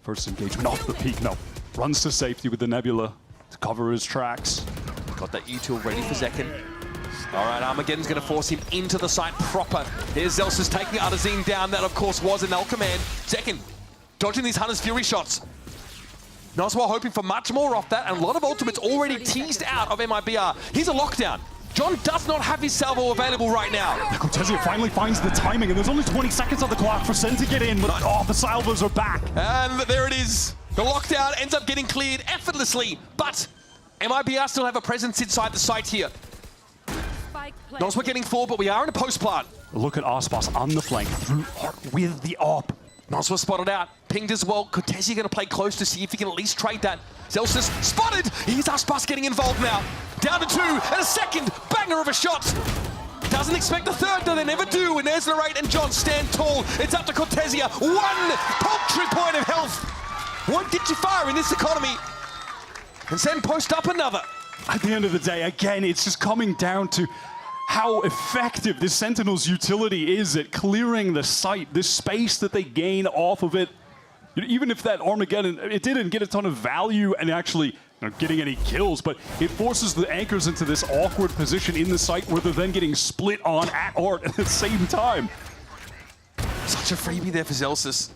first engagement off the peak. No, runs to safety with the Nebula to cover his tracks. Got that E-tool ready for Zekken. All right, Armageddon's going to force him into the site proper. Here's Zelsus taking Artazine down. That, of course, was an L command. Zekken dodging these Hunter's Fury shots. Noswa hoping for much more off that, and a lot of ultimates already teased out of MIBR. Here's a lockdown. John does not have his salvo available right now. Cortezia finally finds the timing, and there's only 20 seconds on the clock for SEN to get in, but the salvos are back. And there it is. The lockdown ends up getting cleared effortlessly, but MIBR still have a presence inside the site here. Noswa getting forward, but we are in a post plant. Look at Aspas on the flank through with the op. Noswa spotted out, pinged as well. Cortezia going to play close to see if he can at least trade that. Zelsus spotted. Here's Aspas getting involved now. Down to 2, and a second banger of a shot. Doesn't expect the third, though they never do. And there's Narrate and John stand tall. It's up to Cortezia. 1 paltry point of health. Won't get you far in this economy. And SEN post up another. At the end of the day, again, it's just coming down to how effective this Sentinel's utility is at clearing the site, this space that they gain off of it. Even if that Armageddon, it didn't get a ton of value and actually getting any kills, but it forces the anchors into this awkward position in the site where they're then getting split on at art at the same time. Such a freebie there for Zelsus.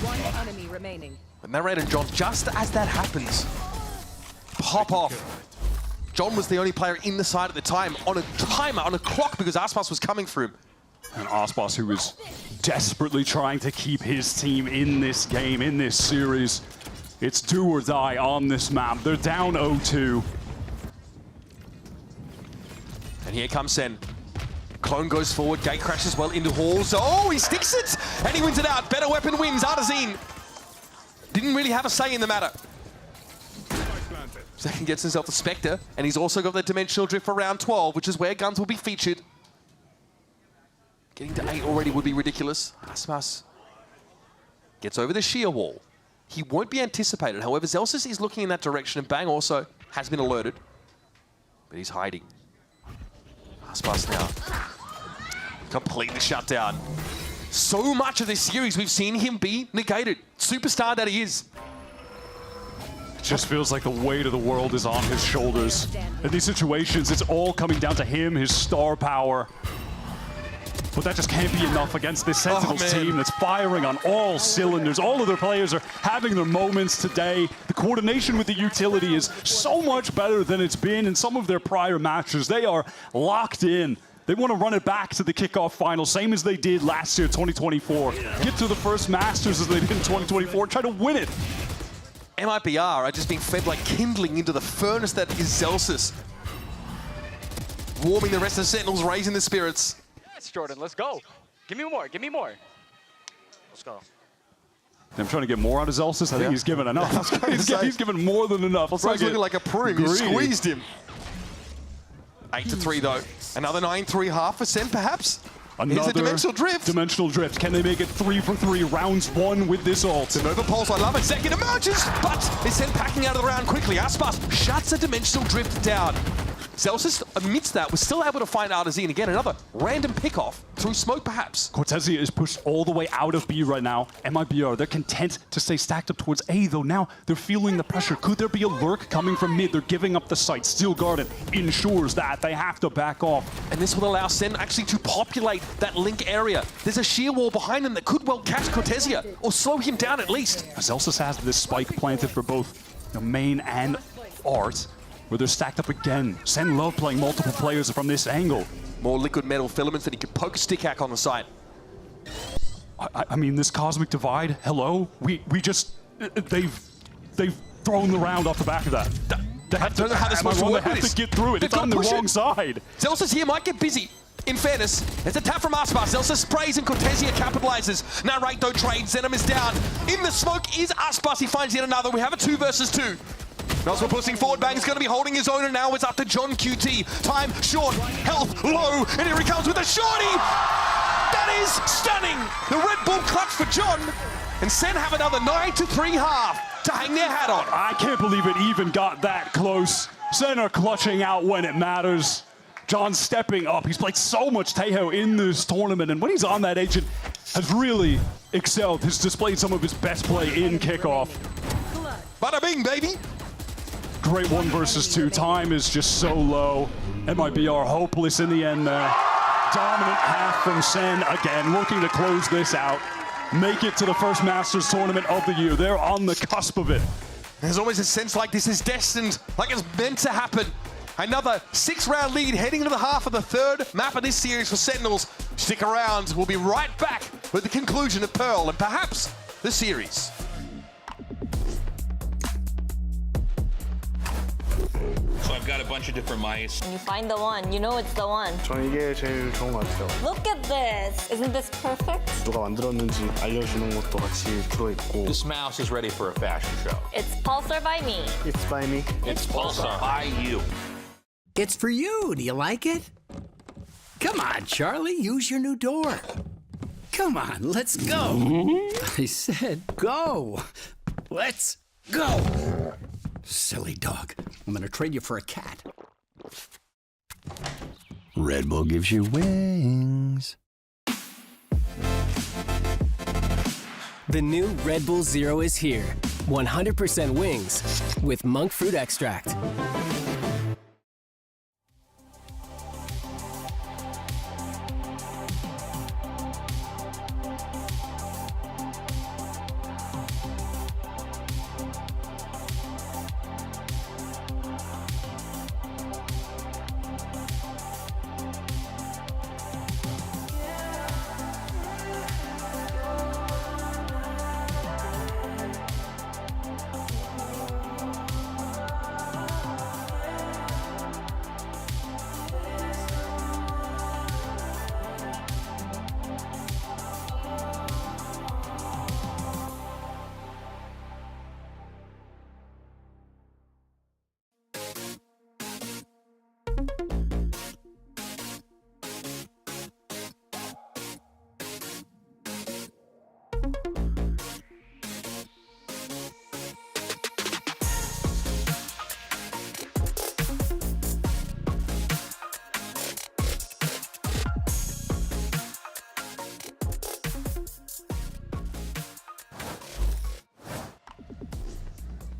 One enemy remaining. But narrator John, just as that happens, pop off. John was the only player in the side at the time on a timer, on a clock, because Aspas was coming for him. And Aspas, who is desperately trying to keep his team in this game, in this series. It's do or die on this map. They're down 0-2. And here comes Sen. Clone goes forward, Gate crashes well into halls. Oh, he sticks it! And he wins it out. Better weapon wins. Artazine didn't really have a say in the matter. Zekken gets himself the Spectre, and he's also got the Dimensional Drift for round 12, which is where guns will be featured. Getting to 8 already would be ridiculous. Aspas gets over the sheer wall. He won't be anticipated. However, Zelsis is looking in that direction, and Bang also has been alerted. But he's hiding. Aspas now completely shut down. So much of this series, we've seen him be negated. Superstar that he is. It just feels like the weight of the world is on his shoulders. In these situations, it's all coming down to him, his star power. But that just can't be enough against this Sentinels team that's firing on all cylinders. All of their players are having their moments today. The coordination with the utility is so much better than it's been in some of their prior matches. They are locked in. They want to run it back to the kickoff final, same as they did last year, 2024. Get to the first Masters as they did in 2024, try to win it. MIBR are just being fed like kindling into the furnace that is Zelsis. Warming the rest of the Sentinels, raising the spirits. Yes, Jordan, let's go. Give me more, give me more. Let's go. I'm trying to get more out of Zelsis. I think he's given enough. He's given more than enough. He's looking like a prim. You squeezed him. 8-3 though. Another 9-3 half for Sen, perhaps. Here's a Dimensional Drift. Dimensional Drift. Can they make it 3 for 3 rounds 1 with this ult? The Nova Pulse, I love it. Zekken emerges, but is Sen packing out of the round quickly. Aspas shuts a Dimensional Drift down. Zelsis, amidst that, was still able to find Artazine. Again, another random pick-off through smoke, perhaps. Cortezia is pushed all the way out of B right now. MIBR, they're content to stay stacked up towards A, though now they're feeling the pressure. Could there be a lurk coming from mid? They're giving up the site. Steel Garden ensures that. They have to back off. And this will allow Sen actually to populate that link area. There's a sheer wall behind him that could well catch Cortezia, or slow him down at least. Zelsis has this spike planted for both main and Art, where they're stacked up again. Sen love playing multiple players from this angle. More liquid metal filaments that he could poke a stick hack on the side. I mean, this cosmic divide, hello? We just, they've thrown the round off the back of that. I don't know how this was. They have to get through it. It's on the wrong side. Zelsis here might get busy. In fairness, it's a tap from Aspas. Zelsis sprays and Cortezia capitalizes. Narrate though trades. Zenom is down. In the smoke is Aspas. He finds yet another. We have a 2 versus 2. Noswell pushing forward, Bang is going to be holding his own, and now it's up to John QT. Time short, health low, and here he comes with a shorty! That is stunning! The Red Bull clutch for John, and Sen have another 9-3 half to hang their hat on. I can't believe it even got that close. Sen are clutching out when it matters. John stepping up. He's played so much Tejo in this tournament, and when he's on that agent, has really excelled. He's displayed some of his best play in kickoff. Bada bing, baby! Great 1 versus 2. Time is just so low. MIBR hopeless in the end there. Dominant half from Sen again, looking to close this out. Make it to the first Masters tournament of the year. They're on the cusp of it. There's always a sense like this is destined, like it's meant to happen. Another 6-round lead heading into the half of the 3rd map of this series for Sentinels. Stick around. We'll be right back with the conclusion of Pearl and perhaps the series. So I've got a bunch of different mice. When you find the one, you know it's the one. 저는 이게 제일 좋은 것 같아요. Look at this. Isn't this perfect? 누가 만들었는지 알려주는 것도 같이 들어있고. This mouse is ready for a fashion show. It's Pulsar by me. It's by me. It's Pulsar by you. It's for you. Do you like it? Come on, Charlie. Use your new door. Come on, let's go. I said go. Let's go. Silly dog. I'm gonna trade you for a cat. Red Bull gives you wings. The new Red Bull Zero is here. 100% wings with monk fruit extract.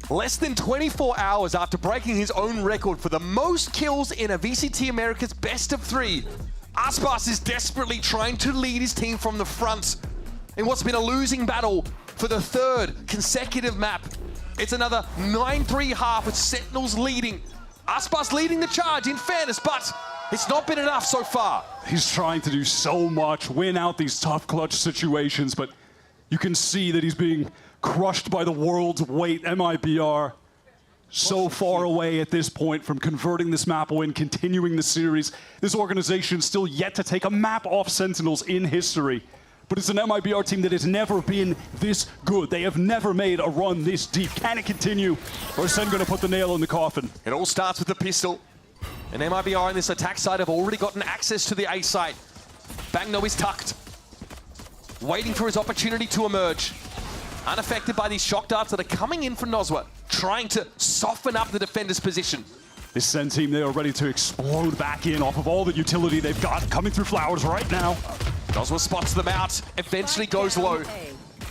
Less than 24 hours after breaking his own record for the most kills in a VCT Americas best of 3, Aspas is desperately trying to lead his team from the front in what's been a losing battle for the 3rd consecutive map. It's another 9-3 half with Sentinels leading. Aspas leading the charge in fairness, but it's not been enough so far. He's trying to do so much, win out these tough clutch situations, but you can see that he's being crushed by the world's weight. MIBR so far away at this point from converting this map win, continuing the series. This organization still yet to take a map off Sentinels in history. But it's an MIBR team that has never been this good. They have never made a run this deep. Can it continue? Or is SEN going to put the nail in the coffin? It all starts with the pistol. And MIBR on this attack side have already gotten access to the A site. Bangno is tucked, waiting for his opportunity to emerge. Unaffected by these shock darts that are coming in from Nozwa, trying to soften up the defender's position. This SEN team, they are ready to explode back in off of all the utility they've got coming through Flowers right now. Nozwa spots them out, eventually goes low.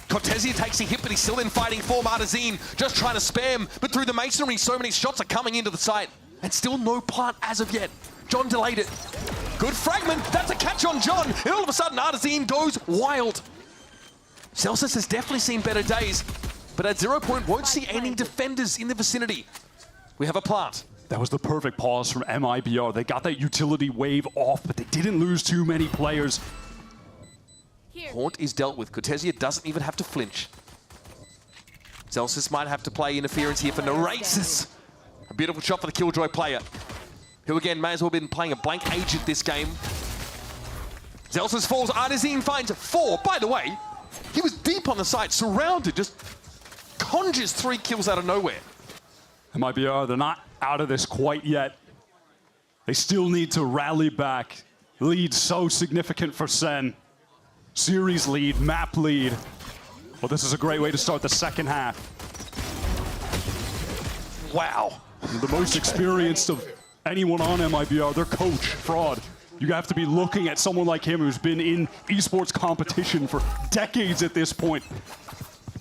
Cortesia takes a hit, but he's still in fighting for Martazine, just trying to spam, but through the masonry, so many shots are coming into the site. And still no plant as of yet. John delayed it. Good fragment, that's a catch on John, and all of a sudden Artazine goes wild. Celsius has definitely seen better days, but at 0 point won't see any defenders in the vicinity. We have a plant. That was the perfect pause from MIBR. They got that utility wave off, but they didn't lose too many players. Haunt is dealt with. Cortesia doesn't even have to flinch. Celsius might have to play interference here for Norasis. A beautiful shot for the Killjoy player, who again may as well have been playing a blank agent this game. Celsius falls, Artazine finds 4. By the way, he was deep on the site, surrounded, just conjures 3 kills out of nowhere. MIBR, they're not out of this quite yet. They still need to rally back. Lead so significant for SEN. Series lead, map lead. Well, this is a great way to start the second half. Wow. The most experienced of anyone on MIBR, their coach, Fraud. You have to be looking at someone like him who's been in esports competition for decades at this point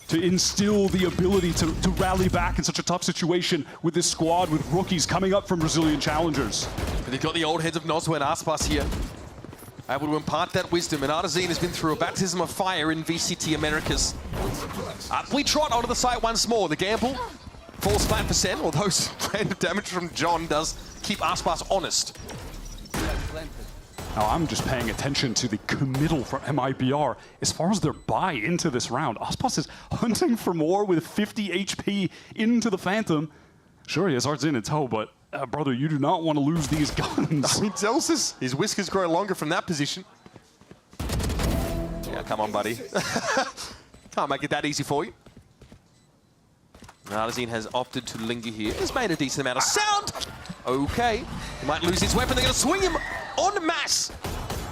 to instill the ability to rally back in such a tough situation with this squad with rookies coming up from Brazilian challengers. And they've got the old heads of Nozwa and Aspas here, able to impart that wisdom, and Artazine has been through a baptism of fire in VCT Americas. We trot onto the site once more. The gamble falls flat for SEN, although random damage from John does keep Aspas honest. Now, I'm just paying attention to the committal for MIBR. As far as their buy into this round, Aspas is hunting for more with 50 HP into the Phantom. Sure, he has Arts in tow, but brother, you do not want to lose these guns. I mean, Celsius, his whiskers grow longer from that position. Yeah, come on, buddy. Can't make it that easy for you. Artazine has opted to linger here. He's made a decent amount of sound. Okay, he might lose his weapon. They're going to swing him en masse.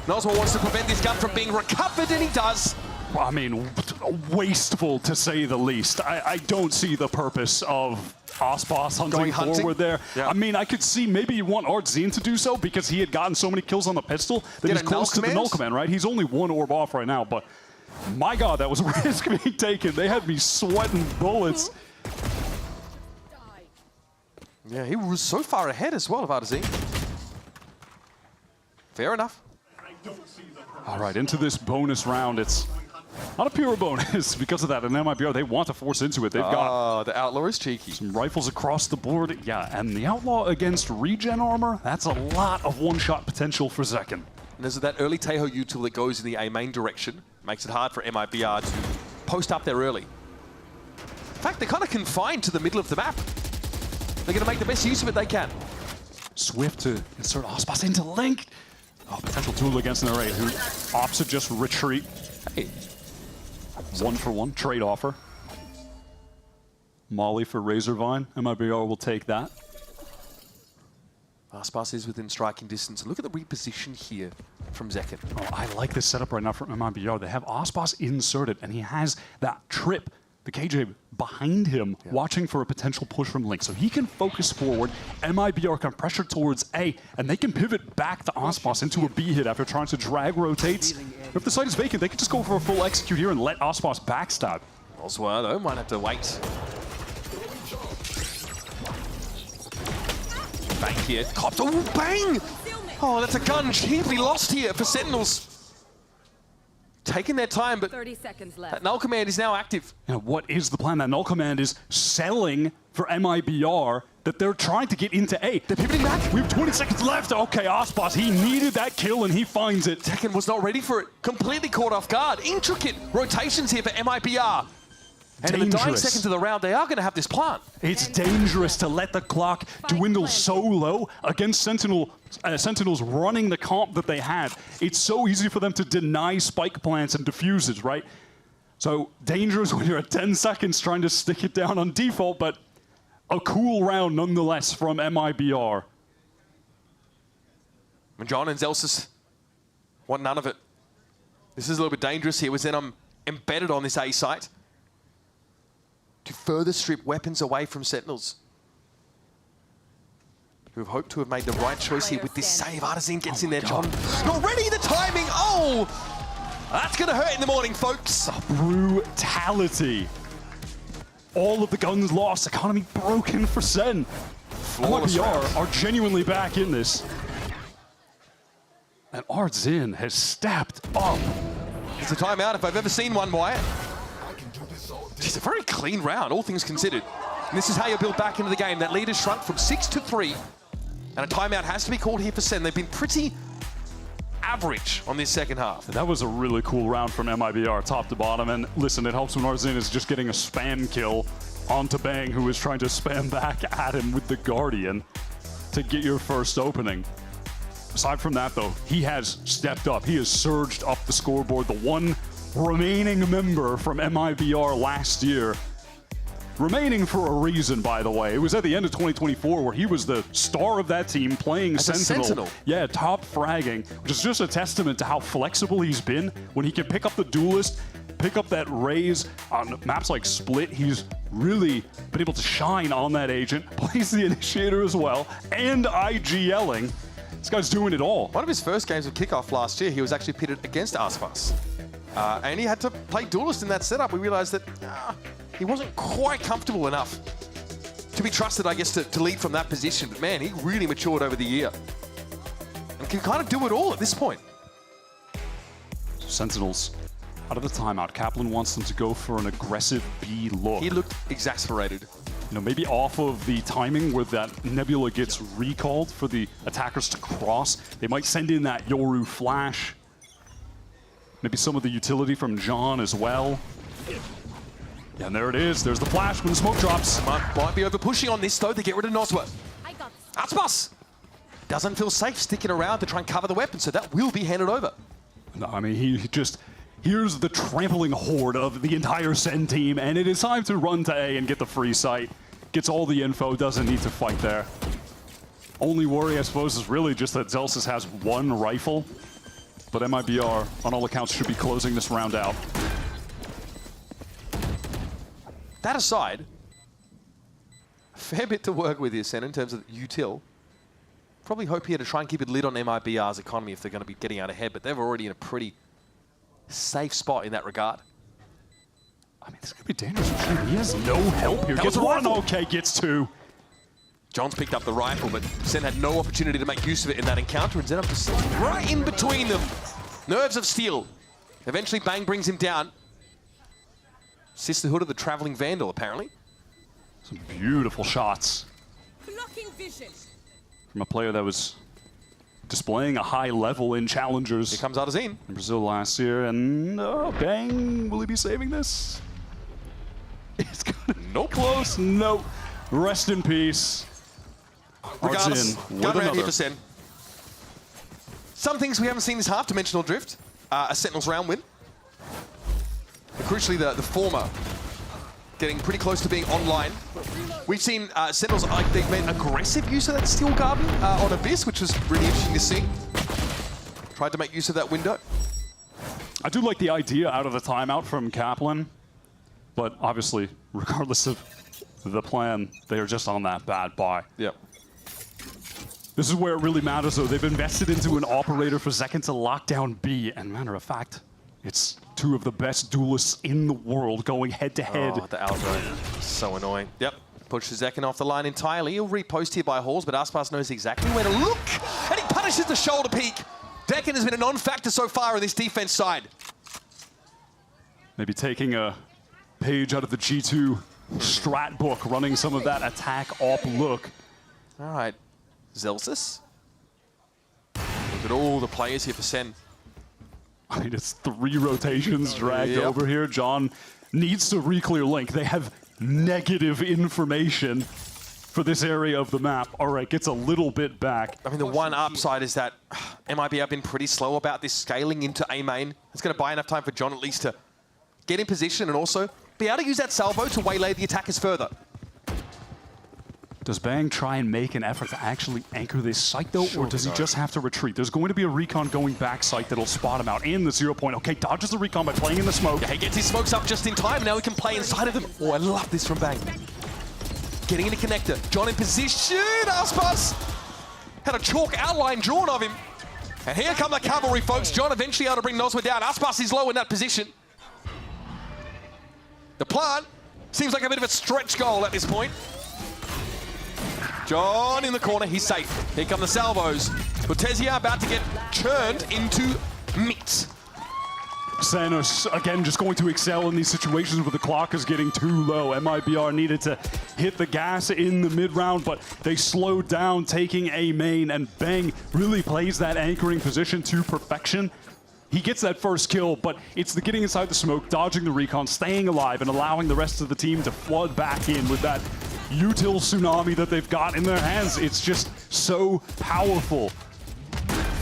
Nozwa wants to prevent this gun from being recovered, and he does. Well, I mean, wasteful to say the least. I don't see the purpose of Aspas hunting forward there. Yeah. I mean, I could see maybe you want Artzine to do so because he had gotten so many kills on the pistol that he's close to the null command, right? He's only 1 orb off right now, but my God, that was a risk being taken. They had me sweating bullets. Yeah, he was so far ahead as well of Artazine. Fair enough. All right, into this bonus round. It's not a pure bonus because of that. And MIBR, they want to force into it. They've got the Outlaw is cheeky. Some rifles across the board. Yeah, and the Outlaw against regen armor, that's a lot of one-shot potential for Zekken. And there's that early Teho util that goes in the A main direction. Makes it hard for MIBR to post up there early. In fact, they're kind of confined to the middle of the map. They're going to make the best use of it they can. Swift to insert Aspas into Link. Oh, potential tool against Narrate, who opts to just retreat. Hey. 1-for-1 trade offer. Molly for Razorvine. MIBR will take that. Aspas is within striking distance. Look at the reposition here from Zekken. Oh, I like this setup right now from MIBR. They have Aspas inserted, and he has that trip, the KJ behind him, watching for a potential push from Link. So he can focus forward, MIBR can pressure towards A, and they can pivot back to Aspas into a B hit after trying to drag rotates. If the site is vacant, they can just go for a full execute here and let Aspas backstab. Nozwa, though, might have to wait here. Cops, oh, bang! Oh, that's a gun cheaply lost here for Sentinels. Taking their time, but 30 seconds left. that null command is now active. Now, what is the plan? That null command is selling for MIBR that they're trying to get into A. They're pivoting back. We have 20 seconds left. Okay, Aspas, he needed that kill and he finds it. Zekken was not ready for it. Completely caught off guard. Intricate rotations here for MIBR. And in the dying Dangerous. seconds of the round, they are going to have this plant. It's dangerous to let the clock dwindle so low against Sentinels running the comp that they had. It's so easy for them to deny spike plants and defuses, right? So dangerous when you're at 10 seconds trying to stick it down on default, but a cool round nonetheless from MIBR. And John and Zelsis want none of it. This is a little bit dangerous here with Zenom embedded on this A site to further strip weapons away from Sentinels, who have hoped to have made the right choice here with this save. Artisan gets in there, John. Not ready, the timing, oh! That's gonna hurt in the morning, folks. Brutality. All of the guns lost, economy broken for Sen. MIBR are genuinely back in this. And Artzin has stepped up. It's a timeout if I've ever seen one, Wyatt. It's a very clean round, all things considered. And this is how you build back into the game. That lead has shrunk from 6 to 3. And a timeout has to be called here for Sen. They've been pretty average on this second half. That was a really cool round from MIBR, top to bottom. And listen, it helps when Artzin is just getting a spam kill onto Bang, who is trying to spam back at him with the Guardian to get your first opening. Aside from that, though, he has stepped up. He has surged up the scoreboard. The one remaining member from MIBR last year. Remaining for a reason, by the way. It was at the end of 2024 where he was the star of that team playing Sentinel. Yeah, top fragging, which is just a testament to how flexible he's been when he can pick up the Duelist, pick up that Raze on maps like Split. He's really been able to shine on that agent, plays the Initiator as well, and IGLing. This guy's doing it all. One of his first games of Kickoff last year, he was actually pitted against Aspas. And he had to play Duelist in that setup. We realized that he wasn't quite comfortable enough to be trusted, I guess, to lead from that position. But man, he really matured over the year and can kind of do it all at this point. Sentinels out of the timeout. Kaplan wants them to go for an aggressive B look. He looked exasperated. You know, maybe off of the timing where that Nebula gets recalled for the attackers to cross. They might send in that Yoru flash. Maybe some of the utility from John as well. Yeah, and there it is. There's the flash when the smoke drops. Might be over pushing on this though to get rid of Nosworth. Aspas doesn't feel safe sticking around to try and cover the weapon, so that will be handed over. No, I mean, he just, here's the trampling horde of the entire Sen team, and it is time to run to A and get the free site. Gets all the info, doesn't need to fight there. Only worry, I suppose, is really just that Zelsis has one rifle, but MIBR, on all accounts, should be closing this round out. That aside, a fair bit to work with here, Sen, in terms of util. Probably hope here to try and keep a lid on MIBR's economy if they're going to be getting out ahead, but they're already in a pretty safe spot in that regard. I mean, this could be dangerous. He has no help here. Gets one, okay, gets two. John's picked up the rifle, but Sen had no opportunity to make use of it in that encounter, and Zenom just right in between them. Nerves of steel. Eventually, Bang brings him down. Sisterhood of the Traveling Vandal, apparently. Some beautiful shots. Blocking vision. From a player that was displaying a high level in challengers. Here comes Artazine. In Brazil last year, and Bang, will he be saving this? It's gonna nope. Close, nope. Rest in peace. Regardless, Artzin gun with round here another. for Sen. Some things we haven't seen this half, Dimensional Drift, a Sentinels round win. And crucially, the former getting pretty close to being online. We've seen Sentinels, like they've made aggressive use of that Steel Garden on Abyss, which was really interesting to see. Tried to make use of that window. I do like the idea out of the timeout from Kaplan, but obviously, regardless of the plan, they are just on that bad buy. Yep. This is where it really matters, though. They've invested into an operator for Zekken to lock down B, and matter of fact, it's two of the best duelists in the world going head-to-head. Oh, the Aldo. So annoying. Yep. Pushes Zekken off the line entirely. He'll repost here by Halls, but Aspas knows exactly where to look. And he punishes the shoulder peek. Zekken has been a non-factor so far on this defense side. Maybe taking a page out of the G2 strat book, running some of that attack op look. All right, Zelsis. Look at all the players here for SEN. I mean, it's 3 rotations dragged Yep. over here. John needs to re-clear Link. They have negative information for this area of the map. All right, gets a little bit back. I mean, the one upside is that MIBR have been pretty slow about this scaling into A main. It's going to buy enough time for John at least to get in position and also be able to use that salvo to waylay the attackers further. Does Bang try and make an effort to actually anchor this site, though, or does he just have to retreat? There's going to be a recon going back site that'll spot him out in the 0 point. Okay, dodges the recon by playing in the smoke. Yeah, he gets his smokes up just in time. Now he can play inside of them. Oh, I love this from Bang. Getting in a connector. John in position. Aspas had a chalk outline drawn of him. And here come the cavalry, folks. John eventually able to bring Nosma down. Aspas is low in that position. The plant seems like a bit of a stretch goal at this point. John in the corner, he's safe. Here come the salvos. Cortesia about to get churned into meat. SEN again just going to excel in these situations where the clock is getting too low. MIBR needed to hit the gas in the mid-round, but they slowed down, taking A main, and Bang really plays that anchoring position to perfection. He gets that first kill, but it's the getting inside the smoke, dodging the recon, staying alive, and allowing the rest of the team to flood back in with that util tsunami that they've got in their hands. It's just so powerful.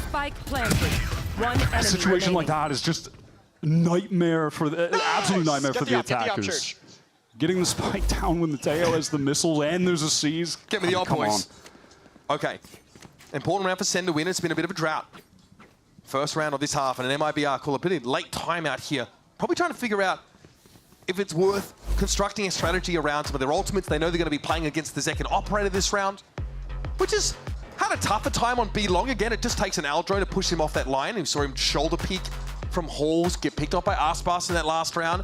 Spike planted. One enemy A situation remaining. like that is just nightmare for the absolute nightmare for the attackers. Getting the spike down when the Teo has the missiles and there's a seize. Get me the old come boys. on. Okay. Important round for SEN to win. It's been a bit of a drought. First round of this half, and an MIBR call a bit of late timeout here. Probably trying to figure out if it's worth constructing a strategy around some of their ultimates. They know they're going to be playing against the Zekken operator this round, which has had a tougher time on B long. Again, it just takes an Aldro to push him off that line. We saw him shoulder peek from Halls, get picked up by Aspas in that last round.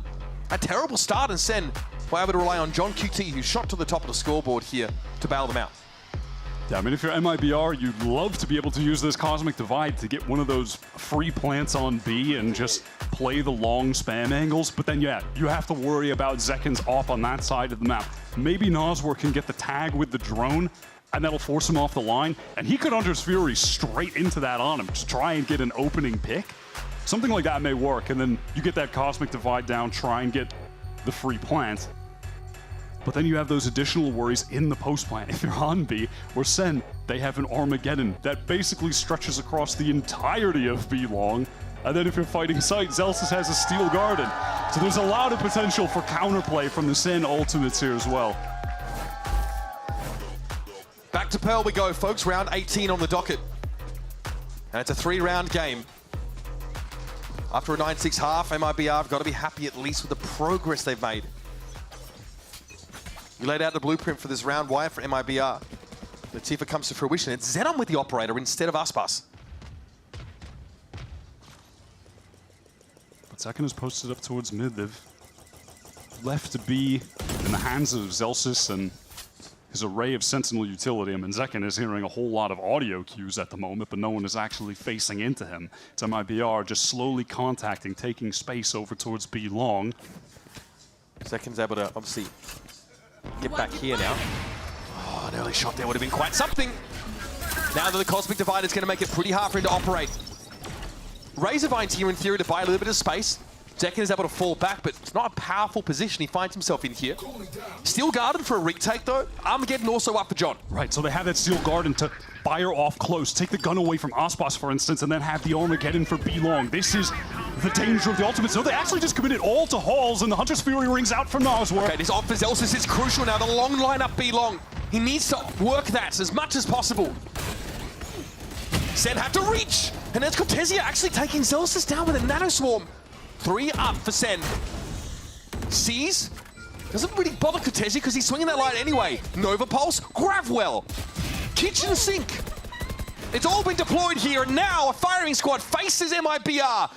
A terrible start, and SEN were able to rely on John QT, who shot to the top of the scoreboard here to bail them out. Yeah, I mean, if you're MIBR, you'd love to be able to use this Cosmic Divide to get one of those free plants on B and just play the long spam angles. But then, yeah, you have to worry about Zekken's off on that side of the map. Maybe Noswar can get the tag with the drone, and that'll force him off the line. And he could Hunter's Fury straight into that on him, just try and get an opening pick. Something like that may work, and then you get that Cosmic Divide down, try and get the free plant. But then you have those additional worries in the post plant. If you're on B or SEN, they have an Armageddon that basically stretches across the entirety of B long. And then if you're fighting site, Zelsis has a Steel Garden. So there's a lot of potential for counterplay from the SEN ultimates here as well. Back to Pearl we go, folks. Round 18 on the docket. And it's a 3-round game. After a 9-6 half, MIBR have got to be happy at least with the progress they've made. We laid out the blueprint for this round. Why for MIBR? Latifa comes to fruition. It's Zenon with the operator instead of Aspas. But Zekken is posted up towards mid. They've left to be in the hands of Zelsis and his array of Sentinel utility. I mean, Zekken is hearing a whole lot of audio cues at the moment, but no one is actually facing into him. It's MIBR just slowly contacting, taking space over towards B long. Zekken's able to obviously get back here now. Oh, an early shot there would have been quite something. Now that the Cosmic Divide is going to make it pretty hard for him to operate. Razorvine's here in theory to buy a little bit of space. Zekken is able to fall back, but it's not a powerful position he finds himself in here. Steel Garden for a retake though. Armageddon also up for John. Right, so they have that Steel Garden to fire off close, take the gun away from Aspas, for instance, and then have the Armageddon for B long. This is the danger of the ultimate. So they actually just committed all to Halls, and the Hunter's Fury rings out from Noswar. Okay, this off for Zelsis is crucial now. The long line up B long. He needs to work that as much as possible. SEN had to reach, and there's Cortesia actually taking Zelsis down with a Nano Swarm. 3 up for SEN. Sees. Doesn't really bother Cortesia because he's swinging that line anyway. Nova Pulse, Gravwell, Kitchen Sink. It's all been deployed here, and now a firing squad faces MIBR.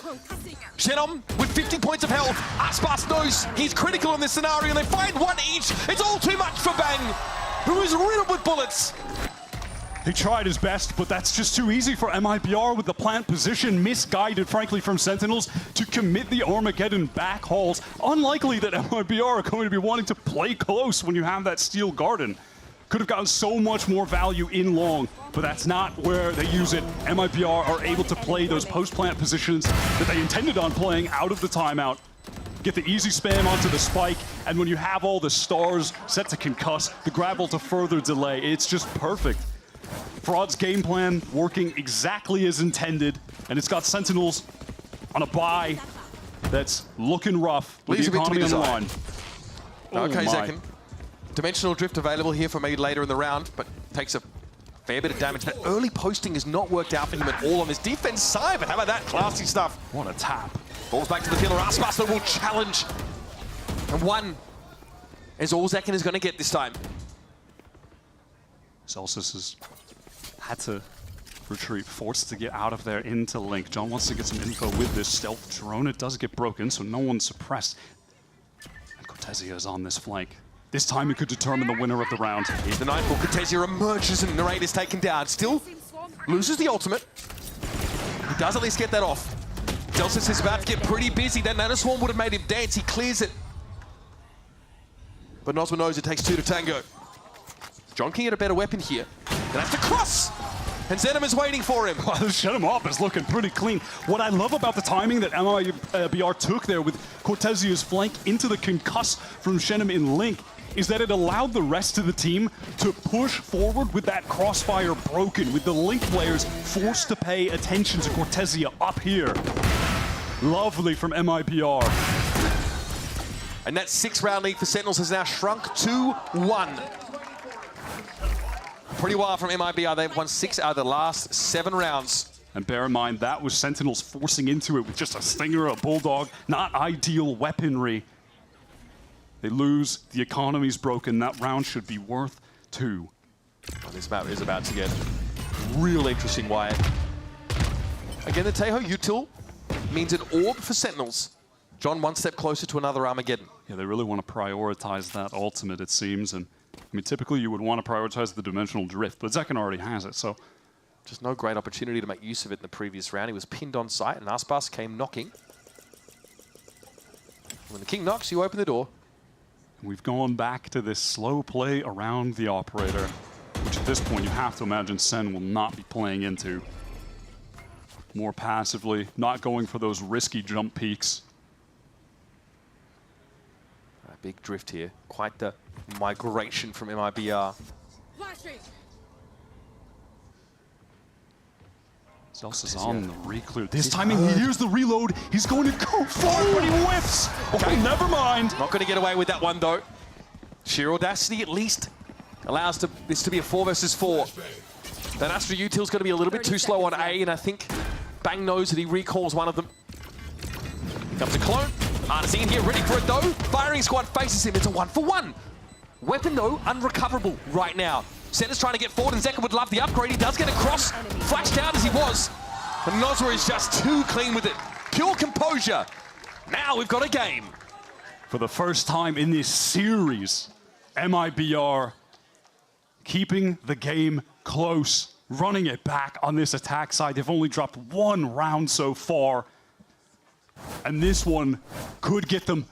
Xenom with 50 points of health. Aspas knows he's critical in this scenario, and they find one each. It's all too much for Bang, who is riddled with bullets. He tried his best, but that's just too easy for MIBR with the plant position, misguided, frankly, from Sentinels to commit the Armageddon back hauls. Unlikely that MIBR are going to be wanting to play close when you have that steel garden. Could have gotten so much more value in long, but that's not where they use it. MIBR are able to play those post-plant positions that they intended on playing out of the timeout. Get the easy spam onto the spike, and when you have all the stars set to concuss, the grapple to further delay, it's just perfect. Fraud's game plan working exactly as intended, and it's got Sentinels on a buy that's looking rough with the economy on the line. Okay, Zekken. Dimensional drift available here for me later in the round, but takes a fair bit of damage. That early posting has not worked out for him at all on this defense side, but how about that classy stuff? What a tap. Balls back to the pillar. Aspas will challenge. And one is all Zekken is going to get this time. Celsius has had to retreat, forced to get out of there into Link. John wants to get some info with this stealth drone. It does get broken, so no one's suppressed. And Cortezia is on this flank. This time it could determine the winner of the round. Here's the Nightfall. Cortezia emerges and Narrate is taken down. Still loses the ultimate. He does at least get that off. Celsius is about to get pretty busy. That Nanoswarm would have made him dance. He clears it. But Nosma knows it takes two to tango. John can get a better weapon here. Then has to cross! And Zenem is waiting for him. Shut him up, it's looking pretty clean. What I love about the timing that MIBR took there with Cortezia's flank into the concuss from Shenem in Link is that it allowed the rest of the team to push forward with that crossfire broken, with the Link players forced to pay attention to Cortezia up here. Lovely from MIBR. And that 6-round lead for Sentinels has now shrunk to 1. Pretty wild from MIBR. They've won 6 out of the last 7 rounds. And bear in mind, that was Sentinels forcing into it with just a Stinger, a Bulldog, not ideal weaponry. They lose, the economy's broken, that round should be worth 2. Well, this map is about to get real interesting, Wyatt. Again, the Teho util means an orb for Sentinels. John, one step closer to another Armageddon. Yeah, they really want to prioritize that ultimate, it seems, and I mean, typically you would want to prioritize the dimensional drift, but Zekken already has it, so. Just no great opportunity to make use of it in the previous round. He was pinned on site, and Aspas came knocking. When the king knocks, you open the door. We've gone back to this slow play around the operator, which at this point you have to imagine Sen will not be playing into. More passively, not going for those risky jump peaks. A big drift here. Quite the migration from MIBR. Zelsa's on the re-clear. This timing, he hears the reload. He's going to go for it, but he whiffs. Okay, never mind. Not going to get away with that one, though. Sheer audacity at least allows this to be a 4 versus 4. That Astra util's going to be a little bit too slow on A, and I think Bang knows that he recalls one of them. Here comes a clone. Artisan here, ready for it, though. Firing squad faces him. It's a 1-for-1. Weapon, though, unrecoverable right now. Center's trying to get forward, and Zekken would love the upgrade. He does get across, flashed down as he was. And Nosma is just too clean with it. Pure composure. Now we've got a game. For the first time in this series, MIBR keeping the game close, running it back on this attack side. They've only dropped 1 round so far. And this one could get them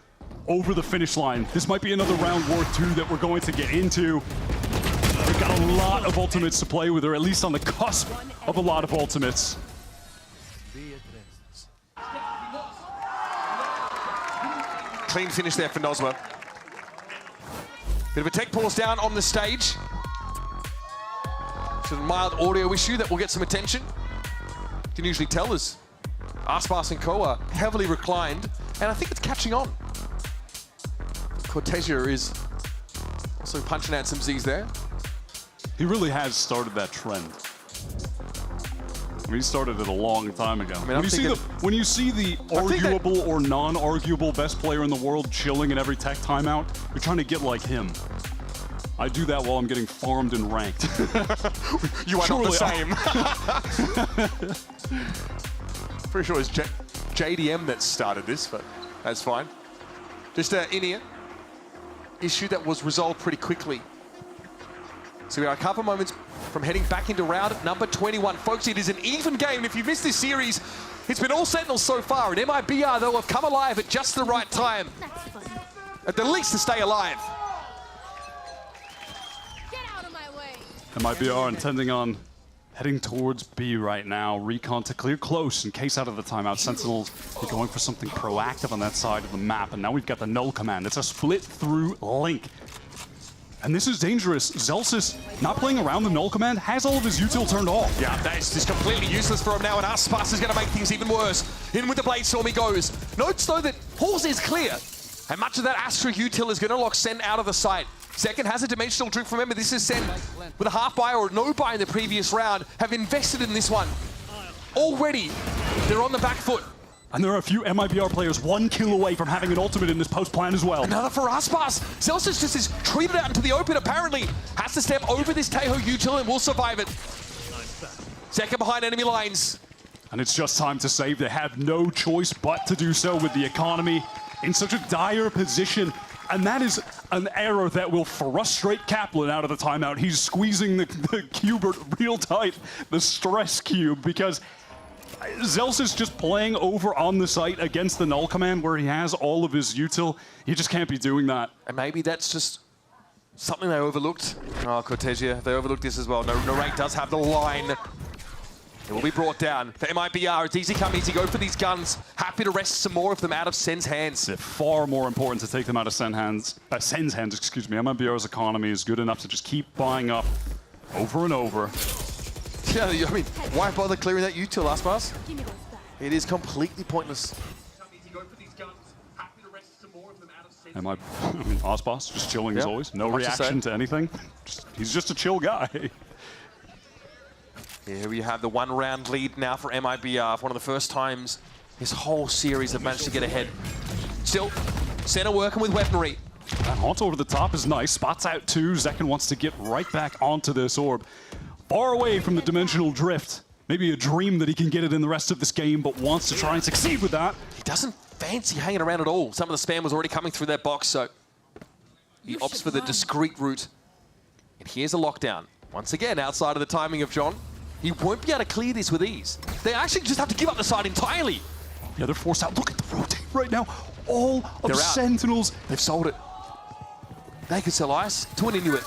over the finish line. This might be another round worth 2 that we're going to get into. They've got a lot of ultimates to play with, or at least on the cusp of a lot of ultimates. Clean finish there for Nosma. Bit of a tech pause down on the stage. It's a mild audio issue that will get some attention. You can usually tell as Aspas and Co are heavily reclined, and I think it's catching on. Cortezia is also punching out some Z's there. He really has started that trend. I mean, he started it a long time ago. I mean, when you see the arguable or non-arguable best player in the world chilling in every tech timeout, you're trying to get like him. I do that while I'm getting farmed and ranked. You are not the same. Pretty sure his JDM that started this, but that's fine. Just an in-ear issue that was resolved pretty quickly. So we are a couple moments from heading back into round number 21. Folks, it is an even game. If you've missed this series, it's been all Sentinels so far. And MIBR, though, have come alive at just the right time. At the least to stay alive. MIBR intending on heading towards B right now. Recon to clear close in case out of the timeout. Sentinels are going for something proactive on that side of the map. And now we've got the null command. It's a split through link. And this is dangerous. Zelsis, not playing around the null command, has all of his util turned off. Yeah, that's just completely useless for him now, and Aspas is going to make things even worse. In with the Blade Storm he goes. Notes, though, that Pulsar is clear, and much of that Astra util is going to lock Sen out of the sight. Zekken has a dimensional drift. Remember, this is Sen with a half buy or no buy in the previous round, have invested in this one. Already, they're on the back foot. And there are a few MIBR players 1 kill away from having an ultimate in this post plan as well. Another for Aspas. Zelsis just is treated out into the open, apparently. Has to step over this Taeho util and will survive it. Zekken behind enemy lines. And it's just time to save. They have no choice but to do so with the economy in such a dire position. And that is an error that will frustrate Kaplan out of the timeout. He's squeezing the cube real tight, the stress cube, because Zels is just playing over on the site against the null command where he has all of his util. He just can't be doing that. And maybe that's just something they overlooked. Oh, Cortesia, they overlooked this as well. Narrate does have the line. It will be brought down. For MIBR, it's easy come, easy go for these guns. Happy to wrest some more of them out of Sen's hands. It's far more important to take them out of Sen's hands, excuse me. MIBR's economy is good enough to just keep buying up over and over. Yeah, I mean, why bother clearing that util, Aspas? It is completely pointless. I mean, Aspas just chilling as always. No reaction to anything. He's just a chill guy. Here we have the 1 round lead now for MIBR. For one of the first times this whole series have managed to get ahead. Still, Center working with weaponry. That haunt over the top is nice. Spots out 2. Zekken wants to get right back onto this orb. Far away from the dimensional drift. Maybe a dream that he can get it in the rest of this game, but wants to try and succeed with that. He doesn't fancy hanging around at all. Some of the spam was already coming through that box, so he opts for the discreet route. And here's a lockdown. Once again, outside of the timing of John. He won't be able to clear this with ease. They actually just have to give up the side entirely. Yeah, they're forced out. Look at the rotate right now. All of Sentinels. They've sold it. They could sell ice to an Inuit.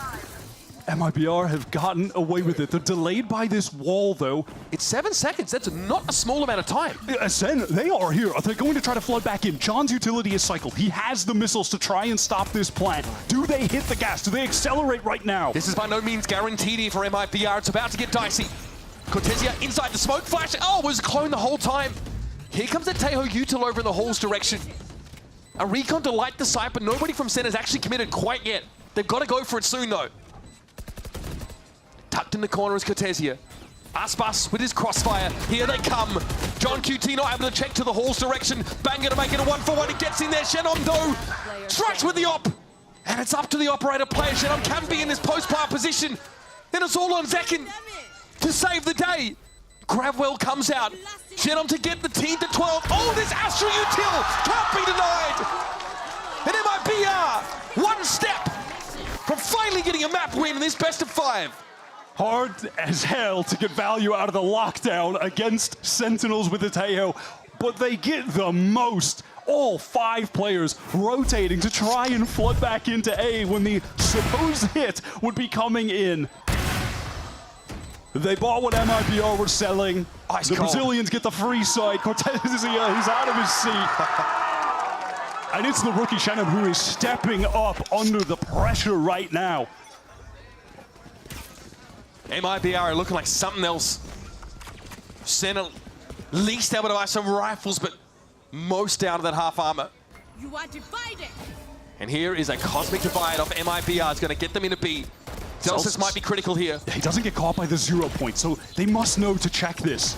MIBR have gotten away with it. They're delayed by this wall, though. It's 7 seconds. That's not a small amount of time. SEN, they are here. Are they going to try to flood back in? John's utility is cycled. He has the missiles to try and stop this plant. Do they hit the gas? Do they accelerate right now? This is by no means guaranteed here for MIBR. It's about to get dicey. Cortesia inside the smoke flash. Oh, it was clone the whole time. Here comes the Taeho util over in the hall's direction. A recon to light the site, but nobody from Sen has actually committed quite yet. They've got to go for it soon, though. Tucked in the corner is Cortesia. Aspas with his crossfire. Here they come. John QT not able to check to the hall's direction. Banger to make it a 1-for-1. He gets in there. Shenom though strikes with the op. And it's up to the operator player. Shenom can be in this post-plant position. Then it's all on Zekken to save the day. Gravwell comes out. Shenom to get the team to 12. Oh, this Astra util can't be denied. And MIBR, one step from finally getting a map win in this best of 5. Hard as hell to get value out of the lockdown against Sentinels with the Taeho, but they get the most. All 5 players rotating to try and flood back into A when the supposed hit would be coming in. They bought what MIBR were selling. Ice the cold. Brazilians get the free side. Cortesia, he's out of his seat. And it's the rookie Shenom who is stepping up under the pressure right now. MIBR are looking like something else. Sen at least able to buy some rifles, but most down to that half armor. You are divided. And here is a cosmic divide off MIBR. It's going to get them into B. Zelsis might be critical here. He doesn't get caught by the 0 point, so they must know to check this.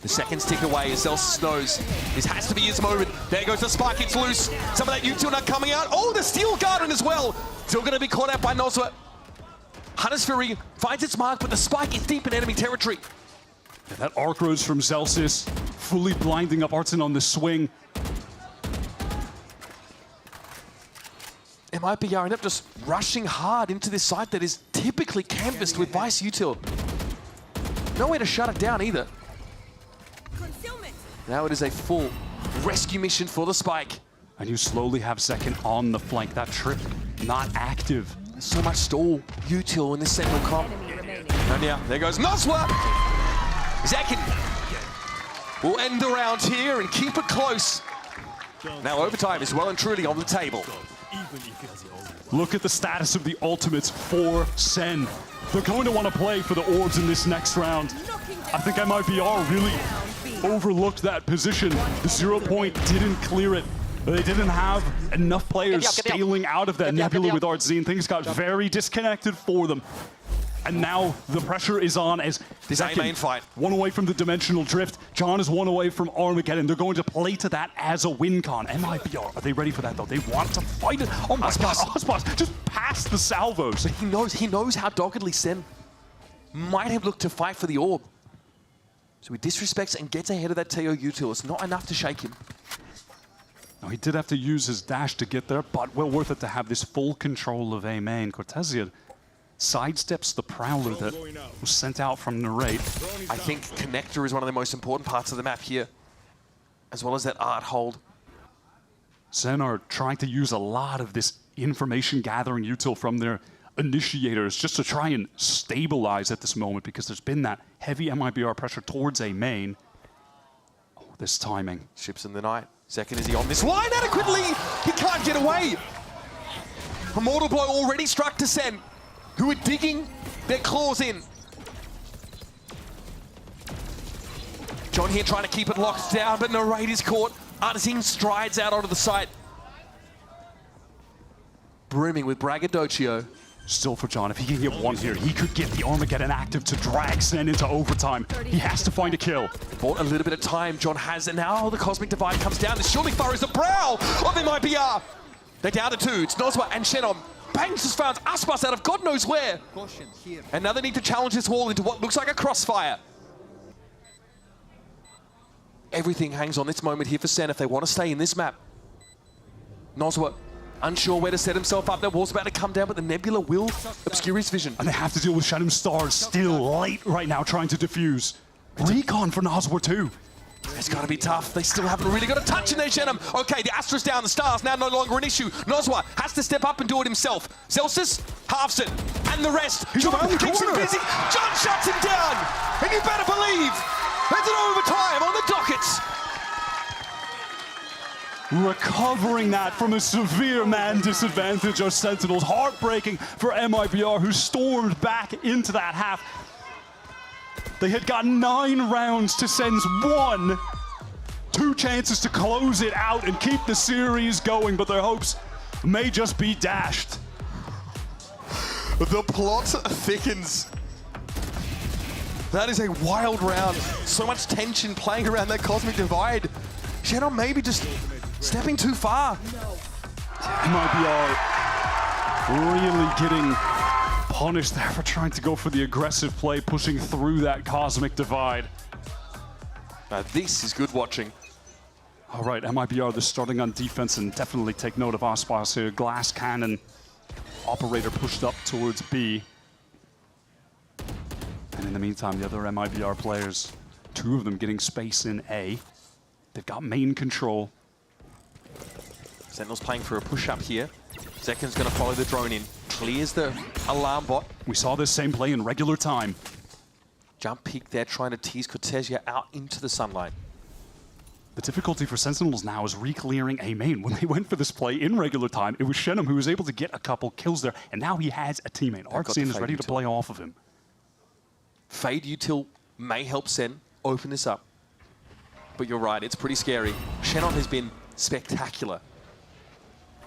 The seconds tick away as Zelsis knows this has to be his moment. There goes the spike, it's loose. Some of that util not coming out. Oh, the Steel Garden as well. Still going to be caught out by Nozwa. Hunter's Fury finds its mark, but the spike is deep in enemy territory. That arc rose from Celsius, fully blinding up Artzen on the swing. MIBR end up just rushing hard into this site that is typically canvassed with Vice Util. Nowhere to shut it down either. Now it is a full rescue mission for the Spike. And you slowly have Zekken on the flank. That trip not active. So much stall Util in this Sentinel comp. And now, there goes Noswa! Zekken will end the round here and keep it close. Now overtime is well and truly on the table. Look at the status of the ultimates for SEN. They're going to want to play for the orbs in this next round. I think MIBR really overlooked that position. The 0 point didn't clear it. They didn't have enough players scaling out of that nebula with Artzen. Things got very disconnected for them. And now the pressure is on as this main fight. One away from the dimensional drift. John is one away from Armageddon. They're going to play to that as a win con. MIBR, are they ready for that though? They want to fight it. Oh my God, Aspas just passed the salvos. He knows how doggedly SEN might have looked to fight for the orb. So he disrespects and gets ahead of that TO Util. It's not enough to shake him. Now, he did have to use his dash to get there, but well worth it to have this full control of A main. Cortezia sidesteps the Prowler that was sent out from Narrate. I think Connector is one of the most important parts of the map here, as well as that art hold. SEN are trying to use a lot of this information gathering util from their initiators just to try and stabilize at this moment, because there's been that heavy MIBR pressure towards A main. Oh, this timing. Ships in the night. Zekken, is he on this line adequately? He can't get away. A mortal blow already struck to SEN, who are digging their claws in. John here trying to keep it locked down, but Narrate is caught. Artzen strides out onto the site. Brimming with braggadocio. Still for John, if he can get one here, he could get the Armageddon active to drag SEN into overtime. He has to find a kill. Bought a little bit of time, John has, and now the Cosmic Divide comes down. This surely furrows the brow of MIBR. They're down to 2. It's Noswa and Shannon. Bangs has found Aspas out of God knows where. And now they need to challenge this wall into what looks like a crossfire. Everything hangs on this moment here for SEN if they want to stay in this map. Noswa, unsure where to set himself up. That wall's about to come down, but the nebula will obscure his vision. And they have to deal with Shadow Stars still late right now trying to defuse. Recon for Noswa too. It's got to be tough. They still haven't really got a touch in there, Shenham. Okay, the Astra's down, the Stars now no longer an issue. Noswa has to step up and do it himself. Celsius halves it, and the rest. John keeps him busy. John shuts him down, and you better believe there's an overtime on the dockets. Recovering that from a severe man disadvantage are Sentinels. Heartbreaking for MIBR, who stormed back into that half. They had got 9 rounds to SEN's 1. 2 chances to close it out and keep the series going, but their hopes may just be dashed. The plot thickens. That is a wild round. So much tension playing around that Cosmic Divide. Shannon maybe just stepping too far. MIBR really getting punished there for trying to go for the aggressive play, pushing through that Cosmic Divide. Now this is good watching. All right, MIBR, they're starting on defense, and definitely take note of Aspas here. Glass cannon operator pushed up towards B. And in the meantime, the other MIBR players, 2 of them getting space in A. They've got main control. Sentinel's playing for a push-up here. Zekken's going to follow the drone in. Clears the alarm bot. We saw this same play in regular time. Jump peek there, trying to tease Cortezia out into the sunlight. The difficulty for Sentinels now is re-clearing A main. When they went for this play in regular time, it was Shenham who was able to get a couple kills there, and now he has a teammate. Artzen is ready to play off of him. Fade Util may help SEN open this up. But you're right, it's pretty scary. Shannon has been spectacular.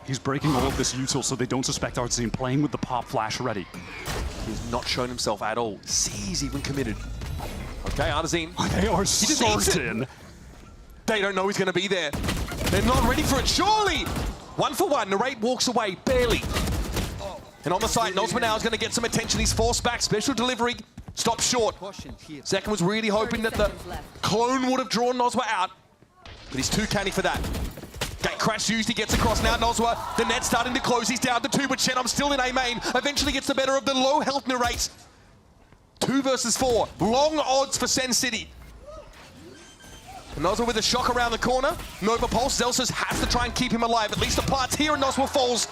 He's breaking all of this util so they don't suspect Artzen, playing with the pop flash ready. He's not shown himself at all. Sees even committed. Okay, Artzen. They are certain. They don't know he's going to be there. They're not ready for it, surely! 1 for 1, Narrate walks away, barely. And on the side, Nosma now is going to get some attention. He's forced back, special delivery. Stop short. Zekken was really hoping that the clone would have drawn Nozwa out, but he's too canny for that. Gate crash used, he gets across now, Nozwa. The net's starting to close, he's down to 2, but Shenom's still in A main. Eventually gets the better of the low health narrate. 2 versus 4, long odds for Sen City. Nozwa with a shock around the corner. Nova Pulse, Zelsus has to try and keep him alive. At least the parts here, and Nozwa falls.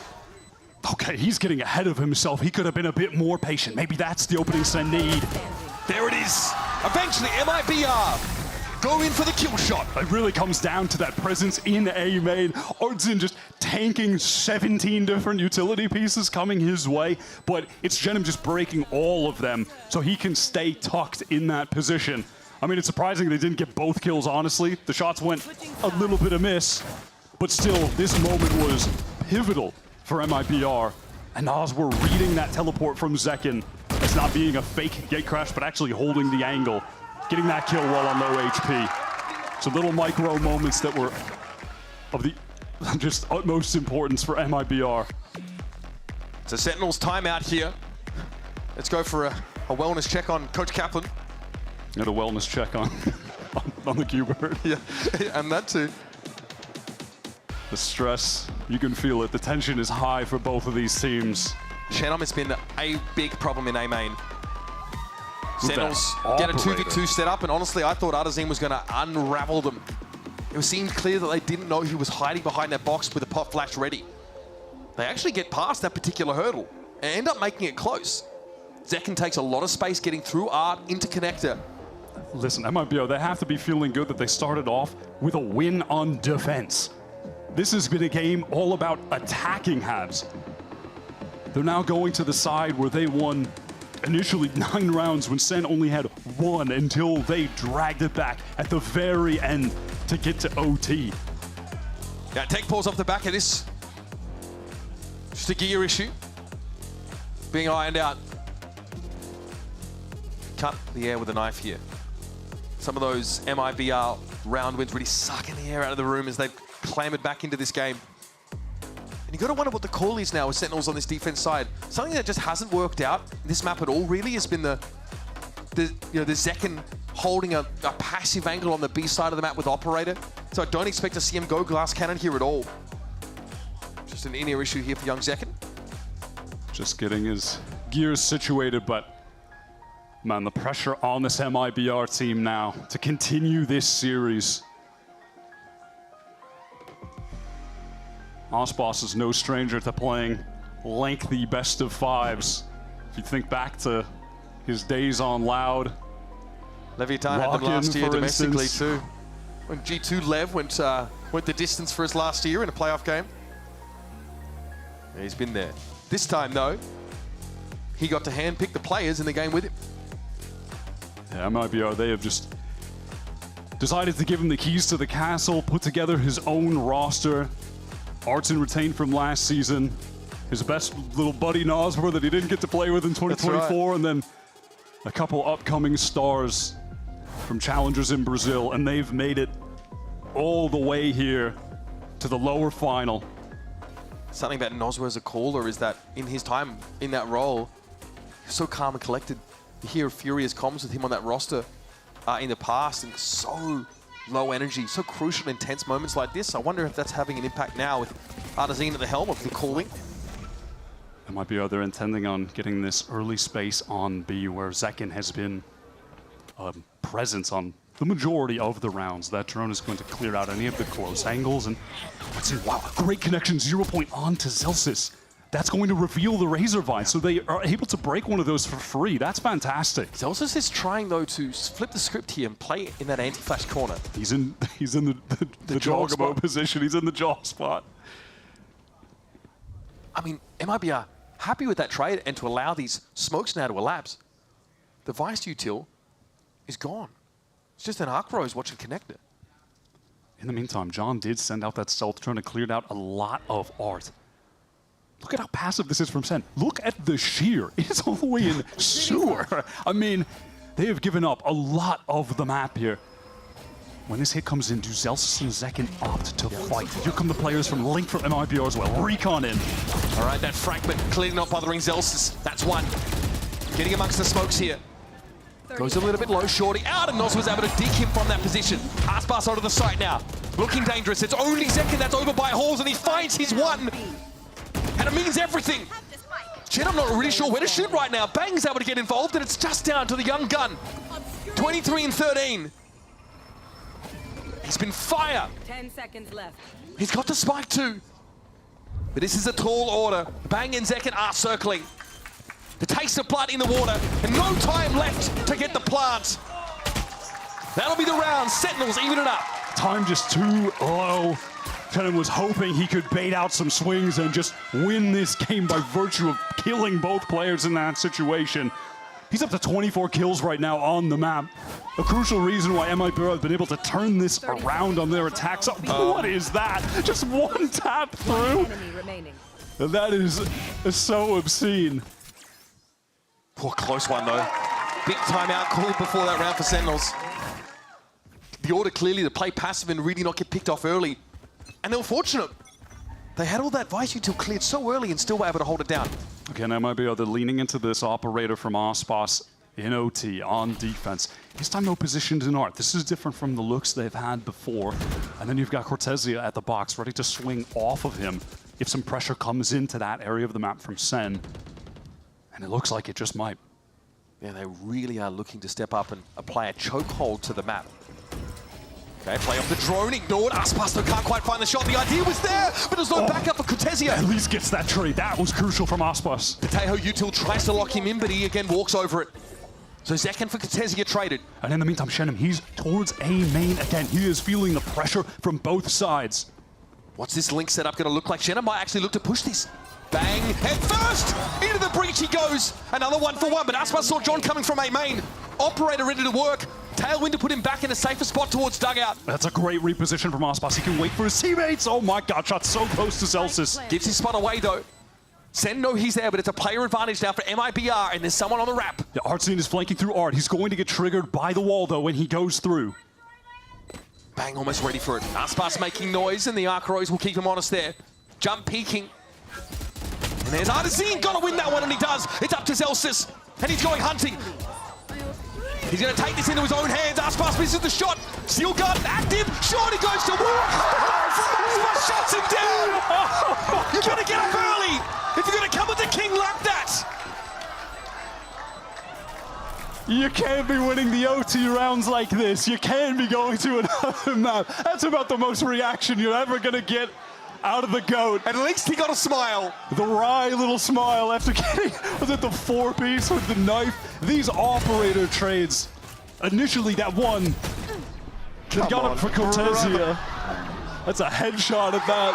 Okay, he's getting ahead of himself. He could have been a bit more patient. Maybe that's the opening Sen need. There it is. Eventually, MIBR go in for the kill shot. It really comes down to that presence in A main. Artsin just tanking 17 different utility pieces coming his way, but it's Jenim just breaking all of them so he can stay tucked in that position. I mean, it's surprising they didn't get both kills, honestly. The shots went a little bit amiss, but still, this moment was pivotal for MIBR. And Oz were reading that teleport from Zekken as not being a fake gate crash, but actually holding the angle, getting that kill while on low HP. So little micro moments that were of the just utmost importance for MIBR. It's a Sentinels timeout here. Let's go for a wellness check on Coach Kaplan. And a wellness check on the Q-Bird. Yeah, and that too. The stress, you can feel it. The tension is high for both of these teams. Shenom has been a big problem in A main. Sentinels get a 2v2 set up, and honestly, I thought Artsin was going to unravel them. It seemed clear that they didn't know he was hiding behind that box with a pop flash ready. They actually get past that particular hurdle and end up making it close. Zekken takes a lot of space getting through Art into connector. Listen, MIBR, they have to be feeling good that they started off with a win on defense. This has been a game all about attacking halves. They're now going to the side where they won initially 9 rounds when Sen only had 1 until they dragged it back at the very end to get to OT. Yeah, take pause off the back of this. Just a gear issue being ironed out. Cut the air with a knife here. Some of those MIBR round wins really sucking the air out of the room as they've clambered back into this game. And you got to wonder what the call is now with Sentinels on this defense side. Something that just hasn't worked out in this map at all really has been the Zekken holding a passive angle on the B side of the map with Operator. So I don't expect to see him go glass cannon here at all. Just an in-ear issue here for young Zekken. Just getting his gears situated, but man, the pressure on this MIBR team now to continue this series. Aspas is no stranger to playing lengthy best of 5s. If you think back to his days on Loud. Leviathan had them last year domestically too. When G2 Lev went the distance for his last year in a playoff game. Yeah, he's been there. This time though, he got to handpick the players in the game with him. Yeah, MIBR, they have just decided to give him the keys to the castle, put together his own roster. Artsin retained from last season. His best little buddy Noswar that he didn't get to play with in 2024, right. And then a couple upcoming stars from challengers in Brazil, and they've made it all the way here to the lower final. Something about Noswar as a caller is that in his time in that role, he's so calm and collected. You hear furious comms with him on that roster in the past, and so low energy, so crucial, intense moments like this. I wonder if that's having an impact now with Artsin at the helm of the calling. There might be other intending on getting this early space on B, where Zekken has been a presence on the majority of the rounds. That drone is going to clear out any of the close angles, and wow, great connection, 0 point on to Zelsus. That's going to reveal the Razor Vine, so they are able to break one of those for free. That's fantastic. Zelsus is trying though to flip the script here and play in that anti-flash corner. He's in the jaw spot position. He's in the jaw spot. I mean, MIBR happy with that trade and to allow these smokes now to elapse. The Vice util is gone. It's just an Arc Rose watching connector. In the meantime, John did send out that stealth drone and cleared out a lot of art. Look at how passive this is from Sen. Look at the shear. It's all the way in sewer. I mean, they have given up a lot of the map here. When this hit comes in, do Zelsus and Zekken opt to fight? Here come the players from Link from MIBR as well. Recon in. All right, that fragment clearly not bothering Zelsus. That's one. Getting amongst the smokes here. Goes a little bit low, Shorty out, and Nos was able to dig him from that position. Aspas onto the site now. Looking dangerous. It's only Zekken that's over by Halls, and he finds his one. And it means everything. Chen, I'm not really sure where to shoot right now. Bang's able to get involved, and it's just down to the young gun. 23 and 13. He's been fire. 10 seconds left. He's got the spike too. But this is a tall order. Bang and Zekken are circling. The taste of blood in the water, and no time left to get the plant. That'll be the round. Sentinels even it up. Time just too low. Tenem was hoping he could bait out some swings and just win this game by virtue of killing both players in that situation. He's up to 24 kills right now on the map. A crucial reason why MIBR have been able to turn this around on their attacks. What is that? Just one tap through? That is so obscene. Poor close one though. Big timeout called before that round for Sentinels. The order clearly to play passive and really not get picked off early. And they were fortunate. They had all that Vice Util cleared so early and still were able to hold it down. Again, MIBR, they're leaning into this operator from Aspas in OT on defense. This time no positioned in art. This is different from the looks they've had before. And then you've got Cortesia at the box ready to swing off of him if some pressure comes into that area of the map from SEN. And it looks like it just might. Yeah, they really are looking to step up and apply a chokehold to the map. Okay, play off the drone, ignored. Aspas though can't quite find the shot. The idea was there, but there's no backup for Cortesia. At least gets that trade. That was crucial from Aspas. Patejo Util tries to lock him in, but he again walks over it. So Zekken for Cortesia traded. And in the meantime, Shenham, he's towards A main again. He is feeling the pressure from both sides. What's this link setup going to look like? Shenham might actually look to push this. Bang, head first! Into the breach he goes. Another 1-for-1, but Aspas saw John coming from A main. Operator ready to work. Tailwind to put him back in a safer spot towards dugout. That's a great reposition from Aspas. He can wait for his teammates. Oh my god, shot so close to Celsius. Gives his spot away though. Sen know he's there, but it's a player advantage now for MIBR, and there's someone on the wrap. The Art scene is flanking through Art. He's going to get triggered by the wall though when he goes through. Bang, almost ready for it. Aspas making noise, and the Archeros will keep him honest there. Jump peeking. And there's Artesine, gotta win that one, and he does. It's up to Celsius, and he's going hunting. He's going to take this into his own hands. Aspas misses the shot. Steel gun active. Shorty goes to work. Aspas shuts him down. You're going to get up early if you're going to come with the king like that. You can't be winning the OT rounds like this. You can't be going to another map. That's about the most reaction you're ever going to get out of the GOAT. At least he got a smile. The wry little smile after getting, was it the 4-piece with the knife? These operator trades. Initially that one, they got him for Cortesia. That's a headshot at that.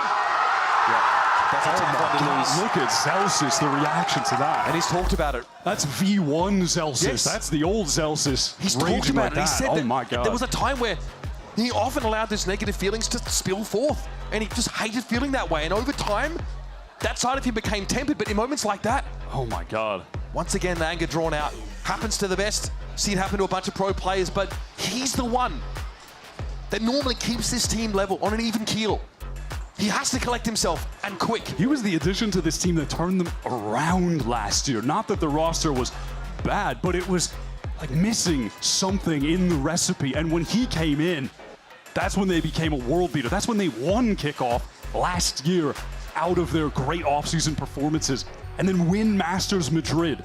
Yeah, that's a tough one to lose. Look at Celsius, the reaction to that. And he's talked about it. That's V1 Celsius. Yes. That's the old Celsius. He's talked about it. He said oh my God. There was a time where he often allowed those negative feelings to spill forth. And he just hated feeling that way. And over time, that side of him became tempered. But in moments like that, oh my God. Once again, the anger drawn out. Happens to the best. See it happen to a bunch of pro players. But he's the one that normally keeps this team level on an even keel. He has to collect himself, and quick. He was the addition to this team that turned them around last year. Not that the roster was bad, but it was like missing something in the recipe. And when he came in, that's when they became a world beater. That's when they won Kickoff last year out of their great offseason performances, and then win Masters Madrid.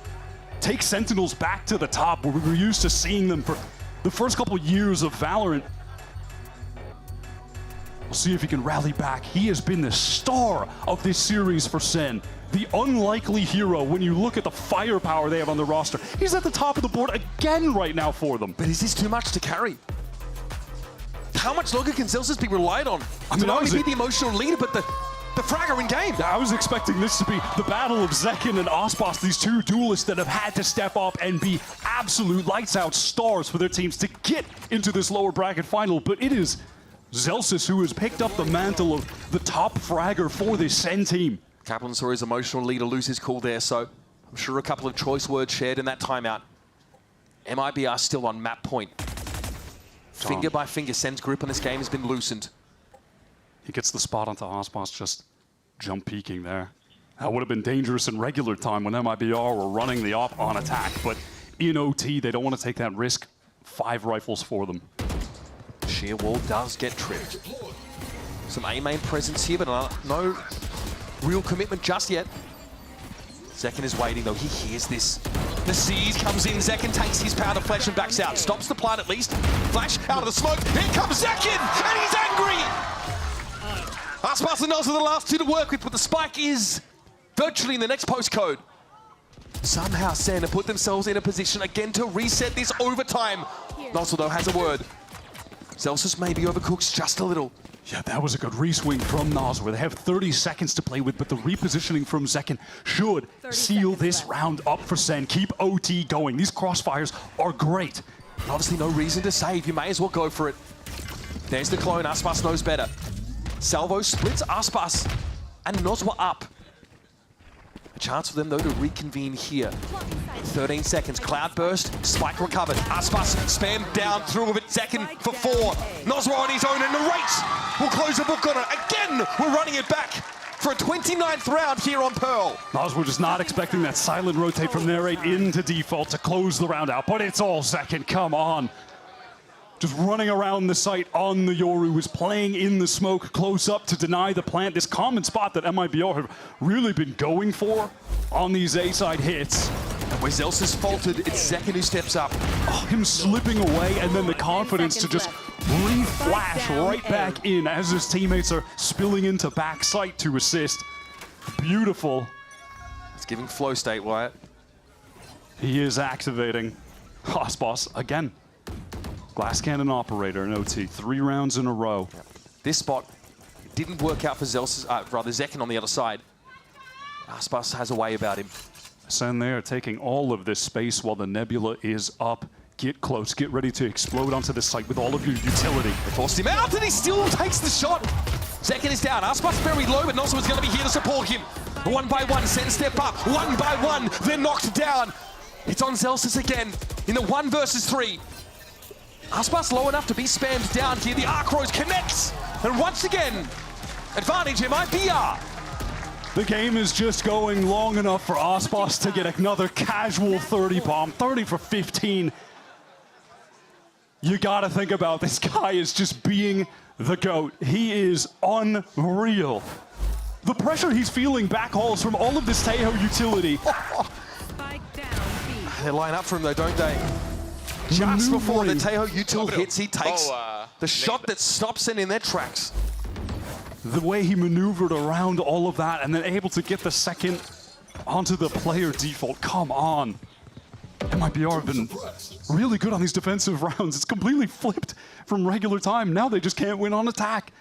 Take Sentinels back to the top where we were used to seeing them for the first couple years of VALORANT. We'll see if he can rally back. He has been the star of this series for SEN. The unlikely hero when you look at the firepower they have on the roster. He's at the top of the board again right now for them. But is this too much to carry? How much longer can Celsius be relied on? I mean, to not only be the emotional leader, but the fragger in game. I was expecting this to be the battle of Zekken and Aspas, these two duelists that have had to step up and be absolute lights-out stars for their teams to get into this lower bracket final. But it is Celsius who has picked up the mantle of the top fragger for this SEN team. Kaplan saw his emotional leader lose his cool there, so I'm sure a couple of choice words shared in that timeout. MIBR still on map point. Finger by finger, Sen's grip on this game has been loosened. He gets the spot onto Aspas, just jump peeking there. That would have been dangerous in regular time when MIBR were running the op on attack, but in OT. They don't want to take that risk. 5 rifles for them. Sheer wall does get tripped. Some A-main presence here, but no real commitment just yet. Zekken is waiting though, he hears this. The siege comes in, Zekken takes his powder flash and backs out. Stops the plant at least. Flash out of the smoke, here comes Zekken, and he's angry! Aspas and Noz are the last 2 to work with, but the spike is virtually in the next postcode. Somehow SEN have put themselves in a position again to reset this overtime. Noz though has a word. Celsius maybe overcooks just a little. Yeah, that was a good re-swing from Noz, where they have 30 seconds to play with, but the repositioning from Zekken should seal this round up for SEN. Keep OT going. These crossfires are great. And obviously no reason to save, you may as well go for it. There's the clone, Aspas knows better. Salvo splits Aspas, and Noz were up. A chance for them though to reconvene here. 13 seconds, cloud burst, spike recovered. Aspas spammed down through with it, Zekken for 4. Noz on his own, and Narrate will close the book on it. Again, we're running it back for a 29th round here on Pearl. Noz were just not expecting that silent rotate from Narrate into default to close the round out, but it's all Zekken, come on. Just running around the site on the Yoru, was playing in the smoke close up to deny the plant. This common spot that MIBR have really been going for on these A-side hits. And where Zelsa's faltered, it's Zekken who steps up. Oh, him slipping away, and then the confidence to just re-flash right back in as his teammates are spilling into back site to assist. Beautiful. It's giving flow state, Wyatt. He is activating Aspas again. Glass cannon operator in OT, 3 rounds in a row. Yep. This spot didn't work out for Zekken on the other side. Aspas has a way about him. SEN there taking all of this space while the Nebula is up. Get close, get ready to explode onto the site with all of your utility. They forced him out, and he still takes the shot. Zekken is down. Aspas very low, but Noz is going to be here to support him. 1 by 1, SEN step up. 1 by 1, they're knocked down. It's on Zelsis again in the 1 versus 3. Aspas low enough to be spammed down here. The Arc Rose connects, and once again, advantage MIBR. The game is just going long enough for Aspas to get another casual 30 bomb, 30 for 15. You gotta think about this guy is just being the GOAT. He is unreal. The pressure he's feeling back hauls from all of this Taeho utility. They line up for him though, don't they? Just before the Taeho util hits, he takes the shot that stops it in their tracks. The way he maneuvered around all of that and then able to get the second onto the player default, come on. MIBR have been really good on these defensive rounds. It's completely flipped from regular time. Now they just can't win on attack.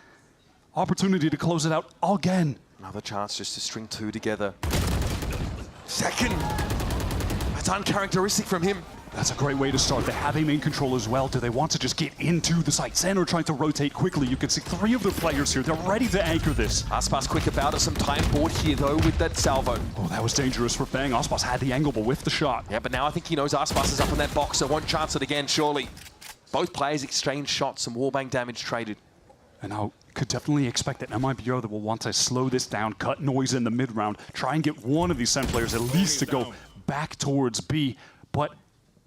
Opportunity to close it out again. Another chance just to string 2 together. Zekken. That's uncharacteristic from him. That's a great way to start. They have a main control as well. Do they want to just get into the site? SEN are trying to rotate quickly. You can see 3 of their players here. They're ready to anchor this. Aspas quick about it. Some time board here, though, with that salvo. Oh, that was dangerous for Bang. Aspas had the angle, but with the shot. Yeah, but now I think he knows Aspas is up on that box, so won't chance it again, surely. Both players exchange shots. Some wallbang damage traded. And now could definitely expect that MIBR that will want to slow this down, cut noise in the mid-round, try and get one of these SEN players at least to go back towards B. But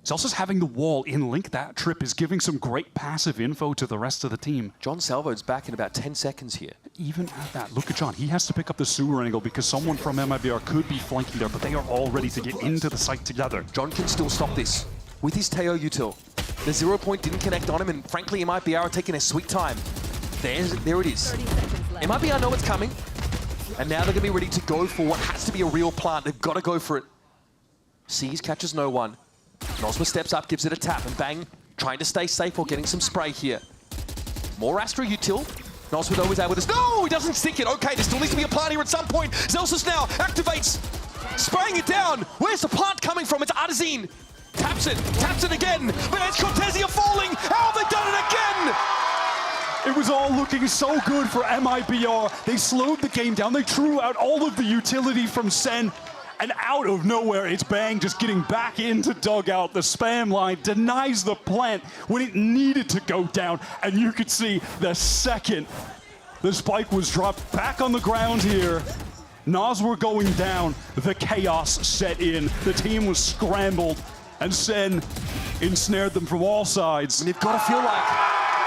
Celsius having the wall in link that trip is giving some great passive info to the rest of the team. John Salvo's back in about 10 seconds here. Even at that, look at John. He has to pick up the sewer angle because someone from MIBR could be flanking there, but they are all ready to get into the site together. John can still stop this with his Taeho util. The 0 point didn't connect on him, and frankly, MIBR are taking a sweet time. There it is. MIBR know what's coming, and now they're going to be ready to go for what has to be a real plant. They've got to go for it. Sees, catches no one. Nosma steps up, gives it a tap, and Bang, trying to stay safe while getting some spray here. More Astra util. Nosma though is able to... No, he doesn't stick it. Okay, there still needs to be a plant here at some point. Zelsis now activates, spraying it down. Where's the plant coming from? It's Artazine. Taps it again. But it's Cortesia falling. How have they done it again? It was all looking so good for MIBR. They slowed the game down. They drew out all of the utility from SEN. And out of nowhere, it's Bang just getting back into dugout. The spam line denies the plant when it needed to go down. And you could see the second the spike was dropped back on the ground here, Nas were going down. The chaos set in. The team was scrambled. And SEN ensnared them from all sides. And you've got to feel like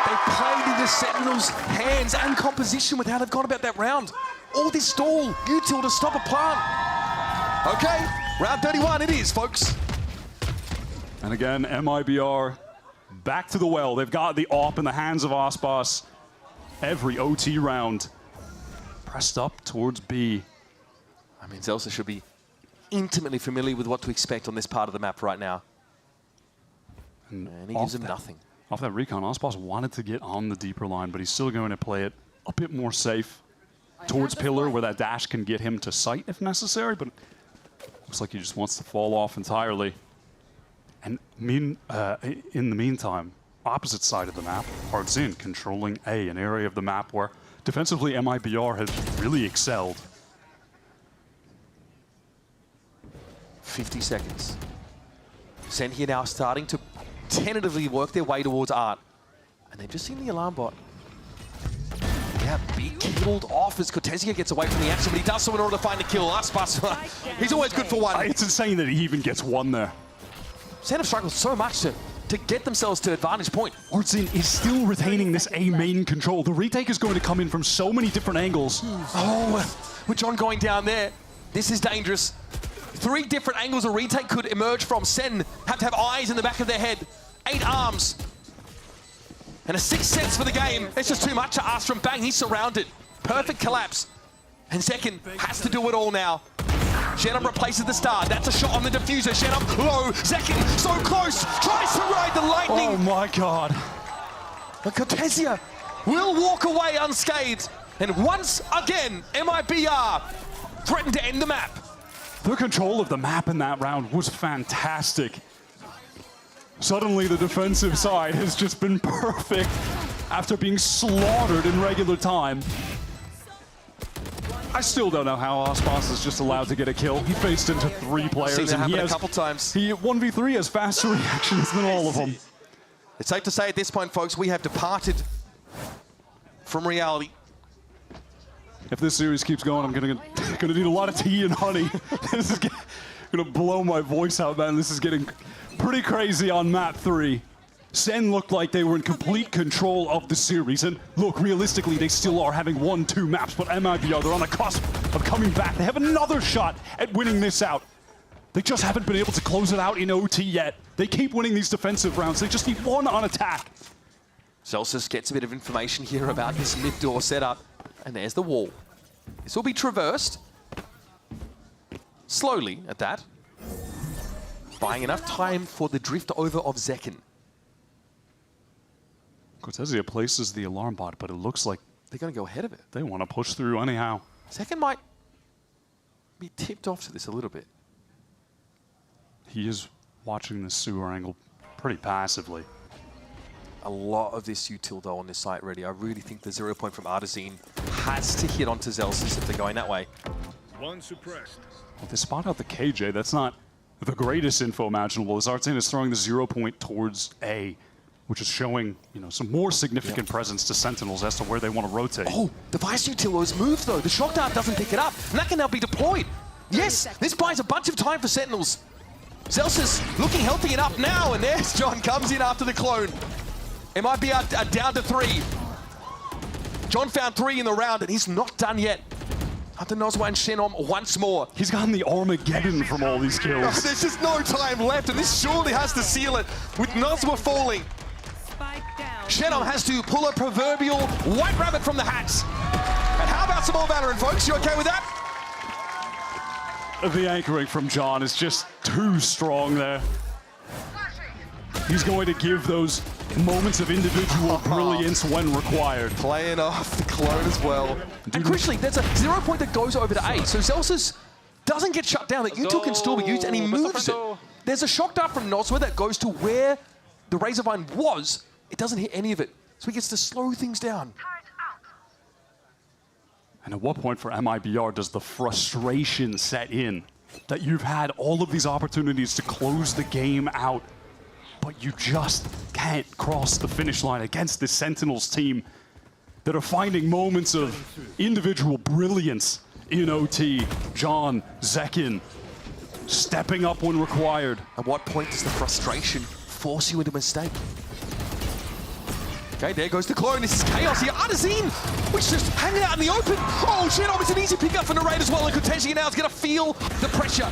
they played into Sentinel's hands and composition with how they've gone about that round. All this stall, util to stop a plant. Okay, round 31 it is, folks. And again, MIBR back to the well. They've got the AWP in the hands of Aspas. Every OT round pressed up towards B. I mean, Zelsa should be intimately familiar with what to expect on this part of the map right now. And he gives him nothing. Off that recon, Aspas wanted to get on the deeper line, but he's still going to play it a bit more safe towards Pillar, where that dash can get him to sight if necessary, but looks like he just wants to fall off entirely. And in the meantime, opposite side of the map, Hardzin controlling A, an area of the map where defensively MIBR has really excelled. 50 seconds. SEN here now starting to tentatively work their way towards Art. And they've just seen the alarm bot. Yeah, be killed off as Cortesia gets away from the action, but he does so in order to find the kill. Aspas, he's always good for one. It's insane that he even gets one there. SEN have struggled so much to get themselves to advantage point. Hardzin is still retaining this A main control. The retake is going to come in from so many different angles. Oh, with John going down there, this is dangerous. 3 different angles a retake could emerge from. SEN have to have eyes in the back of their head. 8 arms. And a 6 sets for the game. It's just too much to ask from Bang. He's surrounded. Perfect collapse. And Zekken has to do it all now. Shenom replaces the star. That's a shot on the diffuser. Shenom low. Zekken so close. Tries to ride the lightning. Oh my god. But Cortesia will walk away unscathed. And once again, MIBR threatened to end the map. Their control of the map in that round was fantastic. Suddenly the defensive side has just been perfect after being slaughtered in regular time. I still don't know how Aspas is just allowed to get a kill. He faced into 3 players. Seen that and happen a couple times. He 1v3 has faster reactions than all of them. It's safe to say at this point, folks, we have departed from reality. If this series keeps going, I'm gonna need a lot of tea and honey. This is gonna blow my voice out, man. This is getting pretty crazy on map 3. SEN looked like they were in complete control of the series, and look, realistically, they still are having 1-2 maps, but MIBR, they're on the cusp of coming back. They have another shot at winning this out. They just haven't been able to close it out in OT yet. They keep winning these defensive rounds. They just need one on attack. Celsius gets a bit of information here about this mid-door setup, and there's the wall. This will be traversed slowly at that, buying enough time for the drift over of Zekken. Cortesia places the alarm bot, but it looks like they're going to go ahead of it. They want to push through anyhow. Zekken might be tipped off to this a little bit. He is watching the sewer angle pretty passively. A lot of this util though on this site already. I really think the 0 point from Artazine has to hit onto Zelsis if they're going that way. One suppressed. Well, they spot out the KJ. That's not the greatest info imaginable, as Artazine is throwing the 0 point towards A, which is showing, you know, some more significant presence to Sentinels as to where they want to rotate. Oh, the Vice Util has moved though. The Shock Dart doesn't pick it up, and that can now be deployed. Yes, this buys a bunch of time for Sentinels. Zelsis looking healthy enough now, and there's John comes in after the clone. It might be down to 3. John found 3 in the round, and he's not done yet. After Nozwa and Shenom once more. He's gotten the Armageddon from all these kills. There's just no time left, and this surely has to seal it with Nozwa falling. Shenom has to pull a proverbial white rabbit from the hat. And how about some more VALORANT, folks? You okay with that? The anchoring from John is just too strong there. He's going to give those moments of individual brilliance when required. Playing off the clone as well. And crucially, there's a 0 point that goes over to A. So Zelsis doesn't get shut down. That util can still be used, and he moves it. There's a shock dart from Nozwa that goes to where the Razorvine was. It doesn't hit any of it. So he gets to slow things down. And at what point for MIBR does the frustration set in that you've had all of these opportunities to close the game out, but you just can't cross the finish line against this Sentinels team that are finding moments of individual brilliance in OT? John, Zekken, stepping up when required. At what point does the frustration force you into a mistake? Okay, there goes the clone. This is chaos here. Artazine, which is just hanging out in the open. Oh, Shenom, it's an easy pickup for Narrate as well. And Cortesia now is going to feel the pressure.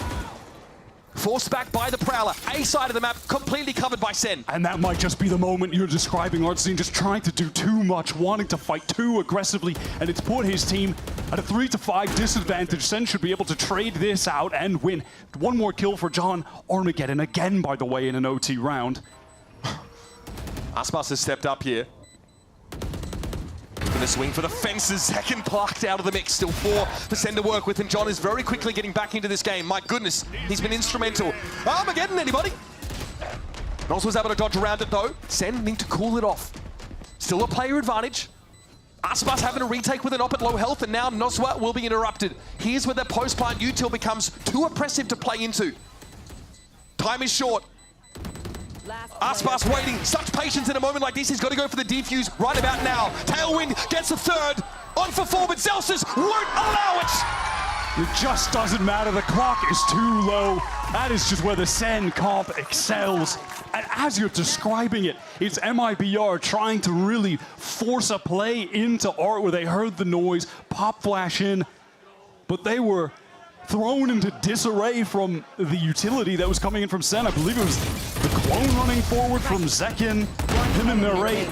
Forced back by the Prowler. A side of the map, completely covered by SEN. And that might just be the moment you're describing, Artazine, just trying to do too much, wanting to fight too aggressively, and it's put his team at a 3-5 disadvantage. SEN should be able to trade this out and win. One more kill for John Armageddon, again, by the way, in an OT round. Aspas has stepped up here. Going to swing for the fences. Second plucked out of the mix. Still 4 for SEN to work with, and John is very quickly getting back into this game. My goodness, he's been instrumental. Armageddon, anybody? Nos was able to dodge around it though. SEN need to cool it off. Still a player advantage. Aspas having a retake with an op at low health, and now Noswa will be interrupted. Here's where the post-plant util becomes too oppressive to play into. Time is short. Aspas waiting, such patience in a moment like this. He's got to go for the defuse right about now. Tailwind gets the third. On for 4, but Celsius won't allow it. It just doesn't matter. The clock is too low. That is just where the SEN comp excels. And as you're describing it, it's MIBR trying to really force a play into Art where they heard the noise, pop flash in, but they were thrown into disarray from the utility that was coming in from SEN. I believe it was the clone running forward from Zekken. Him and Narrate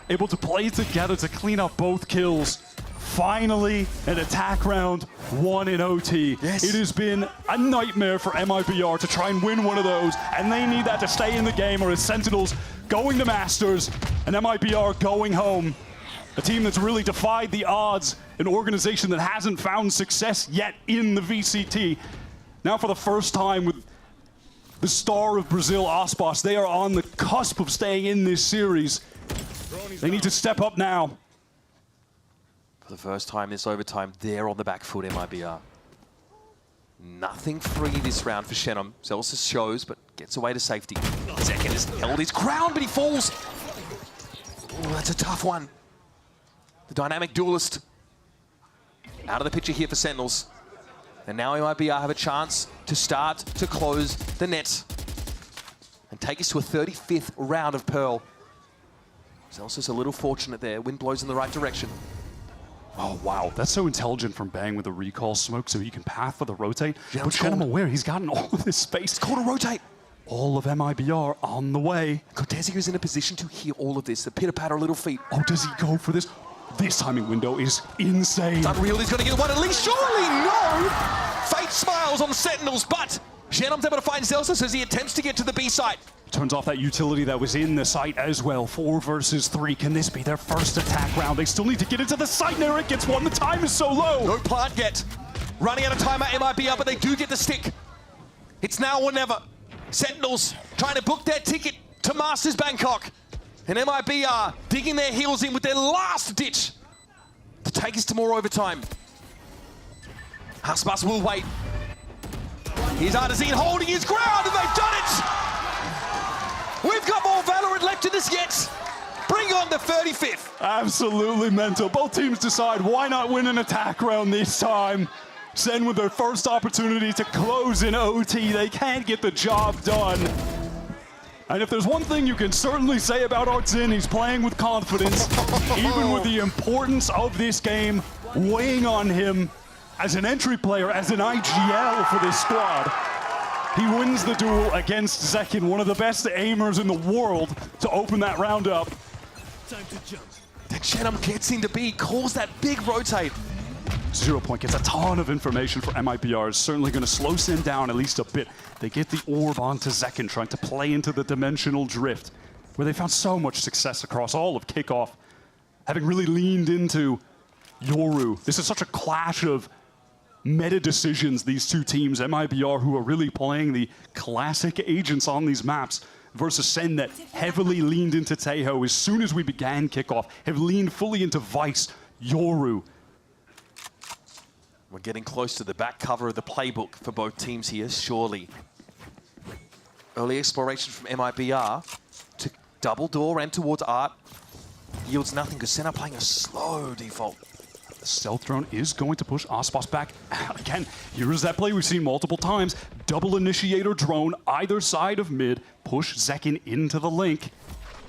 able to play together to clean up both kills. Finally, an attack round won in OT. Yes. It has been a nightmare for MIBR to try and win one of those, and they need that to stay in the game, or as Sentinels going to Masters and MIBR going home. A team that's really defied the odds, an organization that hasn't found success yet in the VCT. Now for the first time with the star of Brazil, Aspas, they are on the cusp of staying in this series. They need to step up now. For the first time this overtime, they're on the back foot, MIBR. Nothing free this round for Shenom. Celsius shows, but gets away to safety. Zekken has held his ground, but he falls. Oh, that's a tough one. The dynamic duelist out of the picture here for Sentinels. And now MIBR have a chance to start to close the net and take us to a 35th round of Pearl. Celsius a little fortunate there. Wind blows in the right direction. Oh, wow. That's so intelligent from Bang with a recall smoke so he can path for the rotate. Yeah, but Shenom aware he's gotten all of this space. It's called a rotate. All of MIBR on the way. Cortesia is in a position to hear all of this. The pitter-patter little feet. Oh, does he go for this? This timing window is insane. It's unreal. He's going to get one at least. Surely no! Fate smiles on Sentinels, but Shenom's able to find Celsius as he attempts to get to the B site. Turns off that utility that was in the site as well. 4 versus 3. Can this be their first attack round? They still need to get into the site. Narrate gets one. The time is so low. No plant yet. Running out of time at MIBR, but they do get the stick. It's now or never. Sentinels trying to book their ticket to Masters Bangkok. And MIBR digging their heels in with their last ditch to take us to more overtime. Aspas will wait. Here's Artazine holding his ground, and they've done it! We've got more VALORANT left in this yet. Bring on the 35th. Absolutely mental. Both teams decide why not win an attack round this time. SEN with their first opportunity to close in OT. They can't get the job done. And if there's one thing you can certainly say about Artzin, he's playing with confidence, even with the importance of this game weighing on him as an entry player, as an IGL for this squad. He wins the duel against Zekken, one of the best aimers in the world, to open that round up. Time to jump. Then Shenom gets into B, calls that big rotate. 0 Point gets a ton of information for MIBR. It's certainly going to slow SEN down at least a bit. They get the orb onto Zekken, trying to play into the dimensional drift, where they found so much success across all of Kickoff, having really leaned into Yoru. This is such a clash of meta decisions, these two teams. MIBR, who are really playing the classic agents on these maps, versus SEN that heavily leaned into Tejo as soon as we began Kickoff, have leaned fully into Vice, Yoru. We're getting close to the back cover of the playbook for both teams here, surely. Early exploration from MIBR to double door and towards Art. Yields nothing because SEN are playing a slow default. The stealth drone is going to push Aspas back. Again, here is that play we've seen multiple times. Double initiator drone, either side of mid, push Zekken into the link.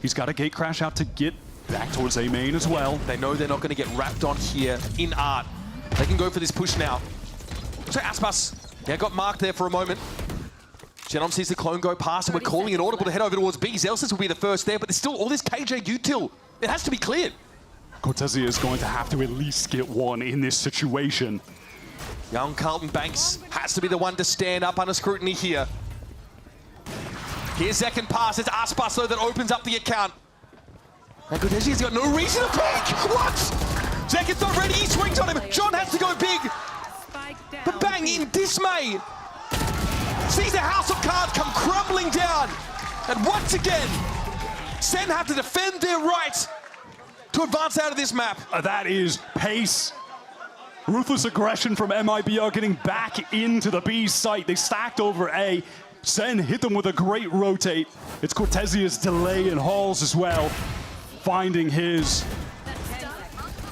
He's got a gate crash out to get back towards A main as well. They know they're not going to get wrapped on here in art. They can go for this push now. So Aspas, yeah, got marked there for a moment. Genom sees the clone go past, and we're calling it audible to head over towards B. Zelsis will be the first there, but there's still all this KJ util. It has to be cleared. Cortezia is going to have to at least get one in this situation. Young Carlton Banks has to be the one to stand up under scrutiny here. Here's Zekken pass. It's Aspas, though, that opens up the account. And Cortezia's got no reason to peek. What? Zekken's not ready. He swings on him. John has to go big. But Bang, in dismay, sees the house of cards come crumbling down. And once again, SEN have to defend their right to advance out of this map. That is pace. Ruthless aggression from MIBR getting back into the B site. They stacked over A. SEN hit them with a great rotate. It's Cortezia's delay in hauls as well, finding his.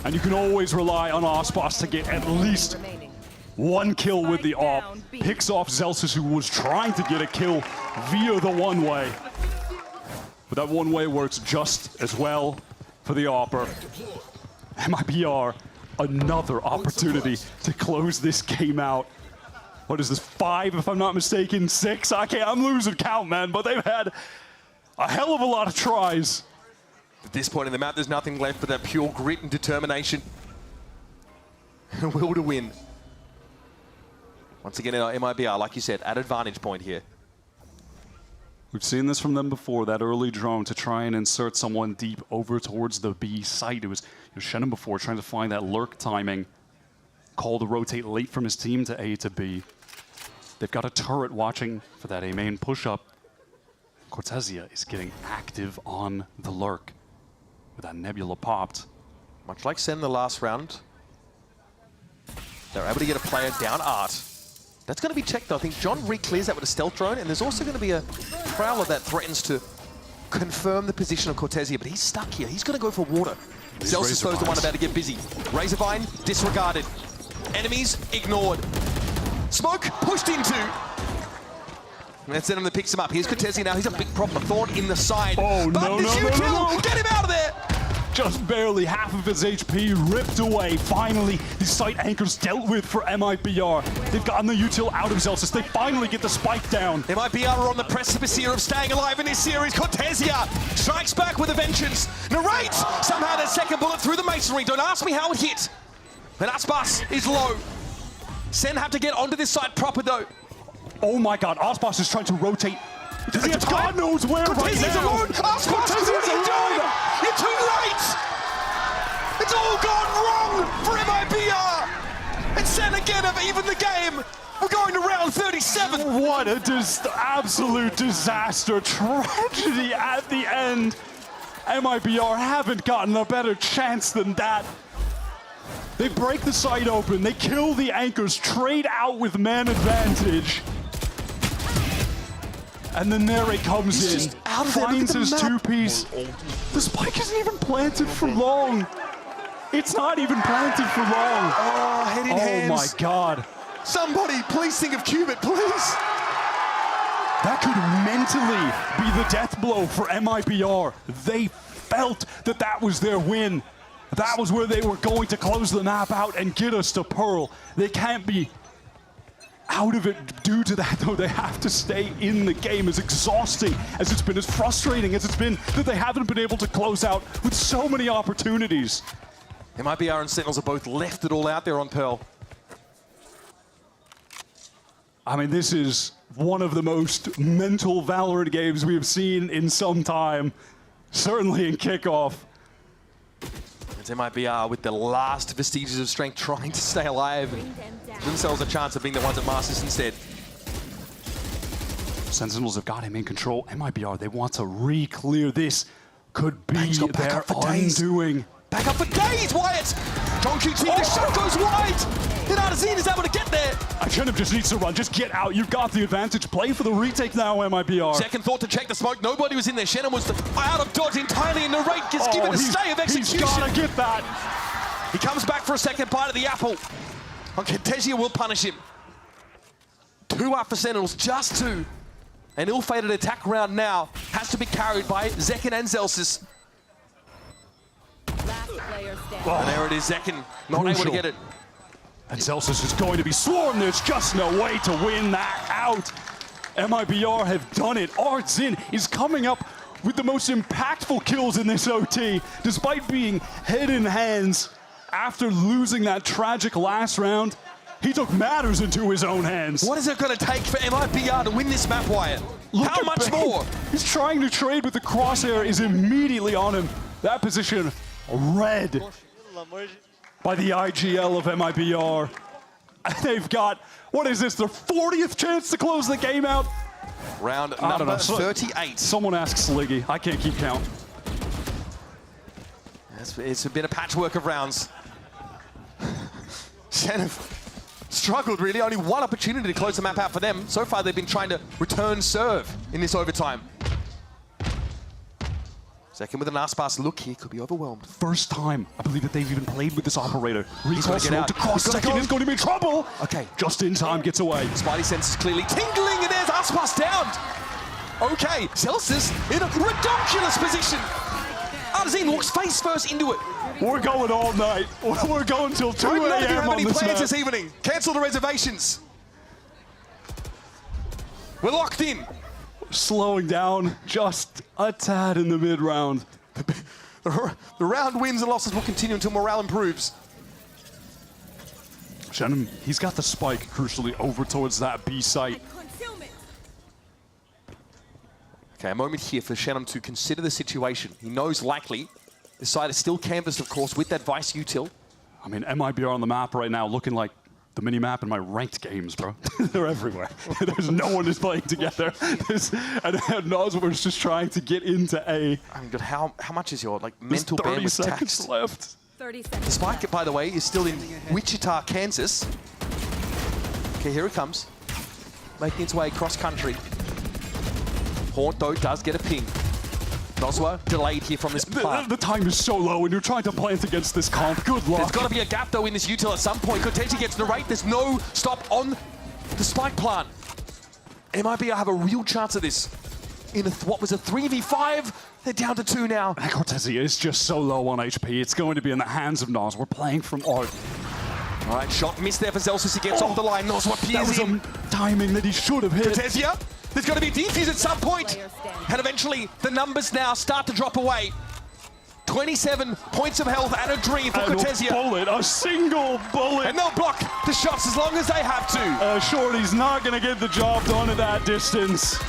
And you can always rely on Aspas to get at least one kill with the AWP. Picks off Zelsis, who was trying to get a kill via the one-way. But that one-way works just as well for the AWPer. MIBR, another opportunity to close this game out. What is this, 5 if I'm not mistaken, 6? I'm losing count, man, but they've had a hell of a lot of tries. At this point in the map, there's nothing left but that pure grit and determination. Will to win. Once again, MIBR, like you said, at advantage point here. We've seen this from them before, that early drone to try and insert someone deep over towards the B site. It was Shannon before trying to find that lurk timing. Call to rotate late from his team to A to B. They've got a turret watching for that A main push-up. Cortezia is getting active on the lurk with that Nebula popped. Much like SEN the last round, they're able to get a player down art. That's going to be checked, though. I think John re-clears that with a stealth drone, and there's also going to be a Prowler that threatens to confirm the position of Cortezia, but he's stuck here. He's going to go for water. Zelsis, though, is the one about to get busy. Razorvine, disregarded. Enemies, ignored. Smoke, pushed into. And that's Zenom that picks him up. Here's Cortezia now. He's a big problem. A thorn in the side. Oh, but no, no. Get him out of there! Just barely half of his HP ripped away. Finally, the site anchors dealt with for MIBR. They've gotten the util out of Zelsis. They finally get the spike down. MIBR are on the precipice here of staying alive in this series. Cortezia strikes back with a vengeance. Narrate! Somehow that second bullet through the masonry. Don't ask me how it hit. And Aspas is low. SEN have to get onto this site proper, though. Oh my god, Aspas is trying to rotate. Does he have God knows where right now? Alone. Aspas, what are you doing? You're too late! It's all gone wrong for MIBR! And SEN again have evened the game. We're going to round 37. What a absolute disaster. Tragedy at the end. MIBR haven't gotten a better chance than that. They break the site open, they kill the anchors, trade out with man advantage. And then Nere comes in, finds his two-piece. The spike isn't even planted for long. It's not even planted for long. Oh, head in hands. Oh my god. Somebody, please think of Cubit, please. That could mentally be the death blow for MIBR. They felt that that was their win. That was where they were going to close the map out and get us to Pearl. They can't be out of it due to that, though. They have to stay in the game. As exhausting as it's been, as frustrating as it's been, that they haven't been able to close out with so many opportunities. MIBR and Sentinels are both left it all out there on Pearl. I mean, this is one of the most mental Valorant games we have seen in some time, certainly in Kickoff. It's MIBR with the last vestiges of strength trying to stay alive and give themselves a chance of being the ones at Masters instead. Sentinels have got him in control. MIBR, they want to re-clear this. Could be their undoing. Back up for days, Wyatt! John QT, the shot goes wide! And Artesine is able to get there! Icheniv just needs to run, just get out. You've got the advantage. Play for the retake now, MIBR. Second thought to check the smoke. Nobody was in there. Shannon was out of dodge entirely, and Narrate gets given a stay of execution. He's gotta get that. He comes back for a second bite of the apple. Cortesia will punish him. 2 up for Sentinels, just 2. An ill-fated attack round now has to be carried by Zekken and Zelsis. And there it is, Zekken, not able to get it. And Zelsis is going to be swarmed. There's just no way to win that out. MIBR have done it. Artzin is coming up with the most impactful kills in this OT, despite being head in hands after losing that tragic last round. He took matters into his own hands. What is it going to take for MIBR to win this map, Wyatt? How much more? He's trying to trade, but the crosshair is immediately on him. That position red by the IGL of MIBR. They've got, what is this, their 40th chance to close the game out? Round number 38. Someone ask Sliggy. I can't keep count. It's been a patchwork of rounds. SEN have struggled, really. Only one opportunity to close the map out for them. So far, they've been trying to return serve in this overtime. Zekken with an Aspas look here, could be overwhelmed. First time, I believe, that they've even played with this operator. He's got to get out. Zekken is going to be in trouble. Okay. Just in time, gets away. Spidey senses clearly tingling, and there's Aspas down. Okay, Zelsis in a ridiculous position. Artzin walks face first into it. We're going all night. We're going till 2 a.m. I don't know if you have any plans map. this evening. Cancel the reservations. We're locked in. Slowing down just a tad in the mid-round. The round wins and losses will continue until morale improves. Shannon, he's got the spike crucially over towards that B site. Okay, a moment here for Shannon to consider the situation. He knows likely the side is still canvassed, of course, with that Vice util. I mean, MIBR on the map right now looking like the mini-map in my ranked games, bro. They're everywhere. There's no one is playing together. And Nosworth's just trying to get into A. I mean, how much is your mental bandwidth 30 seconds taxed? left. 30 seconds. The spike, by the way, is still in Wichita, Kansas. Okay, here it comes. Making its way across country. Haunt, though, does get a ping. Noswa delayed here from this plant. The time is so low, and you're trying to plant against this comp. Good luck. There's got to be a gap, though, in this util at some point. Cortesia gets narrate. There's no stop on the spike plant. MIBR have a real chance of this. In what was a 3v5, they're down to 2 now. Cortesia is just so low on HP. It's going to be in the hands of Nos. We're playing from Art. All right, shot missed there for Zelsis. He gets off the line. Noswa peers in. That was timing that he should have hit. Cortesia, there's going to be a defuse at some point. And eventually, the numbers now start to drop away. 27 points of health and a dream for Cortesia. A single bullet. And they'll block the shots as long as they have to. Shorty's not going to get the job done at that distance.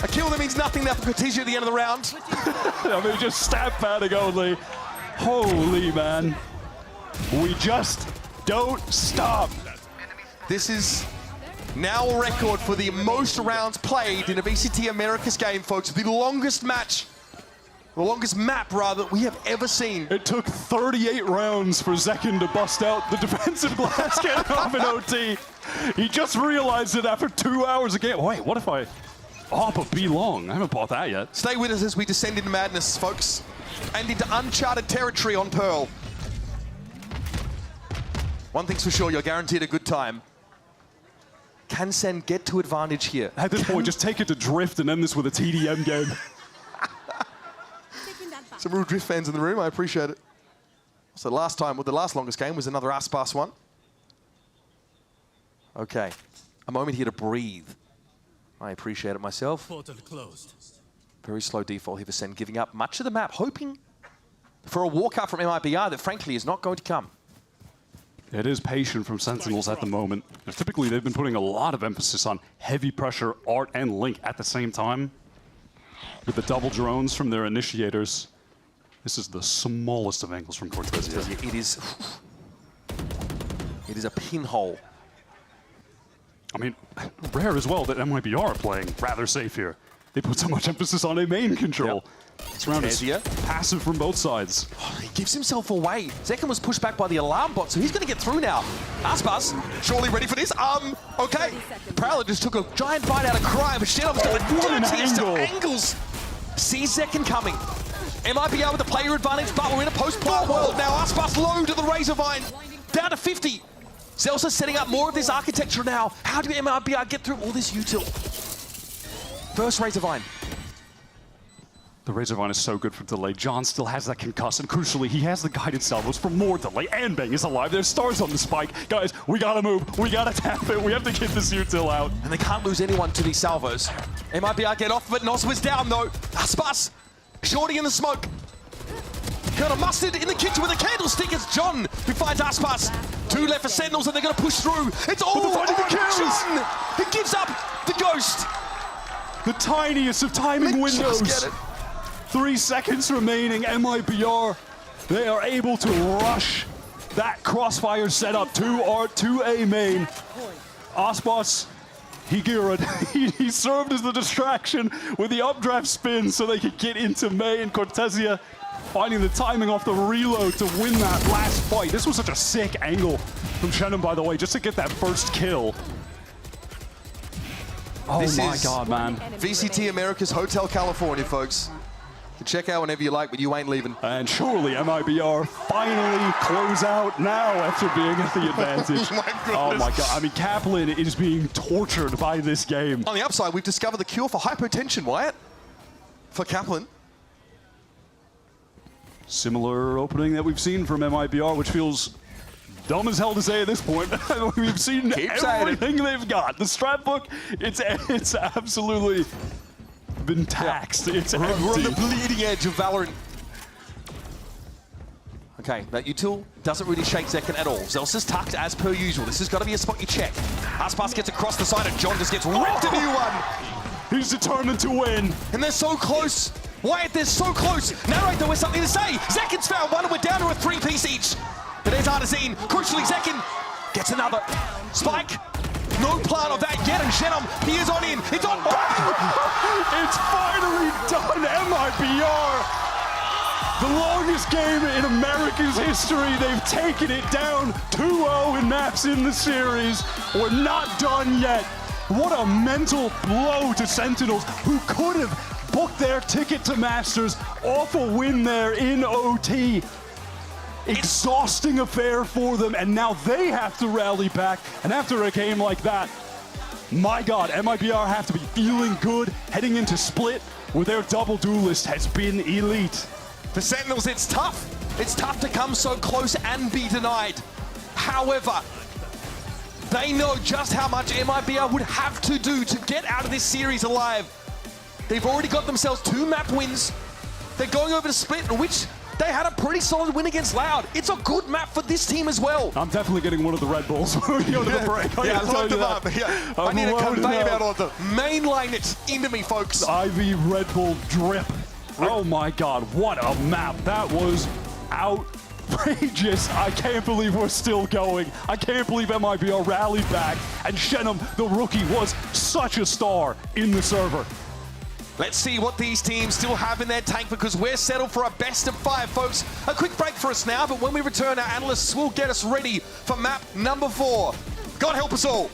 A kill that means nothing there for Cortesia at the end of the round. I mean, just stat padding only. Holy man. We just don't stop. This is now a record for the most rounds played in a VCT Americas game, folks. The longest match, the longest map, rather, we have ever seen. It took 38 rounds for Zekken to bust out the defensive glass cannon off an OT. He just realized it after 2 hours of game. Wait, what if I op a B long? I haven't bought that yet. Stay with us as we descend into madness, folks, and into uncharted territory on Pearl. One thing's for sure, you're guaranteed a good time. Can SEN get to advantage here? At this point, just take it to Drift and end this with a TDM game. Some real Drift fans in the room, I appreciate it. So last time, well, the last longest game was another Aspas one. Okay, a moment here to breathe. I appreciate it myself. Portal closed. Very slow default here for SEN, giving up much of the map, hoping for a walkout from MIBR that frankly is not going to come. It is patient from Sentinels at the moment. Typically, they've been putting a lot of emphasis on heavy pressure, Art, and Link at the same time. With the double drones from their initiators. This is the smallest of angles from Cortesia. It is a pinhole. I mean, rare as well that MIBR are playing rather safe here. They put so much emphasis on a main control. This round is passive from both sides. Oh, he gives himself away. Zekken was pushed back by the alarm bot, so he's going to get through now. Aspas, surely ready for this? Okay. Prowler just took a giant bite out of Crime, but Shadow's got the dirtiest of angles. Sees Zekken coming. MIBR with the player advantage, but we're in a post-plant world now. Aspas low to the Razorvine, down to 50. Zelsa setting up more of this architecture now. How do MIBR get through all this util? First Razorvine. The Razorvine is so good for delay. John still has that concuss, and crucially, he has the guided salvos for more delay, and Bang is alive. There's stars on the spike. Guys, we gotta move. We gotta tap it. We have to get this util out. And they can't lose anyone to these salvos. MIBR get off of it. Nos was down, though. Aspas, shorty in the smoke. Got a mustard in the kitchen with a candlestick. It's John who finds Aspas. 2 left for Sentinels, and they're gonna push through. It's all on John. He gives up the ghost. The tiniest of timing windows. Just get it. 3 seconds remaining. MIBR, they are able to rush that crossfire setup to our 2A main. Aspas, he served as the distraction with the updraft spin so they could get into May, and Cortesia finding the timing off the reload to win that last fight. This was such a sick angle from Shannon, by the way, just to get that first kill. Oh This my is God, man. VCT Americas Hotel California, folks. You can check out whenever you like, but you ain't leaving. And surely MIBR finally close out now after being at the advantage. Oh my God. I mean, Kaplan is being tortured by this game. On the upside, we've discovered the cure for hypotension, Wyatt. For Kaplan. Similar opening that we've seen from MIBR, which feels dumb as hell to say at this point. We've seen everything they've got. The strat book, it's absolutely been taxed. It's We're empty. on the bleeding edge of VALORANT. Okay, that util doesn't really shake Zekken at all. Zelsa's tucked as per usual. This has got to be a spot you check. Aspas gets across the side and John just gets ripped a new one. He's determined to win. And they're so close. Wyatt, they're so close. Narrate, there was something to say. Zekken's found one and we're down to a 3-piece each. But there's Artazine. Crucially, Zekken gets another. Spike. No plan of that yet, and Shenum, he is on in. It's on. It's finally done, MIBR. The longest game in America's history. They've taken it down 2-0 in maps in the series. We're not done yet. What a mental blow to Sentinels, who could have booked their ticket to Masters off a win there in OT. Exhausting affair for them, and now they have to rally back. And after a game like that, my God, MIBR have to be feeling good heading into Split, where their double duelist has been elite. For Sentinels, it's tough. It's tough to come so close and be denied. However, they know just how much MIBR would have to do to get out of this series alive. They've already got themselves 2 map wins. They're going over to Split, in which they had a pretty solid win against Loud. It's a good map for this team as well. I'm definitely getting one of the Red Bulls when we go to the break. Yeah, load them up. Yeah. I need a conveyor belt on them. Mainline it into me, folks. IV Red Bull drip. Oh my God, what a map. That was outrageous. I can't believe we're still going. I can't believe MIBR rallied back. And Shenum, the rookie, was such a star in the server. Let's see what these teams still have in their tank, because we're settled for a best of 5, folks. A quick break for us now, but when we return, our analysts will get us ready for map number 4. God help us all.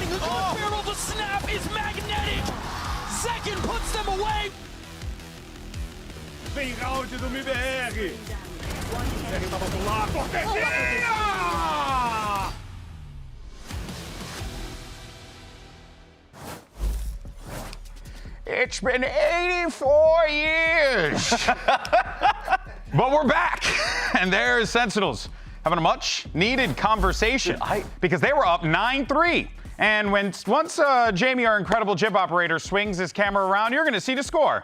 fighting who's gonna barrel. The snap is magnetic. Zekken puts them away. Vem round do MIBR. MIBR tava do lado. Cortesia! It's been 84 years. But we're back. And there's Sentinels having a much needed conversation because they were up 9-3. And once Jamie, our incredible jib operator, swings his camera around, you're going to see the score.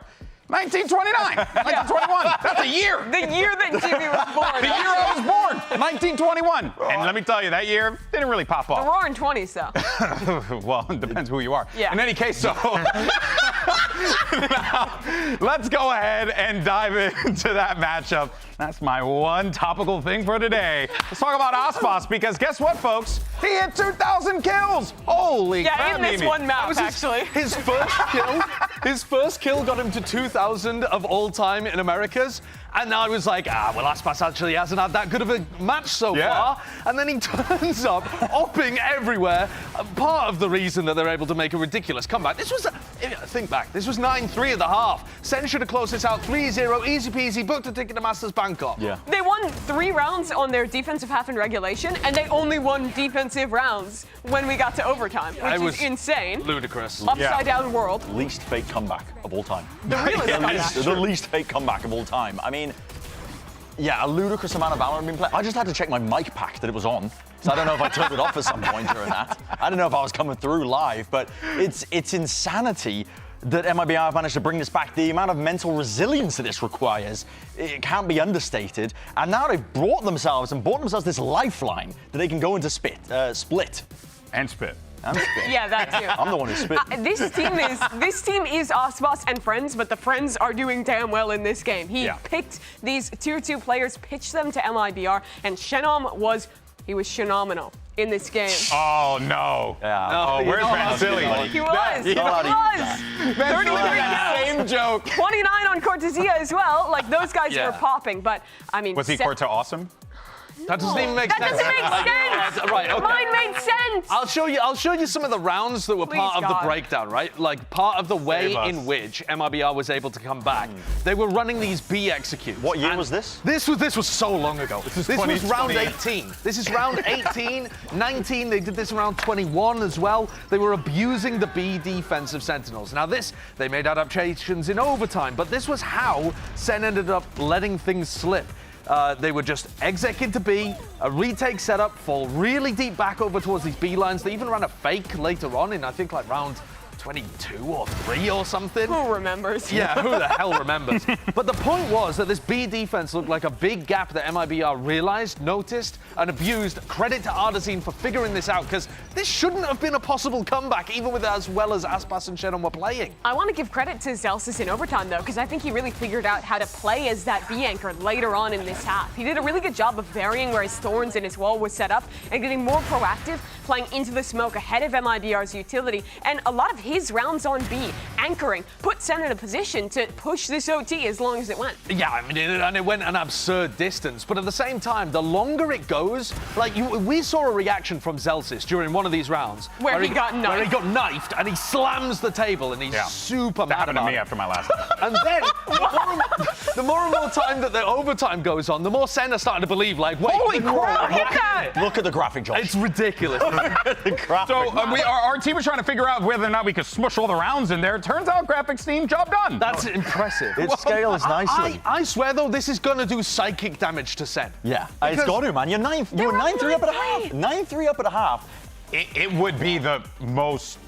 1929, 1921. That's a year. The year that Jimmy was born. The year I was born, 1921. And let me tell you, that year didn't really pop off. The roaring 20s, though. Well, it depends who you are. Yeah. In any case, so now, let's go ahead and dive into that matchup. That's my one topical thing for today. Let's talk about Aspas because guess what, folks? He hit 2,000 kills. Holy crap, Yeah, in this Mimi. one map, actually. His first kill. His first kill got him to 2,000 of all time in Americas. And I was like, well, Aspas actually hasn't had that good of a match so far. And then he turns up, opping everywhere. Part of the reason that they're able to make a ridiculous comeback. This was, think back, this was 9-3 at the half. SEN should have closed this out 3-0, easy peasy, booked a ticket to Masters Bangkok. Yeah. They won 3 rounds on their defensive half in regulation, and they only won defensive rounds when we got to overtime, which is insane. Ludicrous. Upside down world. Least fake comeback of all time. The realest comeback. The least fake comeback of all time. I mean, yeah, a ludicrous amount of VALORANT being played. I just had to check my mic pack that it was on. So I don't know if I turned it off at some point during that. I don't know if I was coming through live, but it's insanity that MIBR have managed to bring this back. The amount of mental resilience that this requires, it can't be understated. And now they've brought themselves this lifeline that they can go into split. And spit. And spit. Yeah, that too. I'm the one who spit. This team is Aspas and friends, but the friends are doing damn well in this game. He picked these tier 2 players, pitched them to MIBR, and Shenom was phenomenal in this game. Oh, no. Yeah. Oh, where's Van Silly? He was. He was. 33 kills. Same joke. 29 on Cortesia as well. Like, those guys were popping, but, I mean... Was he Corta awesome? That doesn't even make sense. That doesn't make sense. Right, okay. Mine made sense. I'll show you some of the rounds that were part of the breakdown, right? Like part of the way in which MIBR was able to come back. They were running these B executes. What year was this? This was so long ago. This was round 18. This is round 18, 19. They did this around 21 as well. They were abusing the B defensive Sentinels. Now they made adaptations in overtime, but this was how SEN ended up letting things slip. They would just exec into B, a retake setup, fall really deep back over towards these B lines. They even ran a fake later on in, I think, like round 22 or 3 or something. Who remembers? Yeah, who the hell remembers? But the point was that this B defense looked like a big gap that MIBR realized, noticed, and abused. Credit to Ardazine for figuring this out, because this shouldn't have been a possible comeback, even with as well as Aspas and Shenom were playing. I want to give credit to Zelsis in overtime, though, because I think he really figured out how to play as that B anchor later on in this half. He did a really good job of varying where his thorns and his wall was set up and getting more proactive, playing into the smoke ahead of MIBR's utility. And a lot of his rounds on B, anchoring, put SEN in a position to push this OT as long as it went. Yeah, I mean, and it went an absurd distance. But at the same time, the longer it goes, like we saw a reaction from Zelsis during one of these rounds where he got knifed. Where he got knifed and he slams the table and he's super mad happened about to me it. after my last one. And then the more and more time that the overtime goes on, the more SEN are starting to believe, like, wait, holy crap! Look at the graphic, Josh. It's ridiculous. The graphic. So our team was trying to figure out whether or not we could smush all the rounds in there. It turns out graphics team, job done. That's impressive. It scales nicely. I swear, though, this is going to do psychic damage to SEN. Yeah, it's got to, man. You were 9-3 up at a half. 9-3 up at a half. It would be the most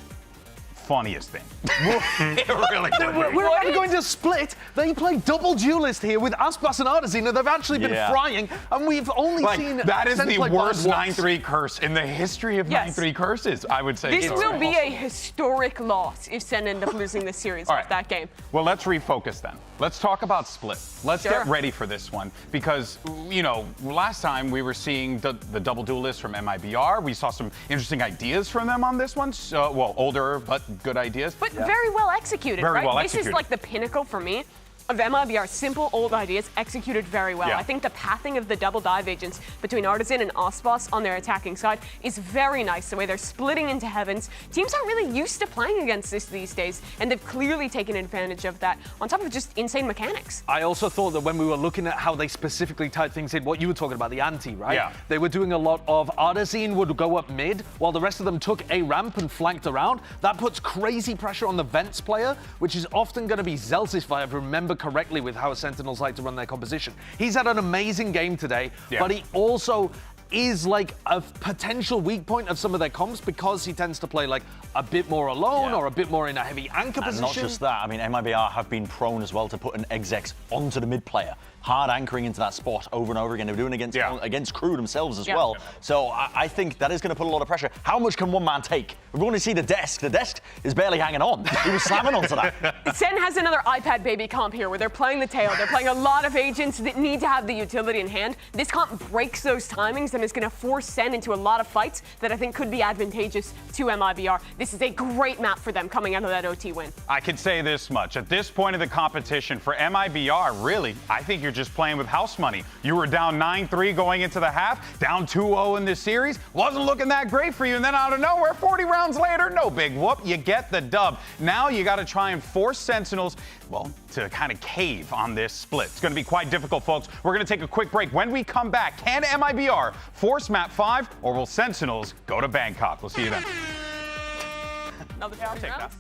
funniest thing. It really would. We're actually going to split. They play double duelist here with Aspas and Ardazine, and they've actually been frying, and we've only seen... That is SEN the play worst once. 9-3 curse in the history of 9-3 curses, I would say. This will be a historic loss if SEN end up losing this series with that game. Well, let's refocus then. Let's talk about split. Let's get ready for this one because, you know, last time we were seeing the double duelist from MIBR. We saw some interesting ideas from them on this one. So, well, older but good ideas. But very well executed, Very right? well This executed. is like the pinnacle for me of MIBR's simple old ideas executed very well. Yeah. I think the pathing of the double dive agents between Artisan and Aspas on their attacking side is very nice. The way they're splitting into heavens. Teams aren't really used to playing against this these days, and they've clearly taken advantage of that, on top of just insane mechanics. I also thought that when we were looking at how they specifically tied things in, what you were talking about, the ante, right? Yeah. They were doing a lot of Artisan would go up mid, while the rest of them took a ramp and flanked around. That puts crazy pressure on the Vents player, which is often going to be Zelsis, if I remember correctly, with how Sentinels like to run their composition. He's had an amazing game today, but he also is like a potential weak point of some of their comps because he tends to play like a bit more alone or a bit more in a heavy anchor position. Not just that, I mean, MIBR have been prone as well to put an execs onto the mid player. Hard anchoring into that spot over and over again. They were doing it against crew themselves as well. So I think that is going to put a lot of pressure. How much can one man take? We've only seen the desk. The desk is barely hanging on. He was slamming onto that. SEN has another iPad baby comp here where they're playing the tail. They're playing a lot of agents that need to have the utility in hand. This comp breaks those timings and is going to force SEN into a lot of fights that I think could be advantageous to MIBR. This is a great map for them coming out of that OT win. I can say this much. At this point of the competition for MIBR, really, I think you're just playing with house money. You were down 9-3 going into the half, down 2-0 in this series. Wasn't looking that great for you, and then out of nowhere, 40 rounds later, no big whoop, you get the dub. Now you got to try and force Sentinels, well, to kind of cave on this split. It's going to be quite difficult, folks. We're going to take a quick break. When we come back, can MIBR force map 5, or will Sentinels go to Bangkok? We'll see you then. Another I'll take that.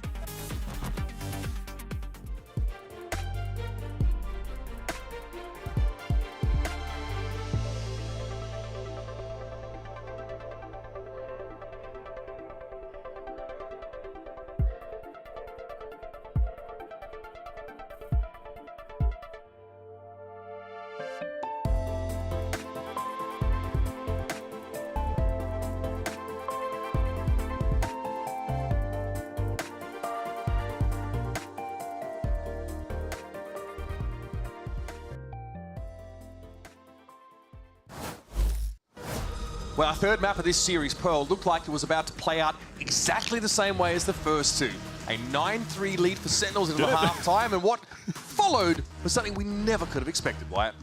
Well, our third map of this series, Pearl, looked like it was about to play out exactly the same way as the first two. A 9-3 lead for Sentinels in the half-time, and what followed was something we never could have expected, Wyatt.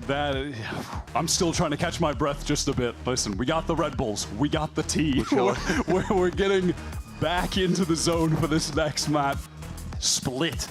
I'm still trying to catch my breath just a bit. Listen, we got the Red Bulls, we got the tea. We're getting back into the zone for this next map. Split,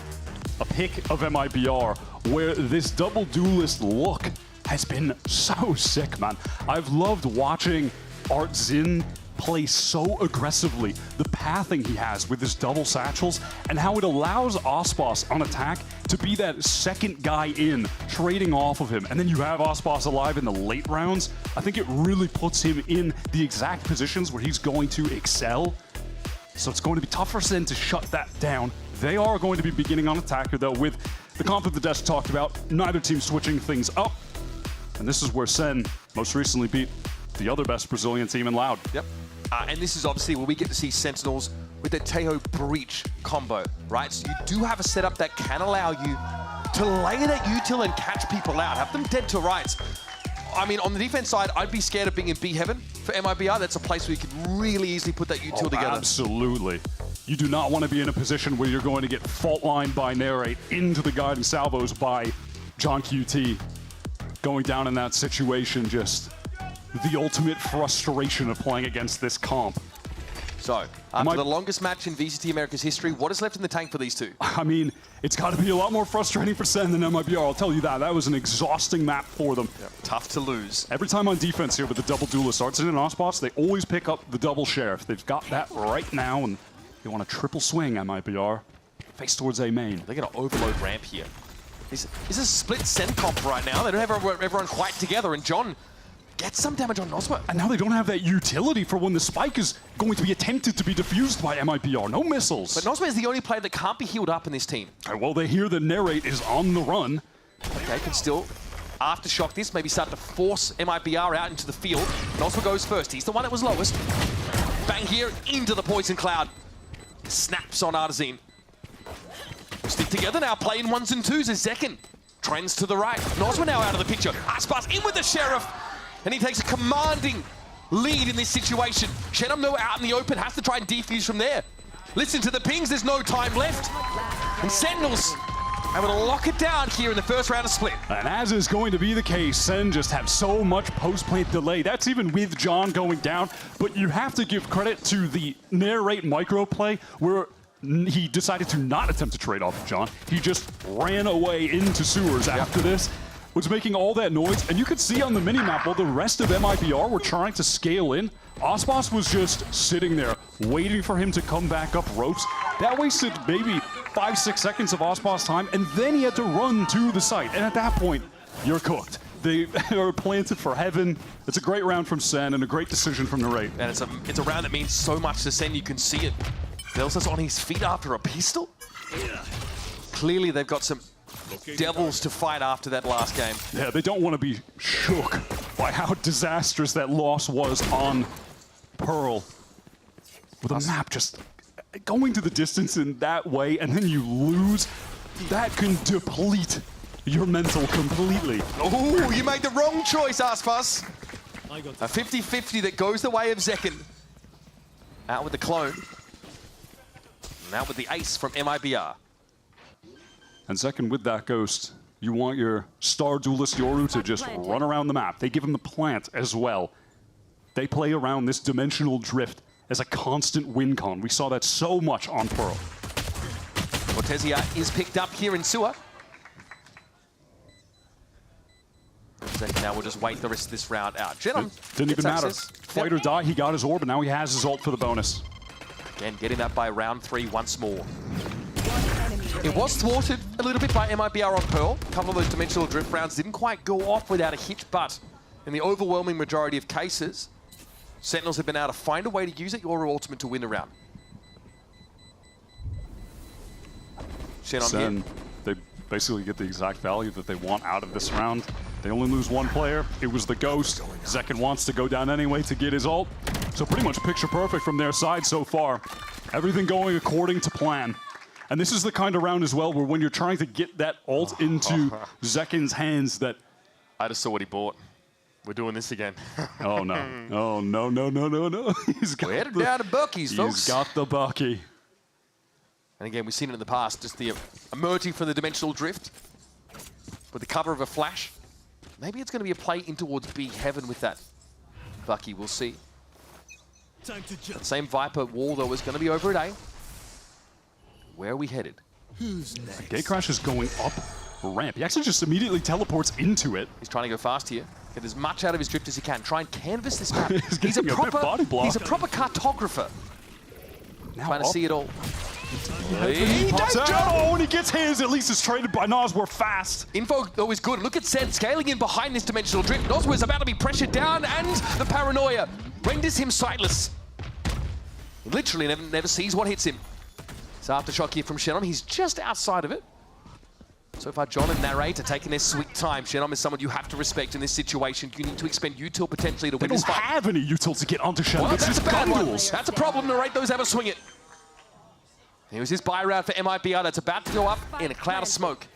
a pick of MIBR, where this double duelist look has been so sick, man. I've loved watching Artzin play so aggressively, the pathing he has with his double satchels, and how it allows Aspas on attack to be that second guy in, trading off of him. And then you have Aspas alive in the late rounds. I think it really puts him in the exact positions where he's going to excel. So it's going to be tough for SEN to shut that down. They are going to be beginning on attacker, though, with the comp that the desk talked about, neither team switching things up. And this is where SEN most recently beat the other best Brazilian team in Loud. Yep. And this is obviously where we get to see Sentinels with the Tejo Breach combo, right? So you do have a setup that can allow you to lay that util and catch people out, have them dead to rights. I mean, on the defense side, I'd be scared of being in B Heaven for MIBR. That's a place where you can really easily put that util together. Absolutely. You do not want to be in a position where you're going to get fault line by Narrate into the guiding salvos by John QT. Going down in that situation, just the ultimate frustration of playing against this comp. So, after the longest match in VCT Americas history, what is left in the tank for these two? I mean, it's got to be a lot more frustrating for SEN than MIBR, I'll tell you that. That was an exhausting map for them. Yep, tough to lose. Every time on defense here with the double duelist, Artzin and Aspas, they always pick up the double sheriff. They've got that right now, and they want a triple swing, MIBR. Face towards A main. They're going to overload ramp here. Is a split SEN comp right now. They don't have everyone quite together, and John gets some damage on Nosma. And now they don't have that utility for when the spike is going to be attempted to be defused by MIBR. No missiles. But Nosma is the only player that can't be healed up in this team. Well, they hear the Narrate is on the run. Okay, can still aftershock this, maybe start to force MIBR out into the field. Nosma goes first. He's the one that was lowest. Bang here into the poison cloud. Snaps on Artisan. Stick together now, playing ones and twos as Zekken trends to the right. Nosma now out of the picture. Aspas in with the Sheriff, and he takes a commanding lead in this situation. Shenum, though, out in the open, has to try and defuse from there. Listen to the pings, there's no time left. And Sentinels able to lock it down here in the first round of split. And as is going to be the case, SEN just have so much post-plant delay. That's even with John going down. But you have to give credit to the narrate micro play where he decided to not attempt to trade off of John. He just ran away into sewers after this. Was making all that noise, and you could see on the minimap while the rest of MIBR were trying to scale in, Aspas was just sitting there waiting for him to come back up ropes. That wasted maybe 5-6 seconds of Aspas' time, and then he had to run to the site. And at that point, you're cooked. They are planted for heaven. It's a great round from SEN and a great decision from Narrate. And it's a round that means so much to SEN. You can see it. Velsa's on his feet after a pistol. Clearly, they've got some devils to fight after that last game. Yeah, they don't want to be shook by how disastrous that loss was on Pearl. With a map just going to the distance in that way, and then you lose, that can deplete your mental completely. Oh, you made the wrong choice, Aspas. A 50-50 that goes the way of Zekken. Out with the clone. And out with the ace from MIBR. And Zekken with that ghost, you want your star duelist Yoru to just run around the map. They give him the plant as well. They play around this dimensional drift as a constant win con. We saw that so much on Pearl. Cortesia is picked up here in sewer. Zekken now will just wait the rest of this round out. Jenom didn't even matter. Fight or die, he got his orb, and now he has his ult for the bonus. Again, getting that by round 3 once more. It was thwarted a little bit by MIBR on Pearl. A couple of those dimensional drift rounds didn't quite go off without a hit, but in the overwhelming majority of cases, Sentinels have been able to find a way to use it, your ultimate to win a round. SEN, they basically get the exact value that they want out of this round. They only lose one player. It was the Ghost. Zekken wants to go down anyway to get his ult. So pretty much picture perfect from their side so far. Everything going according to plan. And this is the kind of round as well where when you're trying to get that ult into Zekken's hands that... I just saw what he bought. We're doing this again. Oh, no. Oh, no, no, no, no, no. We're headed down to Bucky's, folks. He's got the Bucky. And again, we've seen it in the past, just the emerging from the dimensional drift with the cover of a flash. Maybe it's going to be a play in towards B Heaven with that Bucky. We'll see. That same Viper wall, though, is going to be over at A. Where are we headed? Who's next? Gatecrash is going up a ramp. He actually just immediately teleports into it. He's trying to go fast here. Get as much out of his drift as he can. Try and canvas this map. He's a proper cartographer. Now trying to see it all. He pops out. Oh, and he gets his. At least it's traded by Nas. We're fast. Info, though, is good. Look at SEN scaling in behind this dimensional drift. Noswa is about to be pressured down, and the paranoia renders him sightless. He literally never sees what hits him. So aftershock here from Shenom. He's just outside of it. So far, John and Narrate are taking their sweet time. Shenom is someone you have to respect in this situation. You need to expend util potentially to win this fight. They don't have any util to get onto Shenom. Well, it's that's just a bad one. bundles. That's a problem. Narrate knows how to swing it. Here's his buy round for MIBR that's about to go up in a cloud of smoke.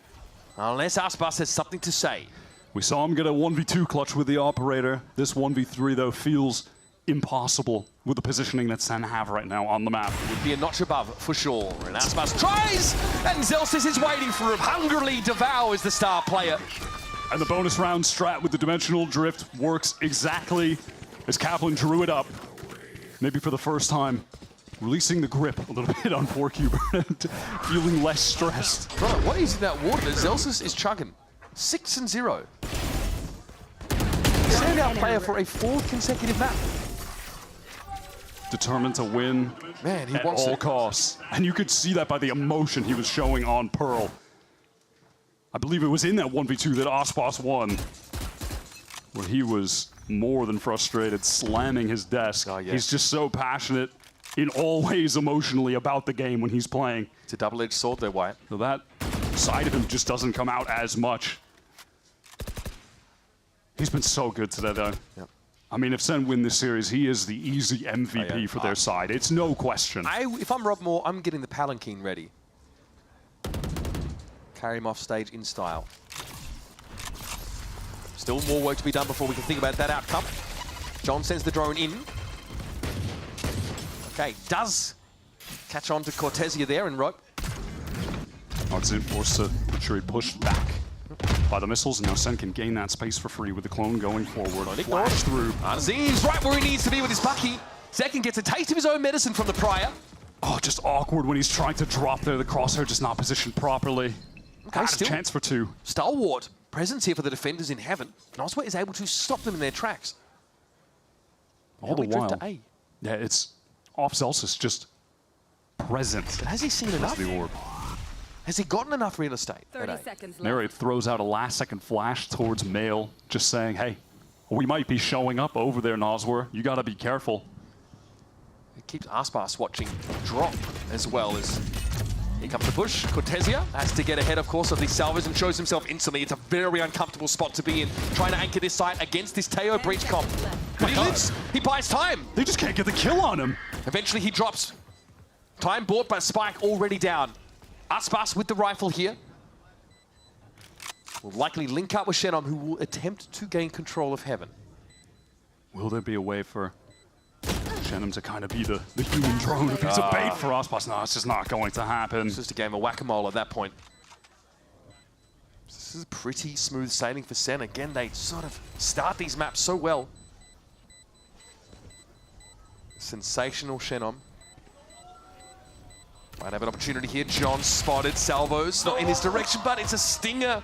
Unless Aspas has something to say. We saw him get a 1v2 clutch with the operator. This 1v3, though, feels impossible with the positioning that SEN have right now on the map. Would be a notch above, for sure. And Aspas tries, and Zelsis is waiting for him. Hungrily devours the star player. And the bonus round strat with the dimensional drift works exactly as Kaplan drew it up. Maybe for the first time. Releasing the grip a little bit on 4Cuber and feeling less stressed. Bro, what is in that water that Zelsis is chugging? 6-0. Standout player for a 4th consecutive map. Determined to win Man, he at wants all it. costs. And you could see that by the emotion he was showing on Pearl. I believe it was in that 1v2 that Aspas won, where he was more than frustrated, slamming his desk. Oh, yeah. He's just so passionate in all ways emotionally about the game when he's playing. It's a double-edged sword there, Wyatt. So that side of him just doesn't come out as much. He's been so good today, though. Yep. I mean, if SEN win this series, he is the easy MVP for their side. It's no question. If I'm Rob Moore, I'm getting the palanquin ready. Carry him off stage in style. Still more work to be done before we can think about that outcome. John sends the drone in. Okay, does catch on to Cortesia there and rope. Artzin forced to ensure he pushed back by the missiles, and now SEN can gain that space for free with the clone going forward. Flash through. Artzin's right where he needs to be with his Bucky. Zekken gets a taste of his own medicine from the prior. Oh, just awkward when he's trying to drop there. The crosshair just not positioned properly. Okay, still a chance for two. Stalwart presence here for the defenders in heaven. Nosway is able to stop them in their tracks. All the while. Yeah, it's off Zelsis just present. But has he seen enough? The orb. Has he gotten enough real estate? 30 seconds left. Narrate throws out a last-second flash towards Mail, just saying, hey, we might be showing up over there, Noswer. You gotta be careful. It keeps Aspas watching drop as well as here comes the push. Cortesia has to get ahead, of course, of these salvers and shows himself instantly. It's a very uncomfortable spot to be in, trying to anchor this site against this Teo breach comp. But he lives. He buys time. They just can't get the kill on him. Eventually he drops. Time bought, but Spike already down. Aspas with the rifle here. Will likely link up with Shenom, who will attempt to gain control of heaven. Will there be a way for Shenom to kind of be the human drone if he's a bait for Aspas? No, it's just not going to happen. It's just a game of whack-a-mole at that point. This is pretty smooth sailing for SEN. Again, they sort of start these maps so well. Sensational Shenom. Might have an opportunity here. John spotted salvos, not in his direction, but it's a stinger.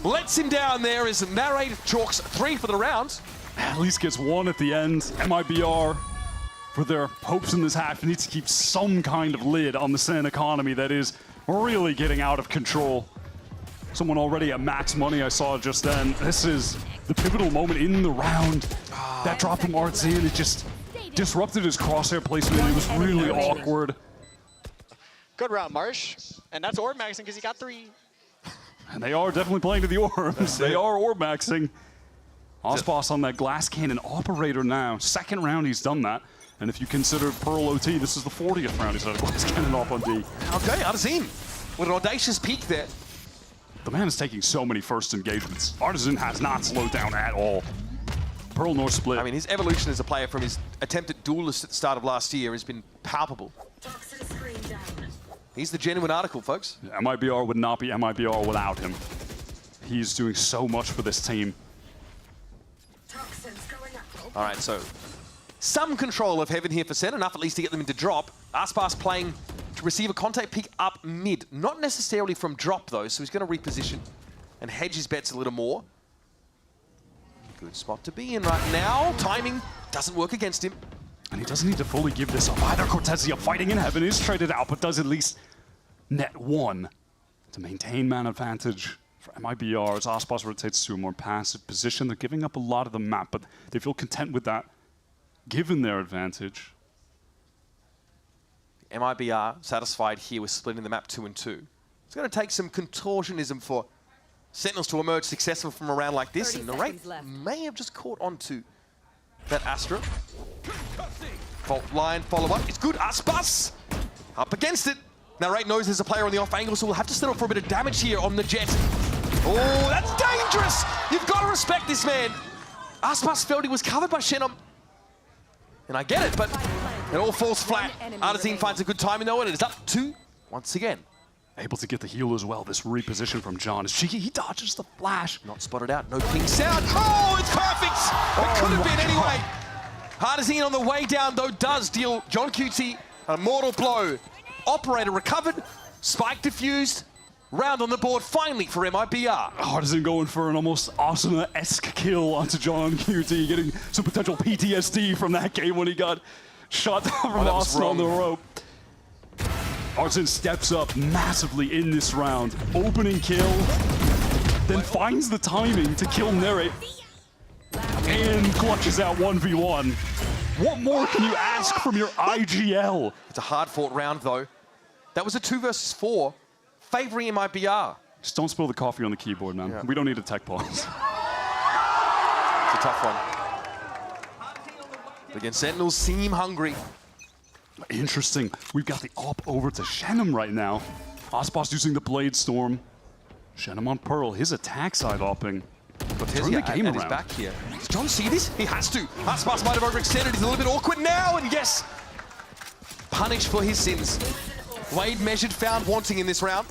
Lets him down there as Narrate chalks 3 for the round. At least gets 1 at the end. MIBR, for their hopes in this half, need to keep some kind of lid on the SEN economy that is really getting out of control. Someone already at max money I saw just then. This is the pivotal moment in the round. That drop from Artzin, it just disrupted his crosshair placement. It was really awkward. Good round, Marsh. And that's orb maxing because he got 3. And they are definitely playing to the orbs. They are orb maxing. Aspas on that glass cannon operator now. Second round he's done that. And if you consider Pearl OT, this is the 40th round he's had a glass cannon off on D. Okay, Artzin with an audacious peek there. The man is taking so many first engagements. Artisan has not slowed down at all. Pearl nor split. I mean, his evolution as a player from his attempt at duelist at the start of last year has been palpable. He's the genuine article, folks. MIBR would not be MIBR without him. He's doing so much for this team. All right, so some control of heaven here for SEN, enough at least to get them into drop. Aspas playing to receive a contact pick up mid. Not necessarily from drop, though, so he's going to reposition and hedge his bets a little more. Good spot to be in right now. Timing doesn't work against him. And he doesn't need to fully give this up either. Cortesia fighting in heaven is traded out, but does at least net 1 to maintain man advantage for MIBR as Aspas rotates to a more passive position. They're giving up a lot of the map, but they feel content with that, given their advantage. MIBR satisfied here with splitting the map 2 and 2. It's going to take some contortionism for Sentinels to emerge successful from a round like this, and Narrate may have just caught onto that Astra. Fault line follow-up. It's good. Aspas up against it. Narrate knows there's a player on the off angle, so we'll have to settle for a bit of damage here on the jet. Oh, that's dangerous! You've got to respect this man. Aspas felt he was covered by Shenom. And I get it, but it all falls flat. Artzin finds a good timing though, and it is up 2 once again. Able to get the heal as well. This reposition from John is cheeky. He dodges the flash. Not spotted out. No ping sound. Oh, it's perfect! It could have been anyway. Artzin on the way down, though, does deal John QT a mortal blow. Operator recovered. Spike diffused. Round on the board finally for MIBR. Artisan going for an almost Asuna-esque kill onto John QT, getting some potential PTSD from that game when he got shot down from Austin on the rope. Artisan steps up massively in this round. Opening kill, then finds the timing to kill Narrate and clutches out 1v1. What more can you ask from your IGL? It's a hard-fought round, though. That was a 2 versus 4, favoring MIBR. Just don't spill the coffee on the keyboard, man. Yeah. We don't need a tech pause. It's a tough one. Again, Sentinels seem hungry. Interesting. We've got the op over to Shenom right now. Aspas using the Blade Storm. Shenom on Pearl. His attack side opping. Turn the game around. He's back here. Does John see this? He has to. Aspas might have overextended. He's a little bit awkward now, and yes, punished for his sins. Wade measured, found wanting in this round.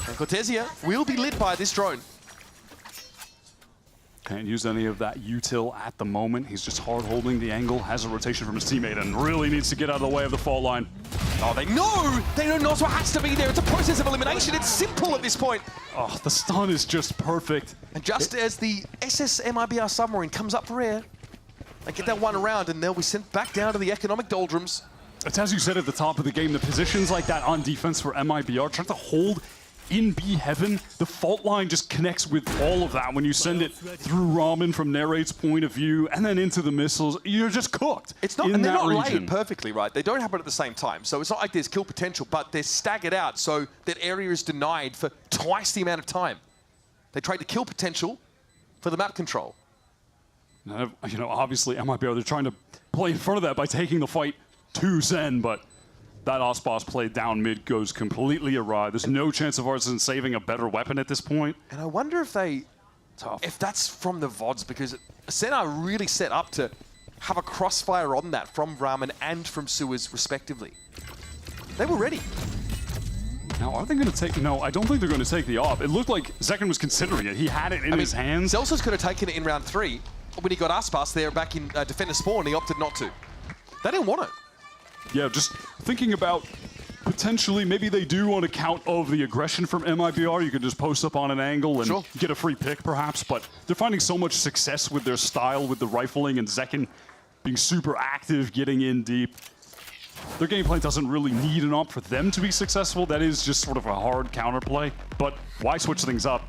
And Cortesia will be lit by this drone. Can't use any of that util at the moment. He's just hard holding the angle, has a rotation from his teammate, and really needs to get out of the way of the fault line. Oh, they know Noswa has to be there. It's a process of elimination. It's simple at this point. Oh, the stun is just perfect. And just as the SS MIBR submarine comes up for air, they get that one around and they'll be sent back down to the economic doldrums. It's as you said at the top of the game, the positions like that on defense for MIBR, trying to hold in B heaven, the fault line just connects with all of that. When you send it through Ramen from Narrate's point of view and then into the missiles, you're just cooked. It's not, in and they're that not region. laid perfectly, right? They don't happen at the same time. So it's not like there's kill potential, but they're staggered out so that area is denied for twice the amount of time. They trade the kill potential for the map control. Now, you know, obviously MIBR, they're trying to play in front of that by taking the fight to SEN, but that Aspas play down mid goes completely awry. There's no chance of Artisan saving a better weapon at this point. And I wonder if if that's from the VODs, because SEN are really set up to have a crossfire on that from Ramen and from Sewers respectively. They were ready. Now, are they going to take... No, I don't think they're going to take the op. It looked like Zekken was considering it. He had it in his hands. Celsius could have taken it in round 3 when he got Aspas there back in Defender Spawn. He opted not to. They didn't want it. Yeah, just thinking about potentially maybe they do on account of the aggression from MIBR. You could just post up on an angle and get a free pick perhaps, but they're finding so much success with their style, with the rifling, and Zekken being super active, getting in deep. Their gameplay doesn't really need an op for them to be successful. That is just sort of a hard counterplay, but why switch things up?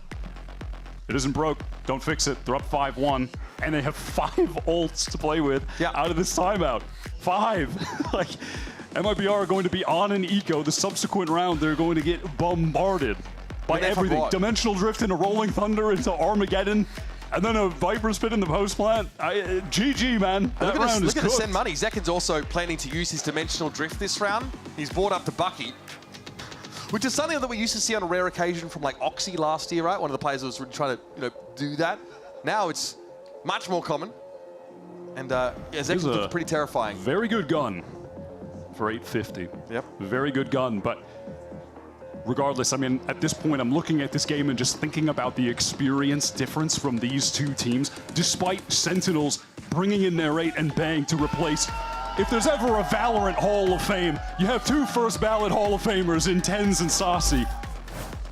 It isn't broke. Don't fix it. They're up 5-1, and they have 5 ults to play with out of this timeout. 5. Like, MIBR are going to be on an eco. The subsequent round, they're going to get bombarded by everything. Dimensional Drift into Rolling Thunder into Armageddon, and then a Viper Spit in the post plant. GG, man. That round is Look at cooked. the SEN money. Zekken's also planning to use his Dimensional Drift this round. He's brought up the Bucky, which is something that we used to see on a rare occasion from like Oxy last year, right? One of the players was really trying to, do that. Now it's much more common. And Zekken looks pretty terrifying. Very good gun for 850. Yep. Very good gun, but regardless, I mean, at this point, I'm looking at this game and just thinking about the experience difference from these two teams, despite Sentinels bringing in Narrate and Bang to replace. If there's ever a Valorant Hall of Fame, you have 2 first ballot Hall of Famers in Tens and Saucy.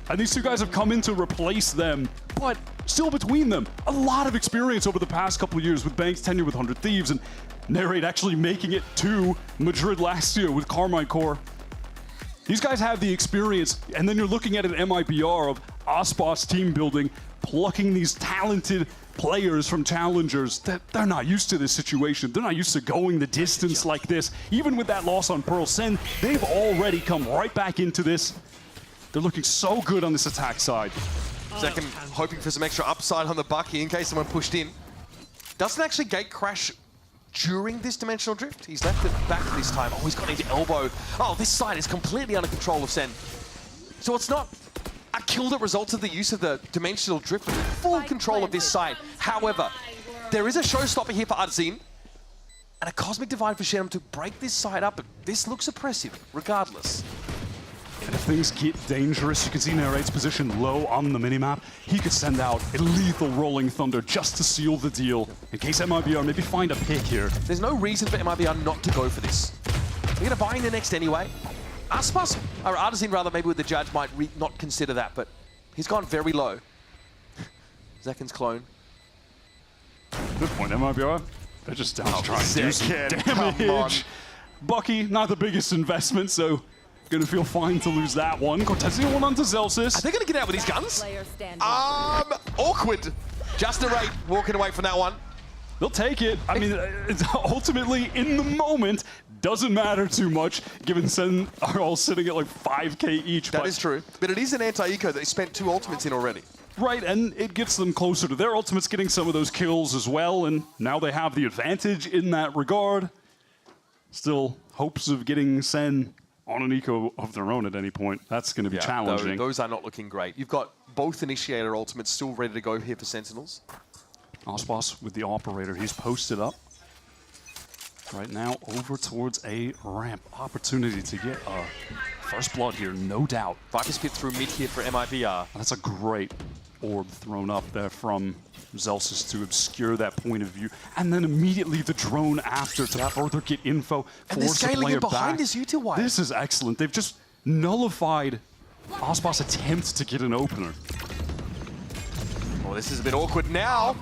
And these two guys have come in to replace them, but still between them, a lot of experience over the past couple of years with Bang's tenure with 100 Thieves and Narrate actually making it to Madrid last year with Carmine Core. These guys have the experience, and then you're looking at an MIBR of Aspas team building, plucking these talented players from challengers that they're not used to this situation. They're not used to going the distance like this. Even with that loss on Pearl Sen, they've already come right back into this. They're looking so good on this attack side. Zekken hoping for some extra upside on the Bucky in case someone pushed in. Doesn't actually gate crash during this Dimensional Drift. He's left it back this time. Oh, he's got into elbow. Oh, this side is completely under control of SEN. So it's not a kill that results of the use of the Dimensional Drift, but full control of this side. However, there is a showstopper here for Artzin and a Cosmic Divide for Shenum to break this side up, but this looks oppressive regardless. And if things get dangerous, you can see Narrate's position low on the minimap. He could send out a lethal Rolling Thunder just to seal the deal, in case MIBR maybe find a pick here. There's no reason for MIBR not to go for this. They're going to buy in the next anyway. Aspas, or Artisan rather, maybe with the judge might not consider that, but he's gone very low. Zekken's clone. Good point, MIBR. They're just down to try and do some Zekken, come on. damage. Bucky, not the biggest investment, so gonna feel fine to lose that one. Cortezia one onto Zelsis. Are they gonna get out with these guns? Awkward. Just a rate walking away from that one. They'll take it. I mean, it's ultimately, in the moment, doesn't matter too much, given SEN are all sitting at like 5k each. That is true. But it is an anti-eco that they spent 2 ultimates in already. Right, and it gets them closer to their ultimates, getting some of those kills as well, and now they have the advantage in that regard. Still, hopes of getting SEN on an eco of their own at any point. That's going to be challenging. Those are not looking great. You've got both Initiator ultimates still ready to go here for Sentinels. Aspas with the operator. He's posted up. Right now, over towards a ramp. Opportunity to get a First blood here, no doubt. Viper spit through mid here for MIBR. That's a great orb thrown up there from Zelsis to obscure that point of view. And then immediately the drone after to further get info, And they're force the scaling player it behind back. his util wire. This is excellent. They've just nullified Aspas' attempt to get an opener. Oh, this is a bit awkward now.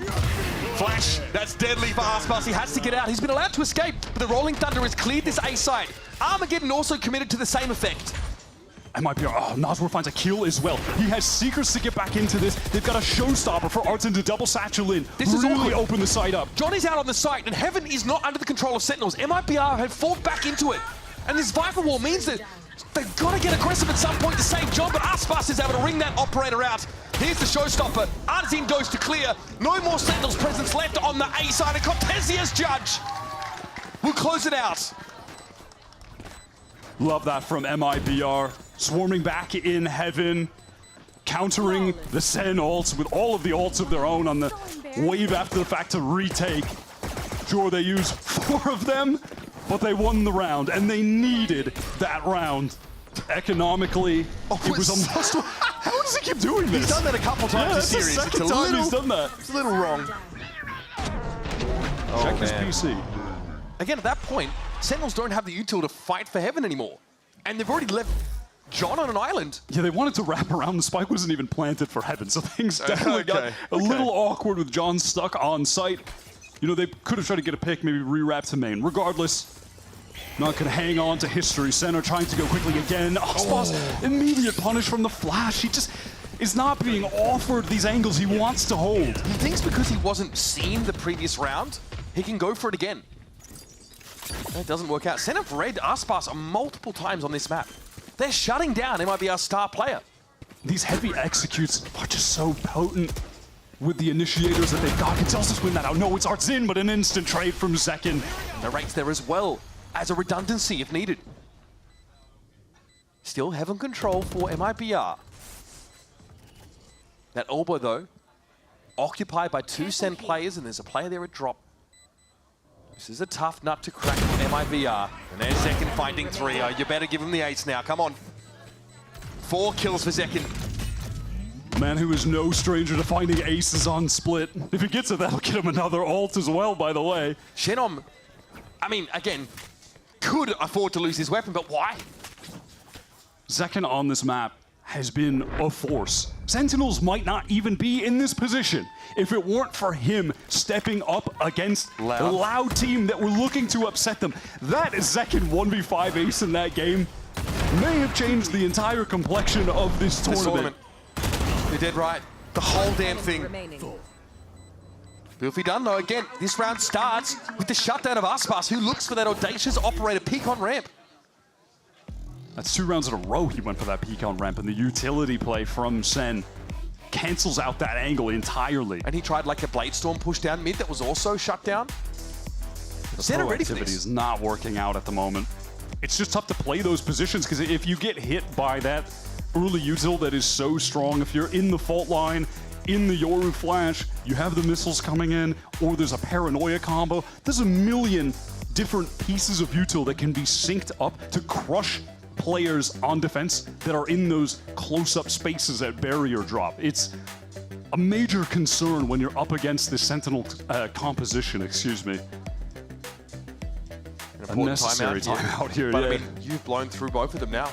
Flash, that's deadly for Aspas. He has to get out. He's been allowed to escape, but the Rolling Thunder has cleared this A side. Armageddon also committed to the same effect. MIBR, Nazwar finds a kill as well. He has secrets to get back into this. They've got a showstopper for Artson to double satchel in. This is really awkward. open the site up. Johnny's out on the site, and Heaven is not under the control of Sentinels. MIBR have fought back into it. And this Viper Wall means that they've got to get aggressive at some point to save John, but Aspas is able to ring that operator out. Here's the showstopper. Arzin goes to clear. No more Sentinels presence left on the A side, and Cortesia's judge will close it out. Love that from MIBR. Swarming back in Heaven, countering the SEN ults with all of the ults of their own on the wave after the fact to retake. Sure, they used 4 of them, but they won the round, and they needed that round. Economically, it was a must. How does he keep doing this? He's done that a couple times this series. That's the second time he's done that. It's a little wrong. Check his PC. Again, at that point, Sentinels don't have the util to fight for Heaven anymore. And they've already left John on an island. Yeah, they wanted to wrap around. The spike wasn't even planted for Heaven, so things definitely got a little awkward with John stuck on site. You know, they could have tried to get a pick, maybe re-wrap to main. Regardless, not going to hang on to history. Center trying to go quickly again. Aspas, immediate punish from the flash. He just is not being offered these angles he wants to hold. He thinks because he wasn't seen the previous round, he can go for it again. It doesn't work out. Sen have read Aspas multiple times on this map. They're shutting down MIBR's star player. These heavy executes are just so potent with the initiators that they've got. Can Zelsis win that out? No, it's Artsin, but an instant trade from Zekken. And the rates there as well as a redundancy if needed. Still Heaven control for MIBR. That elbow though, occupied by 2 SEN players, and there's a player there at drop. This is a tough nut to crack for MIBR. And there's Zekken finding 3. Oh, you better give him the ace now. Come on. 4 kills for Zekken. A man who is no stranger to finding aces on split. If he gets it, that'll get him another ult as well, by the way. Shenom, I mean, again, could afford to lose his weapon, but why? Zekken on this map has been a force. Sentinels might not even be in this position if it weren't for him stepping up against the loud team that were looking to upset them. That Zekken 1v5 ace in that game may have changed the entire complexion of this tournament. You're dead right. The whole damn thing. Beautifully done though. Again, this round starts with the shutdown of Aspas, who looks for that audacious operator peek on ramp. That's 2 rounds in a row he went for that peek on ramp, and the utility play from Sen cancels out that angle entirely. And he tried like a Blade Storm push down mid that was also shut down. The Sen are ready for proactivity this. is not working out at the moment. It's just tough to play those positions, because if you get hit by that early util that is so strong, if you're in the fault line, in the Yoru flash, you have the missiles coming in, or there's a paranoia combo, there's a million different pieces of util that can be synced up to crush players on defense that are in those close-up spaces at barrier drop. It's a major concern when you're up against this Sentinel composition, excuse me. Unnecessary timeout here, But yeah. I mean, you've blown through both of them now.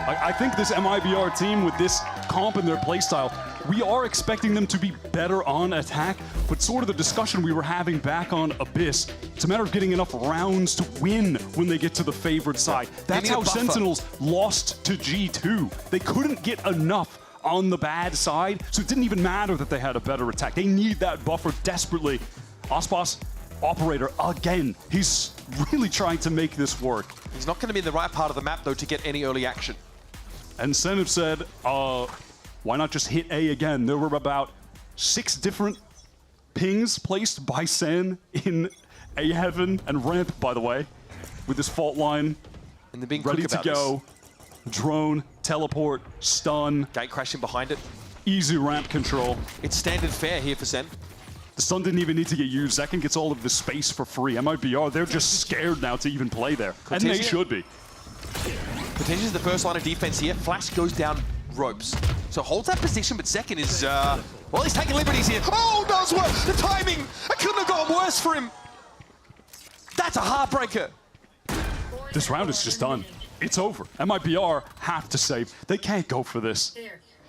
I think this MIBR team with this comp in their playstyle, we are expecting them to be better on attack, but sort of the discussion we were having back on Abyss, it's a matter of getting enough rounds to win when they get to the favored side. That's how Sentinels lost to G2. They couldn't get enough on the bad side, so it didn't even matter that they had a better attack. They need that buffer desperately. Aspas, operator, again, he's really trying to make this work. He's not going to be in the right part of the map, though, to get any early action. And Sen have said, why not just hit A again? There were about 6 different pings placed by Sen in A Heaven and Ramp, by the way, with this fault line And they're being ready quick to about go. Drone, teleport, stun. Gate crashing behind it. Easy ramp control. It's standard fare here for Sen. The stun didn't even need to get used. Zekken gets all of the space for free. MIBR, they're just scared now to even play there. And they should be. Potentially is the first line of defense here. Flash goes down ropes. So holds that position, but Zekken is, well, he's taking liberties here. Oh, does work! The timing! It couldn't have gone worse for him. That's a heartbreaker. This round is just done. It's over. MIBR have to save. They can't go for this.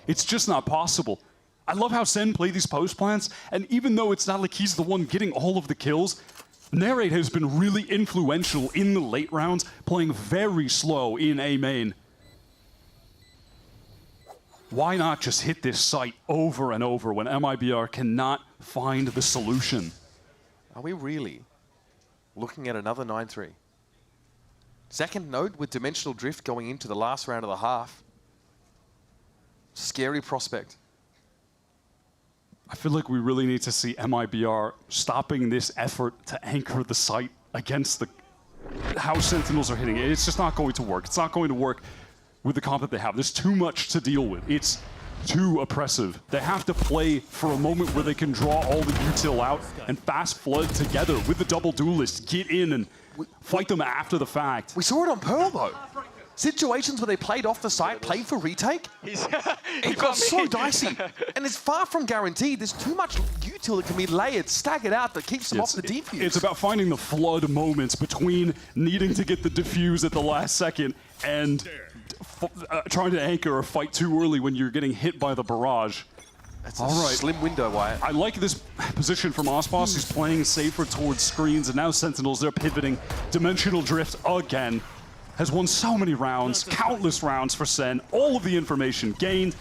It's just not possible. I love how SEN play these post plants, and even though it's not like he's the one getting all of the kills, Narrate has been really influential in the late rounds, playing very slow in A main. Why not just hit this site over and over when MIBR cannot find the solution? Are we really looking at another 9-3? Second node with Dimensional Drift going into the last round of the half. Scary prospect. I feel like we really need to see MIBR stopping this effort to anchor the site against the how Sentinels are hitting it. It's just not going to work. It's not going to work with the comp that they have. There's too much to deal with. It's too oppressive. They have to play for a moment where they can draw all the util out and fast flood together with the double duelists, get in and fight them after the fact. We saw it on Pearl though. Situations where they played off the site, played for retake, it got so dicey. And it's far from guaranteed. There's too much util that can be layered, staggered out that keeps them off the defuse. It's about finding the flood moments between needing to get the defuse at the last second and trying to anchor or fight too early when you're getting hit by the barrage. That's a slim window, Wyatt. I like this position from Aspas. He's playing safer towards screens, and now Sentinels, they're pivoting. Dimensional Drift again. Has won so many rounds, countless rounds for SEN. All of the information gained.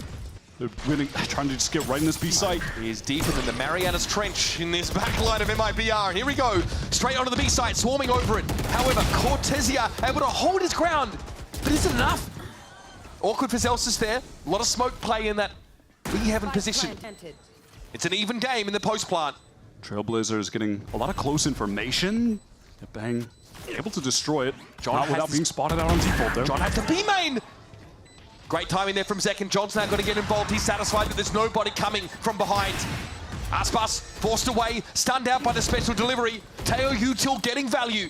They're winning, trying to just get right in this B site. He is deeper than the Marianas Trench in this backline of MIBR. Here we go, straight onto the B site, swarming over it. However, Cortesia able to hold his ground, but is it enough? Awkward for Zelsis there. A lot of smoke play in that B-heaven position. It's an even game in the post plant. Trailblazer is getting a lot of close information. Bang. Able to destroy it. Not without being spotted out on default there. John has the B main. Great timing there from Zekken. John's now going to get involved. He's satisfied that there's nobody coming from behind. Aspas forced away, stunned out by the special delivery. Teo util getting value.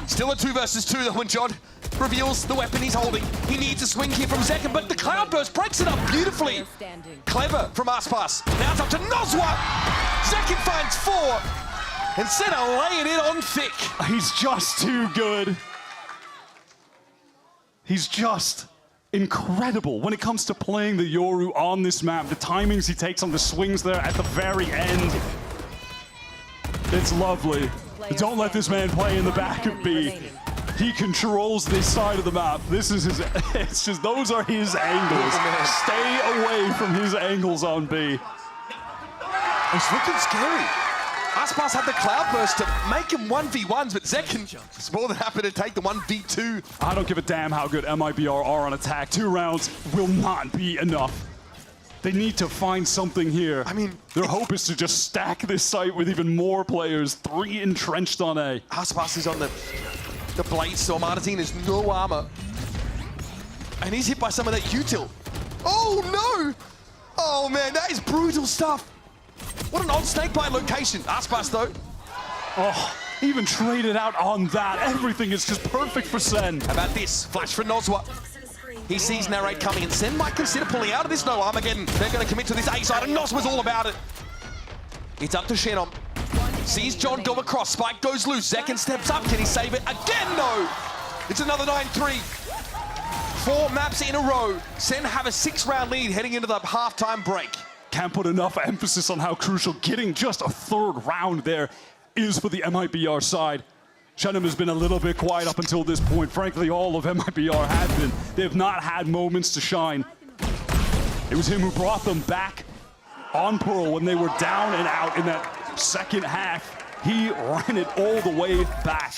Still a 2 versus 2 though when John reveals the weapon he's holding. He needs a swing here from Zekken, but the Cloudburst breaks it up beautifully. Clever from Aspas. Now it's up to Nozwa. Zekken finds 4. And SEN are laying it on thick. He's just too good. He's just incredible when it comes to playing the Yoru on this map. The timings he takes on the swings there at the very end. It's lovely. Don't let this man play in the back of B. He controls this side of the map. This is his, it's just, those are his angles. Stay away from his angles on B. It's looking scary. Aspas had the Cloudburst to make him 1v1s, but Zekken is more than happy to take the 1v2. I don't give a damn how good MIBR are on attack. 2 rounds will not be enough. They need to find something here. I mean, their hope is to just stack this site with even more players. 3 entrenched on A. Aspas is on the blade storm. Artazine has no armor. And he's hit by some of that util. Oh no! Oh man, that is brutal stuff. What an odd snakebite location. Aspas though. Oh, even traded out on that. Everything is just perfect for SEN. How about this? Flash for Nozwa. He sees Narrate coming, and SEN might consider pulling out of this no Armageddon. They're going to commit to this A side, and Nozwa's all about it. It's up to Shannon. Sees John go across. Spike goes loose. Zekken steps up. Can he save it? Again, no! It's another 9-3. 4 maps in a row. SEN have a 6-round lead heading into the halftime break. Can't put enough emphasis on how crucial getting just a 3rd round there is for the MIBR side. Shannon has been a little bit quiet up until this point. Frankly, all of MIBR have been. They have not had moments to shine. It was him who brought them back on Pearl when they were down and out in that second half. He ran it all the way back.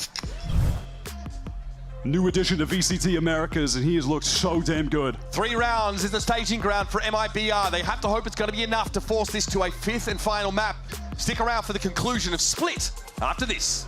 New addition to VCT Americas, and he has looked so damn good. 3 rounds is the staging ground for MIBR. They have to hope it's going to be enough to force this to a 5th and final map. Stick around for the conclusion of Split after this.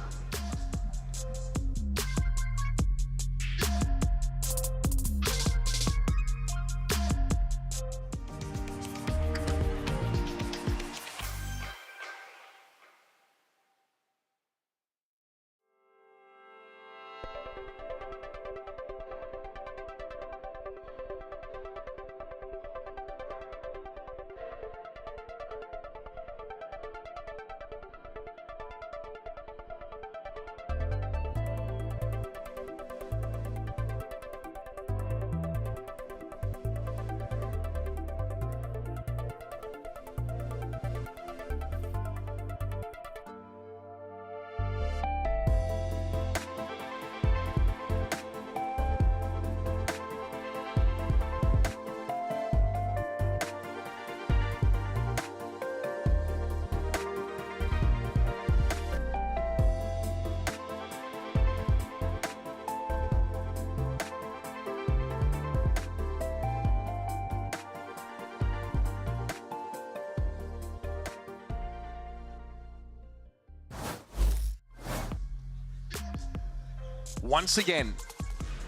once again,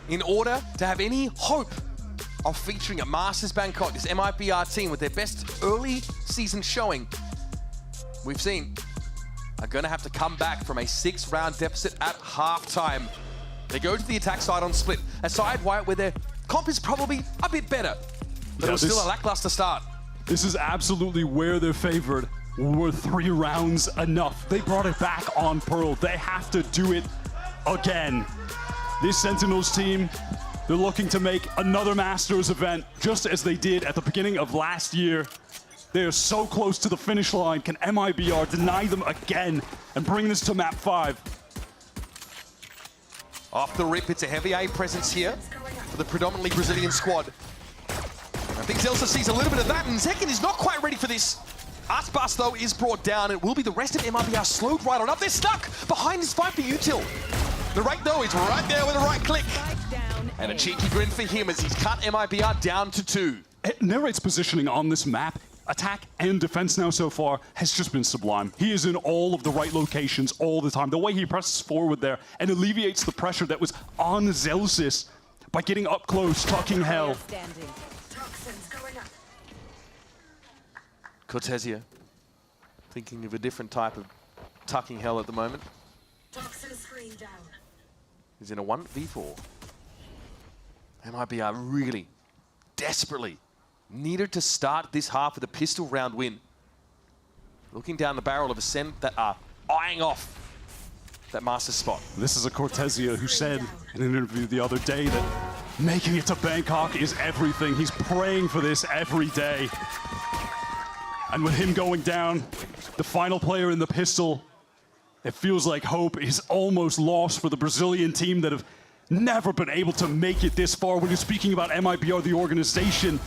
in order to have any hope of featuring a Masters Bangkok, this MIBR team with their best early season showing, we've seen, are going to have to come back from a 6-round deficit at halftime. They go to the attack side on split, a side where their comp is probably a bit better, but it was still a lackluster start. This is absolutely where they're favored. Were 3 rounds enough? They brought it back on Pearl. They have to do it again. This Sentinels team, they're looking to make another Masters event, just as they did at the beginning of last year. They are so close to the finish line. Can MIBR deny them again and bring this to map 5? Off the rip, it's a heavy A presence here for the predominantly Brazilian squad. I think Zelsa sees a little bit of that, and Zekken is not quite ready for this. Aspas, though, is brought down. It will be the rest of MIBR slowed right on up. They're stuck behind this fight for util. The rate, though, is right there with a right click. And a cheeky grin for him as he's cut MIBR down to 2. Narrate's positioning on this map, attack and defense now so far, has just been sublime. He is in all of the right locations all the time. The way he presses forward there and alleviates the pressure that was on Zelsis by getting up close, talking hell. Cortesia, thinking of a different type of tucking hell at the moment. He's in a 1v4. MIBR really, desperately needed to start this half with a pistol round win. Looking down the barrel of a SEN that are eyeing off that master spot. This is a Cortesia who said in an interview the other day that making it to Bangkok is everything. He's praying for this every day. And with him going down, the final player in the pistol, it feels like hope is almost lost for the Brazilian team that have never been able to make it this far when you're speaking about MIBR, the organization.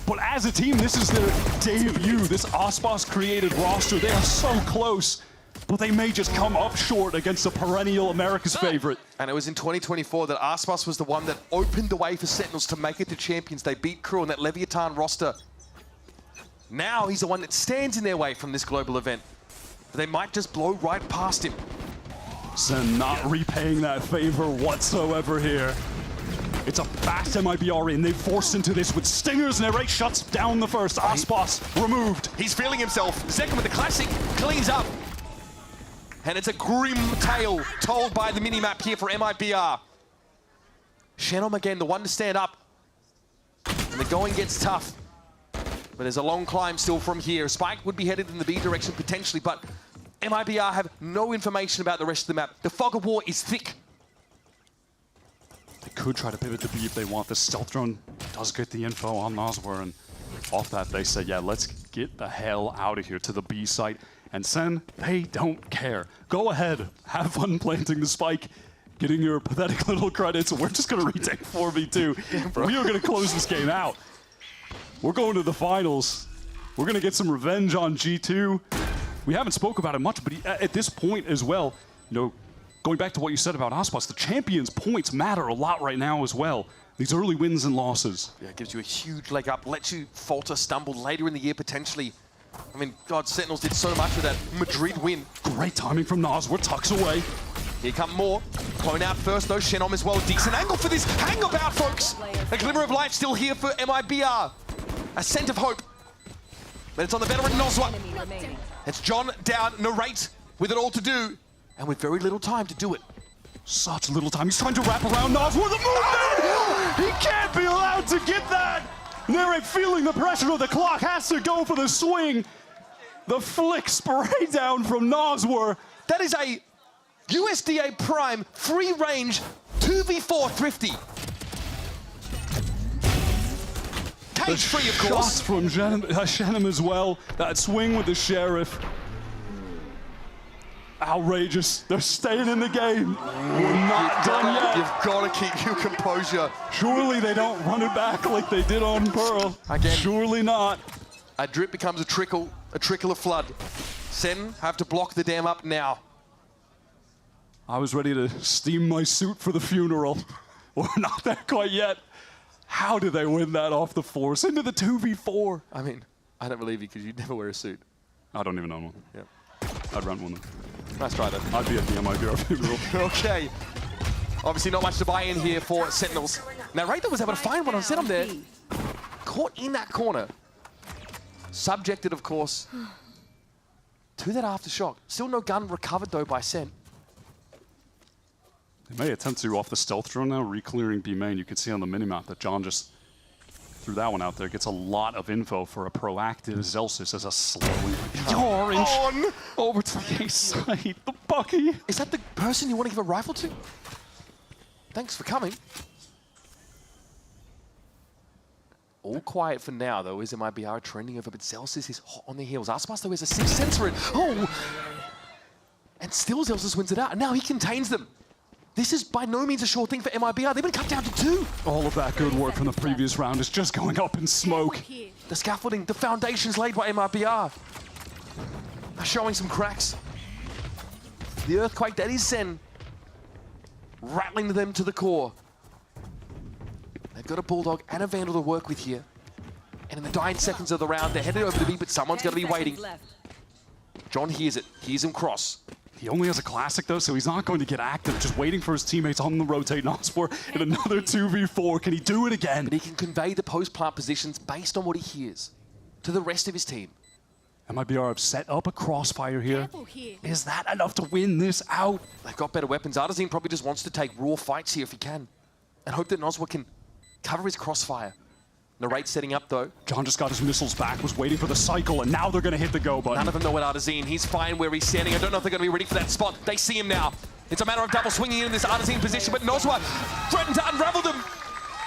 But as a team, this is their debut, this Aspas created roster. They are so close, but they may just come up short against a perennial America's favorite. And it was in 2024 that Aspas was the one that opened the way for Sentinels to make it to champions. They beat Crew on that Leviathan roster. Now he's the one that stands in their way from this global event. But they might just blow right past him. SEN not repaying that favor whatsoever here. It's a fast MIBR in. They forced into this with stingers. Narrate shuts down the first. Aspas removed. He's feeling himself. Zekken with the classic cleans up. And it's a grim tale told by the minimap here for MIBR. Shenom again, the one to stand up. And the going gets tough. But there's a long climb still from here. Spike would be headed in the B direction potentially, but MIBR have no information about the rest of the map. The fog of war is thick. They could try to pivot to B if they want. The stealth drone does get the info on Noswar, and off that they say, yeah, let's get the hell out of here to the B site. And SEN, they don't care. Go ahead, have fun planting the spike, getting your pathetic little credits. We're just gonna retake 4v2. We are gonna close this game out. We're going to the finals. We're going to get some revenge on G2. We haven't spoke about it much, but at this point as well, you know, going back to what you said about Aspas, the champions' points matter a lot right now as well. These early wins and losses. Yeah, it gives you a huge leg up, lets you falter, stumble later in the year potentially. I mean, God, Sentinels did so much with that Madrid win. Great timing from Noswar, tucks away. Here come more. Clone out first though, Shenom as well. Decent angle for this. Hang about, folks. A glimmer of light still here for MIBR. A scent of hope. But it's on the veteran Noswar. It's John down, Narrate with it all to do. And with very little time to do it. Such little time. He's trying to wrap around Noswar. The movement! He can't be allowed to get that! Narrate feeling the pressure of the clock. Has to go for the swing. The flick spray down from Noswar. That is a USDA Prime free range 2v4 thrifty. Cage free, of course. Shots from Shenom as well. That swing with the Sheriff. Outrageous. They're staying in the game. We're not done yet. You've got to keep your composure. Surely they don't run it back like they did on Pearl. Again. Surely not. A drip becomes a trickle of flood. SEN have to block the dam up now. I was ready to steam my suit for the funeral. We're not there quite yet. How did they win that off the force into the 2v4? I mean, I don't believe you because you'd never wear a suit. I don't even own one. Yep. I'd rent one. Nice try, though. I'd be at the MIBR funeral. Okay. Obviously not much to buy in here for Sentinels. Now Rayther was able to find one on Zenom there. Caught in that corner. Subjected, of course, to that aftershock. Still no gun recovered, though, by Sen. They may attempt to off the stealth drone now, re-clearing B main. You can see on the minimap that John just threw that one out there. Gets a lot of info for a proactive Zelsis as a slowing orange On! over to the A side. The Bucky. Is that the person you want to give a rifle to? Thanks for coming. All quiet for now, though, is MIBR trending over, but Zelsis is hot on the heels. Aspas, though, has a 6th sensor in. Oh! And still Zelsis wins it out, and now he contains them. This is by no means a sure thing for MIBR. They've been cut down to 2. All of that good work from the previous round is just going up in smoke. The scaffolding, the foundations laid by MIBR are showing some cracks. The earthquake that is Sen, rattling them to the core. They've got a Bulldog and a Vandal to work with here. And in the dying seconds of the round, they're headed over to B, but someone's going to be waiting. John hears it. Hears him cross. He only has a classic, though, so he's not going to get active. Just waiting for his teammates on the rotate. Nosfor in another 2v4. Can he do it again? But he can convey the post-plant positions based on what he hears to the rest of his team. MIBR have set up a crossfire here. Is that enough to win this out? They've got better weapons. Artazine probably just wants to take raw fights here if he can. And hope that Noswa can cover his crossfire. Narrate setting up, though. John just got his missiles back, was waiting for the cycle, and now they're going to hit the go button. None of them know what Artazine. He's fine where he's standing. I don't know if they're going to be ready for that spot. They see him now. It's a matter of double swinging in this Artazine position, but Noswa threatened to unravel them.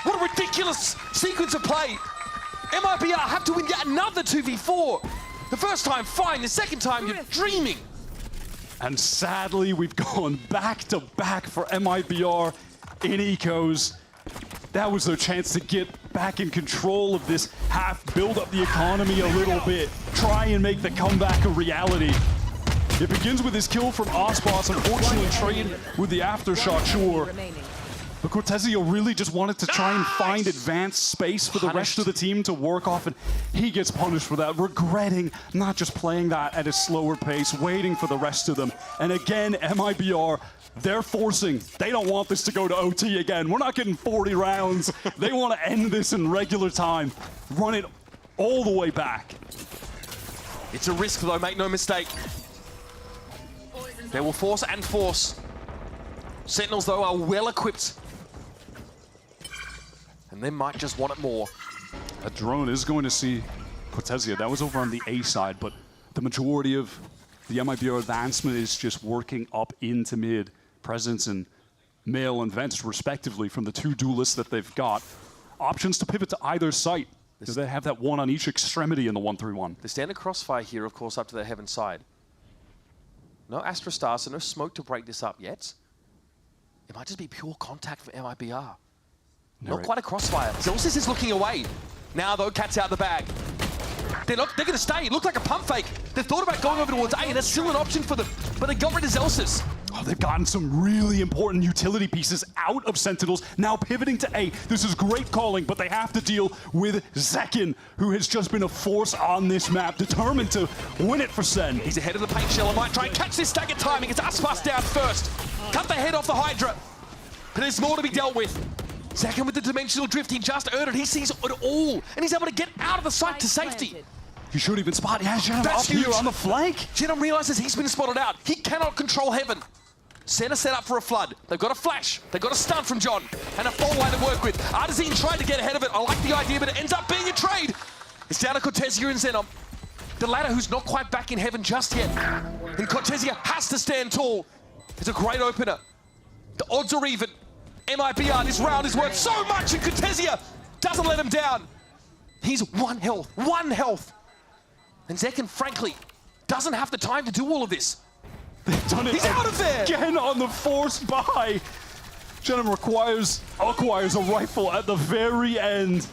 What a ridiculous sequence of play. MIBR have to win yet another 2v4. The first time, fine. The second time, you're dreaming. And sadly, we've gone back to back for MIBR in ecos. That was their chance to get back in control of this half, build up the economy a little bit, try and make the comeback a reality. It begins with his kill from Aspas, unfortunately trade with the aftershock, sure. But Cortezio really just wanted to try and find advanced space for the rest of the team to work off, and he gets punished for that, regretting not just playing that at a slower pace, waiting for the rest of them. And again, MIBR, they're forcing. They don't want this to go to OT again. We're not getting 40 rounds. They want to end this in regular time. Run it all the way back. It's a risk, though, make no mistake. They will force and force. Sentinels, though, are well equipped. And they might just want it more. A drone is going to see Cortezio. That was over on the A side, but the majority of the MIBR advancement is just working up into mid. Presence and male and vents, respectively, from the two duelists that they've got. Options to pivot to either site. Do they have that one on each extremity in the 1-3-1? The standard crossfire here, of course, up to the heaven side. No Astra Star, so no smoke to break this up yet. It might just be pure contact for MIBR. Not quite a crossfire. Zelsis is looking away. Now, though, cat's out the bag. They're going to stay. It looked like a pump fake. They thought about going over towards A, and that's still an option for them. But they got rid of Zelsis. Oh, they've gotten some really important utility pieces out of Sentinels, now pivoting to A. This is great calling, but they have to deal with Zekken, who has just been a force on this map, determined to win it for Sen. He's ahead of the paint shell and might try and catch this stagger timing. It's Aspas down first. Cut the head off the Hydra. But there's more to be dealt with. Zekken with the dimensional drift, he just earned it. He sees it all, and he's able to get out of the site to safety. He should even spot. Yeah, Jenom up That's huge. here on the flank. Jenom realizes he's been spotted out. He cannot control heaven. Center set up for a flood. They've got a flash. They've got a stun from John. And a full line to work with. Artazine tried to get ahead of it. I like the idea, but it ends up being a trade. It's down to Cortezio and Zenom. The latter who's not quite back in heaven just yet. And Cortezio has to stand tall. It's a great opener. The odds are even. MIBR, this round is worth so much, and Cortezio doesn't let him down. He's 1 health. 1 health. And Zekken, frankly, doesn't have the time to do all of this. They've done it. He's out of there! Again on the forced buy. Jenom acquires a rifle at the very end.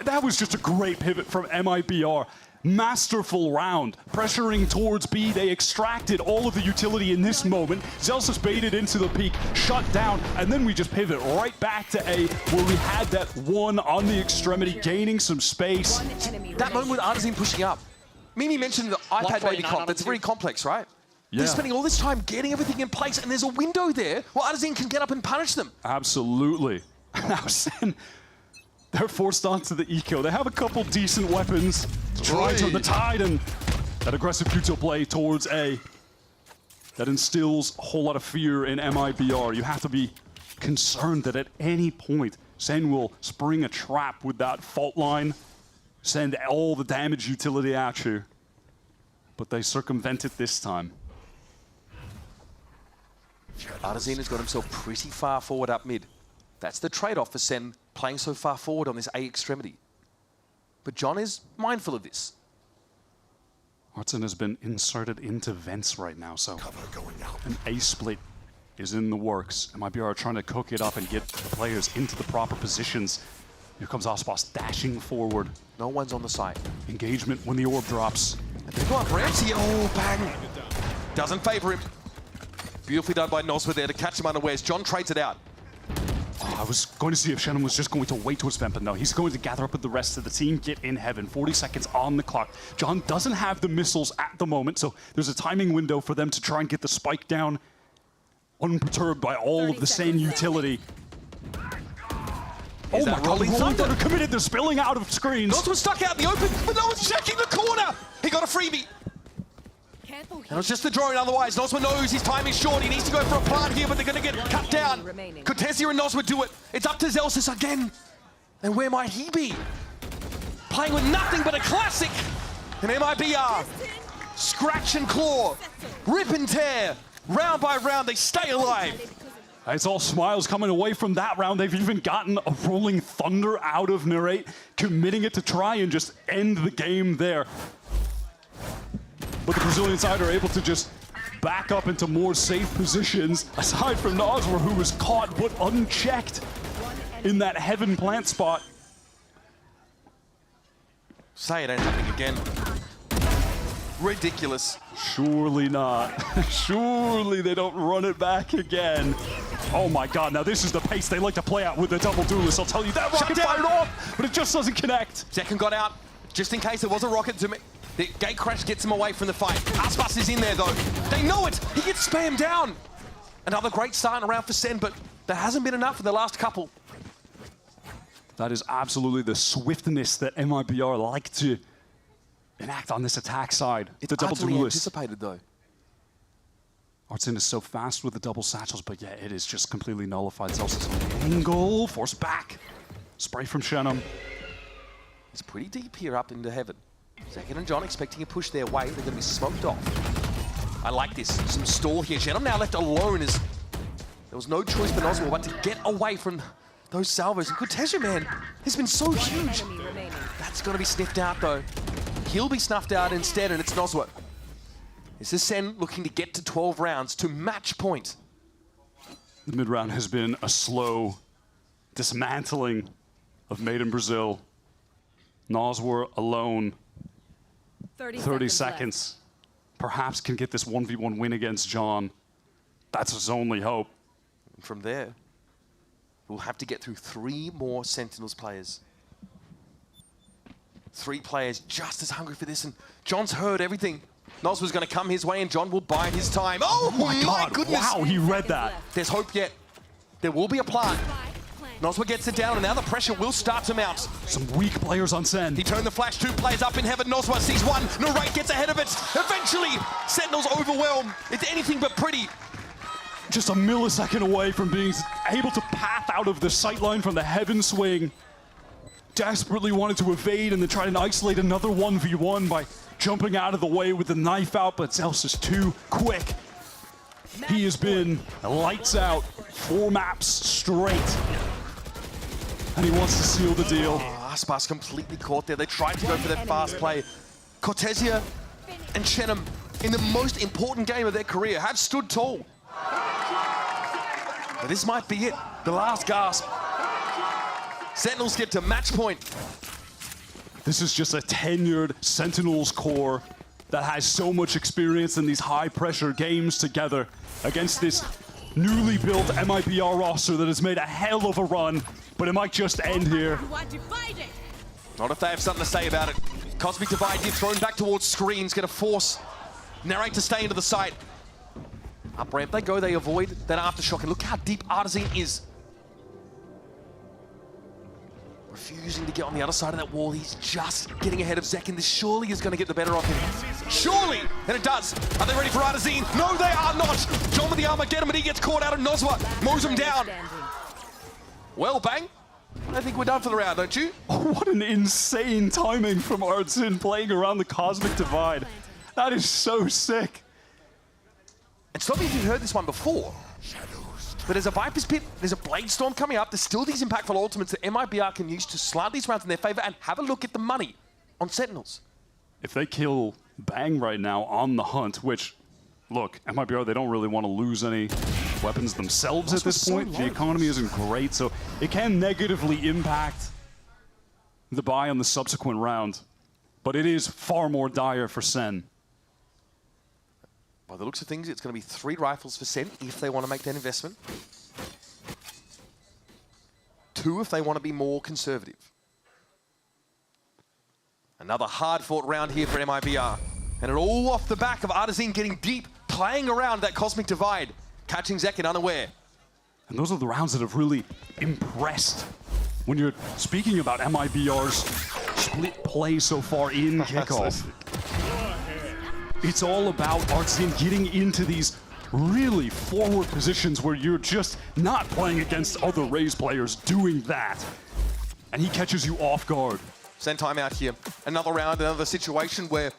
That was just a great pivot from MIBR. Masterful round. Pressuring towards B. They extracted all of the utility in this moment. Zelsis baited into the peak, shut down, and then we just pivot right back to A, where we had that one on the extremity, gaining some space. That moment with Artazine pushing up. Mimi mentioned the iPad baby comp. That's very complex, right? They're spending all this time getting everything in place, and there's a window there where Artisan can get up and punish them. Absolutely. Now, SEN, they're forced onto the eco. They have a couple decent weapons to try to turn the tide, and that aggressive Q2 play towards A. That instills a whole lot of fear in MIBR. You have to be concerned that at any point, SEN will spring a trap with that fault line, send all the damage utility at you. But they circumvent it this time. Artisan has got himself pretty far forward up mid. That's the trade-off for SEN playing so far forward on this A extremity. But John is mindful of this. Artisan has been inserted into vents right now, so an A split is in the works. MIBR are trying to cook it up and get the players into the proper positions. Here comes Aspas dashing forward. No one's on the side. Engagement when the orb drops. And they go up Ramsey. Oh, bang. Doesn't favor him. Beautifully done by Nosworth there to catch him unawares. John trades it out. Oh, I was going to see if Shannon was just going to wait towards Vent, but no, he's going to gather up with the rest of the team, get in heaven. 40 seconds on the clock. John doesn't have the missiles at the moment, so there's a timing window for them to try and get the spike down unperturbed by all of the SEN utility. Oh my god, Rolling Thunder committed, they're spilling out of screens. Nosworth stuck out in the open, but no one's checking the corner. He got a freebie. And it was just the drone otherwise. Nosworth knows his time is short. He needs to go for a plant here, but they're going to get cut down. Cortesia and Nosworth do it. It's up to Zelsis again. And where might he be? Playing with nothing but a classic. And MIBR. Scratch and claw. Rip and tear. Round by round, they stay alive. It's all smiles coming away from that round. They've even gotten a Rolling Thunder out of Narrate, committing it to try and just end the game there. But the Brazilian side are able to just back up into more safe positions, aside from Nosworth, who was caught but unchecked in that heaven plant spot. Say it ain't happening again. Ridiculous. Surely not. Surely they don't run it back again. Oh my god, now this is the pace they like to play out with the double duelist. I'll tell you that rocket fired off, but it just doesn't connect. Zekken got out, just in case there was a rocket to me. The gate crash gets him away from the fight. Aspas is in there though. They know it. He gets spammed down. Another great start around for SEN, but there hasn't been enough for the last couple. That is absolutely the swiftness that MIBR like to enact on this attack side. It's the double utterly duelist. anticipated though. Artisan is so fast with the double satchels, but yeah, it is just completely nullified. Zelsis on the angle, force back. Spray from Shannon. It's pretty deep here up into heaven. Zekken and John expecting a push their way. They're going to be smoked off. I like this. Some stall here. Shannon now left alone as there was no choice for Nosworth but to get away from those salvos. And Cortesia, man, has been so huge. That's going to be sniffed out though. He'll be snuffed out instead, and it's Nosworth. This is SEN looking to get to 12 rounds to match point. The mid-round has been a slow dismantling of Made in Brazil. Nosworth alone. 30 seconds. Perhaps can get this 1v1 win against John. That's his only hope. And from there, we'll have to get through 3 more Sentinels players. 3 players just as hungry for this, and John's heard everything. Nosworth's going to come his way, and John will buy his time. Oh my God, goodness! Wow, he read that. There's hope yet. There will be a plant. Nosworth gets it down, and now the pressure will start to mount. Some weak players on SEN. He turned the flash, 2 players up in heaven. Nosworth sees one. Narrate gets ahead of it. Eventually, Sentinels overwhelmed. It's anything but pretty. Just a millisecond away from being able to path out of the sightline from the heaven swing. Desperately wanted to evade and then try to isolate another 1v1 by jumping out of the way with the knife out, but Zelsis is too quick. He has been lights out, 4 maps straight. And he wants to seal the deal. Oh, Aspas completely caught there. They tried to go for that fast play. Cortesia and Shenham, in the most important game of their career, have stood tall. But this might be it, the last gasp. Sentinels get to match point. This is just a tenured Sentinels core that has so much experience in these high-pressure games together against this newly built MIBR roster that has made a hell of a run, but it might just end here. Not if they have something to say about it. Cosmic Divide here, thrown back towards screens, going to force Narrate to stay into the site. Up ramp they go, they avoid that aftershock, and look how deep Artisan is. Refusing to get on the other side of that wall. He's just getting ahead of Zekken. This surely is going to get the better of him. Surely! And it does. Are they ready for Artisan? No, they are not! John with the Armageddon, but he gets caught out of Nozwa. Mows him down. Well, Bang. I think we're done for the round, don't you? Oh, what an insane timing from Artisan playing around the Cosmic Divide. That is so sick. And stop me if you've heard this one before. But there's a Viper's Pit, there's a Blade Storm coming up, there's still these impactful ultimates that MIBR can use to slant these rounds in their favor, and have a look at the money on Sentinels. If they kill Bang right now on the hunt, which, look, MIBR, they don't really want to lose any weapons themselves at this point. The economy isn't great, so it can negatively impact the buy on the subsequent round. But it is far more dire for SEN. By the looks of things, it's going to be 3 rifles for SEN if they want to make that investment. 2 if they want to be more conservative. Another hard-fought round here for MIBR. And it all off the back of Artisan getting deep, playing around that Cosmic Divide, catching Zekken unaware. And those are the rounds that have really impressed when you're speaking about MIBR's split play so far in Kickoff. It's all about Artisan getting into these really forward positions where you're just not playing against other Raze players doing that. And he catches you off guard. SEN timeout here. Another round, another situation where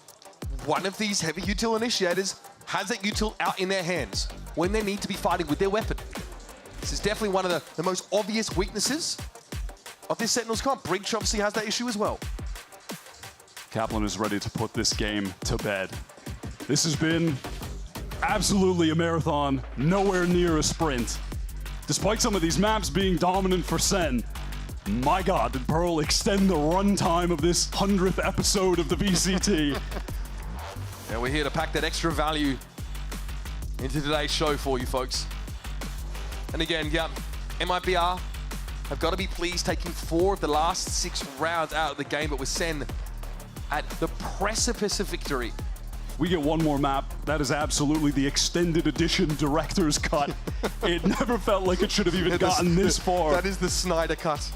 one of these heavy util initiators has that util out in their hands when they need to be fighting with their weapon. This is definitely one of the most obvious weaknesses of this Sentinels comp. Breach obviously has that issue as well. Kaplan is ready to put this game to bed. This has been absolutely a marathon, nowhere near a sprint. Despite some of these maps being dominant for SEN, my God, did Pearl extend the runtime of this 100th episode of the VCT. Yeah, we're here to pack that extra value into today's show for you folks. And again, yeah, MIBR have got to be pleased taking 4 of the last 6 rounds out of the game, but with SEN at the precipice of victory. We get one more map. That is absolutely the extended edition director's cut. It never felt like it should have even gotten this far. That is the Snyder cut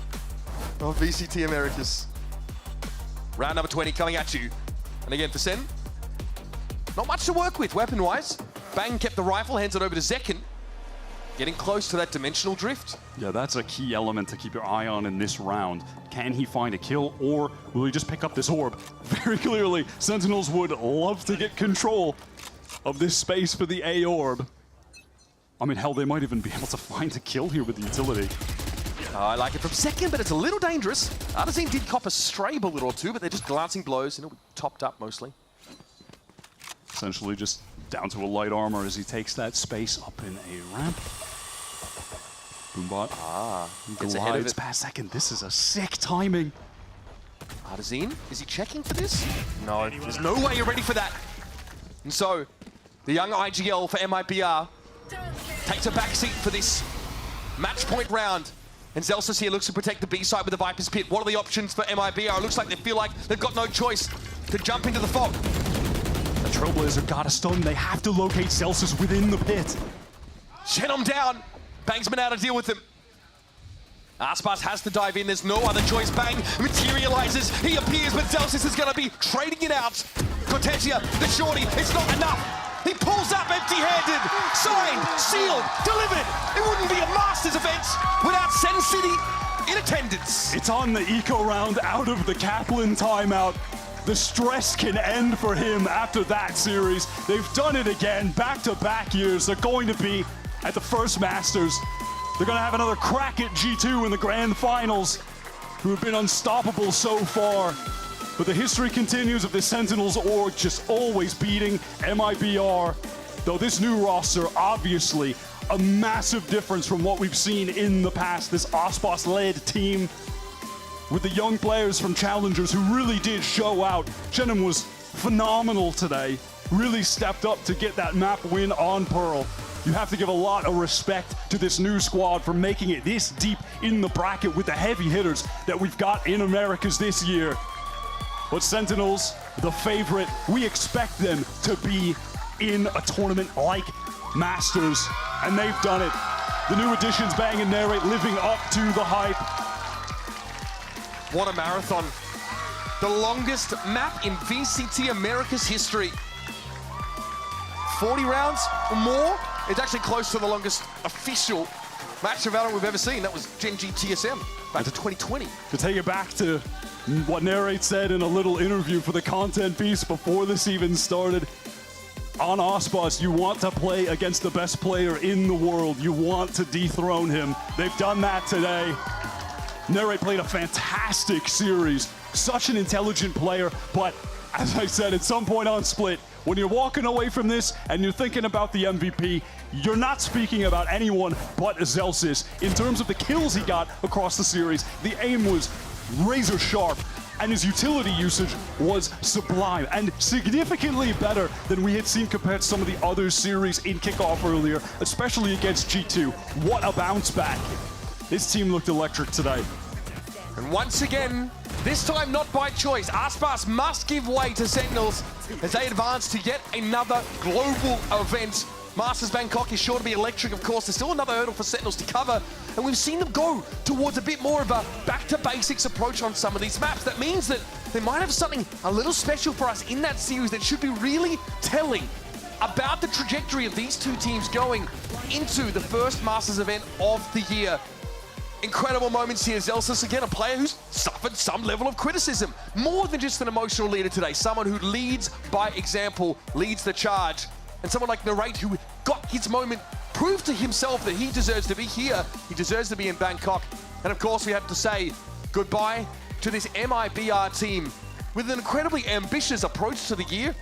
of VCT Americas. Round number 20 coming at you. And again for SEN, not much to work with weapon-wise. Bang kept the rifle, hands it over to Zekken. Getting close to that dimensional drift. Yeah, that's a key element to keep your eye on in this round. Can he find a kill, or will he just pick up this orb? Very clearly, Sentinels would love to get control of this space for the A orb. I mean, hell, they might even be able to find a kill here with the utility. I like it from Zekken, but it's a little dangerous. Artisan did cop a stray bullet or 2, but they're just glancing blows, and it topped up mostly. Essentially just down to a light armor as he takes that space up in a ramp. Boombot gets ahead of glides it. past Zekken. This is a sick timing. Artisan, is he checking for this? No, there's no way you're ready for that. And so, the young IGL for MIBR takes a backseat for this match point round. And Zelsis here looks to protect the B side with the Viper's Pit. What are the options for MIBR? It looks like they feel like they've got no choice to jump into the fog. The Trailblazer got a stun. They have to locate Celsius within the pit. Shed him down. Bang's been able to deal with him. Aspas has to dive in. There's no other choice. Bang materializes. He appears, but Celsius is going to be trading it out. Cortesia, the shorty, it's not enough. He pulls up empty-handed. Signed, sealed, delivered. It wouldn't be a Masters event without SEN City in attendance. It's on the eco round out of the Kaplan timeout. The stress can end for him after that series. They've done it again, back-to-back years. They're going to be at the first Masters. They're going to have another crack at G2 in the grand finals, who have been unstoppable so far. But the history continues of the Sentinels org just always beating MIBR. Though this new roster, obviously, a massive difference from what we've seen in the past. This Aspas-led team with the young players from Challengers who really did show out. Shannon was phenomenal today. Really stepped up to get that map win on Pearl. You have to give a lot of respect to this new squad for making it this deep in the bracket with the heavy hitters that we've got in Americas this year. But Sentinels, the favorite, we expect them to be in a tournament like Masters, and they've done it. The new additions, Bang and Narrate, living up to the hype. What a marathon. The longest map in VCT Americas history. 40 rounds or more. It's actually close to the longest official match of Valorant we've ever seen. That was Gen G TSM back to 2020. To take it back to what Narrate said in a little interview for the content piece before this even started, on Aspas, you want to play against the best player in the world. You want to dethrone him. They've done that today. Narrate played a fantastic series. Such an intelligent player, but as I said, at some point on Split, when you're walking away from this and you're thinking about the MVP, you're not speaking about anyone but Zelsis. In terms of the kills he got across the series, the aim was razor sharp, and his utility usage was sublime and significantly better than we had seen compared to some of the other series in Kickoff earlier, especially against G2. What a bounce back. This team looked electric today. And once again, this time not by choice, Aspas must give way to Sentinels as they advance to yet another global event. Masters Bangkok is sure to be electric, of course. There's still another hurdle for Sentinels to cover, and we've seen them go towards a bit more of a back-to-basics approach on some of these maps. That means that they might have something a little special for us in that series that should be really telling about the trajectory of these two teams going into the first Masters event of the year. Incredible moments here. Zelsis, again, a player who's suffered some level of criticism. More than just an emotional leader today. Someone who leads by example, leads the charge. And someone like Narrate, who got his moment, proved to himself that he deserves to be here. He deserves to be in Bangkok. And of course, we have to say goodbye to this MIBR team with an incredibly ambitious approach to the year.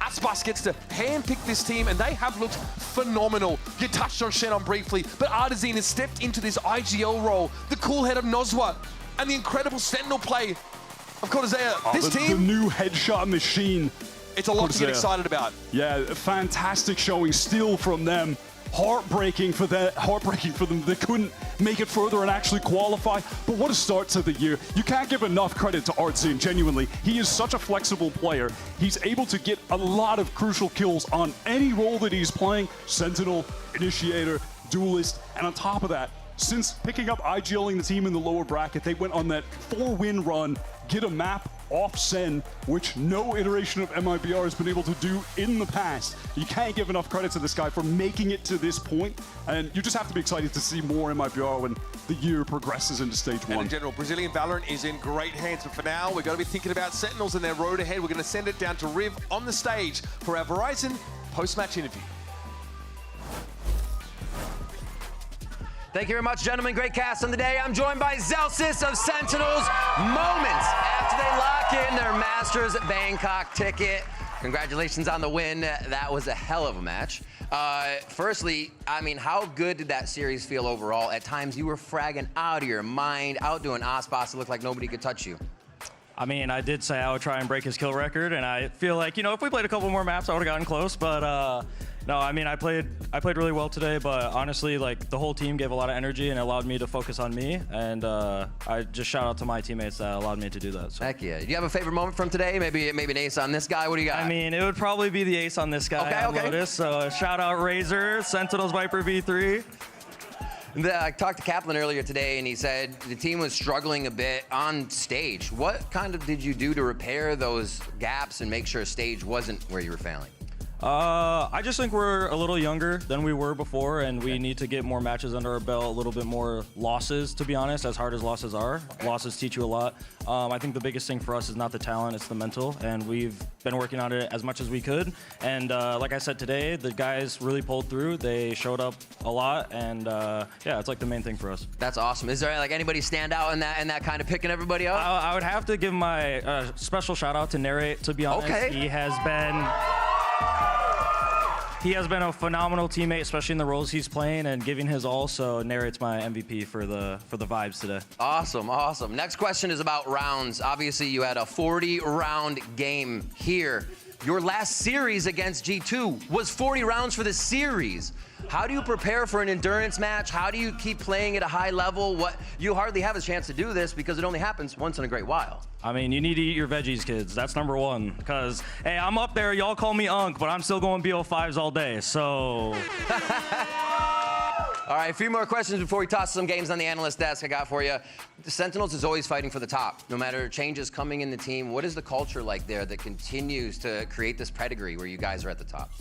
Aspas gets to handpick this team, and they have looked phenomenal. You touched on Shannon briefly, but Artazine has stepped into this IGL role. The cool head of Nozwa, and the incredible Sentinel play of Cortazea. This team, the new headshot machine. It's a lot to get excited about. Yeah, fantastic showing still from them. Heartbreaking for them. They couldn't make it further and actually qualify. But what a start to the year. You can't give enough credit to Artazine, genuinely. He is such a flexible player. He's able to get a lot of crucial kills on any role that he's playing. Sentinel, Initiator, Duelist, and on top of that, since picking up IGLing the team in the lower bracket, they went on that 4-win run, get a map off SEN, which no iteration of MIBR has been able to do in the past. You can't give enough credit to this guy for making it to this point, and you just have to be excited to see more MIBR when the year progresses into stage 1. And in general, Brazilian Valorant is in great hands, but for now, we're going to be thinking about Sentinels and their road ahead. We're going to send it down to Riv on the stage for our Verizon post-match interview. Thank you very much, gentlemen. Great cast on the day. I'm joined by Zelsis of Sentinels moments after they lock in their Masters Bangkok ticket. Congratulations on the win. That was a hell of a match. Firstly, I mean, how good did that series feel overall? At times, you were fragging out of your mind, outdoing Aspas. It looked like nobody could touch you. I mean, I did say I would try and break his kill record, and I feel like, you know, if we played a couple more maps, I would have gotten close, but no, I mean, I played really well today, but honestly, like, the whole team gave a lot of energy and allowed me to focus on me, and I just shout out to my teammates that allowed me to do that. So. Heck yeah. Do you have a favorite moment from today? Maybe an ace on this guy? What do you got? I mean, it would probably be the ace on this guy, okay. Lotus, so shout out Razor, Sentinels Viper V3. I talked to Kaplan earlier today, and he said the team was struggling a bit on stage. What kind of did you do to repair those gaps and make sure stage wasn't where you were failing? I just think we're a little younger than we were before, and we need to get more matches under our belt, a little bit more losses, to be honest, as hard as losses are. Losses teach you a lot. I think the biggest thing for us is not the talent, it's the mental, and we've been working on it as much as we could. And like I said today, the guys really pulled through. They showed up a lot, and yeah, it's like the main thing for us. That's awesome. Is there like anybody stand out in that kind of picking everybody up? I would have to give my special shout out to Narrate, to be honest. Okay. He has been a phenomenal teammate, especially in the roles he's playing and giving his all. So Narrate's my MVP for the vibes today. Awesome, awesome. Next question is about rounds. Obviously, you had a 40-round game here. Your last series against G2 was 40 rounds for the series. How do you prepare for an endurance match? How do you keep playing at a high level? You hardly have a chance to do this because it only happens once in a great while. I mean, you need to eat your veggies, kids. That's number one. Because, hey, I'm up there. Y'all call me Unk, but I'm still going BO5s all day, so. All right, a few more questions before we toss some games on the analyst desk I got for you. The Sentinels is always fighting for the top, no matter changes coming in the team. What is the culture like there that continues to create this pedigree where you guys are at the top?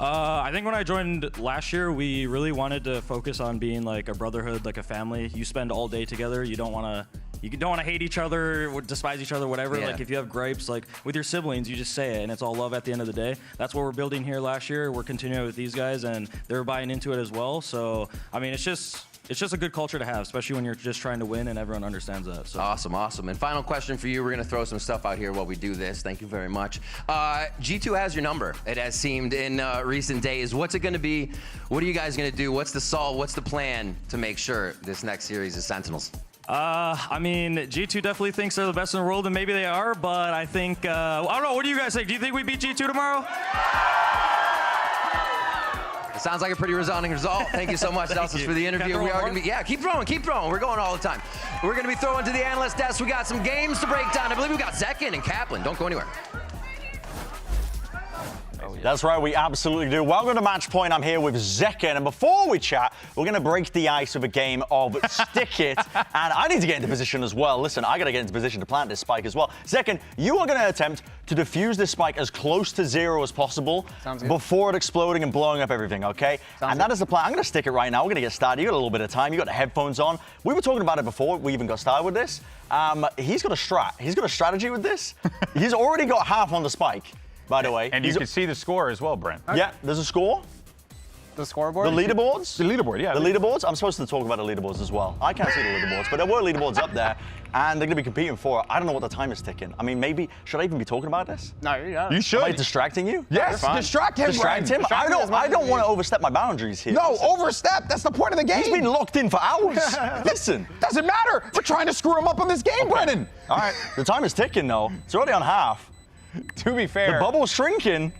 I think when I joined last year, we really wanted to focus on being like a brotherhood, like a family. You spend all day together. You don't want to hate each other, despise each other, whatever. Yeah. Like if you have gripes, like with your siblings, you just say it, and it's all love at the end of the day. That's what we're building here last year. We're continuing with these guys, and they're buying into it as well. So I mean, it's just a good culture to have, especially when you're just trying to win and everyone understands that. So. Awesome, awesome. And final question for you. We're going to throw some stuff out here while we do this. Thank you very much. G2 has your number, it has seemed, in recent days. What's it going to be? What are you guys going to do? What's the solve? What's the plan to make sure this next series is Sentinels? I mean, G2 definitely thinks they're the best in the world, and maybe they are, but I think, I don't know, what do you guys think? Do you think we beat G2 tomorrow? It sounds like a pretty resounding result. Thank you so much, Delsis, for the interview. We are going to be, keep throwing. We're going all the time. We're going to be throwing to the analyst desk. We got some games to break down. I believe we got Zekken and Kaplan. Don't go anywhere. That's right, we absolutely do. Welcome to Match Point. I'm here with Zekken, and before we chat, we're going to break the ice with a game of Stick It, and I need to get into position as well. Listen, I got to get into position to plant this spike as well. Zekken, you are going to attempt to defuse this spike as close to 0 as possible before it exploding and blowing up everything, okay? That is the plan. I'm going to stick it right now. We're going to get started. You got a little bit of time. You got the headphones on. We were talking about it before we even got started with this. He's got a strat. He's got a strategy with this. He's already got half on the spike, by the way. And you can see the score as well, Brent. Okay. Yeah, there's a score. The scoreboard? The leaderboards? The leaderboard, yeah. The leaderboards? I'm supposed to talk about the leaderboards as well. I can't see the leaderboards, but there were leaderboards up there, and they're going to be competing for it. I don't know what the time is ticking. I mean, maybe, should I even be talking about this? No, you got it. You should. Am I distracting you? Yes, distract him, Distract him? I don't want to overstep my boundaries here. No, overstep. That's the point of the game. He's been locked in for hours. Listen. Doesn't matter. We're trying to screw him up on this game, Brennan. All right, the time is ticking, though. It's already on half. To be fair. The bubble's shrinking.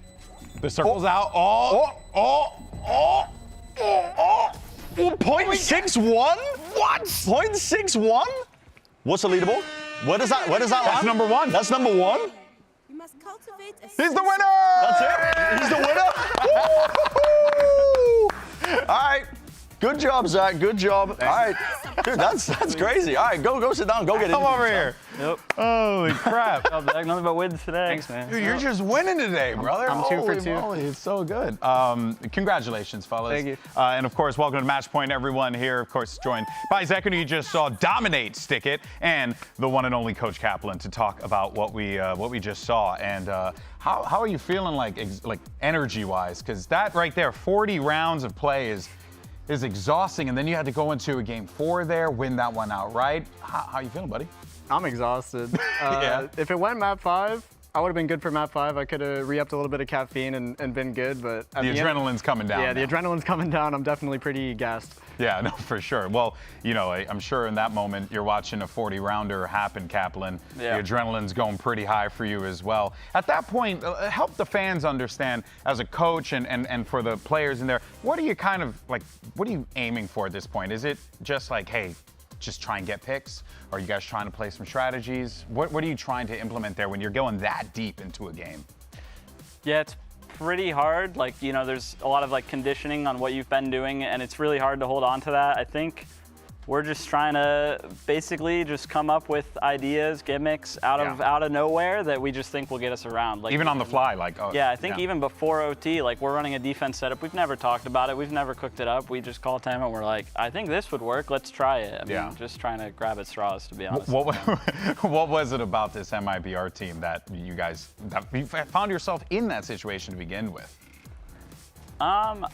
The circle's out. 0.61? What? 0.61? What's the leaderboard? What is that? That's land? number 1. That's number 1? He's the winner! That's it? He's the winner? All right. Good job, Zach. Good job. All right. Dude, that's crazy. All right, go sit down. Go get it. Come over here. Yep. Holy crap. Nothing but wins today. Thanks, man. Dude, you're just winning today, brother. I'm 2 for 2. Moly, it's so good. Congratulations, fellas. Thank you. And of course, welcome to Match Point, everyone here. Of course, joined by Zekken, who you just saw dominate Stick It, and the one and only Coach Kaplan to talk about what we just saw. And how are you feeling like energy-wise? Because that right there, 40 rounds of play is exhausting, and then you had to go into a game 4 there, win that one outright. How you feeling, buddy? I'm exhausted. If it went map 5, I would have been good for map 5. I could have re-upped a little bit of caffeine and been good, but at the adrenaline's coming down. Yeah, now. the adrenaline's coming down. I'm definitely pretty gassed. Yeah, no, for sure. Well, you know, I'm sure in that moment you're watching a 40-rounder happen, Kaplan. Yeah. The adrenaline's going pretty high for you as well. At that point, help the fans understand, as a coach and for the players in there, what are you what are you aiming for at this point? Is it just like, hey, just try and get picks? Or are you guys trying to play some strategies? What are you trying to implement there when you're going that deep into a game? Yeah, it's pretty hard. Like, you know, there's a lot of conditioning on what you've been doing, and it's really hard to hold on to that. I think we're just trying to basically just come up with ideas, gimmicks out of nowhere that we just think will get us around. Even on the fly, I think even before OT, we're running a defense setup. We've never talked about it. We've never cooked it up. We just call time and we're like, I think this would work. Let's try it. I mean, just trying to grab at straws, to be honest. What was it about this MIBR team that you found yourself in that situation to begin with? To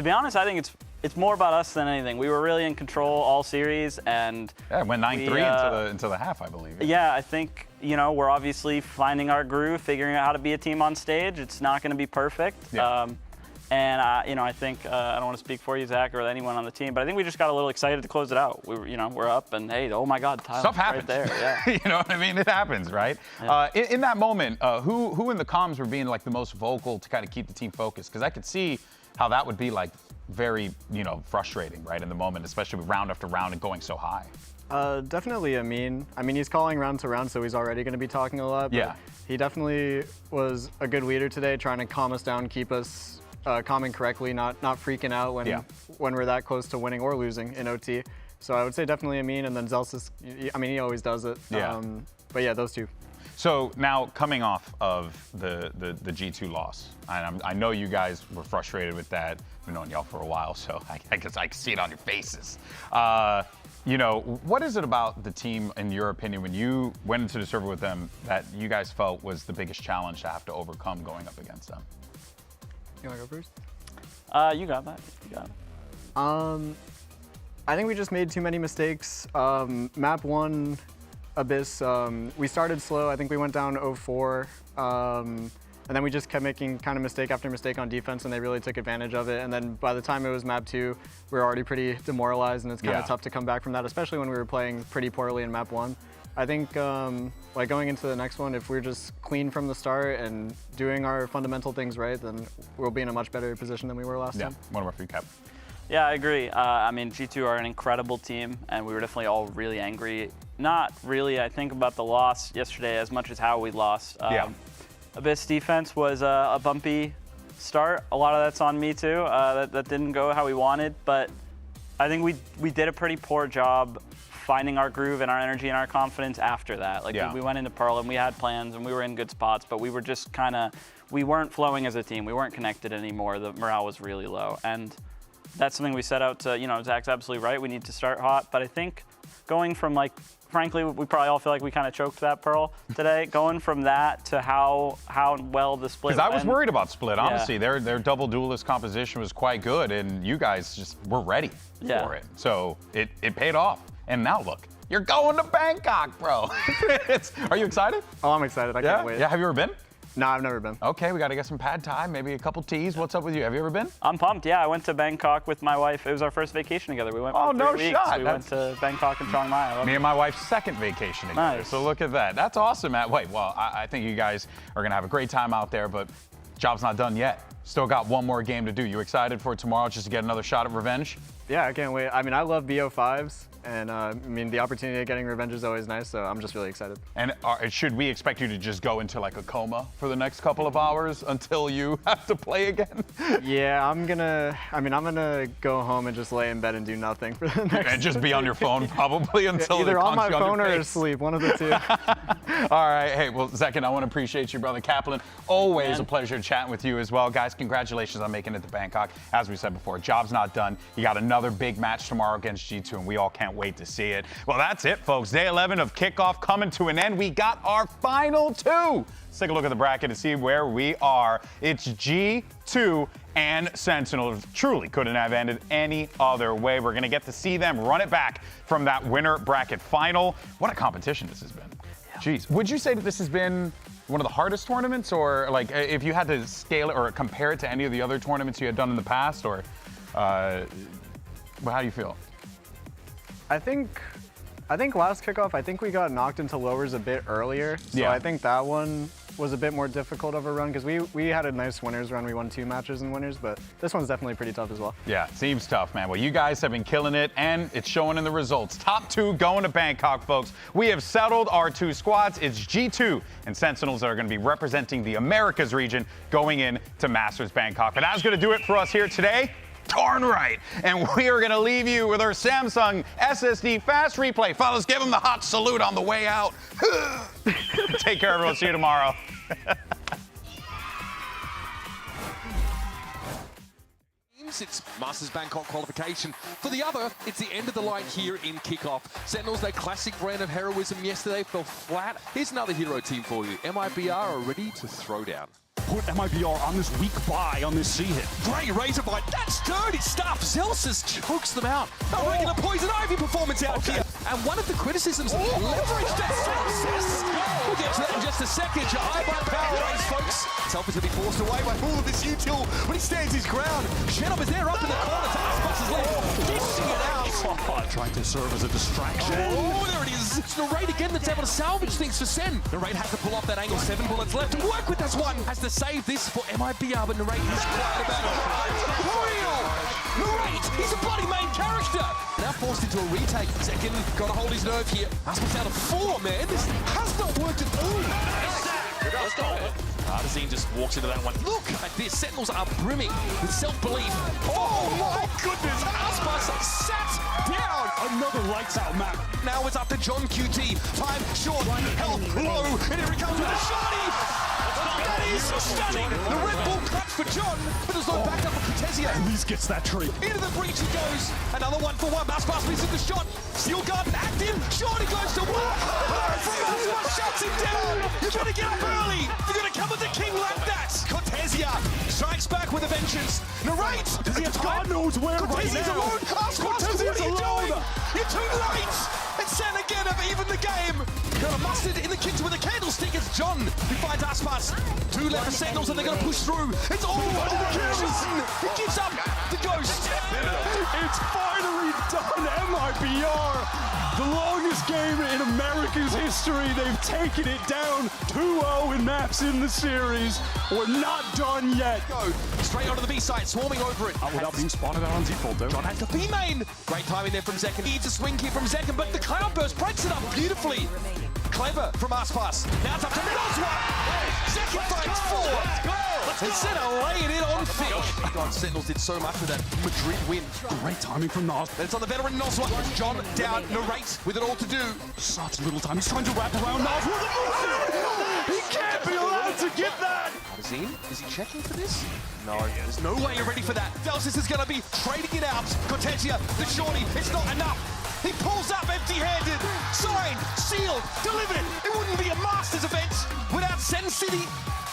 be honest, I think it's more about us than anything. We were really in control all series, and it went 9-3 into the half, I believe. Yeah, I think we're obviously finding our groove, figuring out how to be a team on stage. It's not going to be perfect, I think I don't want to speak for you, Zach, or anyone on the team, but I think we just got a little excited to close it out. We're up, and hey, oh my God, stuff happens right there. Yeah. You know what I mean? It happens, right? Yeah. In that moment, who in the comms were being the most vocal to kind of keep the team focused? Because I could see how that would be very, frustrating, right, in the moment, especially with round after round and going so high. Definitely Amin. I mean, he's calling round to round, so he's already going to be talking a lot. But Yeah. he definitely was a good leader today, trying to calm us down, keep us calming correctly, not freaking out when we're that close to winning or losing in OT. So I would say definitely Amin, and then Zelsis, I mean, he always does it. Yeah. But yeah, those two. So now coming off of the G2 loss, and I know you guys were frustrated with that. I've been knowing y'all for a while, so I guess I can see it on your faces. What is it about the team, in your opinion, when you went into the server with them, that you guys felt was the biggest challenge to have to overcome going up against them? You want to go first? You got that. You got it. I think we just made too many mistakes. Map 1, Abyss, we started slow. I think we went down 0-4. And then we just kept making kind of mistake after mistake on defense, and they really took advantage of it. And then by the time it was map 2, we were already pretty demoralized, and it's kind of tough to come back from that, especially when we were playing pretty poorly in map 1. I think like going into the next one, if we're just clean from the start and doing our fundamental things right, then we'll be in a much better position than we were last time. One more for you, Cap. Yeah, I agree. I mean, G2 are an incredible team, and we were definitely all really angry. Not really, I think, about the loss yesterday as much as how we lost. Abyss defense was a bumpy start. A lot of that's on me too. That didn't go how we wanted, but I think we did a pretty poor job finding our groove and our energy and our confidence after that. Like we went into Pearl and we had plans and we were in good spots, but we were just we weren't flowing as a team. We weren't connected anymore. The morale was really low, and that's something we set out to. Zach's absolutely right. We need to start hot, but I think going from frankly, we probably all feel like we kind of choked that Pearl today. Going from that to how well the split Because I was worried about split, honestly. Their double duelist composition was quite good, and you guys just were ready for it. So it paid off. And now look, you're going to Bangkok, bro. Are you excited? Oh, I'm excited. I can't wait. Yeah, have you ever been? No, I've never been. Okay, we got to get some pad thai, maybe a couple teas. What's up with you? Have you ever been? I'm pumped. Yeah, I went to Bangkok with my wife. It was our first vacation together. We went for 3 weeks. We went to Bangkok and Chiang Mai. Me and my wife's second vacation together. Nice. So look at that. That's awesome, Matt. Wait, well, I think you guys are going to have a great time out there, but job's not done yet. Still got one more game to do. You excited for tomorrow just to get another shot at revenge? Yeah, I can't wait. I mean, I love BO5s. And I mean, the opportunity of getting revenge is always nice, so I'm just really excited. And should we expect you to just go into like a coma for the next couple of hours until you have to play again? Yeah, I'm gonna go home and just lay in bed and do nothing for the next. And just be on your phone probably until either on my phone or asleep, one of the two. All right, hey, well, Zekken, I want to appreciate you, brother Kaplan. Always a pleasure chatting with you as well. Guys, congratulations on making it to Bangkok. As we said before, job's not done. You got another big match tomorrow against G2, and we all can't wait to see it. Well, that's it, folks. Day 11 of Kickoff coming to an end. We got our final 2. Let's take a look at the bracket to see where we are. It's G2 and Sentinel. Truly couldn't have ended any other way. We're going to get to see them run it back from that winner bracket final. What a competition this has been. Jeez. Would you say that this has been one of the hardest tournaments, or like if you had to scale it or compare it to any of the other tournaments you had done in the past, or how do you feel? I think last kickoff, I think we got knocked into lowers a bit earlier. So I think that one was a bit more difficult of a run because we had a nice winners run. We won 2 matches in winners, but this one's definitely pretty tough as well. Yeah, seems tough, man. Well, you guys have been killing it, and it's showing in the results. Top 2 going to Bangkok, folks. We have settled our 2 squads. It's G2 and Sentinels that are going to be representing the Americas region going in to Masters Bangkok. But that's going to do it for us here today. Darn right. And we are going to leave you with our Samsung SSD fast replay. Fellas, give them the hot salute on the way out. Take care, everyone. See you tomorrow. It's Masters Bangkok qualification. For the other, it's the end of the line here in Kickoff. Sentinels, their classic brand of heroism yesterday, fell flat. Here's another hero team for you. MIBR are ready to throw down. Put MIBR on this weak buy on this C hit. Great razor bite. That's dirty stuff. Zelsis chokes them out. A regular Poison Ivy performance out here. And one of the criticisms leveraged that success. We'll get to that in just a second. Your iBuyPower race, folks. Self is to be forced away by all of this util, but he stands his ground. Shenop is there up in the corner to Aspas' left. Dishing it out. Trying to serve as a distraction. Oh, there it is. It's Narrate again that's able to salvage things for Sen. Narrate has to pull off that angle. 7 bullets left to work with this one. Has to save this for MIBR, but Narrate is quiet about it. Real. He's a bloody main character. Now forced into a retake. Zekken got to hold his nerve here. Aspas out of 4, man. This has not worked at all. Let's go. Artazine just walks into that one. Look at this. Sentinels are brimming with self-belief. Oh my goodness. Aspas sat down. Another lights out map. Now it's up to John QT. Time short, health low, and here he comes with a shotty. That is stunning. The Red Bull clutch for John, but there's no backup for Cortesia. At least gets that tree. Into the breach he goes. Another 1-for-1. Aspas misses the shot. Steel guard active. Shorty goes to one. Aspas shuts him down. You better get up early. You're going to come with the king like that. Cortesia strikes back with a vengeance. Narrate. Does he have time? God knows where Cortesia's right now. alone. Aspas, what are you doing? You're too late. And SEN again have even the game. Got a mustard in the kitchen with a candlestick. It's John who finds Aspas. 2 left for Sentinels and they're going to push through. It's all over John. He gives up the ghost. It's finally done. MIBR. The longest game in America's history. They've taken it down 2-0 in maps in the series. We're not done yet. Go straight onto the B site, swarming over it. Without being spotted out on default, though. John has the B main. Great timing there from Zekken. Needs a swing here from Zekken, but the Cloudburst breaks it up beautifully. Clever from Aspas. Now it's up to Noswa. Zekken finds 4. And SEN are laying it on thick. God, Sentinels did so much with that Madrid win. Great timing from Nos. Then it's on the veteran Noswa. John down, narrate with it all to do. Such little time. He's trying to wrap around Nos with a motion. He can't be allowed to get that. Artazine, is he checking for this? No, there's no way you're ready for that. Delsis is going to be trading it out. Cortesia, the shorty, it's not enough. He pulls up empty-handed. Signed, sealed, delivered. It wouldn't be a Masters event without SEN City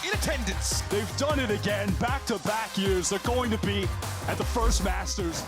in attendance. They've done it again. Back-to-back years. They're going to be at the first Masters.